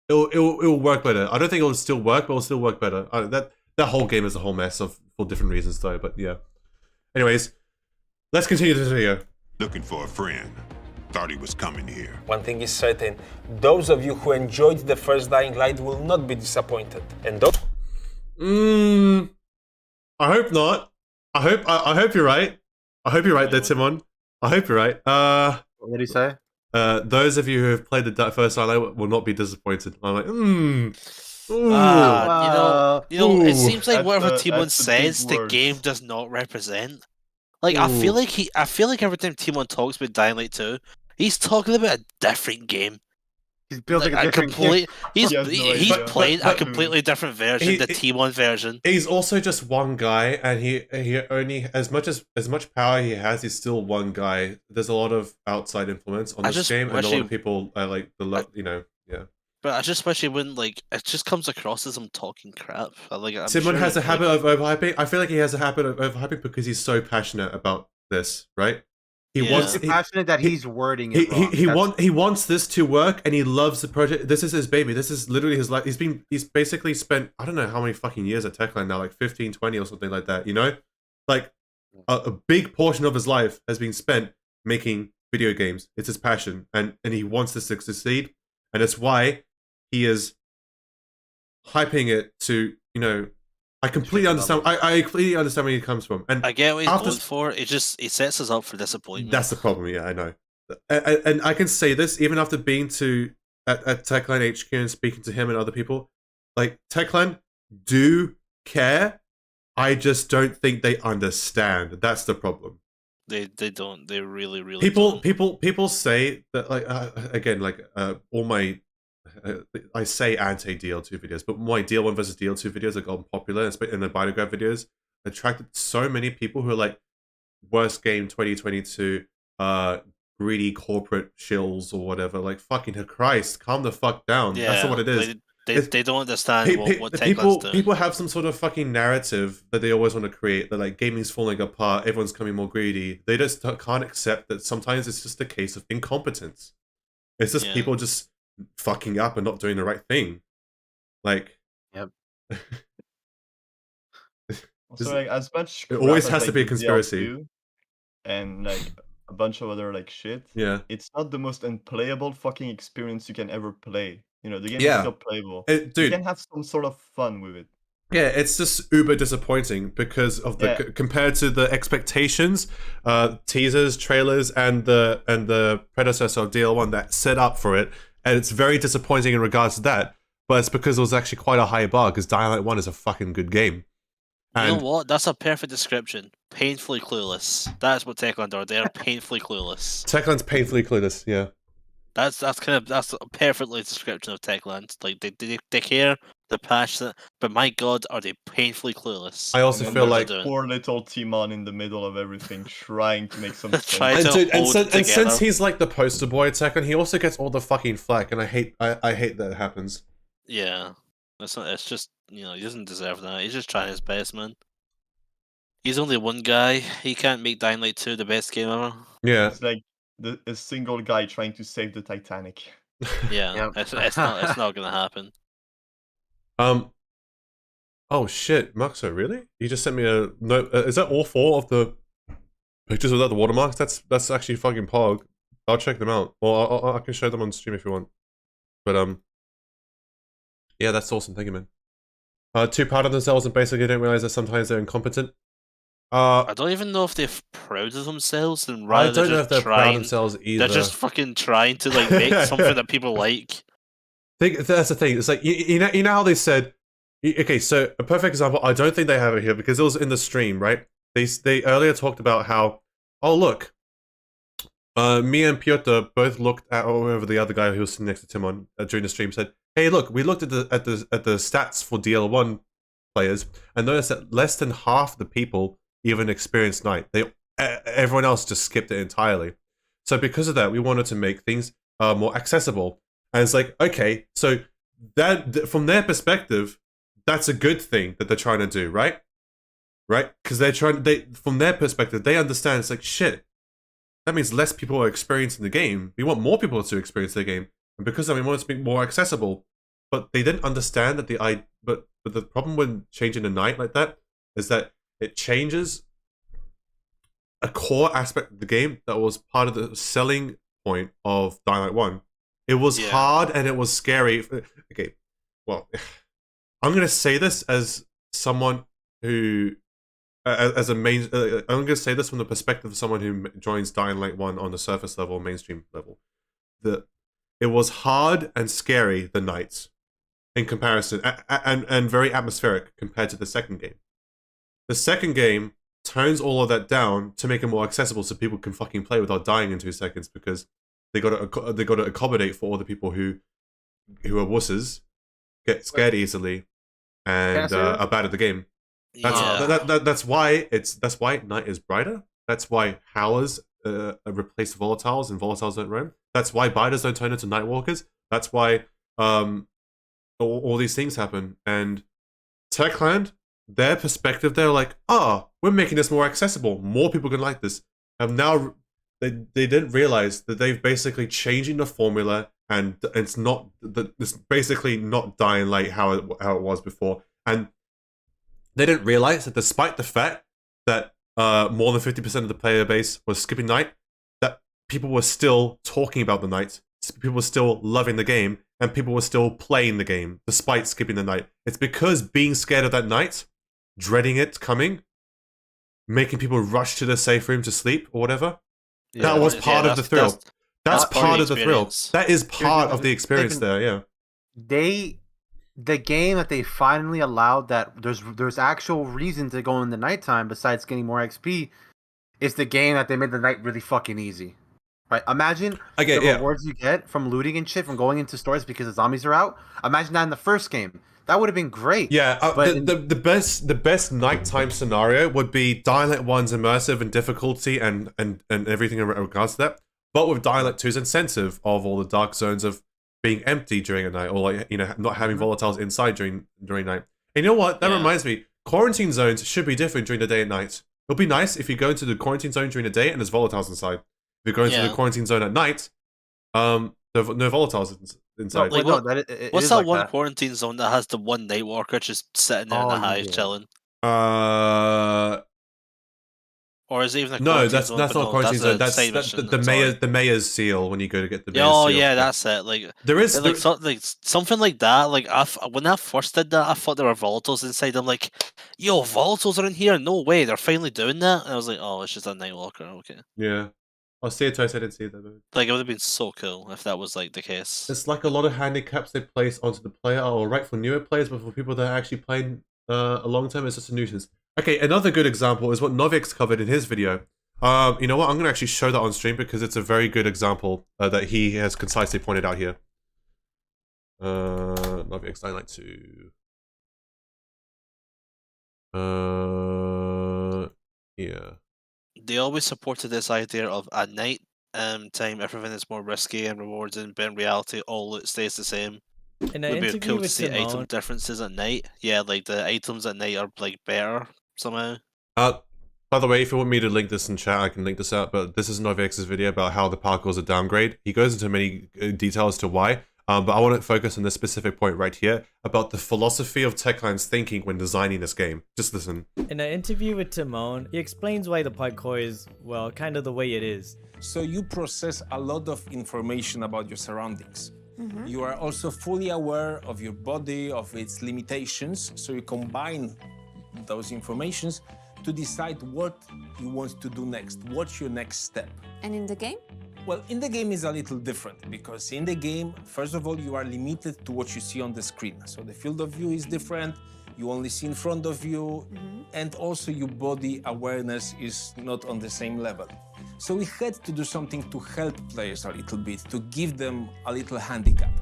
S1: it'll work better. I don't think it'll still work, but it'll still work better. That whole game is a whole mess for different reasons though. But yeah. Anyways, let's continue this video.
S12: Looking for a friend. Thought he was coming here.
S7: One thing is certain, those of you who enjoyed the first Dying Light will not be disappointed. And those...
S1: I hope not. I hope you're right. I hope you're right there, Timon. I hope you're right.
S5: What did he say?
S1: Those of you who have played the first Dying Light will not be disappointed. I'm like,
S2: it seems like whatever Timon says, the game does not represent. Like I feel like every time Timon talks about Dying Light 2, he's talking about a different game.
S5: He's building a different game.
S2: He's playing a completely different version, the T1 version.
S1: He's also just one guy, and he only as much power he has, he's still one guy. There's a lot of outside influence on this game, and a lot of people like yeah.
S2: But I just wish he wouldn't it just comes across as I'm talking crap.
S1: Timon has a habit of overhyping. I feel like he has a habit of overhyping because he's so passionate about this, right?
S5: He's passionate that he's wording it wrong.
S1: He wants this to work, and he loves the project. This is his baby. This is literally his life. He's basically spent, I don't know how many fucking years at Techland now, like 15, 20 or something like that, you know? Like, a big portion of his life has been spent making video games. It's his passion, and he wants this to succeed, and it's why he is hyping it to, you know, I completely understand. I completely understand where he comes from, and
S2: I get what he's going for. It sets us up for disappointment.
S1: That's the problem. Yeah, I know, and I can say this even after being at Techland HQ and speaking to him and other people. Like Techland do care. I just don't think they understand. That's the problem.
S2: They don't. They really
S1: people
S2: don't.
S1: People say that again all my. I say anti-DL2 videos, but my DL1 versus DL2 videos have gotten popular, and the Biograph videos attracted so many people who are like, worst game 2022, greedy corporate shills or whatever. Like, fucking Christ, calm the fuck down. Yeah, that's not what it is.
S2: They don't understand what
S1: people doing. People have some sort of fucking narrative that they always want to create, that like gaming's falling apart, everyone's becoming more greedy. They just can't accept that sometimes it's just a case of incompetence. It's just people just fucking up and not doing the right thing. Like,
S5: yep.
S11: Also, like, as much
S1: it always has to be a conspiracy,
S11: and like a bunch of other like shit.
S1: Yeah,
S11: it's not the most unplayable fucking experience you can ever play. You know, the game is still playable.
S1: Dude,
S11: you can have some sort of fun with it.
S1: Yeah, it's just uber disappointing because of the compared to the expectations, teasers, trailers, and the predecessor of DL1 that set up for it. And it's very disappointing in regards to that, but it's because it was actually quite a high bar, because Dying Light 1 is a fucking good game. And
S2: you know what? That's a perfect description. Painfully clueless. That's what Techland are. They are painfully clueless.
S1: Techland's painfully clueless, yeah.
S2: That's a perfectly description of Techland. Like, they care, they're passionate, but my god, are they painfully clueless.
S1: I also feel like
S11: poor little Timon in the middle of everything, trying to make some sense.
S1: And since he's like the poster boy at Techland, he also gets all the fucking flack, and I hate that it happens.
S2: Yeah, it's just, you know, he doesn't deserve that. He's just trying his best, man. He's only one guy. He can't make Dying Light 2 the best game ever.
S1: Yeah,
S11: it's like a single guy trying to save the Titanic.
S2: Yeah, it's not gonna happen.
S1: Oh shit, Muxo, really? You just sent me a note. Is that all 4 of the pictures without the watermarks? That's actually fucking pog. I'll check them out. Or I can show them on stream if you want. But yeah, that's awesome. Thank you, man. Too proud of themselves and basically don't realize that sometimes they're incompetent.
S2: I don't even know if they're proud of themselves, and rather
S1: I don't know if they're proud of themselves either.
S2: They're just fucking trying to like make something that people like.
S1: That's the thing. It's like you know how they said. Okay, so a perfect example. I don't think they have it here because it was in the stream, right? They earlier talked about how, oh look, me and Piotr both looked at, or whoever the other guy who was sitting next to Timon during the stream said, hey look, we looked at the stats for DL1 players and noticed that less than half the people even experienced night. Everyone else just skipped it entirely. So because of that, we wanted to make things more accessible. And it's like, okay, so that from their perspective, that's a good thing that they're trying to do, right? Right? Because from their perspective, they understand it's like, shit, that means less people are experiencing the game. We want more people to experience the game. And because of that, we want it to be more accessible. But they didn't understand that but the problem when changing the night like that is that it changes a core aspect of the game that was part of the selling point of Dying Light 1. It was hard and it was scary. Okay, well, I'm going to say this as someone who, I'm going to say this from the perspective of someone who joins Dying Light 1 on the surface level, mainstream level. It was hard and scary, the nights, in comparison, and very atmospheric compared to the second game. The second game turns all of that down to make it more accessible so people can fucking play without dying in 2 seconds, because they got to accommodate for all the people who are wusses, get scared easily, and are bad at the game. That's why night is brighter. That's why howlers replace volatiles and volatiles don't roam. That's why biters don't turn into nightwalkers. That's why all these things happen. And Techland, their perspective, they're like, we're making this more accessible. More people can like this. And now they didn't realize that they've basically changing the formula, and it's basically not Dying Light how it was before. And they didn't realize that despite the fact that more than 50% of the player base was skipping night, that people were still talking about the night, people were still loving the game, and people were still playing the game despite skipping the night. It's because being scared of that night, dreading it coming, making people rush to the safe room to sleep or whatever, that was part of the thrill. That's part of the thrill. That is part of the experience there, yeah.
S5: The game that they finally allowed that there's actual reason to go in the nighttime besides getting more XP is the game that they made the night really fucking easy. Right? Imagine the rewards you get from looting and shit from going into stores because the zombies are out. Imagine that in the first game. That would have been great.
S1: Yeah, the best nighttime scenario would be Dying Light 1's immersive and difficulty and everything in regards to that. But with Dying Light 2's incentive of all the dark zones of being empty during a night, or like, you know, not having volatiles inside during night. And you know what? That reminds me, quarantine zones should be different during the day and night. It'll be nice if you go into the quarantine zone during the day and there's volatiles inside. If you go into the quarantine zone at night, there are no volatiles inside.
S2: What's that one quarantine zone that has the one night walker just sitting there in the hive chilling? Or is it even a quarantine zone?
S1: That's not a quarantine zone. That's the mayor's seal when you go to get the mayor's seal.
S2: Yeah, that's it. Like
S1: there is
S2: like something like that. Like when I first did that, I thought there were volatiles inside. I'm like, yo, volatiles are in here? No way, they're finally doing that. And I was like, oh, it's just a nightwalker. Okay.
S1: Yeah, I'll see it twice. I didn't see that.
S2: Like it would have been so cool if that was like the case.
S1: It's like a lot of handicaps they place onto the player are all right for newer players, but for people that are actually playing a long time, it's just a nuisance. Okay, another good example is what Novix covered in his video. You know what? I'm going to actually show that on stream because it's a very good example that he has concisely pointed out here. Novix, I like to... yeah.
S2: They always supported this idea of at night time, everything is more risky and rewarding, but in reality, all it stays the same.
S13: In
S2: it would be cool to see item differences at night. Yeah, like the items at night are like better somehow.
S1: By the way, if you want me to link this in chat, I can link this out. But this is Novix's video about how the parkour is a downgrade. He goes into many details as to why. But I want to focus on this specific point right here about the philosophy of Techland's thinking when designing this game. Just listen.
S13: In an interview with Timon, he explains why the parkour is, well, kind of the way it is.
S14: So you process a lot of information about your surroundings. You are also fully aware of your body, of its limitations, so you combine those informations to decide what you want to do next. What's your next step?
S15: And in the game?
S14: Well, in the game is a little different because in the game, first of all, you are limited to what you see on the screen. So the field of view is different. You only see in front of you, and also your body awareness is not on the same level. So we had to do something to help players a little bit, to give them a little handicap.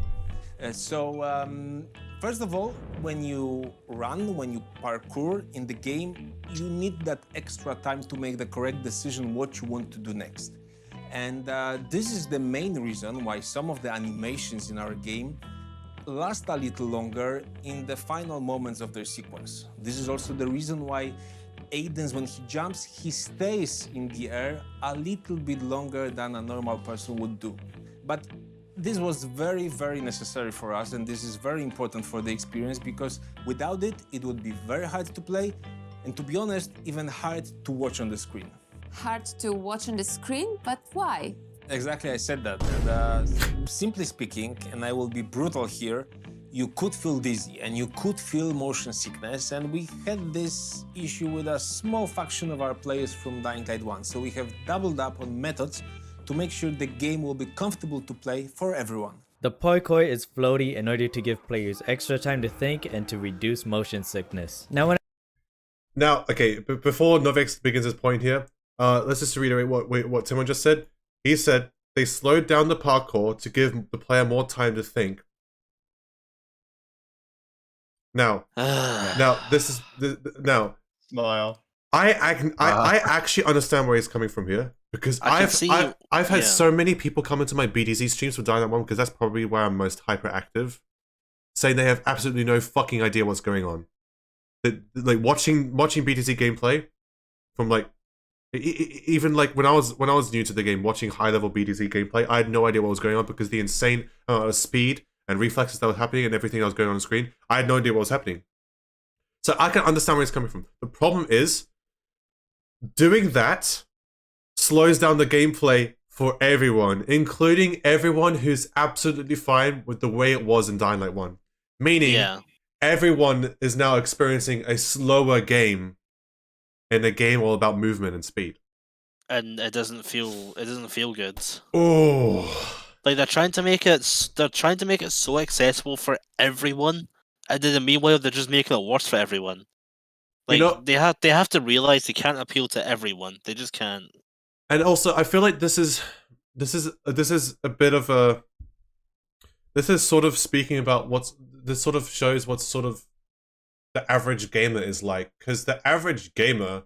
S14: First of all, when you run, when you parkour in the game, you need that extra time to make the correct decision what you want to do next. And this is the main reason why some of the animations in our game last a little longer in the final moments of their sequence. This is also the reason why Aiden's, when he jumps, he stays in the air a little bit longer than a normal person would do. But this was very, very necessary for us, and this is very important for the experience, because without it, it would be very hard to play, and to be honest, even hard to watch on the screen.
S15: Hard to watch on the screen, but why?
S14: Exactly, I said that. And, simply speaking, and I will be brutal here, you could feel dizzy and you could feel motion sickness, and we had this issue with a small faction of our players from Dying Light 1, so we have doubled up on methods to make sure the game will be comfortable to play for everyone.
S13: The parkour is floaty in order to give players extra time to think and to reduce motion sickness. Now,
S1: okay, before Novix begins his point here, let's just reiterate what Timon just said. He said they slowed down the parkour to give the player more time to think. Now, this is now.
S11: Smile.
S1: I actually understand where he's coming from here, because I've had so many people come into my BDZ streams for Dying Light 1, because that's probably where I'm most hyperactive, saying they have absolutely no fucking idea what's going on. Like watching BDZ gameplay from like even like when I was new to the game, watching high level BDZ gameplay, I had no idea what was going on, because the insane speed and reflexes that was happening and everything that was going on screen, I had no idea what was happening. So I can understand where he's coming from. The problem is, doing that slows down the gameplay for everyone, including everyone who's absolutely fine with the way it was in Dying Light 1. Meaning, everyone is now experiencing a slower game in a game all about movement and speed.
S2: And it doesn't feel good.
S1: Oh.
S2: Like they're trying to make it so accessible for everyone, and then meanwhile they're just making it worse for everyone. Like, you know, they have to realize they can't appeal to everyone. They just can't.
S1: And also, I feel like this is a bit of a. This is sort of speaking about this sort of shows what sort of the average gamer is like, because the average gamer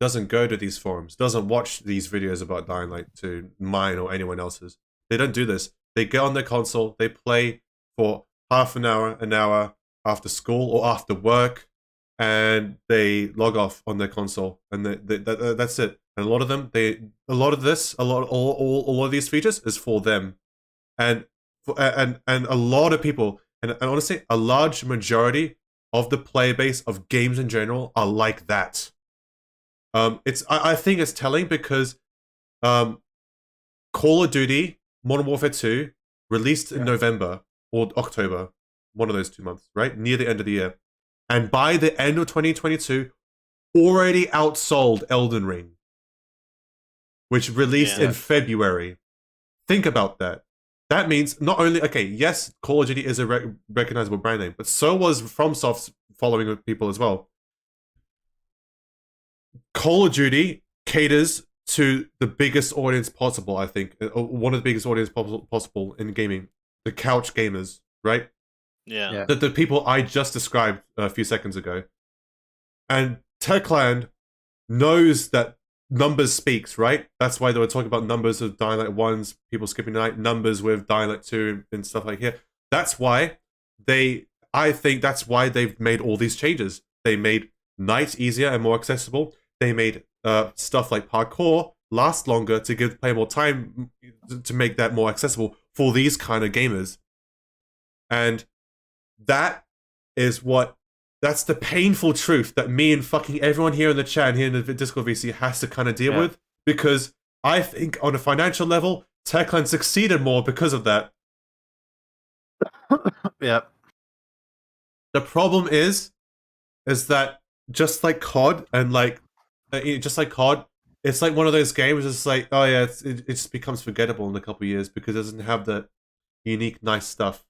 S1: doesn't go to these forums, doesn't watch these videos about Dying Light 2, mine or anyone else's. They don't do this. They get on their console, they play for half an hour after school or after work, and they log off on their console, and that's it. And a lot of them, all of these features is for them, and a lot of people, and honestly, a large majority of the player base of games in general are like that. I think it's telling, because Call of Duty Modern Warfare 2 released in November or October, one of those 2 months, right? Near the end of the year. And by the end of 2022, already outsold Elden Ring, which released in February. Think about that. That means not only, okay, yes, Call of Duty is a recognizable brand name, but so was FromSoft's following of people as well. Call of Duty caters to the biggest audience possible, I think. One of the biggest audience possible in gaming. The couch gamers, right?
S2: Yeah.
S1: The people I just described a few seconds ago. And Techland knows that numbers speaks, right? That's why they were talking about numbers of Dying Light 1's, people skipping night, numbers with Dying Light 2 and stuff like here. That's why I think that's why they've made all these changes. They made night easier and more accessible. They made stuff like parkour last longer to give the player more time to make that more accessible for these kind of gamers. And that's the painful truth that me and fucking everyone here in the chat and here in the Discord VC has to kind of deal with, because I think on a financial level, Techland succeeded more because of that.
S5: Yep.
S1: The problem is that just like COD and COD, it's like one of those games. It's like, oh yeah, it just becomes forgettable in a couple of years because it doesn't have the unique, nice stuff.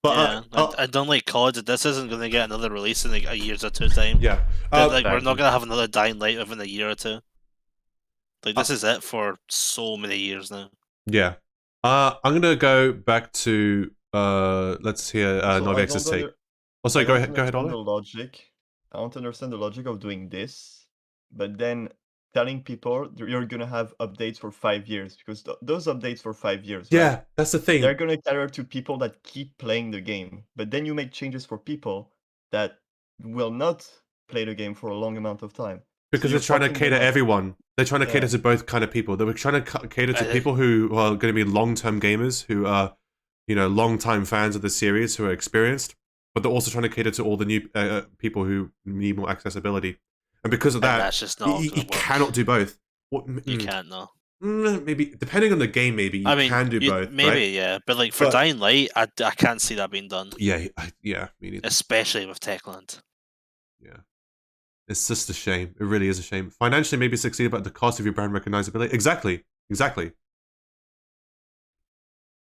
S1: But
S2: I don't like COD. This isn't going to get another release in like a year or two time.
S1: Yeah,
S2: we're not going to have another Dying Light within a year or two. Like this is it for so many years now.
S1: Yeah, I'm gonna go back to let's hear Novix's take. Oh, sorry,
S11: I
S1: go
S11: don't
S1: ahead,
S11: understand
S1: Ollie.
S11: the logic. I don't understand the logic of doing this, but then telling people you're gonna have updates for 5 years, because those updates for 5 years,
S1: Yeah,
S11: right?
S1: that's the thing.
S11: They're gonna cater to people that keep playing the game, but then you make changes for people that will not play the game for a long amount of time.
S1: Because
S11: So
S1: they're trying to
S11: fucking
S1: cater
S11: them up.
S1: everyone. They're trying to cater
S11: Yeah.
S1: to both kind of people. They were trying to cater to people who are going to be long-term gamers, who are, you know, long-time fans of the series, who are experienced. But they're also trying to cater to all the new people who need more accessibility. And because of that,
S2: that's just not
S1: you
S2: gonna work.
S1: cannot do both.
S2: You can't, no.
S1: Maybe, depending on the game, maybe you can do both.
S2: Maybe,
S1: right?
S2: yeah. But like for Dying Light, I can't see that being done.
S1: Yeah, yeah, me neither.
S2: Especially with Techland.
S1: Yeah. It's just a shame. It really is a shame. Financially, maybe succeed, but at the cost of your brand recognizability. Exactly.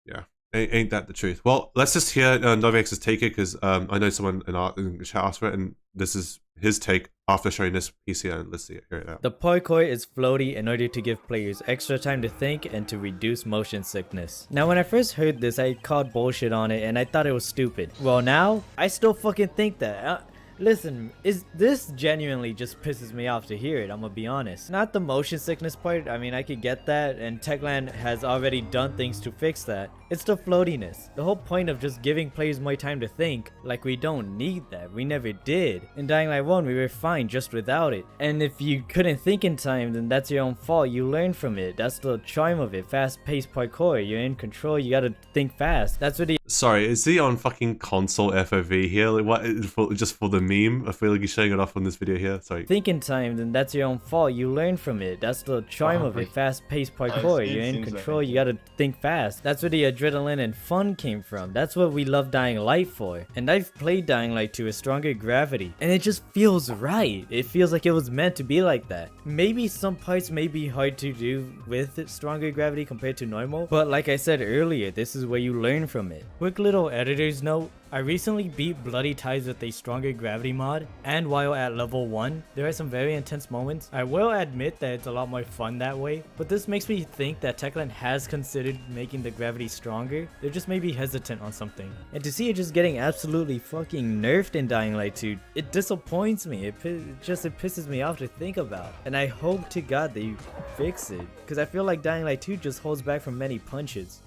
S1: Yeah. Ain't that the truth? Well, let's just hear Novix's take it, because I know someone in the chat asked for it, and this is his take after showing this PC, and let's hear it out.
S13: The parkour is floaty in order to give players extra time to think and to reduce motion sickness. Now, when I first heard this, I called bullshit on it and I thought it was stupid. Well, now, I still fucking think that. Listen, this genuinely just pisses me off to hear it, I'm gonna be honest. Not the motion sickness part, I mean I could get that, and Techland has already done things to fix that. It's the floatiness. The whole point of just giving players more time to think, like we don't need that, we never did. In Dying Light 1 we were fine just without it. And if you couldn't think in time, then that's your own fault, you learn from it. That's the charm of it, fast-paced parkour, you're in control, you gotta think fast. That's what
S1: Sorry, is he on fucking console FOV here? Like, what? Just for the meme? I feel like he's showing it off on this video here. Sorry.
S13: Think in time, then that's your own fault. You learn from it. That's the charm of it. Fast-paced parkour. You're in control. You gotta think fast. That's where the adrenaline and fun came from. That's what we love Dying Light for. And I've played Dying Light to a stronger gravity, and it just feels right. It feels like it was meant to be like that. Maybe some parts may be hard to do with stronger gravity compared to normal, but like I said earlier, this is where you learn from it. Quick little editor's note. I recently beat Bloody Ties with a stronger gravity mod, and while at level 1, there are some very intense moments. I will admit that it's a lot more fun that way, but this makes me think that Techland has considered making the gravity stronger. They're just maybe hesitant on something. And to see it just getting absolutely fucking nerfed in Dying Light 2, it disappoints me. It pisses me off to think about. And I hope to God they fix it, because I feel like Dying Light 2 just holds back from many punches.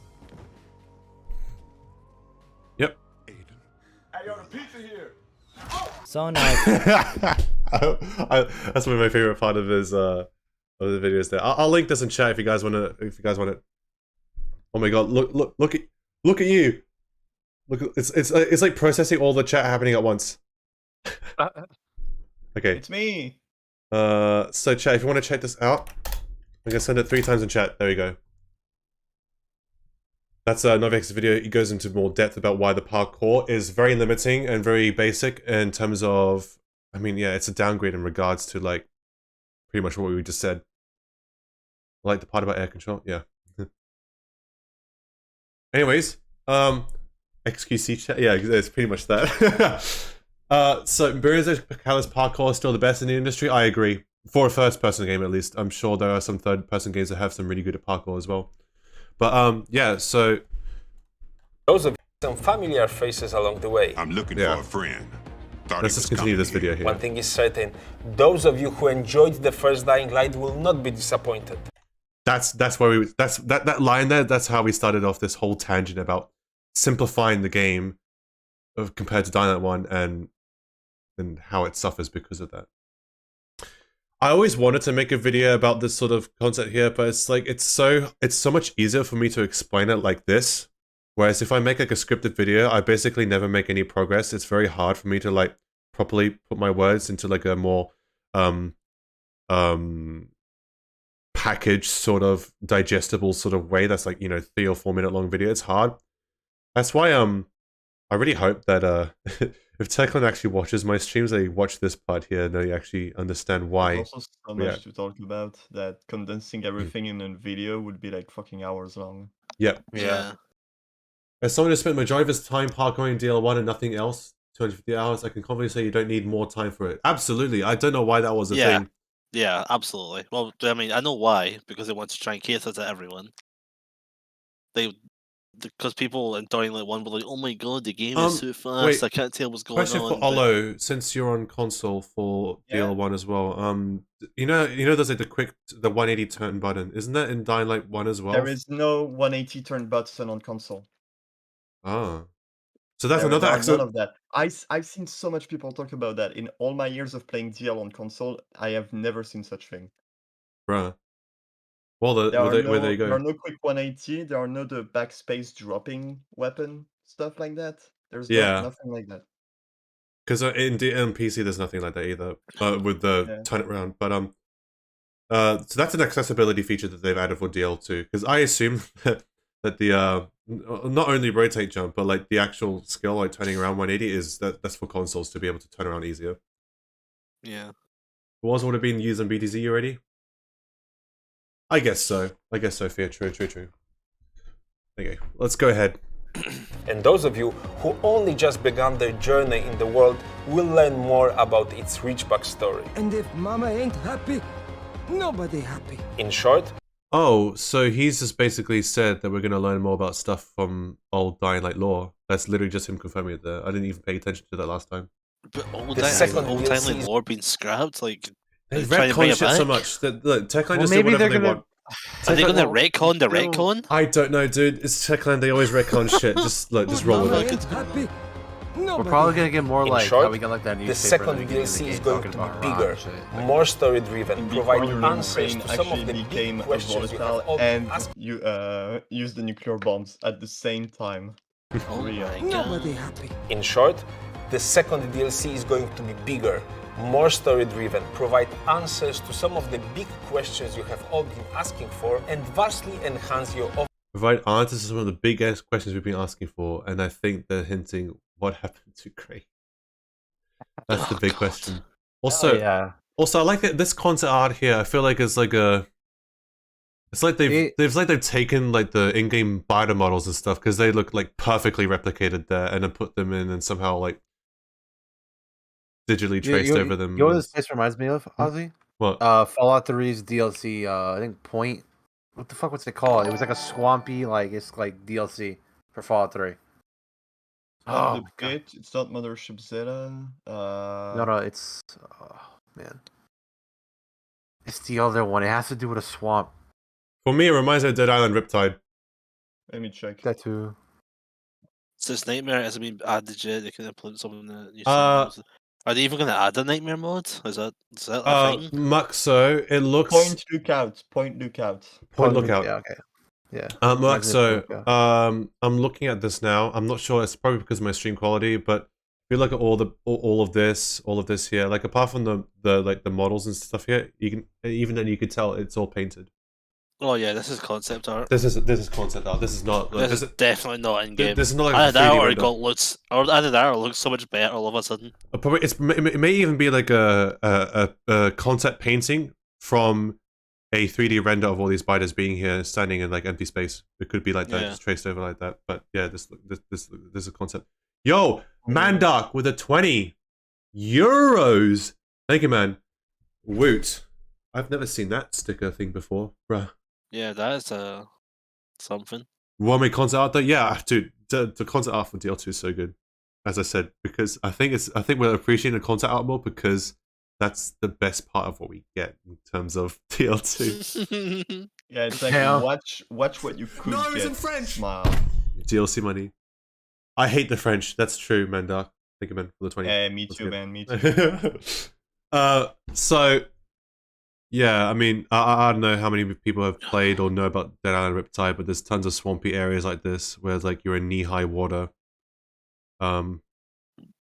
S1: Yep.
S10: I got a pizza here.
S13: So now
S1: that's one of my favorite part of his of the videos there. I'll link this in chat if you guys want it. Oh my god, look at you. Look, it's like processing all the chat happening at once. Okay.
S11: It's me.
S1: So chat, if you want to check this out, I'm gonna send it 3 times in chat. There you go. That's Novix's video. He goes into more depth about why the parkour is very limiting and very basic in terms of, I mean, yeah, it's a downgrade in regards to like pretty much what we just said. Like the part about air control, yeah. Anyways, XQC chat, yeah, it's pretty much that. So Burrizo's Palace parkour is still the best in the industry. I agree. For a first-person game, at least. I'm sure there are some third-person games that have some really good at parkour as well. But yeah, so
S7: those of some familiar faces along the way.
S12: I'm looking for a friend.
S1: Let's just continue this video here.
S7: One thing is certain: those of you who enjoyed the first Dying Light will not be disappointed.
S1: That's where we that line there. That's how we started off this whole tangent about simplifying the game compared to Dying Light 1 and how it suffers because of that. I always wanted to make a video about this sort of concept here, but it's like it's so much easier for me to explain it like this. Whereas if I make like a scripted video, I basically never make any progress. It's very hard for me to like properly put my words into like a more packaged sort of digestible sort of way that's like, you know, 3 or 4 minute long video. It's hard. That's why I really hope that if Techland actually watches my streams, they watch this part here and they actually understand why.
S11: There's also so much to talk about that condensing everything in a video would be like fucking hours long.
S1: Yep.
S2: Yeah.
S1: As someone who spent the majority of his time parkouring DL1 and nothing else, 250 hours, I can confidently say you don't need more time for it. Absolutely. I don't know why that was a thing.
S2: Yeah, absolutely. Well, I mean, I know why, because they want to try and cater to everyone. because people in Dying Light 1 were like, oh my god, the game is so fast,
S1: wait,
S2: I can't tell what's going
S1: question
S2: on.
S1: for Olo, since you're on console for DL1 as well, you know there's like the 180 turn button, isn't that in Dying Light 1 as well?
S11: There is no 180 turn button on console.
S1: Ah. So that's
S11: there
S1: another
S11: are none of that. I've seen so much people talk about that. In all my years of playing DL on console, I have never seen such thing.
S1: Bruh. Well,
S11: there
S1: there you go.
S11: There are no quick 180, there are no the backspace dropping weapon, stuff like that. There's nothing like that.
S1: Because in PC there's nothing like that either, with the turn it around. But so that's an accessibility feature that they've added for DL2. Because I assume that the not only rotate jump, but like the actual skill, like turning around 180, that's for consoles to be able to turn around easier.
S2: Yeah.
S1: Would have been used on BTZ already? I guess so. Fear. True. Okay, let's go ahead.
S7: And those of you who only just begun their journey in the world will learn more about its rich backstory.
S8: And if Mama ain't happy, nobody happy.
S7: In short...
S1: Oh, so he's just basically said that we're going to learn more about stuff from old Dying Light lore. That's literally just him confirming it there. I didn't even pay attention to that last time.
S2: But old Dying Light lore being scrapped, like...
S1: They've retconned shit so much that look, Techland just do whatever they want.
S2: Are they going to retcon the retcon?
S1: I don't know, dude. It's Techland. They always retcon shit. Just roll with it.
S5: We're probably gonna get more like
S7: short,
S5: how we got like that
S7: the second DLC is going to be bigger, more story-driven, providing answers to some of the big questions you have all been asking.
S11: You use the nuclear bombs at the same time.
S2: Oh my God.
S8: Nobody happy.
S7: In short, the second DLC is going to be bigger, more story-driven, provide answers to some of the big questions you have all been asking for, and vastly enhance your
S1: provide answers to some of the big ass questions we've been asking for, and I think they're hinting what happened to Gray. That's the big question. Also, also I like that this concept art here. I feel like it's like it's like they've taken like the in-game biter models and stuff because they look like perfectly replicated there, and then put them in and somehow like digitally traced over them.
S5: You know what this place reminds me of, Ozzy?
S1: What?
S5: Fallout 3's DLC. I think Point. What the fuck was it called? It was like a swampy, like it's like DLC for Fallout 3.
S11: Oh, it's not Mothership Zeta.
S5: No, it's man. It's the other one. It has to do with a swamp.
S1: For me, it reminds me of Dead Island Riptide.
S11: Let me check.
S5: That too.
S2: So this nightmare hasn't been added yet. They can implement some in the new systems. Are they even going to add a nightmare mode? Is that a thing?
S1: Muxo, it looks...
S11: Point lookout. Point lookout.
S1: Point lookout.
S5: Yeah, okay. Yeah.
S1: Muxo, I'm looking at this now. I'm not sure. It's probably because of my stream quality, but if you look at all of this here, like apart from the models and stuff here, you can even then you could tell it's all painted.
S2: Oh yeah, this is concept art.
S1: This is concept art. This is not.
S2: This is definitely not in game.
S1: This is not like
S2: either that or it looks so much better all of a sudden.
S1: Probably it may even be like a concept painting from a 3D render of all these spiders being here, standing in like empty space. It could be like that, just traced over like that. But yeah, this is a concept. Yo, Mandark with a 20 euros. Thank you, man. Woot. I've never seen that sticker thing before, bruh.
S2: Yeah, that is something.
S1: Want me concept art though? Yeah, dude. The concept art for DL2 is so good. As I said, because I think we're appreciating the concept art more because that's the best part of what we get in terms of DL2.
S11: Yeah, it's like watch what you could get.
S1: It's in French.
S11: Smile.
S1: DLC money. I hate the French. That's true, Mandark. Thank you, man, for the 20.
S11: Yeah, me too, man. Me too.
S1: So. Yeah, I mean, I don't know how many people have played or know about Dead Island Riptide, but there's tons of swampy areas like this where like you're in knee-high water. It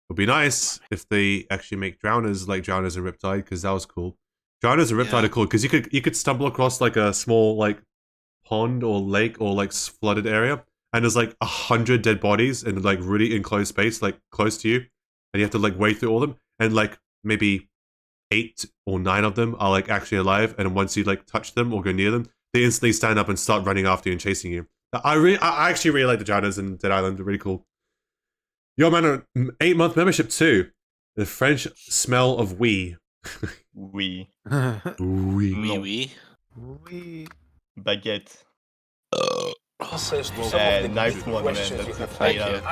S1: would be nice if they actually make drowners like drowners in Riptide, because that was cool. Drowners in Riptide are cool because you could stumble across like a small like pond or lake or like flooded area, and there's like 100 dead bodies in like really enclosed space, like close to you, and you have to like wade through all of them, and like maybe 8 or 9 of them are like actually alive, and once you like touch them or go near them, they instantly stand up and start running after you and chasing you. I actually really like the drowners in Dead Island. They're really cool. Yo, man, 8-month membership too. The French smell of wee.
S11: Wee.
S2: Wee.
S11: Baguette.
S7: answers to some of the
S11: nice
S7: big
S11: one, man.
S7: questions you
S11: That's a
S7: have
S11: eight
S7: been
S11: out of 10.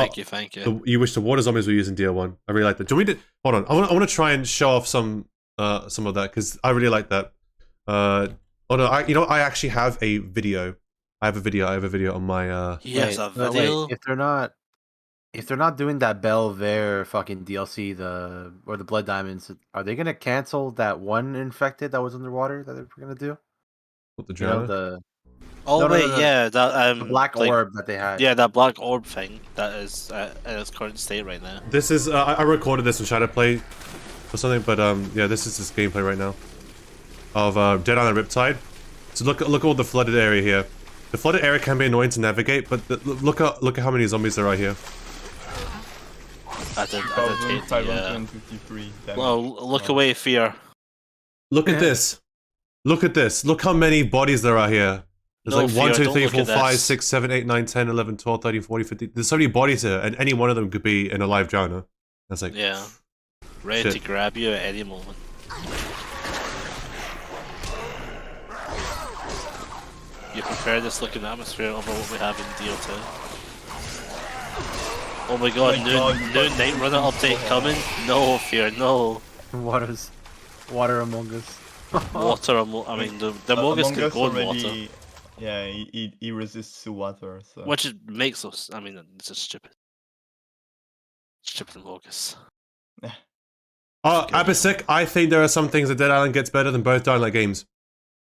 S7: asking.
S2: Thank you.
S1: You wish the water zombies were using DL1. I really like that. Do we need to, hold on. I want to try and show off some of that because I really like that. Oh no, I actually have a video. I have a video on my.
S2: Yes, a video.
S5: Wait, if they're not doing that Belver fucking DLC, or the Blood Diamonds, are they gonna cancel that one infected that was underwater that they were gonna do?
S1: What, the
S5: You know,
S1: drowner?
S2: Yeah, that
S5: the black orb that they had.
S2: Yeah, that black orb thing that is in its current state right now.
S1: This is I recorded this on Shadowplay or something, but yeah, this is this gameplay right now of Dead Island Riptide. So look at all the flooded area here. The flooded area can be annoying to navigate, but look at how many zombies there are here.
S2: I did hate
S11: 553 damage.
S2: Well, look away, fear.
S1: Look at this. Look at this. Look how many bodies there are here. There's
S2: No,
S1: like 1,
S2: Fear,
S1: 2, 3,
S2: don't
S1: 4,
S2: look at
S1: 5,
S2: this.
S1: 6, 7, 8, 9, 10, 11, 12, 13, 14, 15. There's so many bodies here, and any one of them could be in a live drowner. That's like,
S2: Yeah. Ready
S1: shit.
S2: to grab you at any moment. You prepare this looking atmosphere over what we have in DL2. Oh my god, new Night Runner update coming? No, Fear, no.
S5: Water Among Us.
S2: I mean, the Among Us can go in water.
S11: already, yeah, he resists to water. So.
S2: Which makes us, I mean, it's just stupid. Stupid Among Us.
S1: Abisic, I think there are some things that Dead Island gets better than both Dying Light games.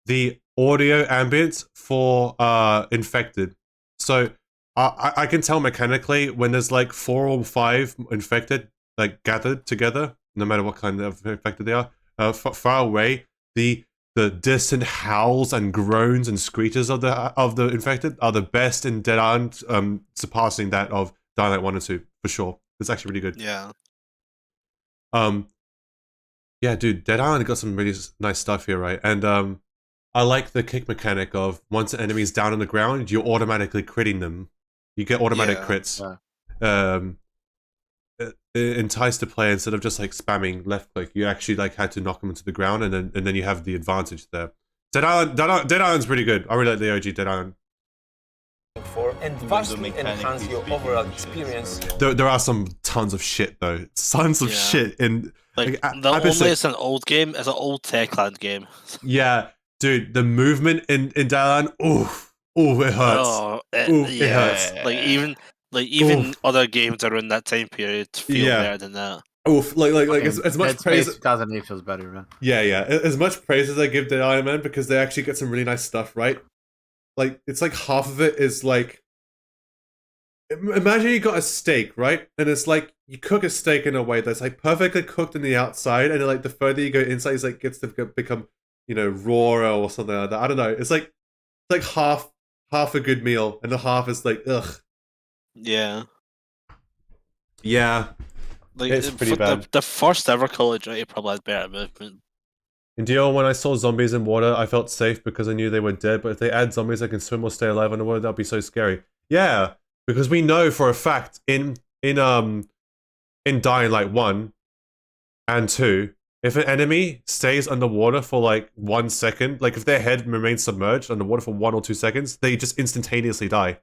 S1: The audio ambience for infected. So I can tell mechanically when there's like 4 or 5 infected like gathered together, no matter what kind of infected they are, far away, the distant howls and groans and screeches of the infected are the best in Dead Island, surpassing that of Dying Light 1 and 2 for sure. It's actually really good.
S2: Yeah.
S1: Yeah, dude, Dead Island got some really nice stuff here, right? And I like the kick mechanic of once an enemy's down on the ground, you're automatically critting them. You get automatic crits. Entice the player instead of just like spamming left click. You actually like had to knock them into the ground, and then you have the advantage there. Dead Island's pretty good. I really like the OG Dead Island.
S7: And vastly enhance your overall experience.
S1: There are some tons of shit though. Tons of shit in
S2: like only it's an old game, it's an old Techland game.
S1: Yeah, dude, the movement in Dead Island, oof, it hurts.
S2: Oh,
S1: it hurts.
S2: Like even other games that are in that time period feel better than that.
S1: Oof, like as much praise.
S5: 2008 feels better, man.
S1: Yeah. As much praise as I give Dead Island, man, because they actually get some really nice stuff, right? Like it's like half of it is like. Imagine you got a steak, right? And it's like you cook a steak in a way that's like perfectly cooked on the outside, and then like the further you go inside, it's like gets to become, rawer or something like that. I don't know. It's like half a good meal, and the half is like ugh.
S2: Yeah.
S1: Yeah.
S2: Like
S1: it's pretty bad.
S2: The first ever Call of Duty probably had better movement.
S1: In DL, when I saw zombies in water, I felt safe because I knew they were dead. But if they add zombies that can swim or stay alive underwater, that'd be so scary. Yeah. Because we know for a fact in Dying Light 1 and 2, if an enemy stays underwater for like 1 second, like if their head remains submerged underwater for 1 or 2 seconds, they just instantaneously die.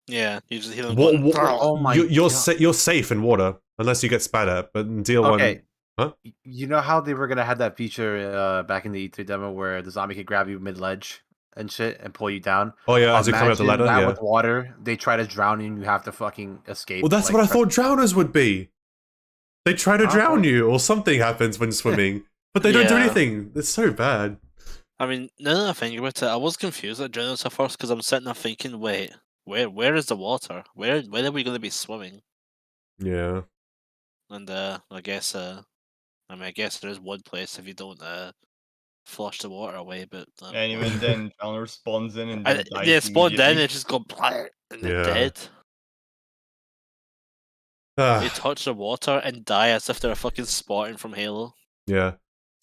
S2: Yeah, you just hear them.
S5: Oh my
S1: you're safe in water unless you get spat at. But in DL1,
S5: okay.
S1: Huh?
S5: You know how they were gonna have that feature back in the E3 demo where the zombie could grab you mid-ledge and shit and pull you down?
S1: Oh yeah, as you come up the ladder. Yeah.
S5: With water, they try to drown you and you have to fucking escape.
S1: Well, that's what I thought drowners would be. They try to drown you, or something happens when swimming, but they don't do anything. It's so bad.
S2: I mean, now that I think about it, I was confused at drowners at first because I'm sitting there thinking, wait, where is the water? Where are we going to be swimming?
S1: Yeah.
S2: And I guess there is one place if you don't flush the water away, but
S11: and even then, drowner spawns in and
S2: spawned in, it just go blah, and they're dead. They touch the water and die as if they're fucking Spartan from Halo.
S1: Yeah.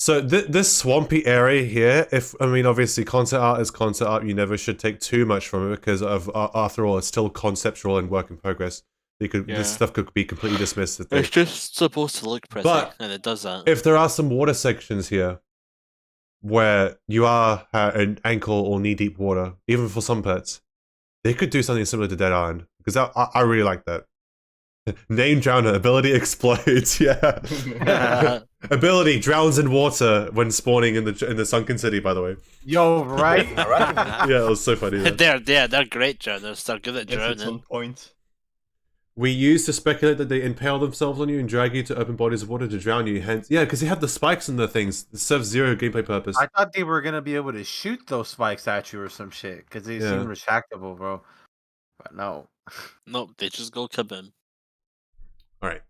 S1: So this swampy area here, obviously concept art is concept art. You never should take too much from it because after all, it's still conceptual and work in progress. This stuff could be completely dismissed.
S2: It's just supposed to look pretty, and it does that.
S1: If there are some water sections here where you are in ankle or knee deep water, even for some pets, They could do something similar to Dead Island because I really like that. Name drowner, ability explodes. Yeah. Ability drowns in water when spawning in the sunken city. By the way.
S5: Yo, right?
S1: Yeah, it was so funny.
S2: They're great drowners. They're good at drowning.
S11: On point.
S1: We used to speculate that they impale themselves on you and drag you to open bodies of water to drown you. Hence, yeah, because they have the spikes in the things. It serves zero gameplay purpose.
S5: I thought they were gonna be able to shoot those spikes at you or some shit because they seem retractable, bro. But no.
S2: Nope, they just go kaboom.
S1: Alright.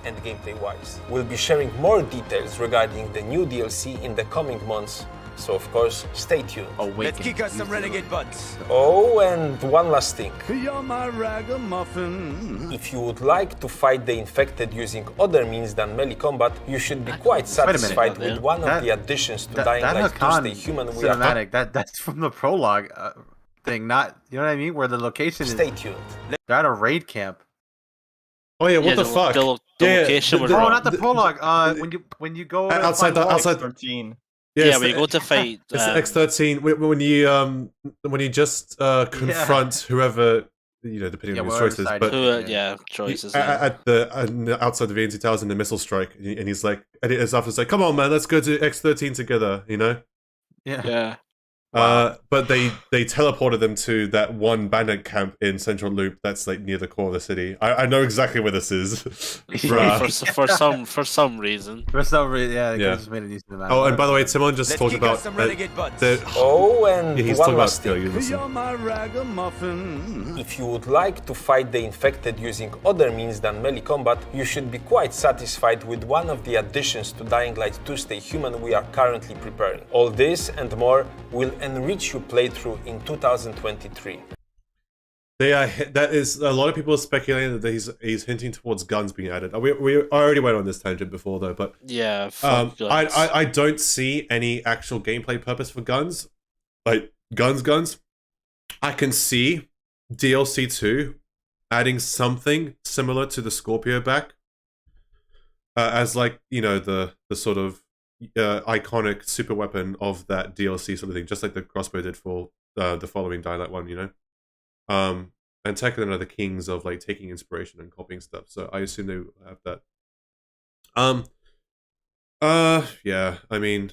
S7: And gameplay-wise. We'll be sharing more details regarding the new DLC in the coming months, so of course, stay tuned.
S8: Let's kick us some renegade butts.
S7: Oh, and one last thing.
S8: You're my ragamuffin.
S7: If you would like to fight the infected using other means than melee combat, you should be quite satisfied with one of the additions to Dying Light 2 Stay Human we
S5: cinematic. That's from the prologue thing, not, you know what I mean? Where the location is...
S7: Stay tuned.
S5: They're at a raid camp.
S1: Oh yeah, what the fuck?
S2: The location was wrong.
S5: Not the prologue. When you go
S1: outside
S11: 13.
S2: Yeah, when you go to fight.
S1: It's X13 when you just confront whoever, you know, depending on your choices. But
S2: choices.
S1: At the outside the VNC towers in the missile strike, and he's like, and it's after it's like, come on, man, let's go to X13 together, you know?
S2: Yeah.
S1: But they teleported them to that one bandit camp in Central Loop that's like near the core of the city. I know exactly where this is.
S2: for some reason.
S5: For some reason, yeah. They just made it easy to
S1: oh, and by the way, Timon just talked about
S7: and
S1: he's
S7: one
S1: talking
S7: last
S1: about
S7: thing.
S8: You're my ragamuffin.
S7: If you would like to fight the infected using other means than melee combat, you should be quite satisfied with one of the additions to Dying Light 2 Stay Human we are currently preparing. All this and more will enrich your playthrough in 2023.
S1: That is a lot of people are speculating that he's hinting towards guns being added. We already went on this tangent before though, but
S2: yeah,
S1: I don't see any actual gameplay purpose for guns, like guns. I can see DLC 2 adding something similar to the Scorpio back as like, you know, the sort of iconic super weapon of that DLC sort of thing, just like the crossbow did for the following Dying Light 1, you know? And Tekken are the kings of like taking inspiration and copying stuff, so I assume they have that. Yeah, I mean,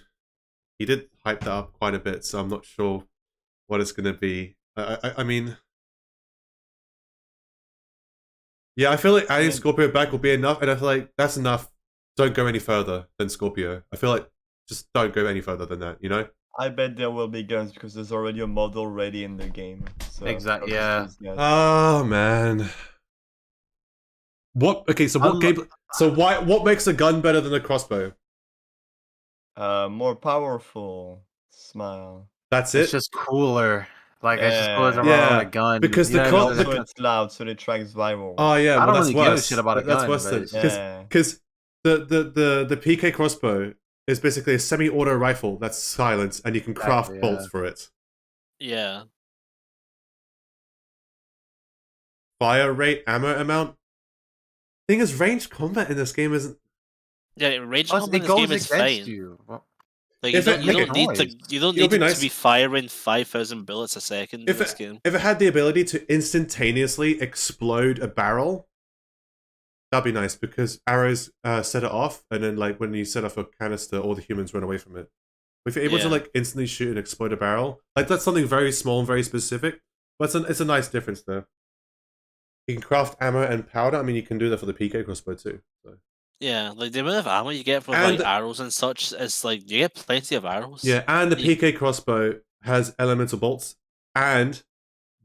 S1: he did hype that up quite a bit, so I'm not sure what it's gonna be. I mean, yeah, I feel like adding Scorpio back will be enough, and I feel like that's enough. Don't go any further than Scorpio. I feel like just don't go any further than that, you know?
S11: I bet there will be guns because there's already a model ready in the game. So
S5: exactly, yeah.
S1: Oh man. What? Okay, so what game? So what makes a gun better than a crossbow?
S11: More powerful. Smile.
S1: That's it.
S5: It's just cooler. Like I just put it around a gun
S1: because
S11: it's loud, so it tracks viral.
S1: Oh yeah,
S5: I don't
S1: that's
S5: really
S1: worse.
S5: give a shit about a gun.
S1: That's worse because the PK crossbow is basically a semi-auto rifle that's silenced, and you can craft bolts for it.
S2: Yeah.
S1: Fire rate, ammo amount. Thing is, ranged combat in this game isn't.
S2: Yeah, ranged combat in this game is fine.
S5: You.
S2: Like you don't need to be firing 5,000 bullets a second in this game.
S1: If it had the ability to instantaneously explode a barrel, that'd be nice because arrows set it off, and then like when you set off a canister, all the humans run away from it. If you're able to like instantly shoot and explode a barrel, like that's something very small and very specific, but it's a nice difference there. You can craft ammo and powder. I mean, you can do that for the PK crossbow too. So.
S2: Yeah, like the amount of ammo you get from like arrows and such is like you get plenty of arrows.
S1: Yeah, and the PK crossbow has elemental bolts, and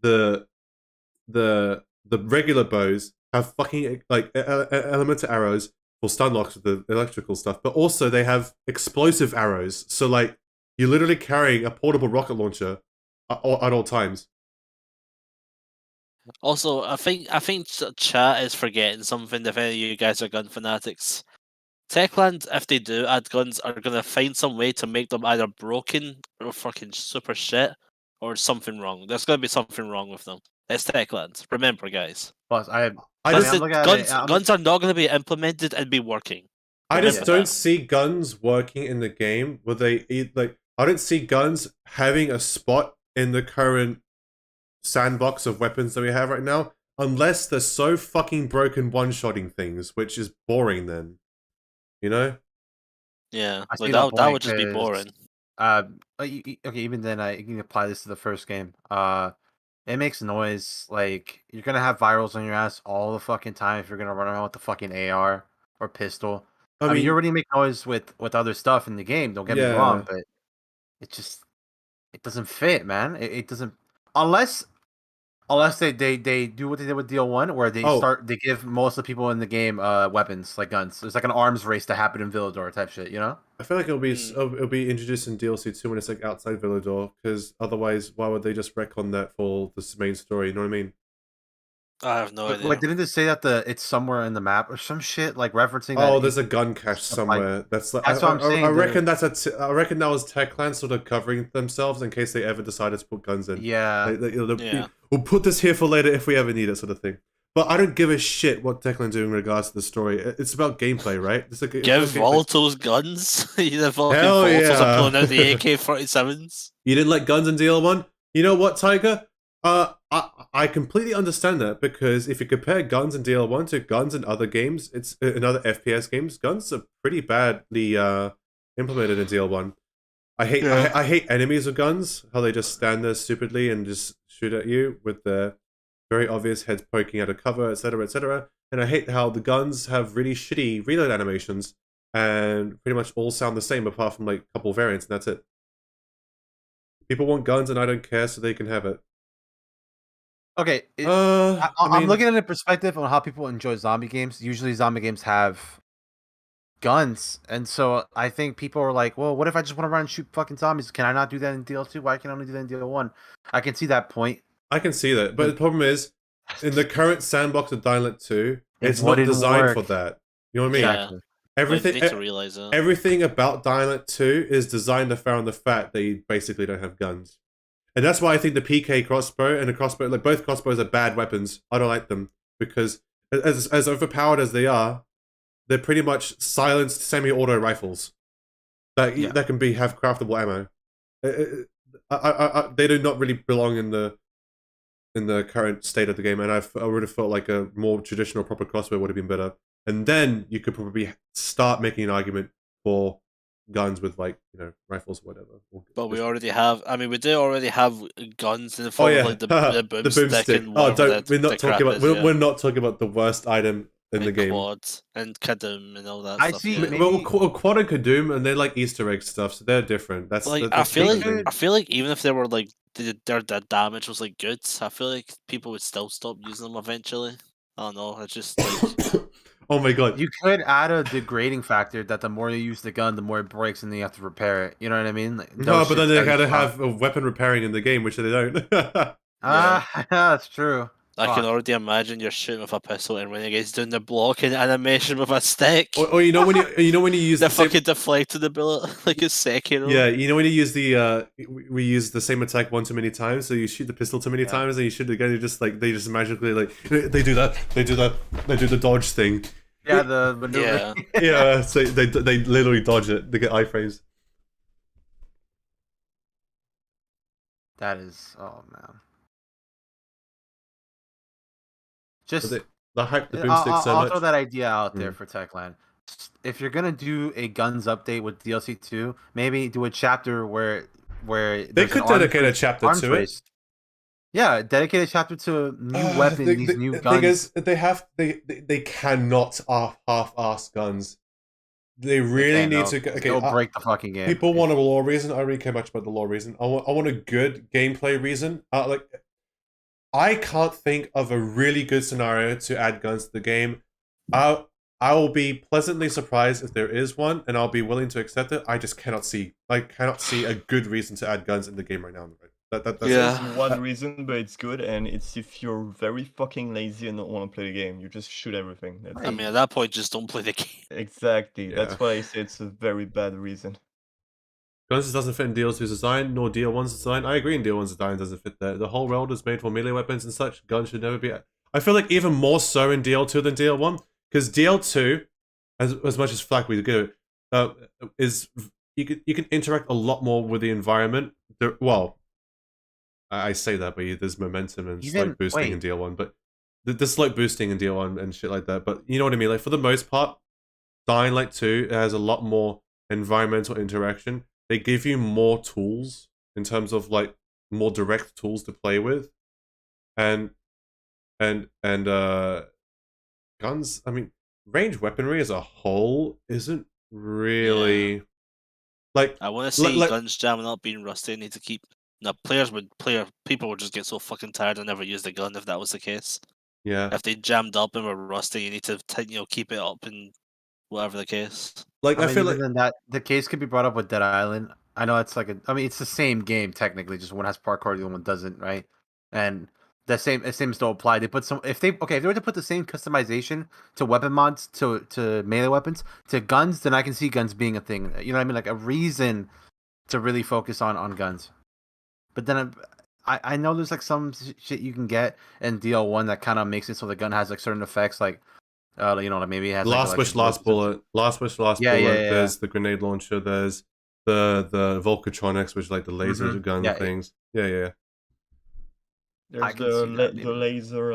S1: the regular bows have fucking like elemental arrows for stun locks with the electrical stuff, but also they have explosive arrows. So like you're literally carrying a portable rocket launcher at all times.
S2: Also, I think chat is forgetting something. If any of you guys are gun fanatics, Techland, if they do add guns, are gonna find some way to make them either broken or fucking super shit, or something wrong. There's gonna be something wrong with them. It's Techland. Remember, guys.
S5: Plus,
S2: guns are not gonna be implemented and be working.
S1: I just don't see guns working in the game. Will they like? I don't see guns having a spot in the current sandbox of weapons that we have right now, unless they're so fucking broken one-shotting things, which is boring then. You know?
S2: Yeah,
S5: I
S2: like
S5: see the
S2: that
S5: point,
S2: would just be
S5: 'cause,
S2: boring.
S5: okay, even then, you can apply this to the first game. It makes noise. Like, you're gonna have virals on your ass all the fucking time if you're gonna run around with the fucking AR or pistol. I mean, you already make noise with other stuff in the game. Don't get me wrong, but it just it doesn't fit, man. It doesn't unless they do what they did with DL1, where they give most of the people in the game weapons like guns. It's like an arms race to happen in Villador type shit, you know?
S1: I feel like it'll be introduced in DLC 2 when it's like outside Villador, because otherwise, why would they just retcon that for this main story? You know what I mean?
S2: I have no idea.
S5: Wait, didn't they say that it's somewhere in the map or some shit like referencing?
S1: Oh,
S5: that
S1: there's a gun cache somewhere. That's what
S5: I'm saying.
S1: I reckon I reckon that was Techland sort of covering themselves in case they ever decided to put guns in.
S5: Yeah.
S1: We'll put this here for later if we ever need it, sort of thing. But I don't give a shit what Techland do in regards to the story. It's about gameplay, right?
S2: Give volatiles guns. The
S1: Hell
S2: volatiles
S1: yeah.
S2: are pulling out the AK-47s.
S1: You didn't like guns in DL1? You know what, Tiger? I completely understand that, because if you compare guns in DL1 to guns in other games, it's in other FPS games, guns are pretty badly implemented in DL1. I hate enemies with guns, how they just stand there stupidly and just shoot at you with their very obvious heads poking out of cover, etc., etc. And I hate how the guns have really shitty reload animations and pretty much all sound the same apart from like a couple variants, and that's it. People want guns and I don't care, so they can have it.
S5: Okay, I'm looking at a perspective on how people enjoy zombie games. Usually zombie games have guns, and so I think people are like, well, what if I just want to run and shoot fucking zombies? Can I not do that in DL2? Why can I only do that in DL1? I can see that point.
S1: I can see that, but the problem is, in the current sandbox of Dying Light 2, it's not designed for that. You know what I mean?
S2: Exactly.
S1: Everything,
S2: need to realize that.
S1: Everything about Dying Light 2 is designed to frown the fact that you basically don't have guns. And that's why I think the PK crossbow and the crossbow, like both crossbows are bad weapons. I don't like them, because as overpowered as they are, they're pretty much silenced semi-auto rifles that can have craftable ammo. They do not really belong in the current state of the game, and I would have felt like a more traditional proper crossbow would have been better. And then you could probably start making an argument for guns with, like, you know, rifles or whatever.
S2: But we already have. I mean, we do already have guns in the form of like the boomstick and
S1: we're not talking about the worst item in the game.
S2: Quad and Kadum and all that.
S5: I
S2: stuff,
S5: see.
S2: yeah.
S1: Well, Quad and Kadum, and they're like Easter egg stuff, so they're different. That's
S2: like I feel like even if they were like their damage was like good, I feel like people would still stop using them eventually. I don't know. It's just like.
S1: Oh my god.
S5: You could add a degrading factor that the more you use the gun, the more it breaks and then you have to repair it. You know what I mean? Like,
S1: no, but then they gotta have a weapon repairing in the game, which they don't.
S5: That's true.
S2: I can already imagine you're shooting with a pistol and when it gets doing the blocking animation with a stick.
S1: Or you know when you use
S2: the fucking deflecting the bullet like a Sekiro.
S1: Yeah, you know when you use we use the same attack one too many times, so you shoot the pistol too many times and you shoot it again, you just like they just magically like they do the dodge thing.
S5: Yeah, the maneuver.
S1: Yeah, so they literally dodge it. They get iframes.
S5: That is, oh man. Just
S1: the hype the boomstick so much.
S5: I'll throw that idea out there for Techland. If you're gonna do a guns update with DLC 2, maybe do a chapter where
S1: they could dedicate a chapter to it.
S5: Yeah, dedicate a chapter to new weapons, these new guns.
S1: The thing is, they cannot half-ass guns. They really need to. Okay,
S5: they'll break the fucking game.
S1: People want a lore reason. I don't really care much about the lore reason. I want a good gameplay reason. Like, I can't think of a really good scenario to add guns to the game. I will be pleasantly surprised if there is one, and I'll be willing to accept it. I just cannot see. I cannot see a good reason to add guns in the game right now.
S11: That's one reason, but it's good, and it's if you're very fucking lazy and don't want to play the game, you just shoot everything.
S2: I mean, at that point, just don't play the game.
S11: Exactly. That's why I say it's a very bad reason.
S1: Guns doesn't fit in DL2's design, nor DL1's design. I agree in DL1's design doesn't fit there. The whole world is made for melee weapons and such. Guns should never be... I feel like even more so in DL2 than DL1, because DL2, as much as flack we give it, is you can interact a lot more with the environment. Well, I say that, but there's momentum and
S5: Even-
S1: slight boosting
S5: wait.
S1: in DL1, but the slight boosting in DL1 and shit like that. But you know what I mean? Like for the most part, Dying Light 2 has a lot more environmental interaction. They give you more tools in terms of like more direct tools to play with, and guns. I mean, range weaponry as a whole isn't really like.
S2: I want to see
S1: like-
S2: guns jamming up, being rusty. I need to keep. No, people would just get so fucking tired and never use the gun if that was the case.
S1: Yeah.
S2: If they jammed up and were rusty, you need to keep it up and whatever the case.
S1: Like I
S5: mean,
S1: feel
S5: even
S1: like
S5: then that the case could be brought up with Dead Island. I know it's like it's the same game technically, just one has parkour, the other one doesn't, right? And the same still apply. They put some if they were to put the same customization to weapon mods to melee weapons to guns, then I can see guns being a thing. You know what I mean? Like a reason to really focus on guns. But then I know there's like some shit you can get in DL1 that kind of makes it so the gun has like certain effects, like you know, like maybe it has
S1: last wish, last bullet, last wish, last bullet. There's the grenade launcher. There's the Volcatronics, which is like the laser gun things. Yeah.
S11: There's the laser.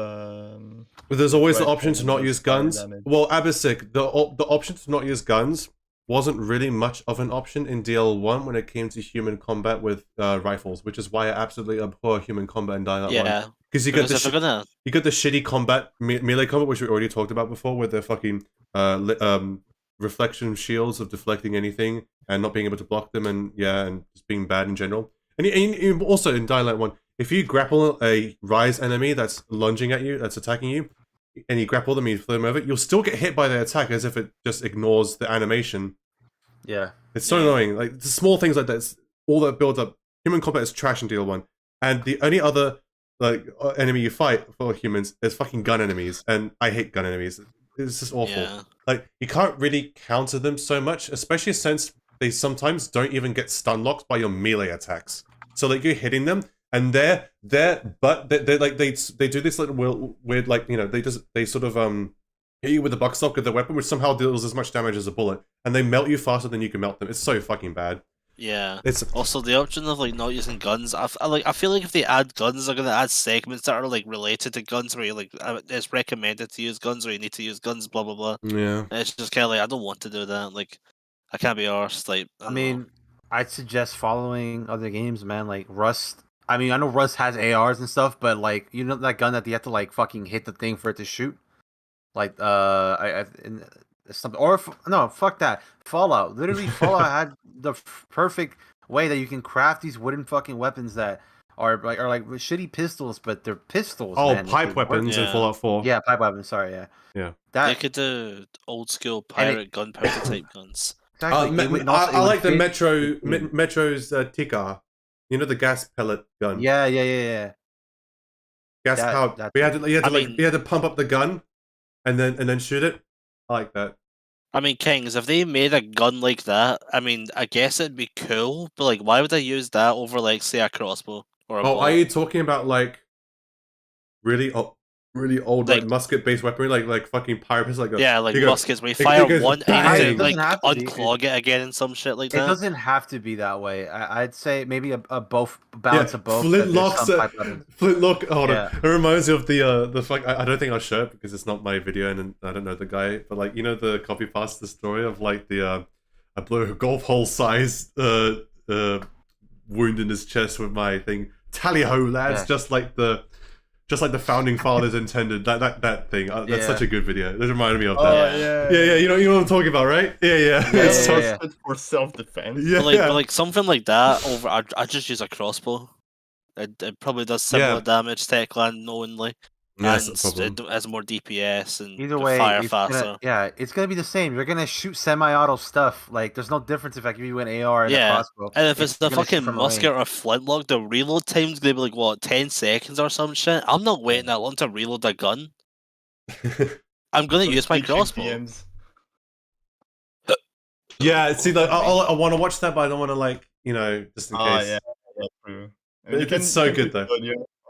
S1: But there's always the
S11: red
S1: option to
S11: and
S1: not
S11: does
S1: use
S11: fire
S1: guns.
S11: damage.
S1: Well, Abisic, the option to not use guns wasn't really much of an option in DL1 when it came to human combat with rifles, which is why I absolutely abhor human combat in Dying Light 1. Because you get the shitty combat, melee combat, which we already talked about before, with the fucking reflection shields of deflecting anything and not being able to block them, and just being bad in general. And also in Dying Light 1, if you grapple a Rise enemy that's lunging at you, that's attacking you, and you grapple them, you flip them over, you'll still get hit by their attack as if it just ignores the animation.
S5: Yeah.
S1: It's so annoying. Like, the small things like that, it's all that builds up. Human combat is trash in DL1. And the only other like enemy you fight for humans is fucking gun enemies. And I hate gun enemies. It's just awful.
S2: Yeah.
S1: Like, you can't really counter them so much, especially since they sometimes don't even get stun locked by your melee attacks. So like you're hitting them, and they're like they do this little weird like, you know, they sort of hit you with the buck stock of the weapon, which somehow deals as much damage as a bullet, and they melt you faster than you can melt them. It's so fucking bad.
S2: Yeah.
S1: It's
S2: also the option of like not using guns. I feel like if they add guns, they're gonna add segments that are like related to guns, where you like it's recommended to use guns, or you need to use guns, blah blah blah.
S1: Yeah.
S2: And it's just kind of like I don't want to do that. Like I can't be arsed. Like I
S5: mean, I'd suggest following other games, man. Like Rust. I mean, I know Rust has ARs and stuff, but like, you know that gun that you have to like fucking hit the thing for it to shoot. Like something, or no, fuck that. Fallout. Literally, Fallout had the perfect way that you can craft these wooden fucking weapons that are like shitty pistols, but they're pistols.
S1: Oh,
S5: man.
S1: pipe weapons in Fallout 4.
S5: Yeah, pipe weapons. Sorry,
S1: yeah.
S2: They could do old school pirate gunpowder type guns.
S5: Exactly.
S1: I like the Metro's Tikar. You know, the gas pellet gun.
S5: Yeah.
S1: Gas powered. You had to pump up the gun and then shoot it. I like that.
S2: I mean, Kings, if they made a gun like that, I mean, I guess it'd be cool, but like, why would I use that over, like, say, a crossbow or a bow?
S1: Are you talking about like really old like musket-based weaponry, like fucking pirate pistols? Like
S2: muskets where you fire one aim to like unclog it again and some shit like that.
S5: It doesn't have to be that way. I'd say maybe a balance of both.
S1: Flintlock. Hold on. It reminds me of the fuck. I don't think I'll show it because it's not my video and I don't know the guy. But like, you know, the copy pasta story of like the I blew a golf hole sized wound in his chest with my thing. Tally ho, lads! Yeah. Just like the founding fathers intended. That thing. That's such a good video. It reminded me of that. Yeah. You know what I'm talking about, right? Yeah.
S11: It's for self-defense.
S2: Yeah. But like something like that over. I just use a crossbow. It probably does similar damage to Techland knowingly.
S1: Yes,
S2: and it has more DPS and
S5: either way,
S2: fire faster.
S5: It's gonna be the same. You're gonna shoot semi-auto stuff. Like, there's no difference if I give you an AR and a crossbow.
S2: And if it's the fucking musket or a flintlock, the reload time's gonna be like what, 10 seconds or some shit. I'm not waiting that long to reload a gun. I'm gonna use my crossbow.
S1: Yeah, see, like I want to watch that, but I don't want to, like, you know, just in case.
S11: Yeah, true.
S1: It's so good though.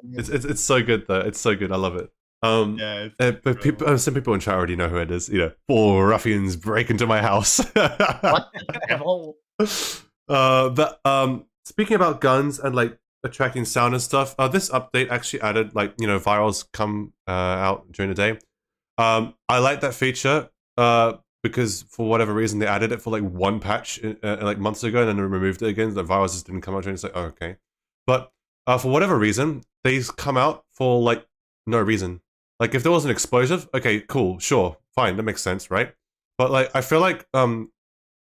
S1: It's so good though. It's so good. I love it. But people, some people in chat already know who it is. You know, 4 ruffians break into my house.
S11: What the devil?
S1: But speaking about guns and like attracting sound and stuff, this update actually added, like, you know, virals come out during the day. I like that feature because for whatever reason they added it for like one patch like months ago and then they removed it again. The virals just didn't come out during. It's like, oh, okay. But for whatever reason, they come out for like no reason. Like if there was an explosive, okay, cool, sure, fine, that makes sense, right? But like I feel like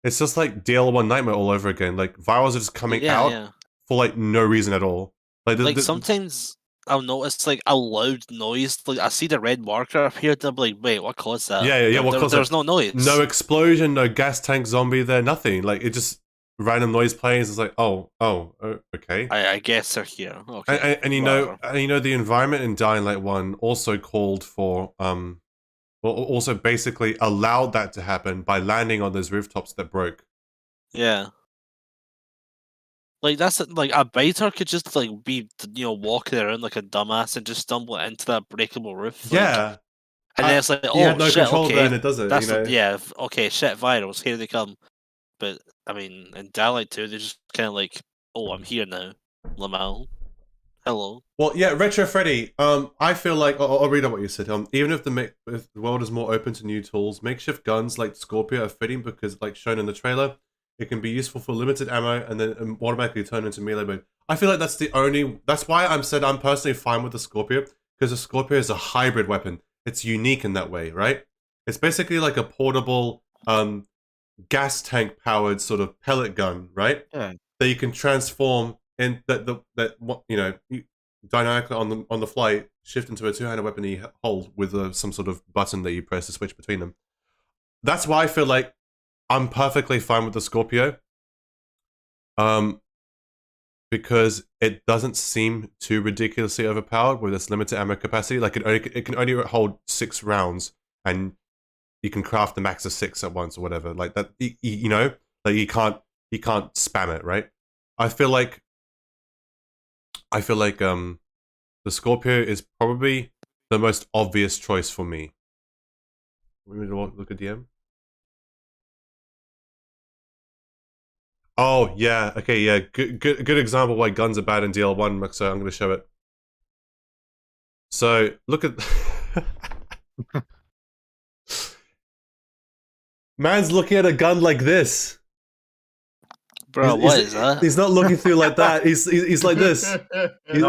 S1: it's just like DL1 Nightmare all over again. Like virals are just coming out for like no reason at all. Like
S2: sometimes I'll notice like a loud noise. Like I see the red marker up here, and I'm like, wait, what caused that?
S1: Yeah. What caused
S2: there's no noise.
S1: No explosion, no gas tank zombie there, nothing. Like it just random noise plays. It's like, oh, okay.
S2: I guess they're here. Okay.
S1: And you know, the environment in Dying Light 1 also called for well, also basically allowed that to happen by landing on those rooftops that broke.
S2: Yeah. Like that's like a biter could just like be, you know, walking around like a dumbass and just stumble into that breakable roof. Like,
S1: yeah.
S2: And then it's like, oh,
S1: you have no
S2: shit,
S1: control
S2: okay.
S1: then, it doesn't.
S2: That's
S1: you know?
S2: Yeah, okay, shit, virals, here they come. But I mean, in Dying Light 2, they're just kind of like, oh, I'm here now, Lamal. Hello.
S1: Well, yeah, Retro Freddy. I feel like I'll read out what you said. Even if the world is more open to new tools, makeshift guns like Scorpio are fitting because, like shown in the trailer, it can be useful for limited ammo and then automatically turn into melee mode. I feel like that's the only. That's why I'm personally fine with the Scorpio, because the Scorpio is a hybrid weapon. It's unique in that way, right? It's basically like a portable, gas tank powered sort of pellet gun, right?
S5: Yeah.
S1: That you can transform in that you know, dynamically on the fly shift into a two-handed weapon that you hold with some sort of button that you press to switch between them. That's why I feel like I'm perfectly fine with the Scorpio, because it doesn't seem too ridiculously overpowered with its limited ammo capacity. Like it can only hold 6 rounds, and you can craft the max of 6 at once or whatever. Like that, you know, like you can't spam it, right? I feel like the Scorpio is probably the most obvious choice for me. Let me look at DM. Oh yeah, okay, yeah, good example why guns are bad in DL1. So I'm going to show it. So look at man's looking at a gun like this.
S2: Bro, what is that?
S1: He's not looking through like that. He's like this. He's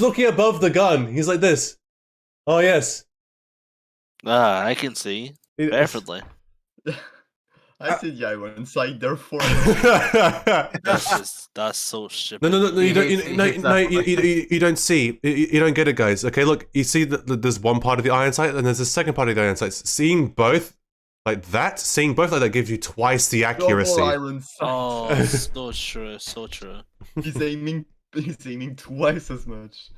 S1: looking above the gun. He's like this. Oh yes.
S2: I can see perfectly.
S11: I see the eye inside there for
S2: that's so stupid.
S1: No, you don't see. You don't get it, guys. Okay, look, you see that there's one part of the iron sight and there's a second part of the iron sight. Seeing both like that gives you twice the accuracy.
S2: Oh, so true, so true.
S11: He's aiming twice as much.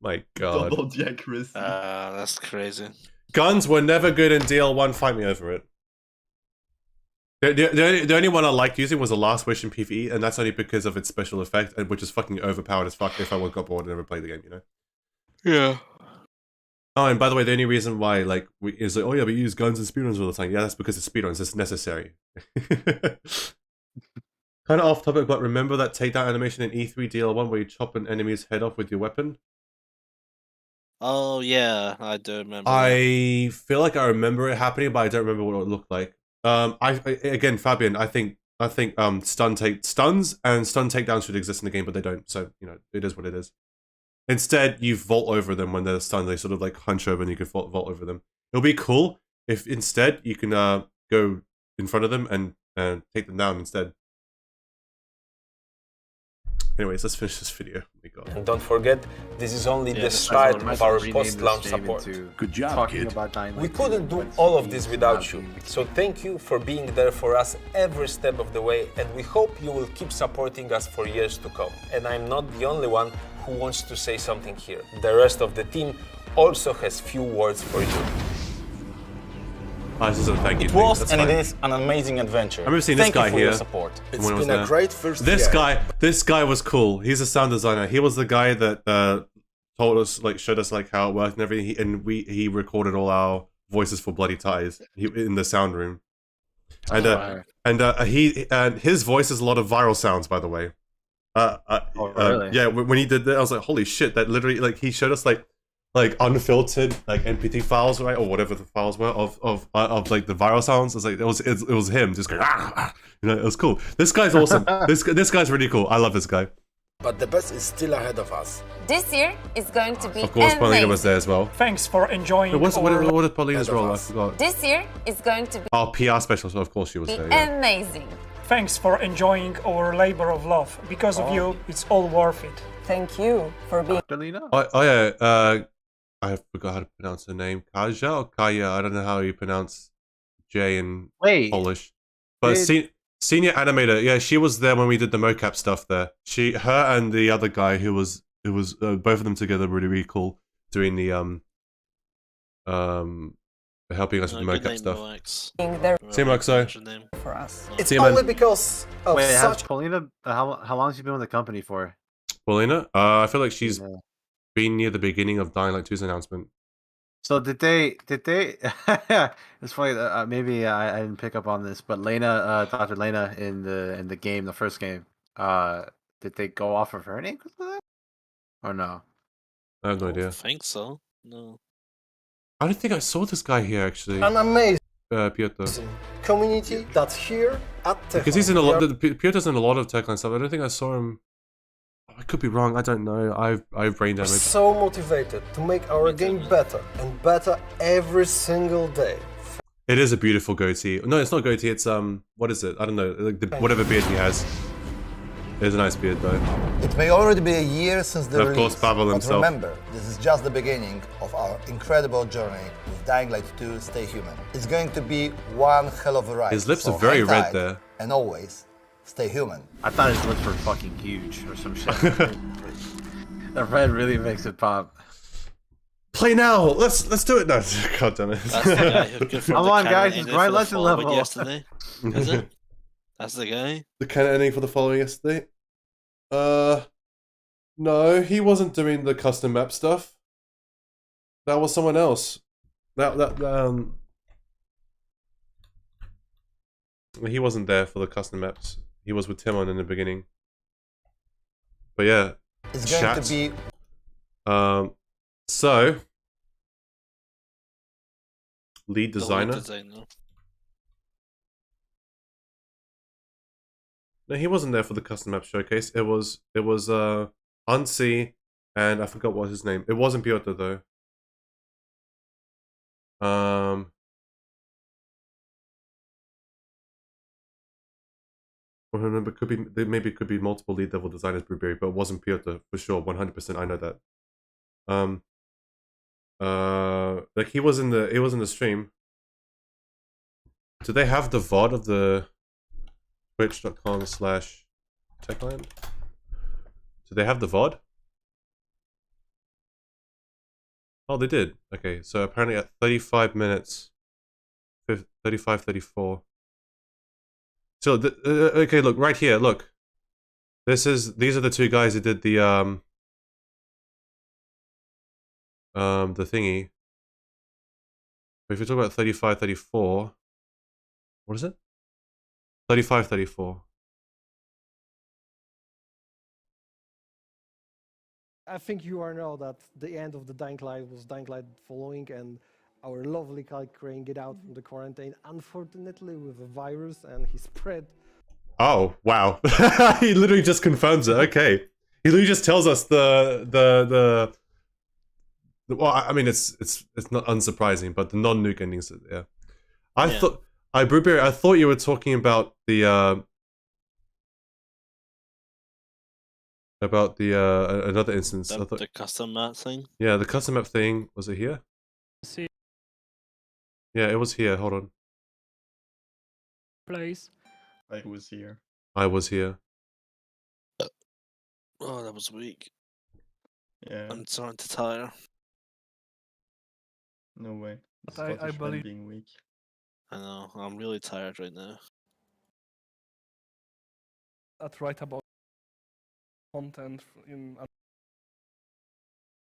S1: My God.
S11: Double the accuracy.
S2: That's crazy.
S1: Guns were never good in DL1. Fight me over it. The only one I liked using was the Last Wish in PvE, and that's only because of its special effect, which is fucking overpowered as fuck if I got bored and never played the game, you know?
S2: Yeah.
S1: Oh, and by the way, the only reason why, like, is like, oh yeah, we use guns and speedruns all the time. Yeah, that's because it's speedruns. It's necessary. Kind of off topic, but remember that takedown animation in E3 DL1 where you chop an enemy's head off with your weapon?
S2: Oh yeah, I do remember.
S1: I feel like I remember it happening, but I don't remember what it looked like. Again, Fabian, I think stuns and stun takedowns should exist in the game, but they don't. So you know, it is what it is. Instead, you vault over them when they're stunned. They sort of like hunch over, and you can vault over them. It'll be cool if instead you can go in front of them and take them down instead. Anyways, let's finish this video. Oh my God.
S7: And don't forget, this is only the start of our post-launch support.
S12: Good job, kid.
S7: We couldn't do all of this without you, so thank you for being there for us every step of the way, and we hope you will keep supporting us for years to come. And I'm not the only one who wants to say something here. The rest of the team also has few words for you.
S1: This is a thank you.
S16: It was and it is an amazing adventure.
S1: I remember seeing this guy here.
S16: Thank you for your support.
S12: It's been a great first
S1: This
S12: year.
S1: This guy was cool. He's a sound designer. He was the guy that told us, like, showed us like how it worked and everything. He recorded all our voices for Bloody Ties in the sound room. And his voice is a lot of viral sounds, by the way.
S5: Really?
S1: Yeah, when he did that, I was like, holy shit! That literally, like, he showed us like unfiltered like NPT files, right, or whatever the files were of like the viral sounds. It's like it was him just going, you know, it was cool. This guy's awesome. this guy's really cool. I love this guy.
S8: But the best is still ahead of us.
S15: This year is going to be
S1: Of course, Paulina
S15: amazing.
S1: was there as well.
S17: Thanks for enjoying.
S1: What is Paulina's role? I forgot.
S15: This year is going to be
S1: Oh, PR specialist. Of course, she was there. Yeah.
S15: amazing.
S17: Thanks for enjoying our labor of love. Because of you, it's all worth it.
S18: Thank you for being.
S1: Oh yeah. I forgot how to pronounce her name. Kaja or Kaya? I don't know how you pronounce J in Polish. But senior animator, yeah, she was there when we did the mocap stuff there. Her and the other guy who was both of them together really cool doing the helping us with the mocap stuff. See Moxo.
S18: For us.
S5: It's
S18: only because of
S5: Wait,
S18: such.
S5: has Paulina, how long has she been with the company for?
S1: Paulina? I feel like she's been near the beginning of Dying Light 2's announcement.
S5: So did they it's funny, maybe I didn't pick up on this, but Lena, Dr. Lena in the game, the first game, did they go off of her name or no?
S1: I have no idea.
S2: I think so. No.
S1: I don't think I saw this guy here actually.
S18: An amazing
S1: Piotr.
S18: community that's here at Techland.
S1: Because he's in a lot. Piotr's in a lot of Techland stuff. I don't think I saw him. I could be wrong. I don't know. I've brain damage.
S18: So motivated to make our game better and better every single day.
S1: It is a beautiful goatee. No, it's not goatee. It's what is it? I don't know. Like whatever beard he has. It is a nice beard though.
S19: It may already be a year since the
S1: Of
S19: release,
S1: course, Pavel
S19: but
S1: himself.
S19: remember, this is just the beginning of our incredible journey with Dying Light 2 Stay Human. It's going to be one hell of a ride.
S1: His lips
S19: so
S1: are very
S19: hang
S1: red
S19: tight
S1: there.
S19: And always, stay human.
S5: I thought his lips were fucking huge or some shit. The red really makes it pop.
S1: Play now. Let's do it now. God damn it.
S2: That's the guy who confirmed
S5: Come on,
S2: the
S5: guys,
S2: canon
S5: it's
S2: ending
S5: Brian
S2: for the
S5: Lesson
S2: following
S5: level.
S2: Yesterday. Is it? That's the guy.
S1: The canon ending for the following yesterday. No, he wasn't doing the custom map stuff. That was someone else. He wasn't there for the custom maps. He was with Timon in the beginning. But yeah,
S19: It's going to be.
S1: So lead designer. No, he wasn't there for the custom map showcase. It was Unsee, and I forgot what his name. It wasn't Piotr though. I remember maybe it could be multiple lead level designers, Blueberry, but it wasn't Piotr for sure. 100%, I know that. Like he was in the stream. Do they have the VOD of the twitch.com/techland? Do they have the VOD? Oh, they did. Okay, so apparently at 35 minutes, 34. So, okay, look, right here, look. These are the two guys who did the thingy. But if you talk about 35, 34, what is it? 35, 34.
S20: I think you are know that the end of the Dying Light was Dying Light following, and our lovely guy Crane get out from the quarantine, unfortunately with a virus, and he spread.
S1: Oh wow! He literally just confirms it. Okay, he literally just tells us the well, I mean, it's not unsurprising, but the non-nuke endings. Yeah, I thought Brewberry. I thought you were talking about the another instance. I thought,
S2: the custom map thing.
S1: Yeah, the custom map thing. Was it here?
S21: See.
S1: Yeah, it was here. Hold on.
S21: Place.
S11: I was here.
S1: I was here.
S2: Oh, that was weak.
S11: Yeah.
S2: I'm starting to tire.
S11: No way.
S21: But I
S11: Scottish man
S21: believe-
S11: being weak.
S2: I know. I'm really tired right now.
S21: That's right about content in.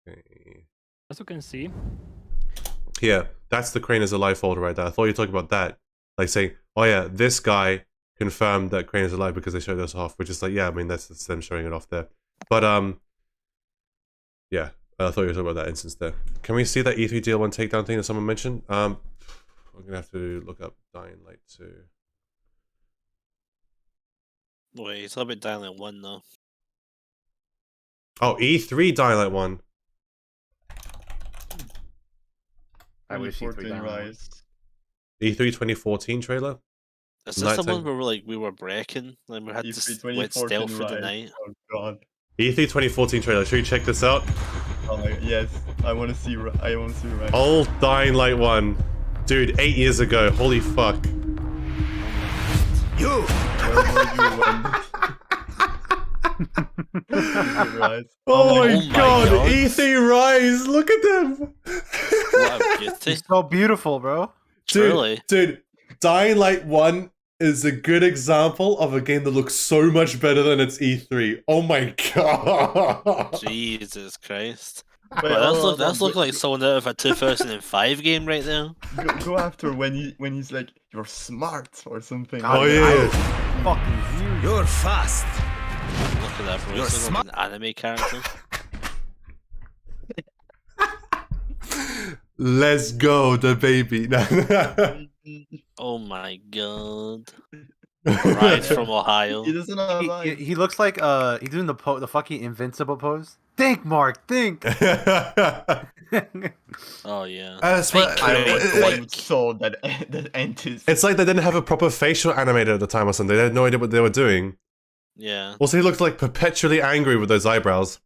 S1: Okay.
S21: As you can see.
S1: Yeah, that's the Crane is Alive folder right there. I thought you were talking about that. Like saying, oh yeah, this guy confirmed that Crane is alive because they showed us off, which is like, yeah, I mean, that's them showing it off there. But, yeah, I thought you were talking about that instance there. Can we see that E3 DL1 takedown thing that someone mentioned? I'm going to have to look up Dying Light 2.
S2: Wait, it's a little bit Dying Light 1 though.
S1: Oh, E3 Dying Light 1.
S5: I wish E3
S11: 2014 Rise.
S1: E3 2014 trailer?
S2: Is this the one where we were breaking? Like we had to went stealth through the night?
S11: Oh god.
S1: E3 2014 trailer. Should we check this out?
S11: Oh my, yes. I want to see Rise.
S1: Old Dying Light 1. Dude, 8 years ago. Holy fuck.
S11: You!
S1: Oh my god, E3 Rise! Look at them!
S5: It's so beautiful, bro.
S1: Dude, Dying Light 1 is a good example of a game that looks so much better than its E3. Oh my god!
S2: Jesus Christ.
S11: Wait,
S2: that's looking like someone out of a 2005 game right there.
S11: Go after when he's like, you're smart or something.
S1: Oh yeah.
S5: Fucking you.
S14: You're fast.
S2: Look at that, bro. You're smart. Like an anime character.
S1: Let's go, the baby.
S2: Oh my god. Rise from Ohio.
S11: He doesn't know
S5: he looks like he's doing the fucking invincible pose. Think, Mark, think.
S2: Oh yeah.
S1: I swear,
S11: that enters.
S1: It's like they didn't have a proper facial animator at the time or something. They had no idea what they were doing.
S2: Yeah.
S1: Also, he looked like perpetually angry with those eyebrows.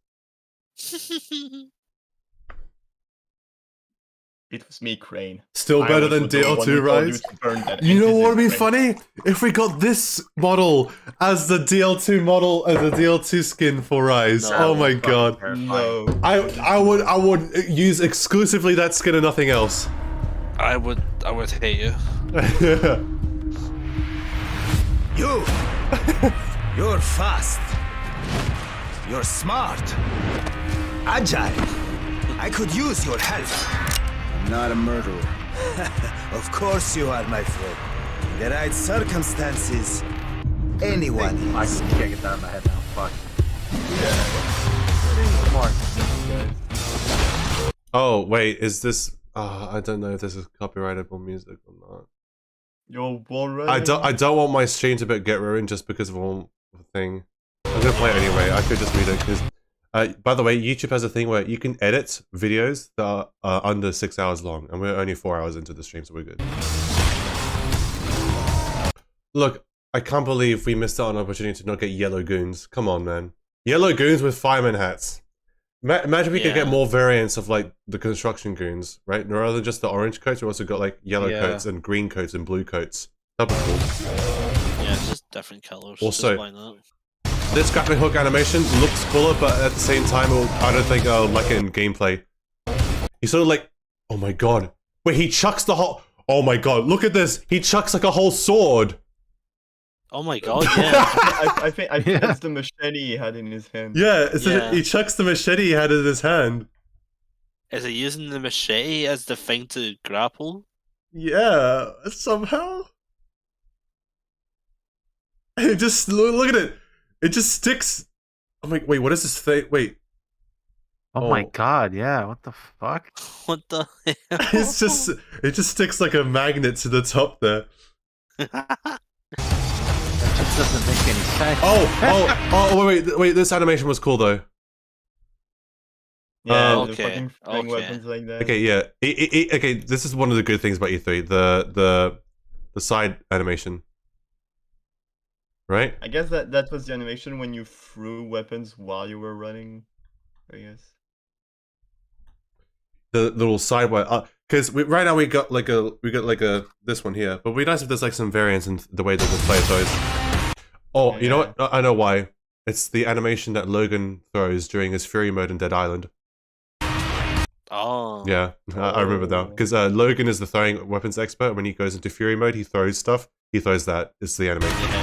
S11: It was me, Crane.
S1: Still better than DL2 Rise. You know what would be funny? If we got this model as the DL2 model, as a DL2 skin for Rise.
S2: No,
S1: oh my god.
S11: No.
S1: I would use exclusively that skin and nothing else.
S2: I would hate you.
S14: You're fast. You're smart. Agile. I could use your help. I'm not a murderer. Of course you are, my friend. In the right circumstances, anyone is.
S5: I can't get that out of my head now. Fuck.
S1: Oh, wait, is this... I don't know if this is copyrightable music or not.
S11: You're already...
S1: I don't want my stream to get ruined just because of one thing. I'm gonna play it anyway. I could just read it because... by the way, YouTube has a thing where you can edit videos that are under 6 hours long, and we're only 4 hours into the stream, so we're good. Look, I can't believe we missed out on an opportunity to not get yellow goons. Come on, man. Yellow goons with fireman hats. Imagine we could get more variants of, like, the construction goons, right? Rather than just the orange coats, we also got, like, yellow coats and green coats and blue coats. That'd be cool.
S2: Yeah, it's just different colours.
S1: Also,
S2: why not?
S1: this grappling hook animation looks cooler, but at the same time, I don't think I'll like it in gameplay. He's sort of like, oh my god. Wait, he chucks the whole... Oh my god, look at this! He chucks like a whole sword!
S2: Oh my god, yeah.
S11: I think it's the machete he had in his hand.
S1: Yeah, he chucks the machete he had in his hand.
S2: Is he using the machete as the thing to grapple?
S1: Yeah, somehow. It just... Look at it! It just sticks. I'm like, wait, what is this thing? Wait.
S5: Oh my god, yeah, what the fuck?
S2: What the hell?
S1: It just sticks like a magnet to the top there.
S5: That just doesn't make any sense.
S1: Oh, wait, this animation was cool though.
S11: Yeah,
S2: okay.
S11: Weapons like that.
S1: Okay, yeah. Okay, this is one of the good things about E3, the side animation. Right?
S11: I guess that was the animation when you threw weapons while you were running, I guess.
S1: The little sideway, because right now we got like a this one here, but it'd be nice if there's like some variance in the way that the player throws. Oh, you know what? I know why. It's the animation that Logan throws during his Fury mode in Dead Island.
S2: Oh.
S1: Yeah, I remember that because Logan is the throwing weapons expert. When he goes into Fury mode, he throws stuff. He throws that. It's the animation.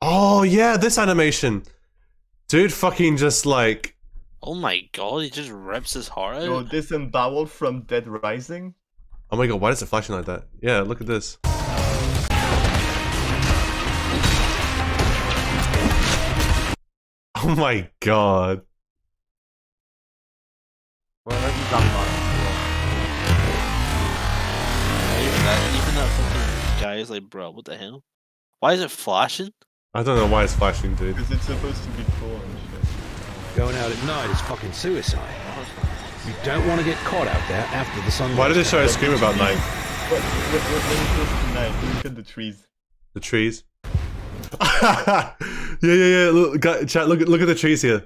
S1: Oh yeah, this animation, dude. Fucking just like,
S2: Oh my god, he just rips his heart out.
S11: Yo, disemboweled from Dead Rising.
S1: Oh my god, why is it flashing like that? Yeah, look at this. Oh my god.
S5: What are you talking about?
S2: Even that fucking guy is like, bro, what the hell? Why is it flashing?
S1: I don't know why it's flashing, dude.
S11: Because it's supposed to be cool and shit.
S8: Going out at night is fucking suicide. You don't want to get caught out there after the sun.
S1: Why did it show a scream about night?
S11: When it goes to night, look at the trees.
S1: The trees? yeah. Look, chat, look at the trees here.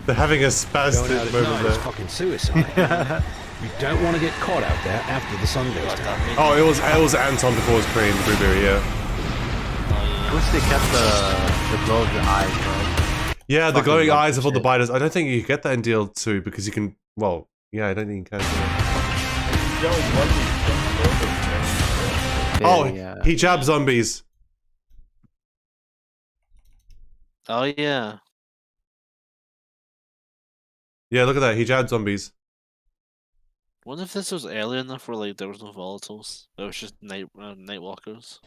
S1: They're having a spastic
S8: Going out at
S1: moment
S8: night
S1: there.
S8: is fucking suicide. You don't want to get caught out there after the sun goes down.
S1: Oh, it was Anton before it was Crane, Blueberry, yeah.
S5: I wish they kept the glow of the eyes, bro.
S1: Yeah, the
S5: Fucking
S1: glowing
S5: love
S1: eyes
S5: that
S1: of all the
S5: shit.
S1: biters. I don't think you get that in DL2 because you can. Well, yeah, I don't think you can. Oh, he jabs zombies.
S2: Oh yeah.
S1: Yeah, look at that. He jabbed zombies.
S2: What if this was early enough where like there was no volatiles? There was just night walkers.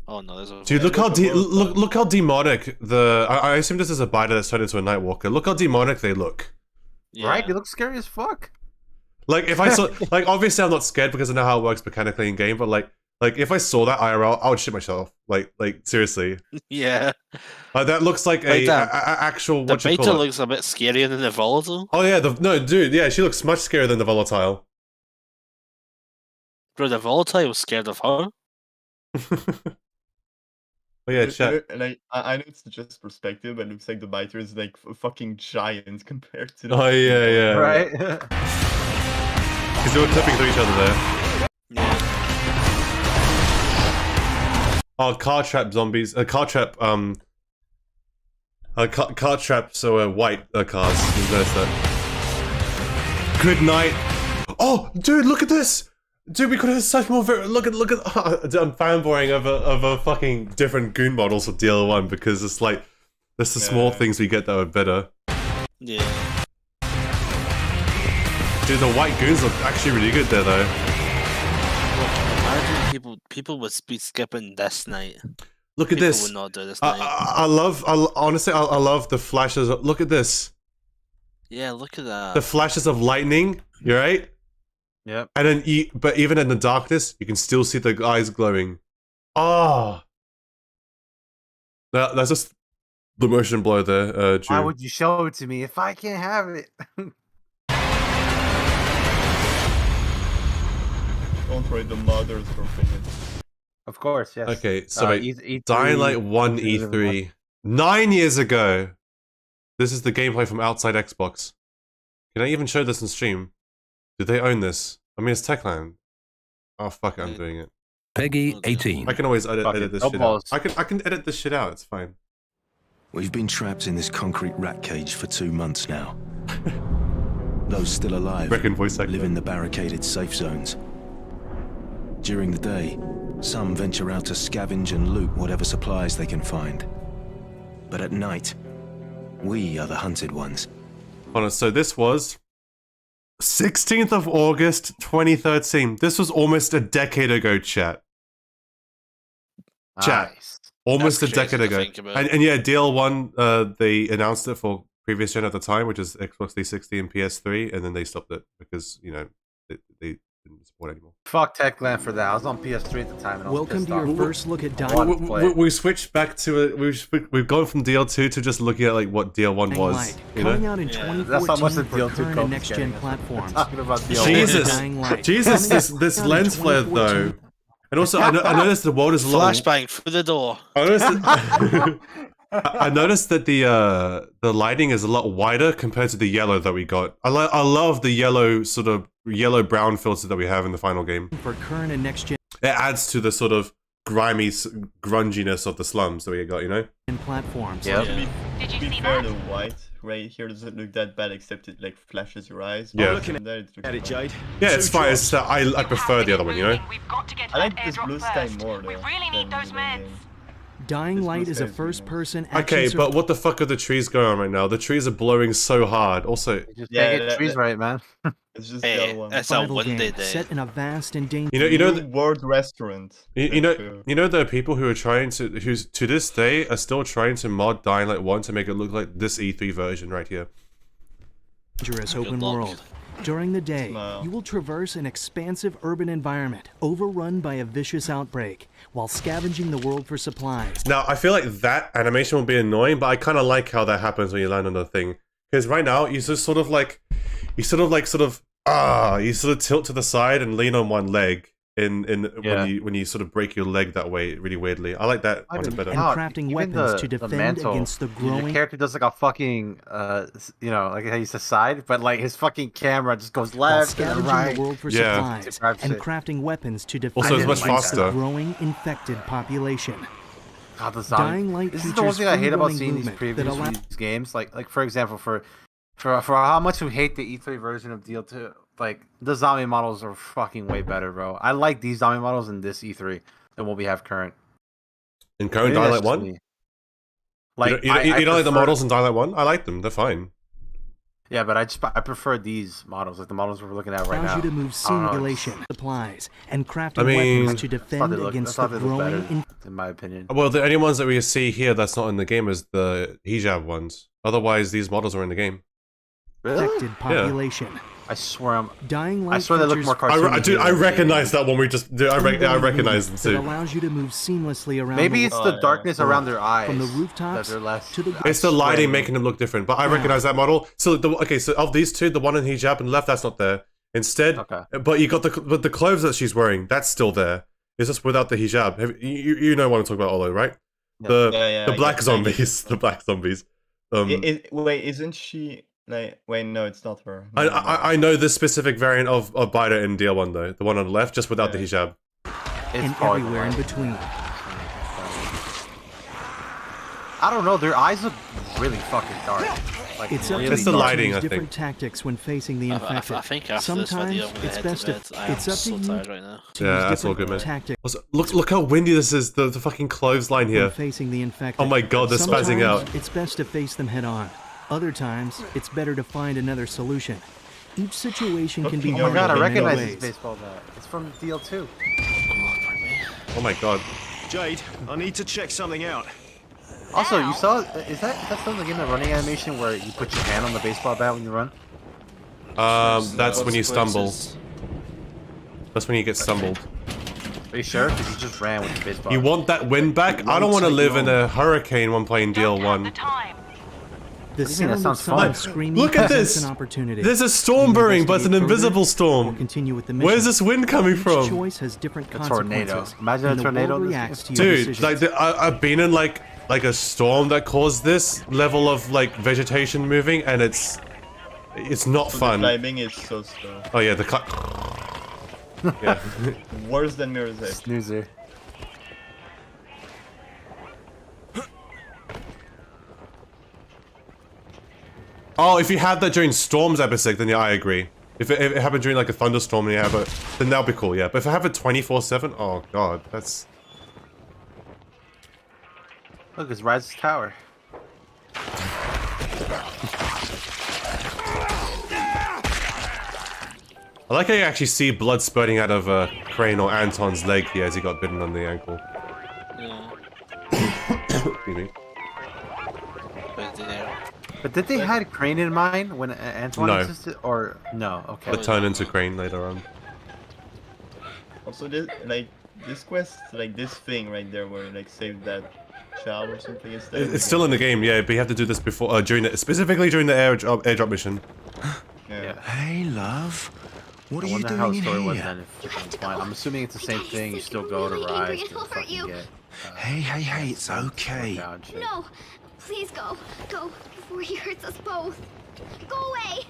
S2: Oh no, there's a.
S1: Dude, look how look how demonic the. I assume this is a biter that's turned into a Nightwalker. Look how demonic they look.
S2: Yeah.
S5: Right? They look scary as fuck.
S1: Like if I saw, like obviously I'm not scared because I know how it works mechanically in game, but like if I saw that IRL, I would shit myself. Like seriously.
S2: Yeah.
S1: That looks like
S2: Like
S1: a actual.
S2: The
S1: What you
S2: beta
S1: call it?
S2: looks a bit scarier than the volatile.
S1: Oh yeah, no, dude, yeah, she looks much scarier than the volatile.
S2: Bro, the volatile was scared of her.
S1: Oh yeah, chat.
S11: And I know it's just perspective, but it looks like the biter is like a fucking giant compared to the.
S1: Oh yeah.
S5: Right?
S1: Because they were clipping through each other there. Oh, car trap zombies. Car trap. Car trap. So white cars. You notice that. Good night. Oh, dude, look at this. Dude, we could have such more. Look at. I'm fanboying over fucking different goon models of DL1 because it's like that's the small things we get that are better.
S2: Yeah.
S1: Dude, the white goons look actually really good there though.
S2: Imagine people would be skipping this night.
S1: Look at
S2: People
S1: this.
S2: would not do this night.
S1: Honestly, I love the flashes. Look at this.
S2: Yeah, look at that.
S1: The flashes of lightning. You right?
S5: Yep.
S1: And then, but even in the darkness, you can still see the eyes glowing. Ah. That's just the motion blur there, Drew.
S5: Why would you show it to me if I can't have it?
S11: Don't worry, the modders for opinion.
S5: Of course, yes.
S1: Okay, so wait,
S5: E3,
S1: Dying Light 1 E3. 9 years ago! This is the gameplay from outside Xbox. Can I even show this in stream? Do they own this? I mean, it's Techland. Oh, fuck it, I'm doing it.
S8: Peggy 18.
S1: I can always edit this shit out. I can edit this shit out, it's fine.
S4: We've been trapped in this concrete rat cage for 2 months now. Those still alive live in the barricaded safe zones. During the day, some venture out to scavenge and loot whatever supplies they can find. But at night, we are the hunted ones.
S1: Hold on, so this was 16th of August 2013. This was almost a decade ago, chat.
S5: Nice.
S1: Almost
S2: That's
S1: a decade
S2: crazy to
S1: ago.
S2: think about.
S1: And yeah, DL1, they announced it for previous gen at the time, which is Xbox 360 and PS3, and then they stopped it because, you know, they didn't support it anymore.
S5: Fuck Techland for that. I was on PS3 at the time. And I was
S22: Welcome
S5: pissed
S22: to your
S5: off.
S22: first look at Dying
S1: We switched back to it. We've gone from DL2 to just looking at like what DL1 was.
S22: Light,
S1: You
S22: coming
S1: know?
S22: out in
S5: That's
S22: 2014
S5: how much the
S22: for
S5: DL2
S22: current
S5: code
S22: and
S5: is
S22: next-gen
S5: getting.
S22: platforms.
S5: We're talking about DL1.
S22: Dying Light,
S1: Jesus,
S22: coming
S1: this
S22: out in
S1: lens flare
S22: 2014.
S1: though. And also, I noticed the world is a lot.
S2: Flashbang through the door.
S1: I noticed, I noticed that the lighting is a lot wider compared to the yellow that we got. I love the yellow sort of yellow brown filter that we have in the final game.
S22: For current and next-gen
S1: It adds to the sort of grimy grunginess of the slums that we got, you know.
S22: platforms.
S11: To be fair, the white right here doesn't look that bad, except it like flashes your eyes.
S1: Yeah.
S11: Looking at it, Jade.
S1: Yeah, it's fine. It's, I prefer the other one, you know.
S11: I like this blue sky more though. We really need those meds.
S22: Dying Light is a first-person action.
S1: Okay, but what the fuck are the trees going on right now? The trees are blowing so hard. Also,
S5: just get trees right, man.
S11: It's just the other one.
S2: It's a windy day.
S22: Set in a vast and dangerous.
S1: you know
S11: the World Restaurant.
S1: You know there are people who are trying to, who to this day are still trying to mod Dying Light 1 to make it look like this E3 version right here.
S22: Dangerous open world. During the day, you will traverse an expansive urban environment overrun by a vicious outbreak while scavenging the world for supplies.
S1: Now, I feel like that animation will be annoying, but I kind of like how that happens when you land on the thing. Because right now, you just sort of you sort of tilt to the side and lean on one leg when you sort of break your leg that way, really weirdly. I like that one better.
S22: And crafting weapons to defend against the growing.
S5: The character does like a fucking, like how he's aside, but like his fucking camera just goes left and right.
S22: The world for supplies and crafting weapons to defend
S1: also, it's much
S22: against
S1: faster.
S22: the growing infected population.
S5: God,
S22: Dying Light
S5: this is the one thing I hate about seeing these previews for these games. Like for example, for how much we hate the E3 version of DL2, like the zombie models are fucking way better, bro. I like these zombie models in this E3 than what we have current.
S1: In current Dying Light 1? Like you don't like the models in Dying Light 1? I like them. They're fine.
S5: Yeah, but I prefer these models, like the models we're looking at right now.
S22: Allows you to move simulation, supplies, and crafting weapons to defend against the growing.
S5: In my opinion.
S1: Well, the only ones that we see here that's not in the game is the hijab ones. Otherwise, these models are in the game.
S22: Infected population.
S5: Yeah. I swear
S22: Dying Light
S5: they look more cartoony.
S1: I recognize that one we just did. I recognize them too.
S22: It allows you to move seamlessly around.
S5: Maybe it's the darkness around their eyes.
S22: From the rooftops to the.
S1: It's the lighting making them look different, but I recognize that model. So so of these two, the one in hijab and left, that's not there. Instead, but you got the clothes that she's wearing, that's still there. It's just without the hijab. You know what I'm talking about, Olo, right? The black zombies, the black zombies.
S11: Wait, isn't she? Wait, no, it's not her.
S1: I know this specific variant of Bida in DL1 though, the one on the left, just without the hijab.
S22: And everywhere in between.
S5: I don't know, their eyes look really fucking dark. Like,
S22: it's
S5: really
S1: the lighting, I think.
S22: Different tactics when facing the infected.
S2: I think after this video,
S22: it's best to. It's up to you.
S2: Right now.
S1: Yeah, that's all good, man. Also, look how windy this is. The fucking clothesline here.
S22: When facing the infected.
S1: Oh my god, they're spazzing out.
S22: It's best to face them head on. Other times, it's better to find another solution. Each situation can be.
S5: Oh my god, I recognize this baseball bat. It's from DL2.
S1: Oh my god.
S6: Jade, I need to check something out.
S5: Also, you saw, is that still in the game, the running animation where you put your hand on the baseball bat when you run?
S1: That's when you stumble. That's when you get stumbled.
S5: Are you sure? Because you just ran with the baseball.
S1: You want that wind back? I don't want to live in a hurricane when playing DL1.
S22: The sound of someone screaming
S1: Look at this! There's a storm brewing, but it's an invisible storm. Where's this wind coming from?
S22: Choice has different
S5: tornado. Imagine a tornado.
S22: Dude,
S1: like I've been in like a storm that caused this level of like vegetation moving, and it's not fun.
S11: The climbing is so slow.
S1: Oh yeah, yeah.
S11: Worse than Mirror's Edge.
S5: Snoozer.
S1: Oh, if you had that during storms, that'd be sick. Then yeah, I agree. If it happened during like a thunderstorm, then then that'd be cool. Yeah, but if I have it 24/7, oh god, that's.
S5: Look, it's Ryzen's tower.
S1: I like how you actually see blood spurting out of Crane or Anton's leg here as he got bitten on the ankle. Excuse me.
S5: But did they had Crane in mind when Antoine existed, or no? Okay.
S1: They turn into Crane later on.
S11: Also, this quest, like this thing right there, where like save that child or something.
S1: It's still in the game, yeah. But you have to do this before, specifically during the airdrop mission.
S11: Yeah.
S4: Hey, love. What are you doing
S5: how
S4: in
S5: story was
S4: here?
S5: then if I'm assuming it's the same thing. You still go to Rise to fucking get.
S4: Hey, it's okay.
S9: No, please go before he hurts us both. Go away.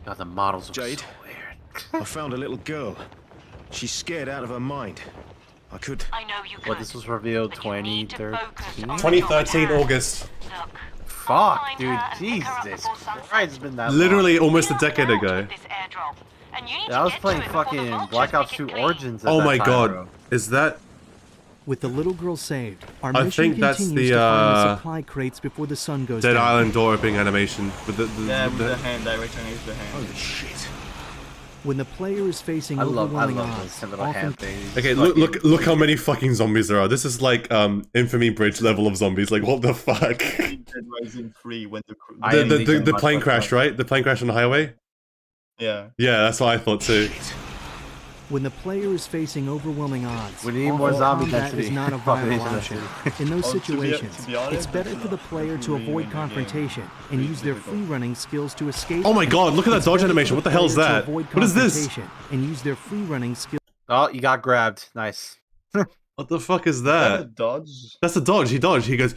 S5: God, the models are
S6: Jade,
S5: so weird.
S6: I found a little girl. She's scared out of her mind. I know you could.
S5: What, this was revealed 2013?
S1: 2013 August.
S5: Fuck, dude, Jesus Christ, it's been that
S1: Literally
S5: long.
S1: almost a decade ago.
S5: Yeah, I was playing fucking Black Ops 2 Origins at
S1: Oh
S5: that
S1: my
S5: time,
S1: god,
S5: bro.
S1: is that
S22: With the little girl saved, our
S1: I
S22: mission
S1: think that's
S22: continues
S1: the,
S22: to find the supply crates before the sun goes
S1: Dead
S22: down.
S1: Island door opening animation with the
S11: hand direction is the hand.
S1: Holy shit.
S22: When the player is facing
S5: I love
S22: overwhelming
S5: those
S22: odds,
S5: little hand things.
S1: Okay, look how many fucking zombies there are. This is like Infamy Bridge level of zombies. Like what the fuck?
S11: Ryzen 3 when
S1: The plane crash, right? The plane crash on the highway?
S11: Yeah.
S1: Yeah, that's what I thought too.
S22: when the player is facing overwhelming odds,
S5: we need more zombie
S22: combat
S5: density.
S22: is not a viable
S5: Population
S22: option. In those situations,
S11: to be honest,
S22: it's better for the player to avoid confrontation and use their free-running skills to escape.
S1: Oh my god, look at that dodge animation. What the hell is that? What is this?
S22: And use their free-running skills.
S5: Oh, you got grabbed. Nice.
S1: What the fuck is that?
S11: a dodge?
S1: That's a dodge. He dodged. He goes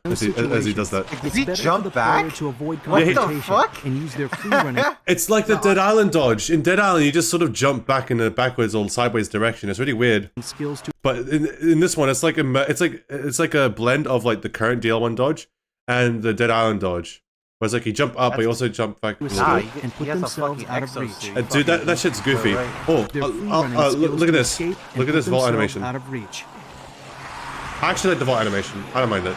S1: as he does that.
S5: Does he jump back?
S22: To avoid
S5: What the fuck?
S22: And use their free-running.
S1: It's like the Dead Island dodge. In Dead Island, you just sort of jump back in a backwards or sideways direction. It's really weird.
S22: Skills to.
S1: But in this one, it's like a blend of like the current DL1 dodge and the Dead Island dodge. Where it's like you jump up, but you also jump back.
S22: And put themselves out of reach.
S1: Dude, that shit's goofy. Oh, look at this. Look at this vault animation.
S22: Out of reach.
S1: I actually like the vault animation. I don't mind it.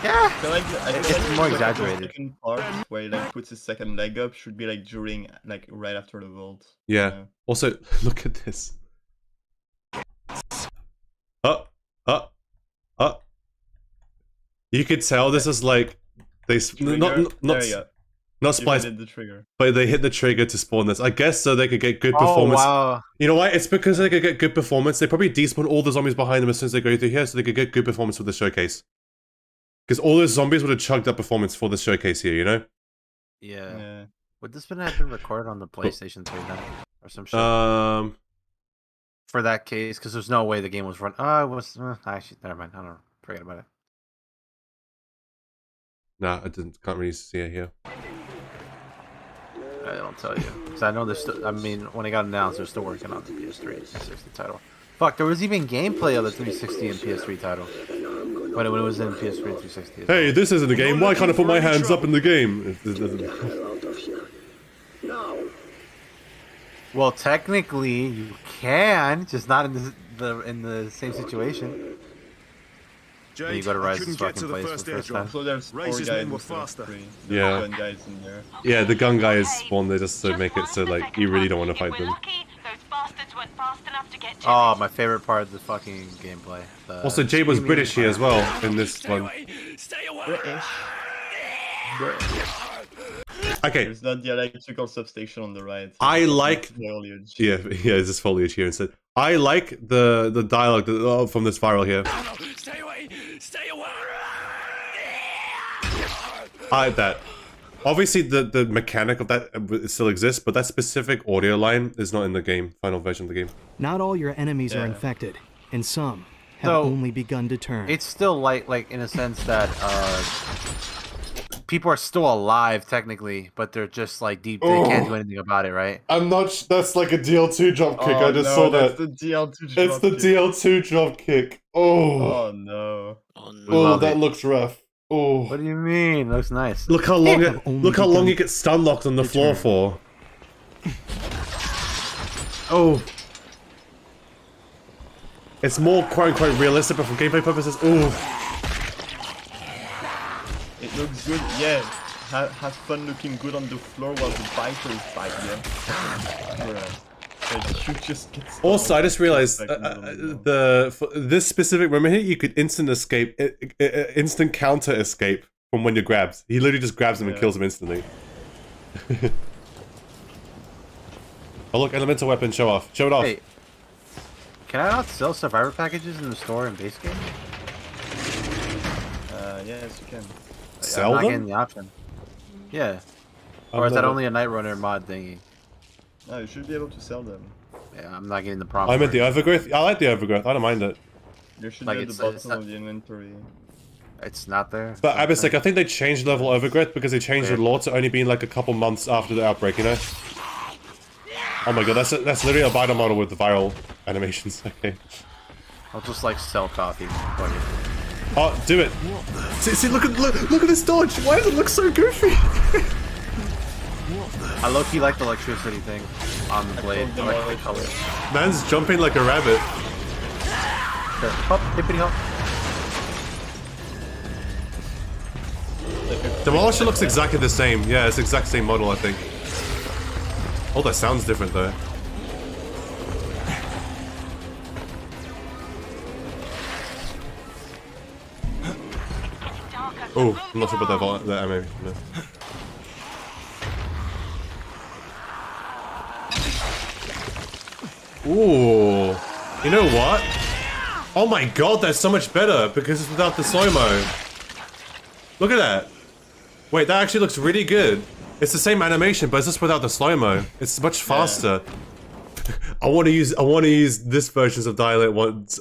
S5: Yeah.
S11: I feel like
S5: It's more exaggerated.
S11: The second part where he like puts his second leg up should be like during right after the vault.
S1: Yeah. Also, look at this. You could tell this is like they not splice,
S11: the trigger.
S1: but they hit the trigger to spawn this. I guess so they could get good performance.
S5: Wow.
S1: You know why? It's because they could get good performance. They probably despawn all the zombies behind them as soon as they go through here, so they could get good performance with the showcase. Because all those zombies would have chugged up performance for the showcase here, you know?
S5: Yeah. Would this have been recorded on the PlayStation 3 then? Or some shit? For that case, because there's no way the game was run. Oh, it was. Actually, never mind. I don't know. Forget about it.
S1: Nah, can't really see it here.
S5: I don't tell you. Because I know there's still. I mean, when it got announced, they're still working on the PS3 360 title. Fuck, there was even gameplay of the 360 and PS3 title. When it was in PS3 and 360.
S1: Hey, this isn't a game. Why can't I put my hands up in the game?
S5: Well, technically, you can, just not in the same situation. When you go to Ryzen's fucking place for the first time.
S11: So there's 4 guys instead of 3.
S1: Yeah.
S11: Gun guys in there.
S1: Yeah, the gun guys spawn there just to make it so like you really don't want to fight them.
S5: Oh, my favorite part of the fucking gameplay.
S1: Also, Jade was British here as well in this one. Okay.
S11: There's not the electrical substation on the right.
S1: I like
S11: foliage.
S1: Yeah, there's this foliage here instead. I like the dialogue from this viral here.
S3: Stay away! Stay away!
S1: I like that. Obviously, the mechanic of that still exists, but that specific audio line is not in the game, final version of the game.
S22: Not all your enemies are infected, and some have only begun to turn.
S5: It's still like in a sense that people are still alive technically, but they're just like deep. They can't do anything about it, right?
S1: I'm not. That's like a DL2 drop kick. I just saw that.
S11: The DL2
S1: it's the DL2 drop kick. Oh.
S11: Oh no.
S1: Oh, that looks rough. Oh.
S5: What do you mean? Looks nice.
S1: Look how long it gets stun locked on the floor for. Oh. It's more quote unquote realistic, but for gameplay purposes, oh.
S11: It looks good, yeah. Have fun looking good on the floor while the biters fight, yeah. You just get
S1: Also, I just realized this specific moment here, you could instant counter escape from when you're grabbed. He literally just grabs him and kills him instantly. Oh look, elemental weapon, show off. Show it off.
S5: Hey, can I not sell survivor packages in the store in base game?
S11: Yes, you can.
S1: Sell
S5: I'm not
S1: them?
S5: getting the option. Yeah. Or is that only a Night Runner mod thingy?
S11: No, you should be able to sell them.
S5: Yeah, I'm not getting the prompt.
S1: I meant the overgrowth. I like the overgrowth. I don't mind it.
S11: You should be at the bottom of the inventory.
S5: It's not there.
S1: But Abisek, I think they changed level overgrowth because they changed the law to only being like a couple months after the outbreak, you know? Oh my god, that's literally a vital model with the viral animations. Okay.
S5: I'll just like sell coffee.
S1: Oh, do it. See, look at this dodge. Why does it look so goofy?
S5: I low-key like the electricity thing on the blade. I like the color.
S1: Man's jumping like a rabbit.
S5: Sure. Hop, hippity hop.
S1: Demolisher looks exactly the same. Yeah, it's the exact same model, I think. Oh, that sounds different though. Oh, I'm not sure about that animation. No. Ooh, you know what? Oh my god, that's so much better because it's without the slow-mo. Look at that. Wait, that actually looks really good. It's the same animation, but it's just without the slow-mo. It's much faster. Yeah. I want to use this versions of Dying Light 1's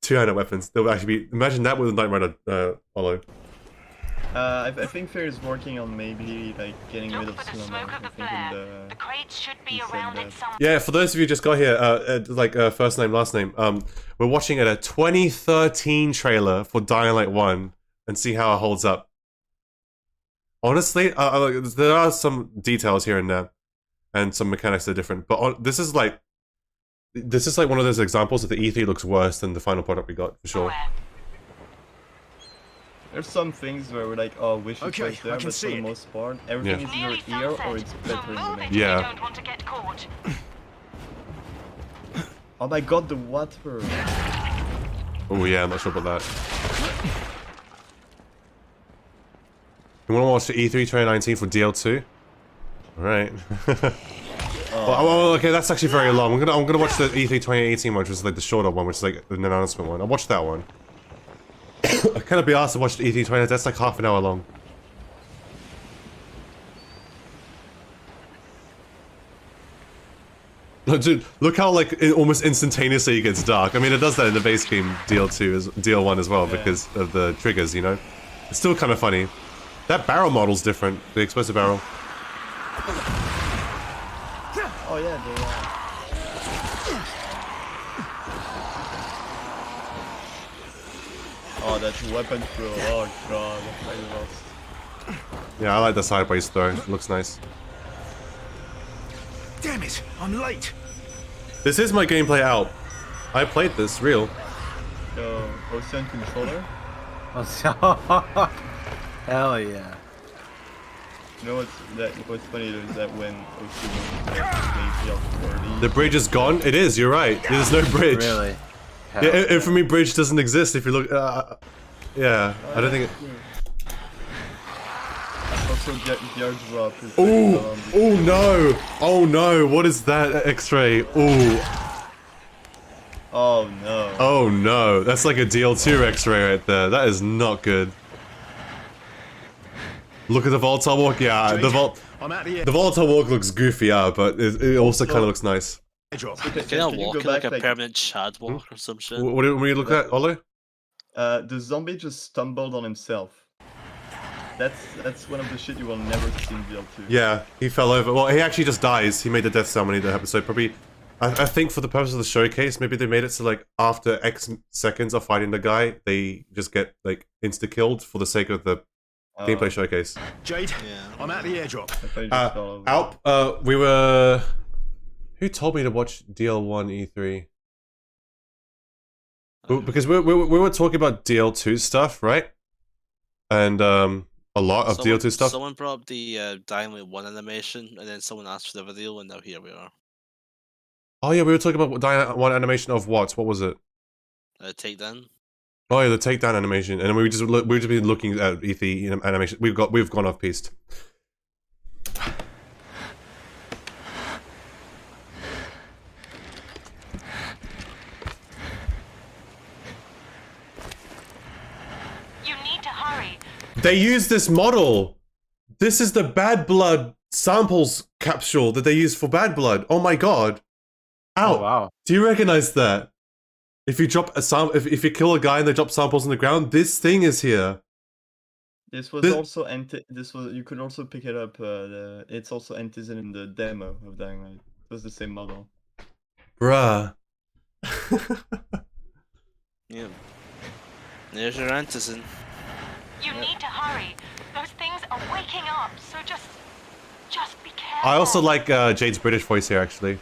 S1: two-handed weapons. They'll actually be. Imagine that with a Night Rider follow.
S11: I think Fair is working on maybe like getting rid of slow-mo.
S10: The crates should be around it somewhere.
S1: Yeah, for those of you who just got here, first name, last name, we're watching at a 2013 trailer for Dying Light 1 and see how it holds up. Honestly, there are some details here and there, and some mechanics that are different. But this is like one of those examples that the E3 looks worse than the final product we got for sure.
S11: There's some things where we're like, oh, wish it was there, but for the most part, everything is in your ear or it's better in the game.
S1: Yeah.
S11: Oh my god, the water!
S1: Oh yeah, I'm not sure about that. You want to watch the E3 2019 for DL2? Alright. Well, okay, that's actually very long. I'm gonna watch the E3 2018 one, which is like the shorter one, which is like an announcement one. I'll watch that one. I cannot be asked to watch the E3 20. That's like half an hour long. Dude, look how like almost instantaneously it gets dark. I mean, it does that in the base game DL1 as well because of the triggers. You know, it's still kind of funny. That barrel model's different. The explosive barrel.
S11: Oh yeah, oh, that weapon throw. Oh god, I lost.
S1: Yeah, I like the sideways throw. It looks nice.
S6: Damn it, I'm late.
S1: This is my gameplay out. I played this real.
S11: Yo, Ocean controller?
S5: Hell yeah.
S11: You know what's funny though is that when Ocean
S1: the bridge is gone? It is, you're right. There's no bridge.
S5: Really?
S1: Yeah, Infamy Bridge doesn't exist if you look. Yeah, I don't think it.
S11: Also, gear drop is
S1: oh no! Oh no! What is that X-ray?
S11: Oh no!
S1: Oh no! That's like a DL2 X-ray right there. That is not good. Look at the volatile walk. Yeah, the volatile walk looks goofy, yeah, but it also kind of looks nice.
S2: Can I walk like a permanent Chad walk or some shit?
S1: What do we look at, Olu?
S11: The zombie just stumbled on himself. That's one of the shit you will never see in DL2.
S1: Yeah, he fell over. Well, he actually just dies. He made the death ceremony that happened. So probably, I think for the purpose of the showcase, maybe they made it so like after X seconds of fighting the guy, they just get like insta killed for the sake of the gameplay showcase.
S6: Jade, I'm at the airdrop.
S1: Alp, we were. Who told me to watch DL1 E3? Because we were talking about DL2 stuff, right? And a lot of DL2 stuff.
S2: Someone brought up the Dying Light 1 animation, and then someone asked for the video, and now here we are.
S1: Oh yeah, we were talking about Dying Light 1 animation of what? What was it?
S2: Takedown.
S1: Oh yeah, the takedown animation, and we've just been looking at E3 animation. We've gone off piste. They use this model. This is the Bad Blood samples capsule that they use for Bad Blood. Oh my god. Ow.
S5: Oh, wow.
S1: Do you recognize that? If you drop a if you kill a guy and they drop samples on the ground, this thing is here.
S11: This was also you could also pick it up. It's also antizin in the demo of Dying Light. It was the same model.
S1: Bruh.
S2: Yeah. There's your antizin.
S10: You need to hurry. Those things are waking up, so just Just be careful.
S1: I also like Jade's British voice here, actually.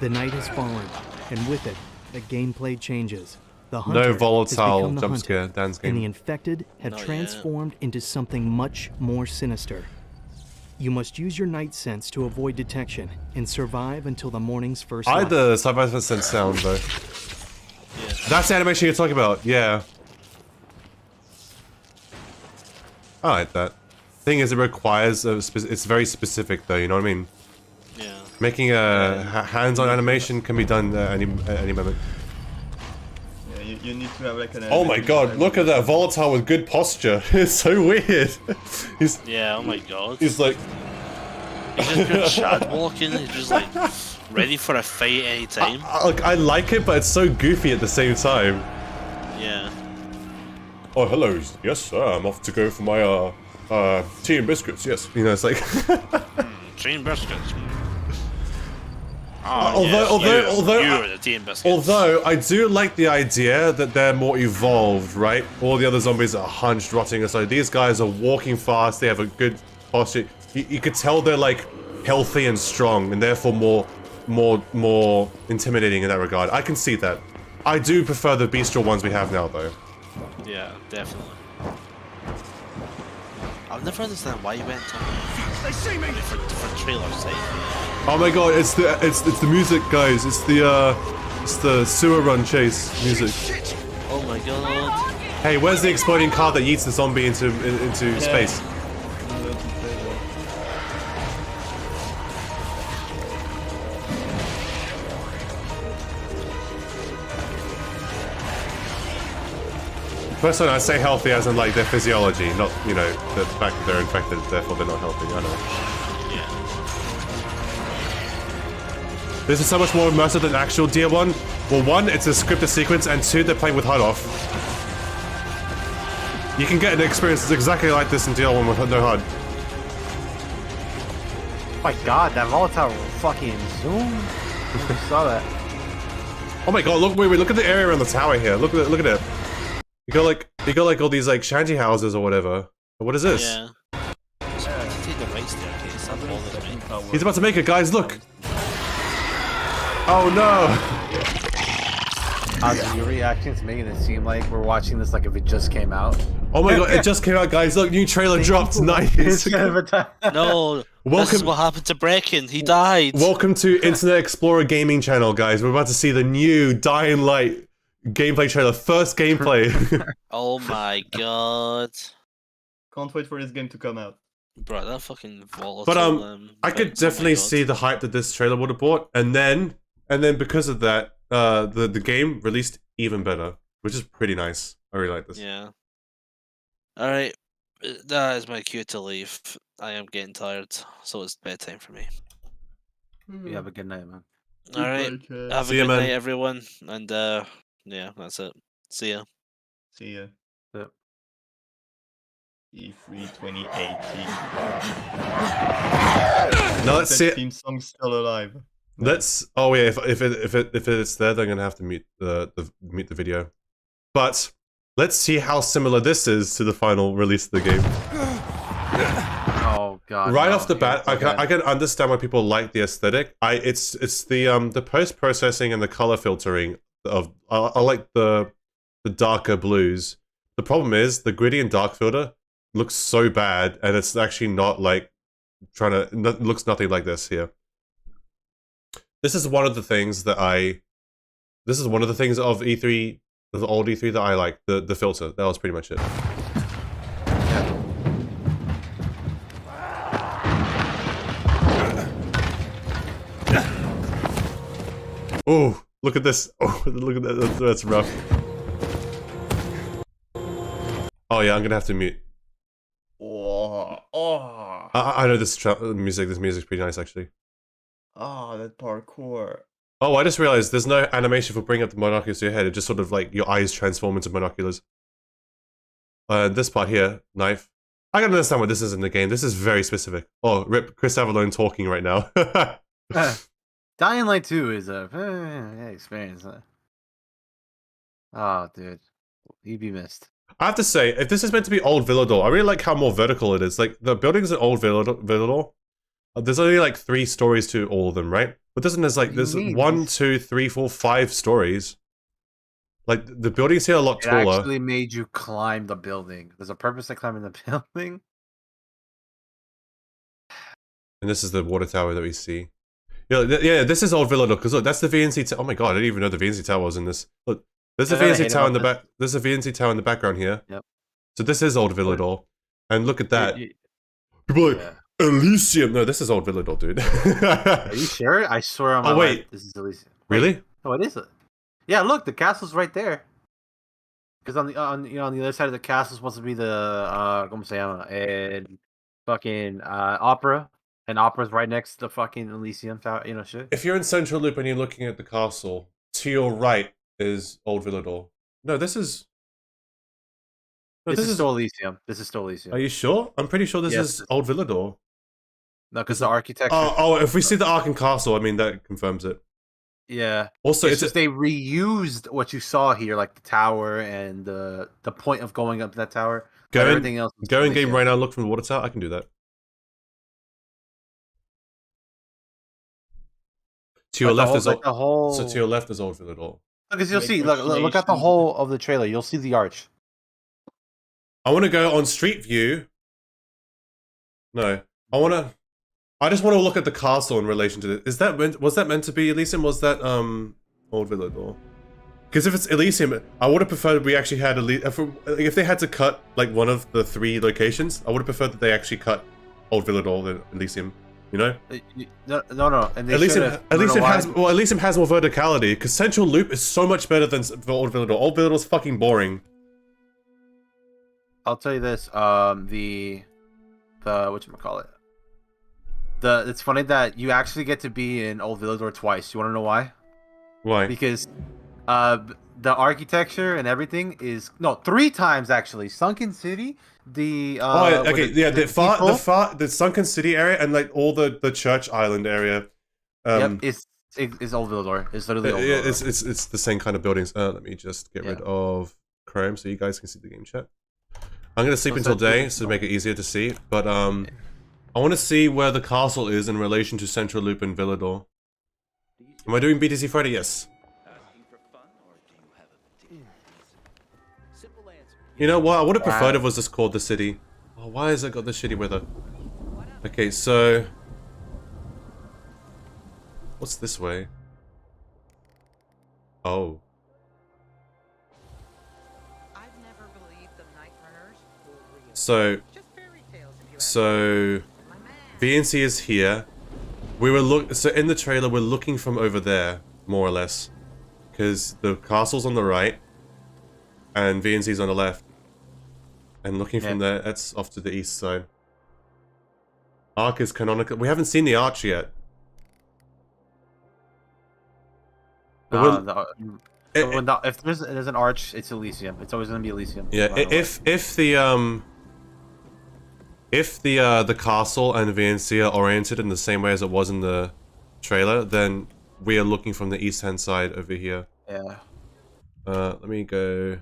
S22: The night has fallen, and with it, the gameplay changes. The
S1: No
S22: hunter has
S1: volatile
S22: become the
S1: jump
S22: hunted,
S1: scare, Dan's game.
S22: and the infected have transformed into something much more sinister. You must use your night sense to avoid detection and survive until the morning's first
S1: I
S22: light.
S1: like the side-by-side sense sound, though. That's the animation you're talking about, yeah. I like that. Thing is, it requires it's very specific, though. You know what I mean?
S2: Yeah.
S1: Making a hands-on animation can be done at any moment.
S11: Yeah, you need to have like an.
S1: Oh my god! Look at that volatile with good posture. It's so weird. He's
S2: Yeah. Oh my god.
S1: he's like.
S2: He's just good Chad walking. He's just like ready for a fight anytime.
S1: I like it, but it's so goofy at the same time.
S2: Yeah.
S1: Oh, hello. Yes, sir. I'm off to go for my tea and biscuits. Yes. You know, it's like.
S2: Tea and biscuits.
S1: Although I do like the idea that they're more evolved, right? All the other zombies are hunched, rotting aside. These guys are walking fast. They have a good posture. You could tell they're like healthy and strong, and therefore more intimidating in that regard. I can see that. I do prefer the bestial ones we have now, though.
S2: Yeah, definitely. I'll never understand why you went to for trailer's sake.
S1: Oh my god, it's the music, guys. It's the sewer run chase music.
S2: Oh my god.
S1: Hey, where's the exploding car that yeets the zombie into space? Personally, I say healthy as in like their physiology, not, you know, the fact that they're infected, therefore they're not healthy. I know.
S2: Yeah.
S1: This is so much more immersive than actual DL1. Well, one, it's a scripted sequence, and two, they're playing with HUD off. You can get an experience that's exactly like this in DL1 with no HUD.
S5: Oh my god, that volatile fucking zoom. I saw that.
S1: Oh my god, look, wait, look at the area around the tower here. Look at it. You got like all these like shanty houses or whatever. What is this?
S2: Yeah. Take the right staircase. That bothers me.
S1: He's about to make it, guys. Look. Oh no.
S5: Your reactions making it seem like we're watching this like if it just came out.
S1: Oh my god, it just came out, guys. Look, new trailer dropped. Nice.
S2: No.
S1: Welcome.
S2: This is what happened to Brecken. He died.
S1: Welcome to Internet Explorer Gaming Channel, guys. We're about to see the new Dying Light gameplay trailer. First gameplay.
S2: Oh my god.
S11: Can't wait for this game to come out.
S2: Bro, that fucking volatile.
S1: But I could definitely see the hype that this trailer would have brought, and then because of that, the game released even better, which is pretty nice. I really like this.
S2: Yeah. All right, that is my cue to leave. I am getting tired, so it's bedtime for me.
S5: You have a good night, man.
S2: All right, have a good night, everyone, and yeah, that's it. See ya.
S11: See ya.
S5: Yep.
S11: E3 2018.
S1: No, let's see it.
S11: Theme song's still alive.
S1: Let's. Oh yeah, if it's there, they're gonna have to mute the video. But let's see how similar this is to the final release of the game.
S5: Oh god.
S1: Right
S5: no.
S1: off the bat, I can understand why people like the aesthetic. It's the post processing and the color filtering of. I like the darker blues. The problem is the gritty and dark filter looks so bad, and it's actually not like looks nothing like this here. This is one of the things that This is one of the things of E3, the old E3 that I like. The filter. That was pretty much it. Oh, look at this. Oh, look at that. That's rough. Oh yeah, I'm gonna have to mute.
S11: Oh.
S1: I know this music. This music's pretty nice, actually.
S11: Oh, that parkour.
S1: Oh, I just realized there's no animation for bringing up the binoculars to your head. It just sort of like your eyes transform into binoculars. This part here, knife. I can understand what this is in the game. This is very specific. Oh, rip Chris Avalone talking right now.
S5: Dying Light 2 is a experience. Oh, dude. He'd be missed.
S1: I have to say, if this is meant to be old Villador, I really like how more vertical it is. Like, the buildings in old Villador There's only like 3 stories to all of them, right? But this one there's like there's 1, 2, 3, 4, 5 stories. Like the buildings here are a lot taller.
S5: It actually made you climb the building. There's a purpose to climbing the building.
S1: And this is the water tower that we see. Yeah, this is old Villador, because look, that's the VNC tower. Oh my god, I didn't even know the VNC tower was in this. Look, there's a VNC tower in the back. There's a VNC tower in the background here.
S5: Yep.
S1: So this is old Villador. And look at that. People are like, Elysium. No, this is old Villador, dude.
S5: Are you sure? I swear on my life, this is Elysium.
S1: Really?
S5: Oh, it is. Yeah, look, the castle's right there. Because on the other side of the castle is supposed to be the ¿cómo se llama? And fucking opera. And opera's right next to the fucking Elysium tower, shit.
S1: If you're in Central Loop and you're looking at the castle, to your right is old Villador. No, this is.
S5: No, this is still Elysium. This is still Elysium.
S1: Are you sure? I'm pretty sure this is old Villador.
S5: No, because the architecture.
S1: Oh, if we see the Ark and Castle, I mean that confirms it.
S5: Yeah.
S1: Also,
S5: it's just they reused what you saw here, like the tower and the point of going up that tower. Everything else.
S1: Go in game right now. Look from the water tower. I can do that. To your left is old. So to your left is old Villador.
S5: Because you'll see. Look at the whole of the trailer. You'll see the arch.
S1: I want to go on Street View. No, I just want to look at the castle in relation to this. Was that meant to be Elysium? Was that old Villador? Because if it's Elysium, I would have preferred we actually had if they had to cut like one of the 3 locations, I would have preferred that they actually cut old Villador than Elysium. You know?
S5: No. And
S1: Elysium has more verticality because Central Loop is so much better than old Villador. Old Villador's fucking boring.
S5: I'll tell you this. The whatchamacallit. It's funny that you actually get to be in Old Villador twice. You want to know why?
S1: Why?
S5: Because the architecture and everything is 3 times actually. Sunken City, the
S1: Sunken City area and like all the Church Island area.
S5: It's Old Villador. It's literally Old Villador.
S1: It's the same kind of buildings. Let me just get rid of Chrome so you guys can see the game chat. I'm gonna sleep until day so to make it easier to see, but I want to see where the castle is in relation to Central Loop and Villador. Am I doing BTC Friday? Yes. You know what? I would have preferred if it was just called the city. Oh, why has it got this shitty weather? Okay, so... What's this way? Oh. So VNC is here. So in the trailer we're looking from over there, more or less. Because the castle's on the right and VNC's on the left. And looking from there, that's off to the east side. Ark is canonical. We haven't seen the arch yet.
S5: If there's an arch, it's Elysium. It's always gonna be Elysium.
S1: Yeah, if the castle and VNC are oriented in the same way as it was in the trailer, then we are looking from the east-hand side over here.
S5: Yeah.
S1: Let me go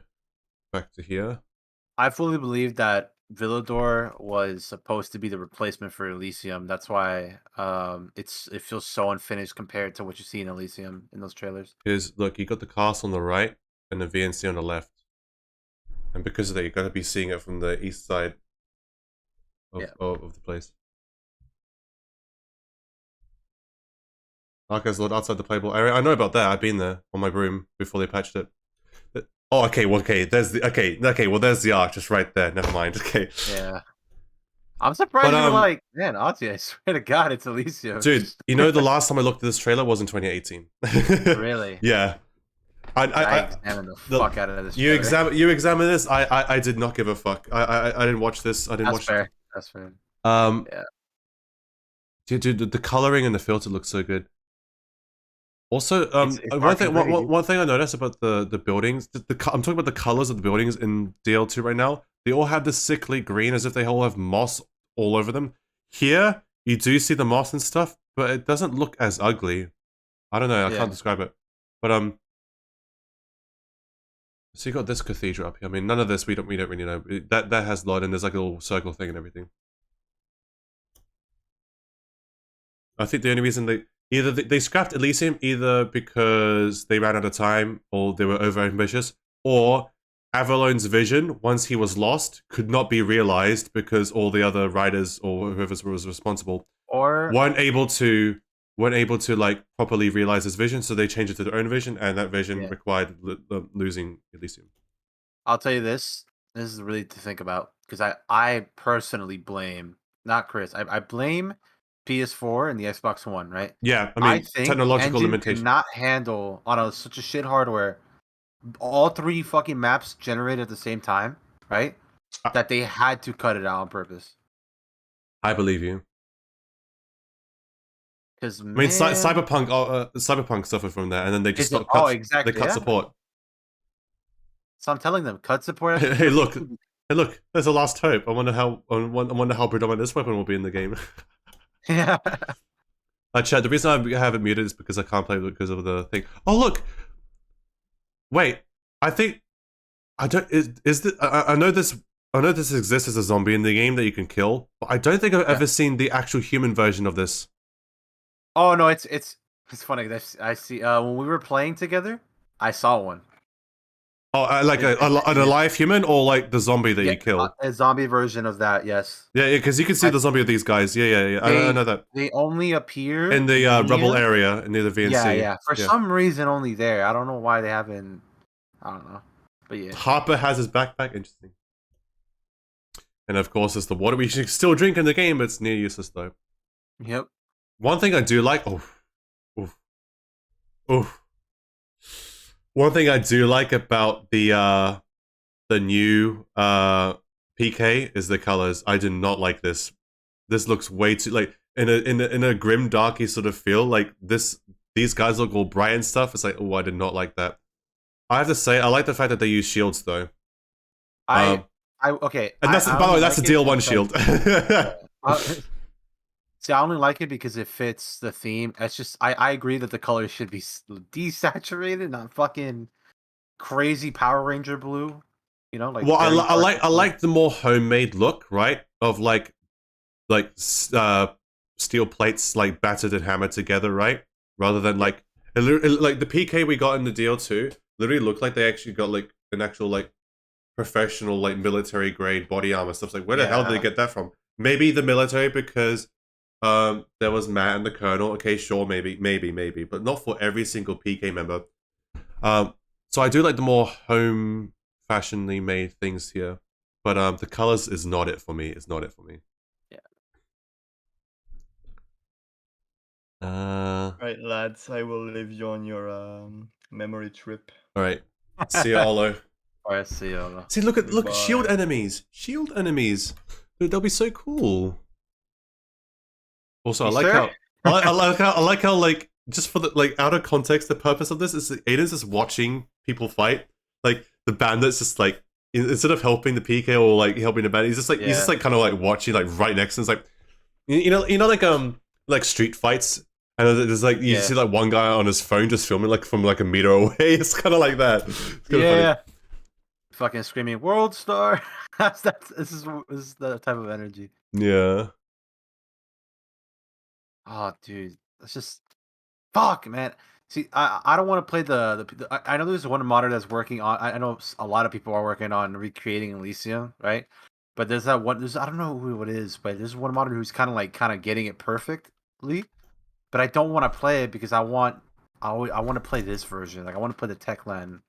S1: back to here.
S5: I fully believe that Villador was supposed to be the replacement for Elysium. That's why it feels so unfinished compared to what you see in Elysium in those trailers.
S1: Because look, you got the castle on the right and the VNC on the left, and because of that, you're gonna be seeing it from the east side of the place. Ark has Lord outside the playable area. I know about that. I've been there on my broom before they patched it. Oh, okay. Well, okay. There's the arch just right there. Never mind. Okay.
S5: Yeah. I'm surprised you were like, man, Ozzy, I swear to God, it's Elysium.
S1: Dude, you know the last time I looked at this trailer was in 2018.
S5: Really?
S1: Yeah.
S5: I examined the fuck out of this trailer.
S1: You examine this? I did not give a fuck. I didn't watch this. I didn't watch
S5: fair. That's fair.
S1: Yeah. Dude, the coloring and the filter looks so good. Also, one thing I noticed about the buildings, I'm talking about the colors of the buildings in DL2 right now. They all have this sickly green, as if they all have moss all over them. Here, you do see the moss and stuff, but it doesn't look as ugly. I don't know. I can't describe it. But so you got this cathedral up here. I mean, none of this we don't really know. That has LOD, and there's like a little circle thing and everything. I think the only reason they scrapped Elysium either because they ran out of time or they were over ambitious, or Avalon's vision, once he was lost, could not be realized because all the other writers or whoever was responsible weren't able to like properly realize his vision, so they changed it to their own vision, and that vision required losing Elysium.
S5: I'll tell you this. This is really to think about, because I personally blame, not Chris, I blame PS4 and the Xbox One, right?
S1: Yeah, I mean,
S5: think
S1: technological
S5: engine
S1: limitation.
S5: could not handle on such a shit hardware all 3 fucking maps generated at the same time, right? That they had to cut it out on purpose.
S1: I believe you.
S5: Because
S1: I mean, Cyberpunk suffered from that, and then they just
S5: exactly,
S1: they cut support.
S5: So I'm telling them, cut support.
S1: Hey, look, there's a last hope. I wonder how predominant this weapon will be in the game.
S5: Yeah.
S1: Chad, the reason I have it muted is because I can't play it because of the thing. Oh look, wait. I know this exists as a zombie in the game that you can kill, but I don't think I've ever seen the actual human version of this.
S5: Oh no, it's funny. I see. When we were playing together, I saw one.
S1: Oh, like an alive human, or like the zombie that you kill?
S5: A zombie version of that, yes.
S1: Yeah, because you can see the zombie of these guys. Yeah. I know that.
S5: They only appear
S1: in the rubble area near the VNC.
S5: Yeah. For some reason, only there. I don't know why they haven't. I don't know, but yeah.
S1: Harper has his backpack. Interesting. And of course, it's the water we should still drink in the game, but it's near useless though.
S5: Yep.
S1: One thing I do like. One thing I do like about the new PK is the colors. I do not like this. This looks way too like in a grim, darky sort of feel. Like these guys look all bright and stuff. It's like, oh, I did not like that. I have to say, I like the fact that they use shields though.
S5: Okay.
S1: And that's by the way, that's a deal 1 shield.
S5: See, I only like it because it fits the theme. It's just I agree that the colors should be desaturated, not fucking crazy Power Ranger blue. You know, like.
S1: Well, I like the more homemade look, right? Of like steel plates like battered and hammered together, right? Rather than like like the PK we got in the deal too. Literally looked like they actually got like an actual like professional like military grade body armor stuff. Like, where the hell did they get that from? Maybe the military because. There was Matt and the Colonel. Okay, sure, maybe, but not for every single PK member. So I do like the more home fashionly made things here, but the colors is not it for me. It's not it for me.
S11: Yeah. Right, lads. I will leave you on your memory trip.
S1: All right. See you, Olo.
S5: Alright, see you, Olo.
S1: See, look at shield enemies. Shield enemies. Dude, they'll be so cool. Also, I like how like just for the like out of context, the purpose of this is Aiden's just watching people fight. Like the bandit's just like instead of helping the PK or like helping the bandit, he's just like kind of like watching like right next to him. It's like you know like street fights, and there's like you see like one guy on his phone just filming like from like a meter away. It's kind of like that. It's
S5: funny. Fucking screaming World Star. This is the type of energy.
S1: Yeah.
S5: Oh, dude, that's just fuck, man. See, I don't want to play I know there's one modder that's working on. I know a lot of people are working on recreating Elysium, right? But there's that one. I don't know who it is, but there's one modder who's kind of getting it perfectly. But I don't want to play it because I want to play this version. Like I want to play the Techland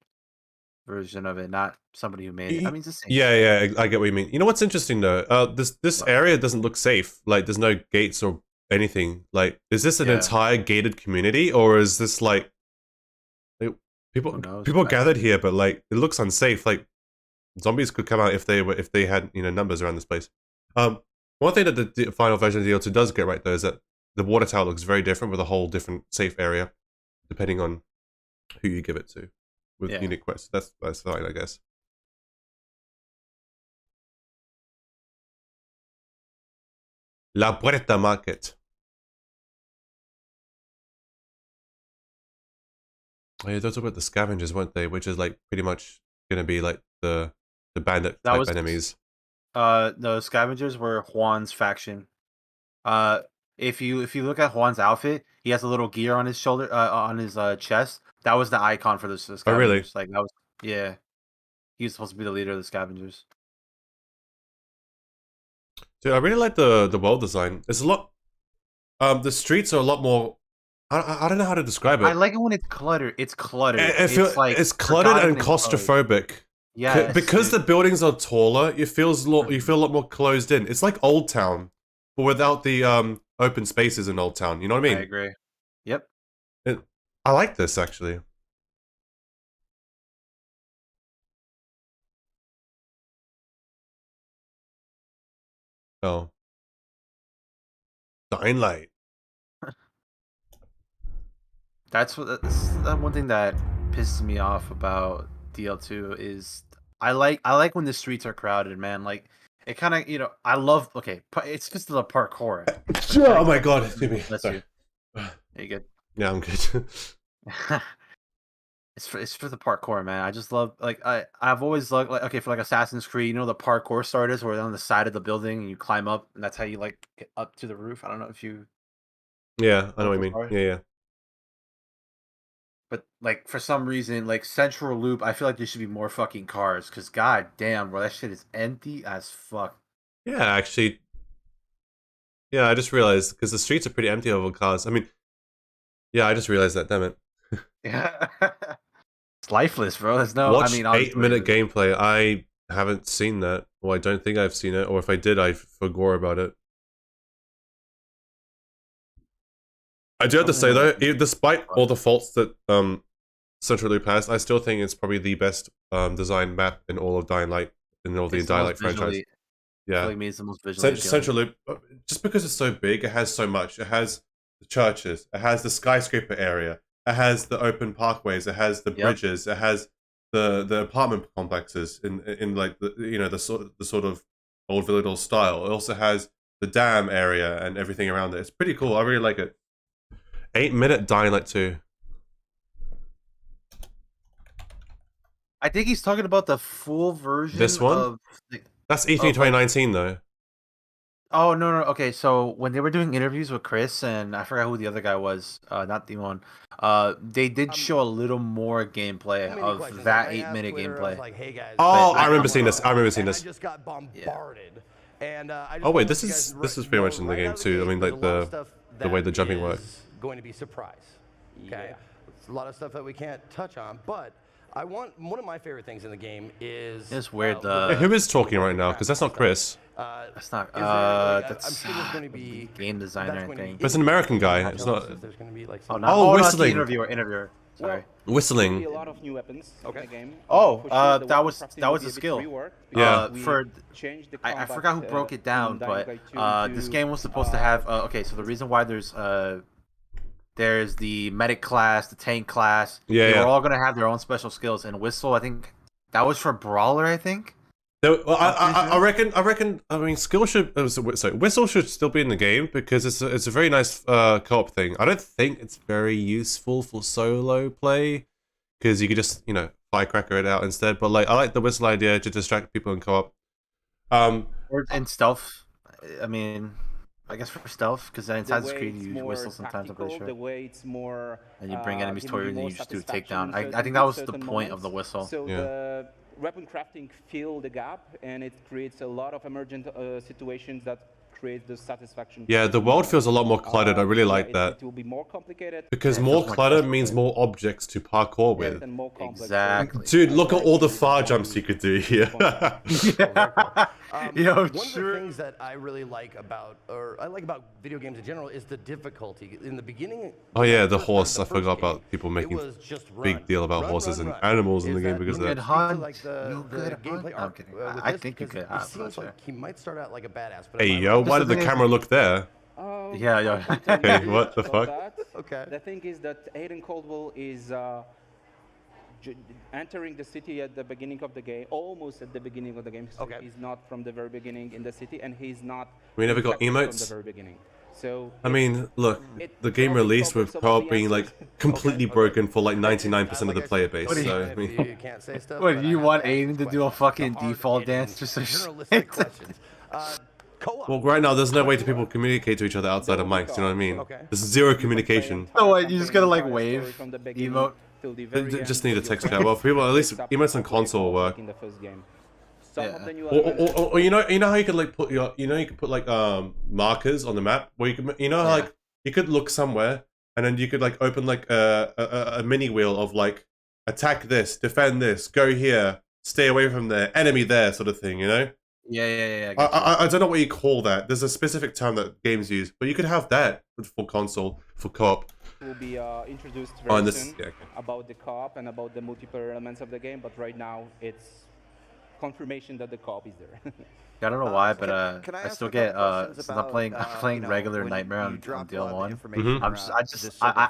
S5: version of it, not somebody who made it. I mean, it's the same.
S1: Yeah, I get what you mean. You know what's interesting though? This area doesn't look safe. Like there's no gates or anything. Like, is this an entire gated community, or is this like people gathered here, but like it looks unsafe? Like zombies could come out if they had numbers around this place. One thing that the final version of the DL2 does get right though is that the water tower looks very different with a whole different safe area, depending on who you give it to with unique quests. That's fine, I guess. La Puerta Market. Oh yeah, those were about the scavengers, weren't they? Which is like pretty much gonna be like the bandit type enemies.
S5: No, scavengers were Juan's faction. If you look at Juan's outfit, he has a little gear on his shoulder, on his chest. That was the icon for the scavengers.
S1: Oh, really?
S5: Like that was, yeah. He was supposed to be the leader of the scavengers.
S1: Dude, I really like the world design. It's a lot. The streets are a lot more. I don't know how to describe it.
S5: I like it when it's cluttered. It's cluttered.
S1: It's cluttered and claustrophobic.
S5: Yeah.
S1: Because the buildings are taller, you feel a lot more closed in. It's like Old Town, but without the open spaces in Old Town. You know what I mean?
S5: I agree. Yep.
S1: I like this actually. Oh. Dying Light.
S5: That's one thing that pisses me off about DL2 is I like when the streets are crowded, man. Like it kind of, I love. Okay, it's just the parkour.
S1: Oh my god, excuse me.
S5: Bless you. Are you good?
S1: Yeah, I'm good.
S5: It's for the parkour, man. I just love, like, I've always loved, like, okay, for like Assassin's Creed, the parkour starters where they're on the side of the building and you climb up and that's how you like get up to the roof. I don't know if you.
S1: Yeah, I know what you mean. Yeah.
S5: But like for some reason, like Central Loop, I feel like there should be more fucking cars because god damn, bro, that shit is empty as fuck.
S1: Yeah, actually. Yeah, I just realized because the streets are pretty empty of all cars. I mean, yeah, I just realized that. Damn it.
S5: Yeah. It's lifeless, bro. There's no.
S1: Watch
S5: I mean,
S1: 8-minute gameplay. I haven't seen that, or I don't think I've seen it, or if I did, I forgot about it. I do have to say though, despite all the faults that Central Loop has, I still think it's probably the best designed map in all of Dying Light, in all the Dying Light franchise. Yeah,
S5: like me, it's the most visually
S1: Central Loop, just because it's so big, it has so much. It has the churches, it has the skyscraper area, it has the open parkways, it has the bridges, it has the apartment complexes in like the sort of old Villador style. It also has the dam area and everything around it. It's pretty cool. I really like it. 8-minute Dying Light 2.
S5: I think he's talking about the full version.
S1: This one?
S5: Of
S1: That's E3 2019 though.
S5: Oh no. Okay, so when they were doing interviews with Chris and I forgot who the other guy was, not the one. They did show a little more gameplay of that 8-minute gameplay.
S7: Like, hey guys,
S1: I remember seeing this. I
S7: just got bombarded. And
S1: oh wait, this is pretty much in the game too. I mean, like the way the jumping works.
S7: Going to be surprise. Okay, it's a lot of stuff that we can't touch on, but one of my favorite things in the game is.
S5: It's weird.
S1: Who is talking right now? Because that's not Chris.
S5: That's not. That's
S7: going to be
S5: game designer. I think.
S1: But it's an American guy. It's not.
S7: There's going to be like
S1: whistling.
S5: Interviewer. Sorry.
S1: Whistling.
S13: A lot of new weapons in the game.
S5: Oh, that was a skill.
S1: Yeah.
S5: I forgot who broke it down, but this game was supposed to have. Okay, so the reason why there's the medic class, the tank class.
S1: Yeah,
S5: they're all gonna have their own special skills. And Whistle, I think that was for Brawler. I think.
S1: I reckon. I mean, skill should. Sorry, Whistle should still be in the game because it's a very nice co-op thing. I don't think it's very useful for solo play because you could just firecracker it out instead. But like, I like the Whistle idea to distract people in co-op.
S5: Or in stealth. I mean, I guess for stealth, because in Assassin's Creed you use Whistle sometimes. I'm pretty sure.
S13: The way it's more.
S5: And you bring enemies toward you and you just do a takedown. I think that was the point of the Whistle.
S13: So the weapon crafting fill the gap, and it creates a lot of emergent situations that create the satisfaction.
S1: Yeah, the world feels a lot more cluttered. I really like that.
S13: It will be more complicated.
S1: Because more clutter means more objects to parkour with.
S5: Exactly.
S1: Dude, look at all the far jumps you could do here.
S7: One of the things that I really like about, video games in general, is the difficulty. In the beginning.
S1: Oh yeah, the horse. I forgot about people making a big deal about horses and animals in the game because of that.
S5: I think you could.
S7: It seems like he might start out like a badass. But
S1: Hey yo, why did the camera look there?
S5: Yeah.
S1: Okay, what the fuck?
S13: Okay. The thing is that Aiden Caldwell is entering the city at the beginning of the game, almost at the beginning of the game. So he's not from the very beginning in the city, and he's not.
S1: We never got emotes
S13: from the very beginning. So
S1: I mean, look, the game released with co-op being like completely broken for like 99% of the player base. So I mean,
S7: you can't say stuff.
S5: What, do you want Aiden to do a fucking default dance just so
S7: journalistic questions? co-op.
S1: Well, right now, there's no way to people communicate to each other outside of mics, you know what I mean? There's zero communication.
S5: Oh, what, you just gotta like wave, emote?
S1: They just need a text chat. Well, for people, at least emotes on console will work. Or you know how you could like put your, you could put like markers on the map where you could, how like you could look somewhere and then you could like open like a mini wheel of like attack this, defend this, go here, stay away from there, enemy there, sort of thing, you know?
S5: Yeah.
S1: I don't know what you call that. There's a specific term that games use, but you could have that for console, for co-op.
S13: Will be introduced very soon
S1: yeah, okay.
S13: about the co-op and about the multiplayer elements of the game, but right now it's confirmation that the co-op is there.
S5: I don't know why, but I still get since I'm playing regular Nightmare on DL1.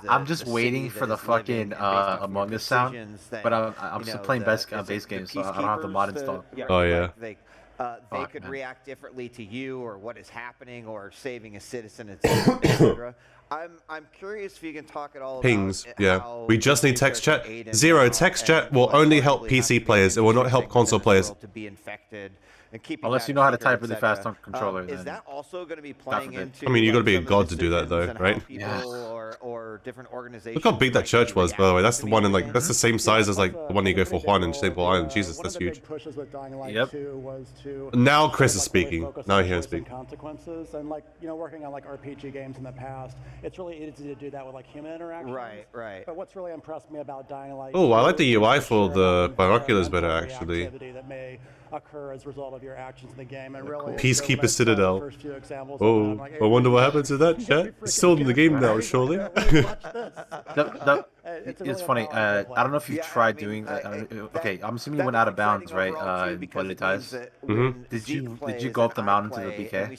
S5: I'm just waiting for the fucking Among Us sound, but I'm still playing base games, so I don't have the mod installed.
S1: Oh yeah.
S12: They could react differently to you or what is happening or saving a citizen, etc. I'm curious if you can talk at all
S1: Pings,
S12: about
S1: yeah. We just need text chat. Zero, text chat will only help PC players. It will not help console players.
S12: To be infected and
S5: unless you know how to type really fast on controller.
S12: Is that also going to be playing into?
S1: I mean, you got to be a god to do that, though, right?
S12: Yeah. Or different organizations.
S1: Look how big that church was, by the way. That's the one in like that's the same size as like the one you go for Juan in St. Paul Island. Jesus, that's huge.
S5: Yep.
S1: Now Chris is speaking. Now I hear him speak.
S16: Consequences and like working on like RPG games in the past, it's really easy to do that with like human interaction.
S12: Right.
S16: But what's really impressed me about Dying Light.
S1: Oh, I like the UI for the binoculars better actually.
S16: That may occur as a result of your actions in the game, and really
S1: Peacekeeper Citadel. Oh, I wonder what happens to that chat. It's still in the game now, surely.
S5: It's funny. I don't know if you've tried doing that. Okay, I'm assuming you went out of bounds, right? In Volatile. Did you go up the mountain to the BK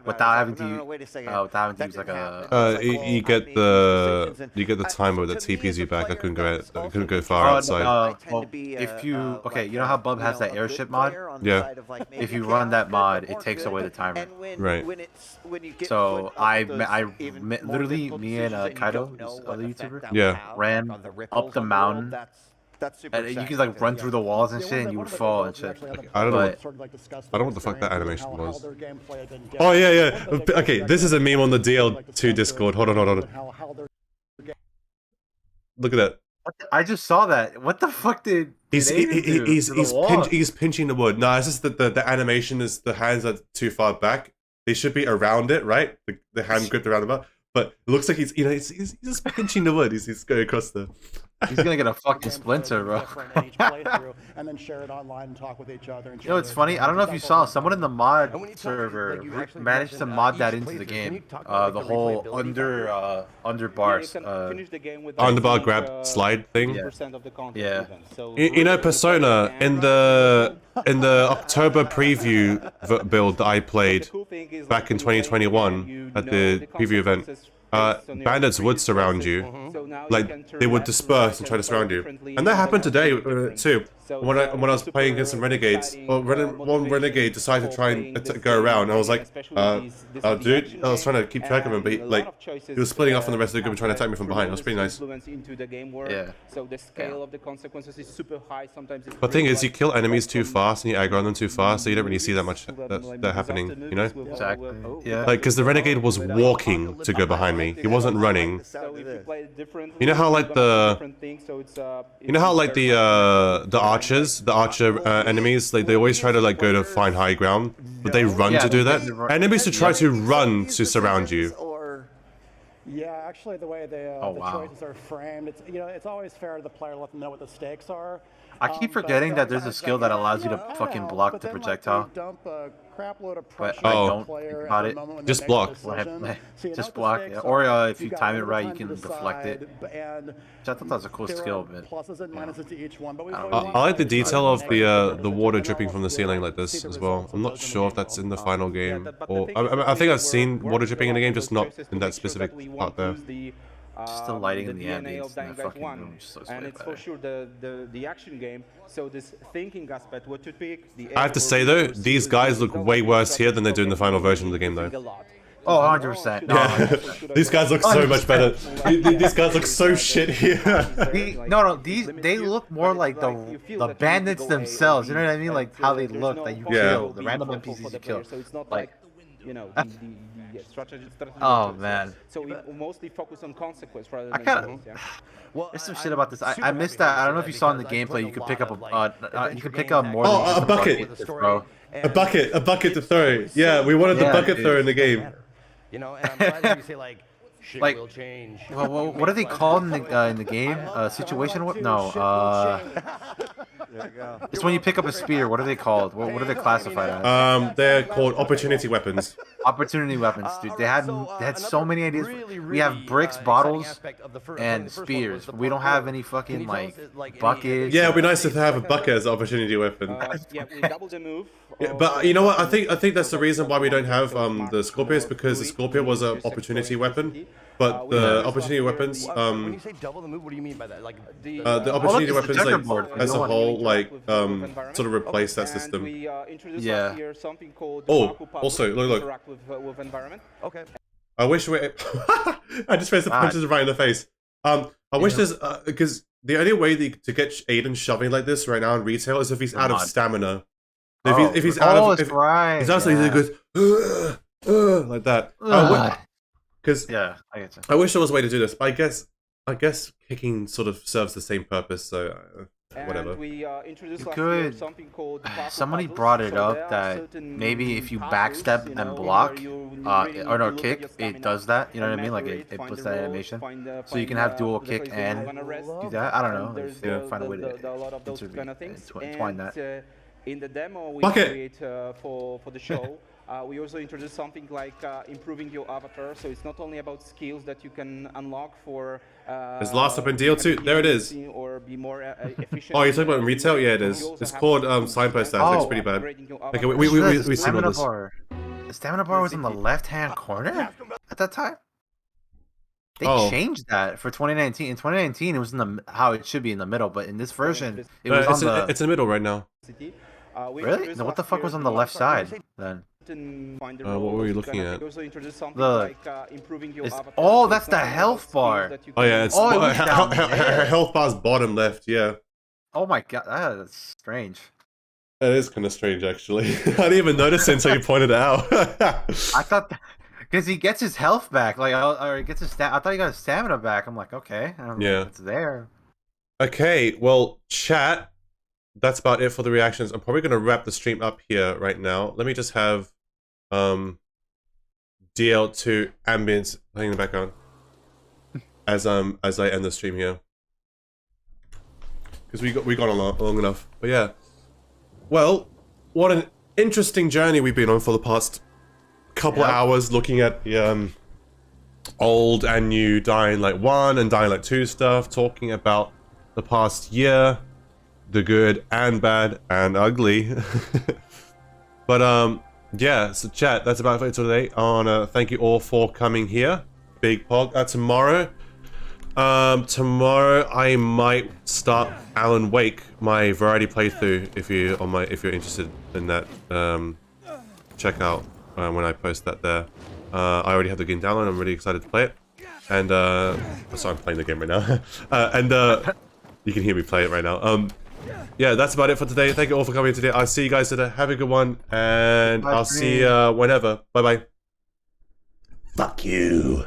S5: without having to use like a?
S1: You get the timer that TPs you back. I couldn't go far outside.
S5: Well, if you you know how Bub has that airship mod?
S1: Yeah.
S5: If you run that mod, it takes away the timer.
S1: Right.
S5: So literally me and Kaido, who's other YouTuber, ran up the mountain. And you could like run through the walls and shit, and you would fall and shit.
S1: I don't know what the fuck that animation was. Oh yeah. Okay, this is a meme on the DL2 Discord. Hold on. Look at that.
S5: I just saw that. What the fuck did
S1: he's pinching the wood. No, it's just that the animation is the hands are too far back. They should be around it, right? The hand gripped around the bar. But it looks like he's just pinching the wood. He's going across the.
S5: He's gonna get a fucking splinter, bro.
S16: And then share it online and talk with each other.
S5: You know, it's funny. I don't know if you saw someone in the mod server managed to mod that into the game. The whole under bars.
S1: Underbar grab slide thing.
S5: Yeah.
S1: You know, Persona in the October preview build that I played back in 2021 at the preview event. Bandits would surround you, like they would disperse and try to surround you, and that happened today too. When I was playing against some renegades, one renegade decided to try and go around. And I was like, dude, I was trying to keep track of him, but he was splitting off from the rest of the group and trying to attack me from behind. It was pretty nice.
S5: Yeah.
S13: So the scale of the consequences is super high. Sometimes.
S1: But the thing is, you kill enemies too fast and you aggro on them too fast, so you don't really see that much that happening. You know?
S5: Exactly. Yeah.
S1: Like, because the renegade was walking to go behind me. He wasn't running. You know how like the archer enemies, like they always try to like go to find high ground, but they run to do that. Enemies to try to run to surround you.
S16: Yeah, actually, the way the choices are framed, it's always fair to the player to let them know what the stakes are.
S5: I keep forgetting that there's a skill that allows you to fucking block the projectile. But I don't think about it.
S1: Just block.
S5: Just block, yeah. Or if you time it right, you can deflect it. Which I thought that was a cool skill, but
S1: I like the detail of the water dripping from the ceiling like this as well. I'm not sure if that's in the final game, or I think I've seen water dripping in the game, just not in that specific part there.
S5: Just the lighting and the ambience in that fucking room just looks
S13: and
S5: way
S13: it's
S5: better.
S13: for sure the action game. So this thinking aspect, what to pick.
S1: I have to say though, these guys look way worse here than they do in the final version of the game though.
S5: Oh, 100%. No,
S1: yeah.
S5: 100%.
S1: These guys look so much better. These guys look so shit here.
S5: They look more like the bandits themselves. You know what I mean? Like how they look that you kill, the random NPCs you kill. Like
S13: you know, the strategy.
S5: Oh
S13: choices.
S5: man.
S13: So we mostly focus on consequence rather
S5: I
S13: than
S5: kind
S13: goals, yeah.
S5: of. There's some shit about this. I missed that. I don't know if you saw in the gameplay. You could pick up a. You could pick up more.
S1: Oh,
S5: than
S1: a bucket.
S5: Bro.
S1: A bucket to throw. Yeah, we wanted the bucket throw in the game.
S7: You know, and I'm glad that you say like, shit will change.
S5: Well, what are they called in the game? Situation? No.
S12: There you go.
S5: It's when you pick up a spear. What are they called? What are they classified as?
S1: They're called opportunity weapons.
S5: Opportunity weapons, dude. They had so many ideas. We have bricks, bottles, and spears. We don't have any fucking like buckets.
S1: Yeah, it'd be nice to have a bucket as an opportunity weapon.
S13: Yeah, we double the move.
S1: Yeah, but you know what? I think that's the reason why we don't have the Scorpio is because the Scorpio was an opportunity weapon, but the opportunity weapons
S7: when you say double the move, what do you mean by that? Like
S1: the opportunity weapons like as a whole like sort of replace that system.
S5: Yeah.
S1: Oh, also look.
S13: With environment. Okay.
S1: I wish we. I just faced the punches right in the face. I wish there's because the only way to get Aiden shoving like this right now in retail is if he's out of stamina. If he's out of, he's honestly he goes like that. Because
S5: I get you.
S1: I wish there was a way to do this, but I guess kicking sort of serves the same purpose. So whatever.
S13: And we introduced
S5: You could.
S13: something called
S5: Somebody brought it up that maybe if you backstep and block, or no kick, it does that. You know what I mean? Like it puts that animation, so you can have dual kick and do that. I don't know. If they find a way to entwine that.
S13: In the demo we
S1: Bucket.
S13: create for the show, we also introduced something like improving your avatar. So it's not only about skills that you can unlock for.
S1: It's last up in deal 2. There it is.
S13: Or be more efficient.
S1: Oh, you're talking about in retail? Yeah, it is. It's called signpost stats. It's pretty bad. Okay, we see all this.
S5: The stamina bar was in the left-hand corner at that time. They changed that for 2019. In 2019, it was in the how it should be in the middle, but in this version, it was
S1: it's in the middle right now.
S5: Really? No, what the fuck was on the left side then?
S1: What were you looking at?
S5: Oh, that's the health bar.
S1: Oh yeah, it's her health bar's bottom left. Yeah.
S5: Oh my god, that's strange.
S1: That is kind of strange, actually. I didn't even notice it until you pointed it out.
S5: I thought. Because he gets his health back, like, or he gets his I thought he got his stamina back. I'm like, okay, I don't know if it's there.
S1: Okay, well, chat, that's about it for the reactions. I'm probably gonna wrap the stream up here right now. Let me just have DL2 ambience playing in the background as I end the stream here, because we got on long enough. But yeah, well, what an interesting journey we've been on for the past couple hours, looking at the old and new Dying Light 1 and Dying Light 2 stuff, talking about the past year, the good and bad and ugly. But yeah, so chat, that's about it for today. I wanna thank you all for coming here. Big pog. Tomorrow I might start Alan Wake, my variety playthrough. If you're interested in that, check out when I post that there. I already have the game downloaded. I'm really excited to play it. And so I'm playing the game right now. And you can hear me play it right now. Yeah, that's about it for today. Thank you all for coming today. I'll see you guys today. Have a good one, and I'll see you whenever. Bye bye. Fuck you.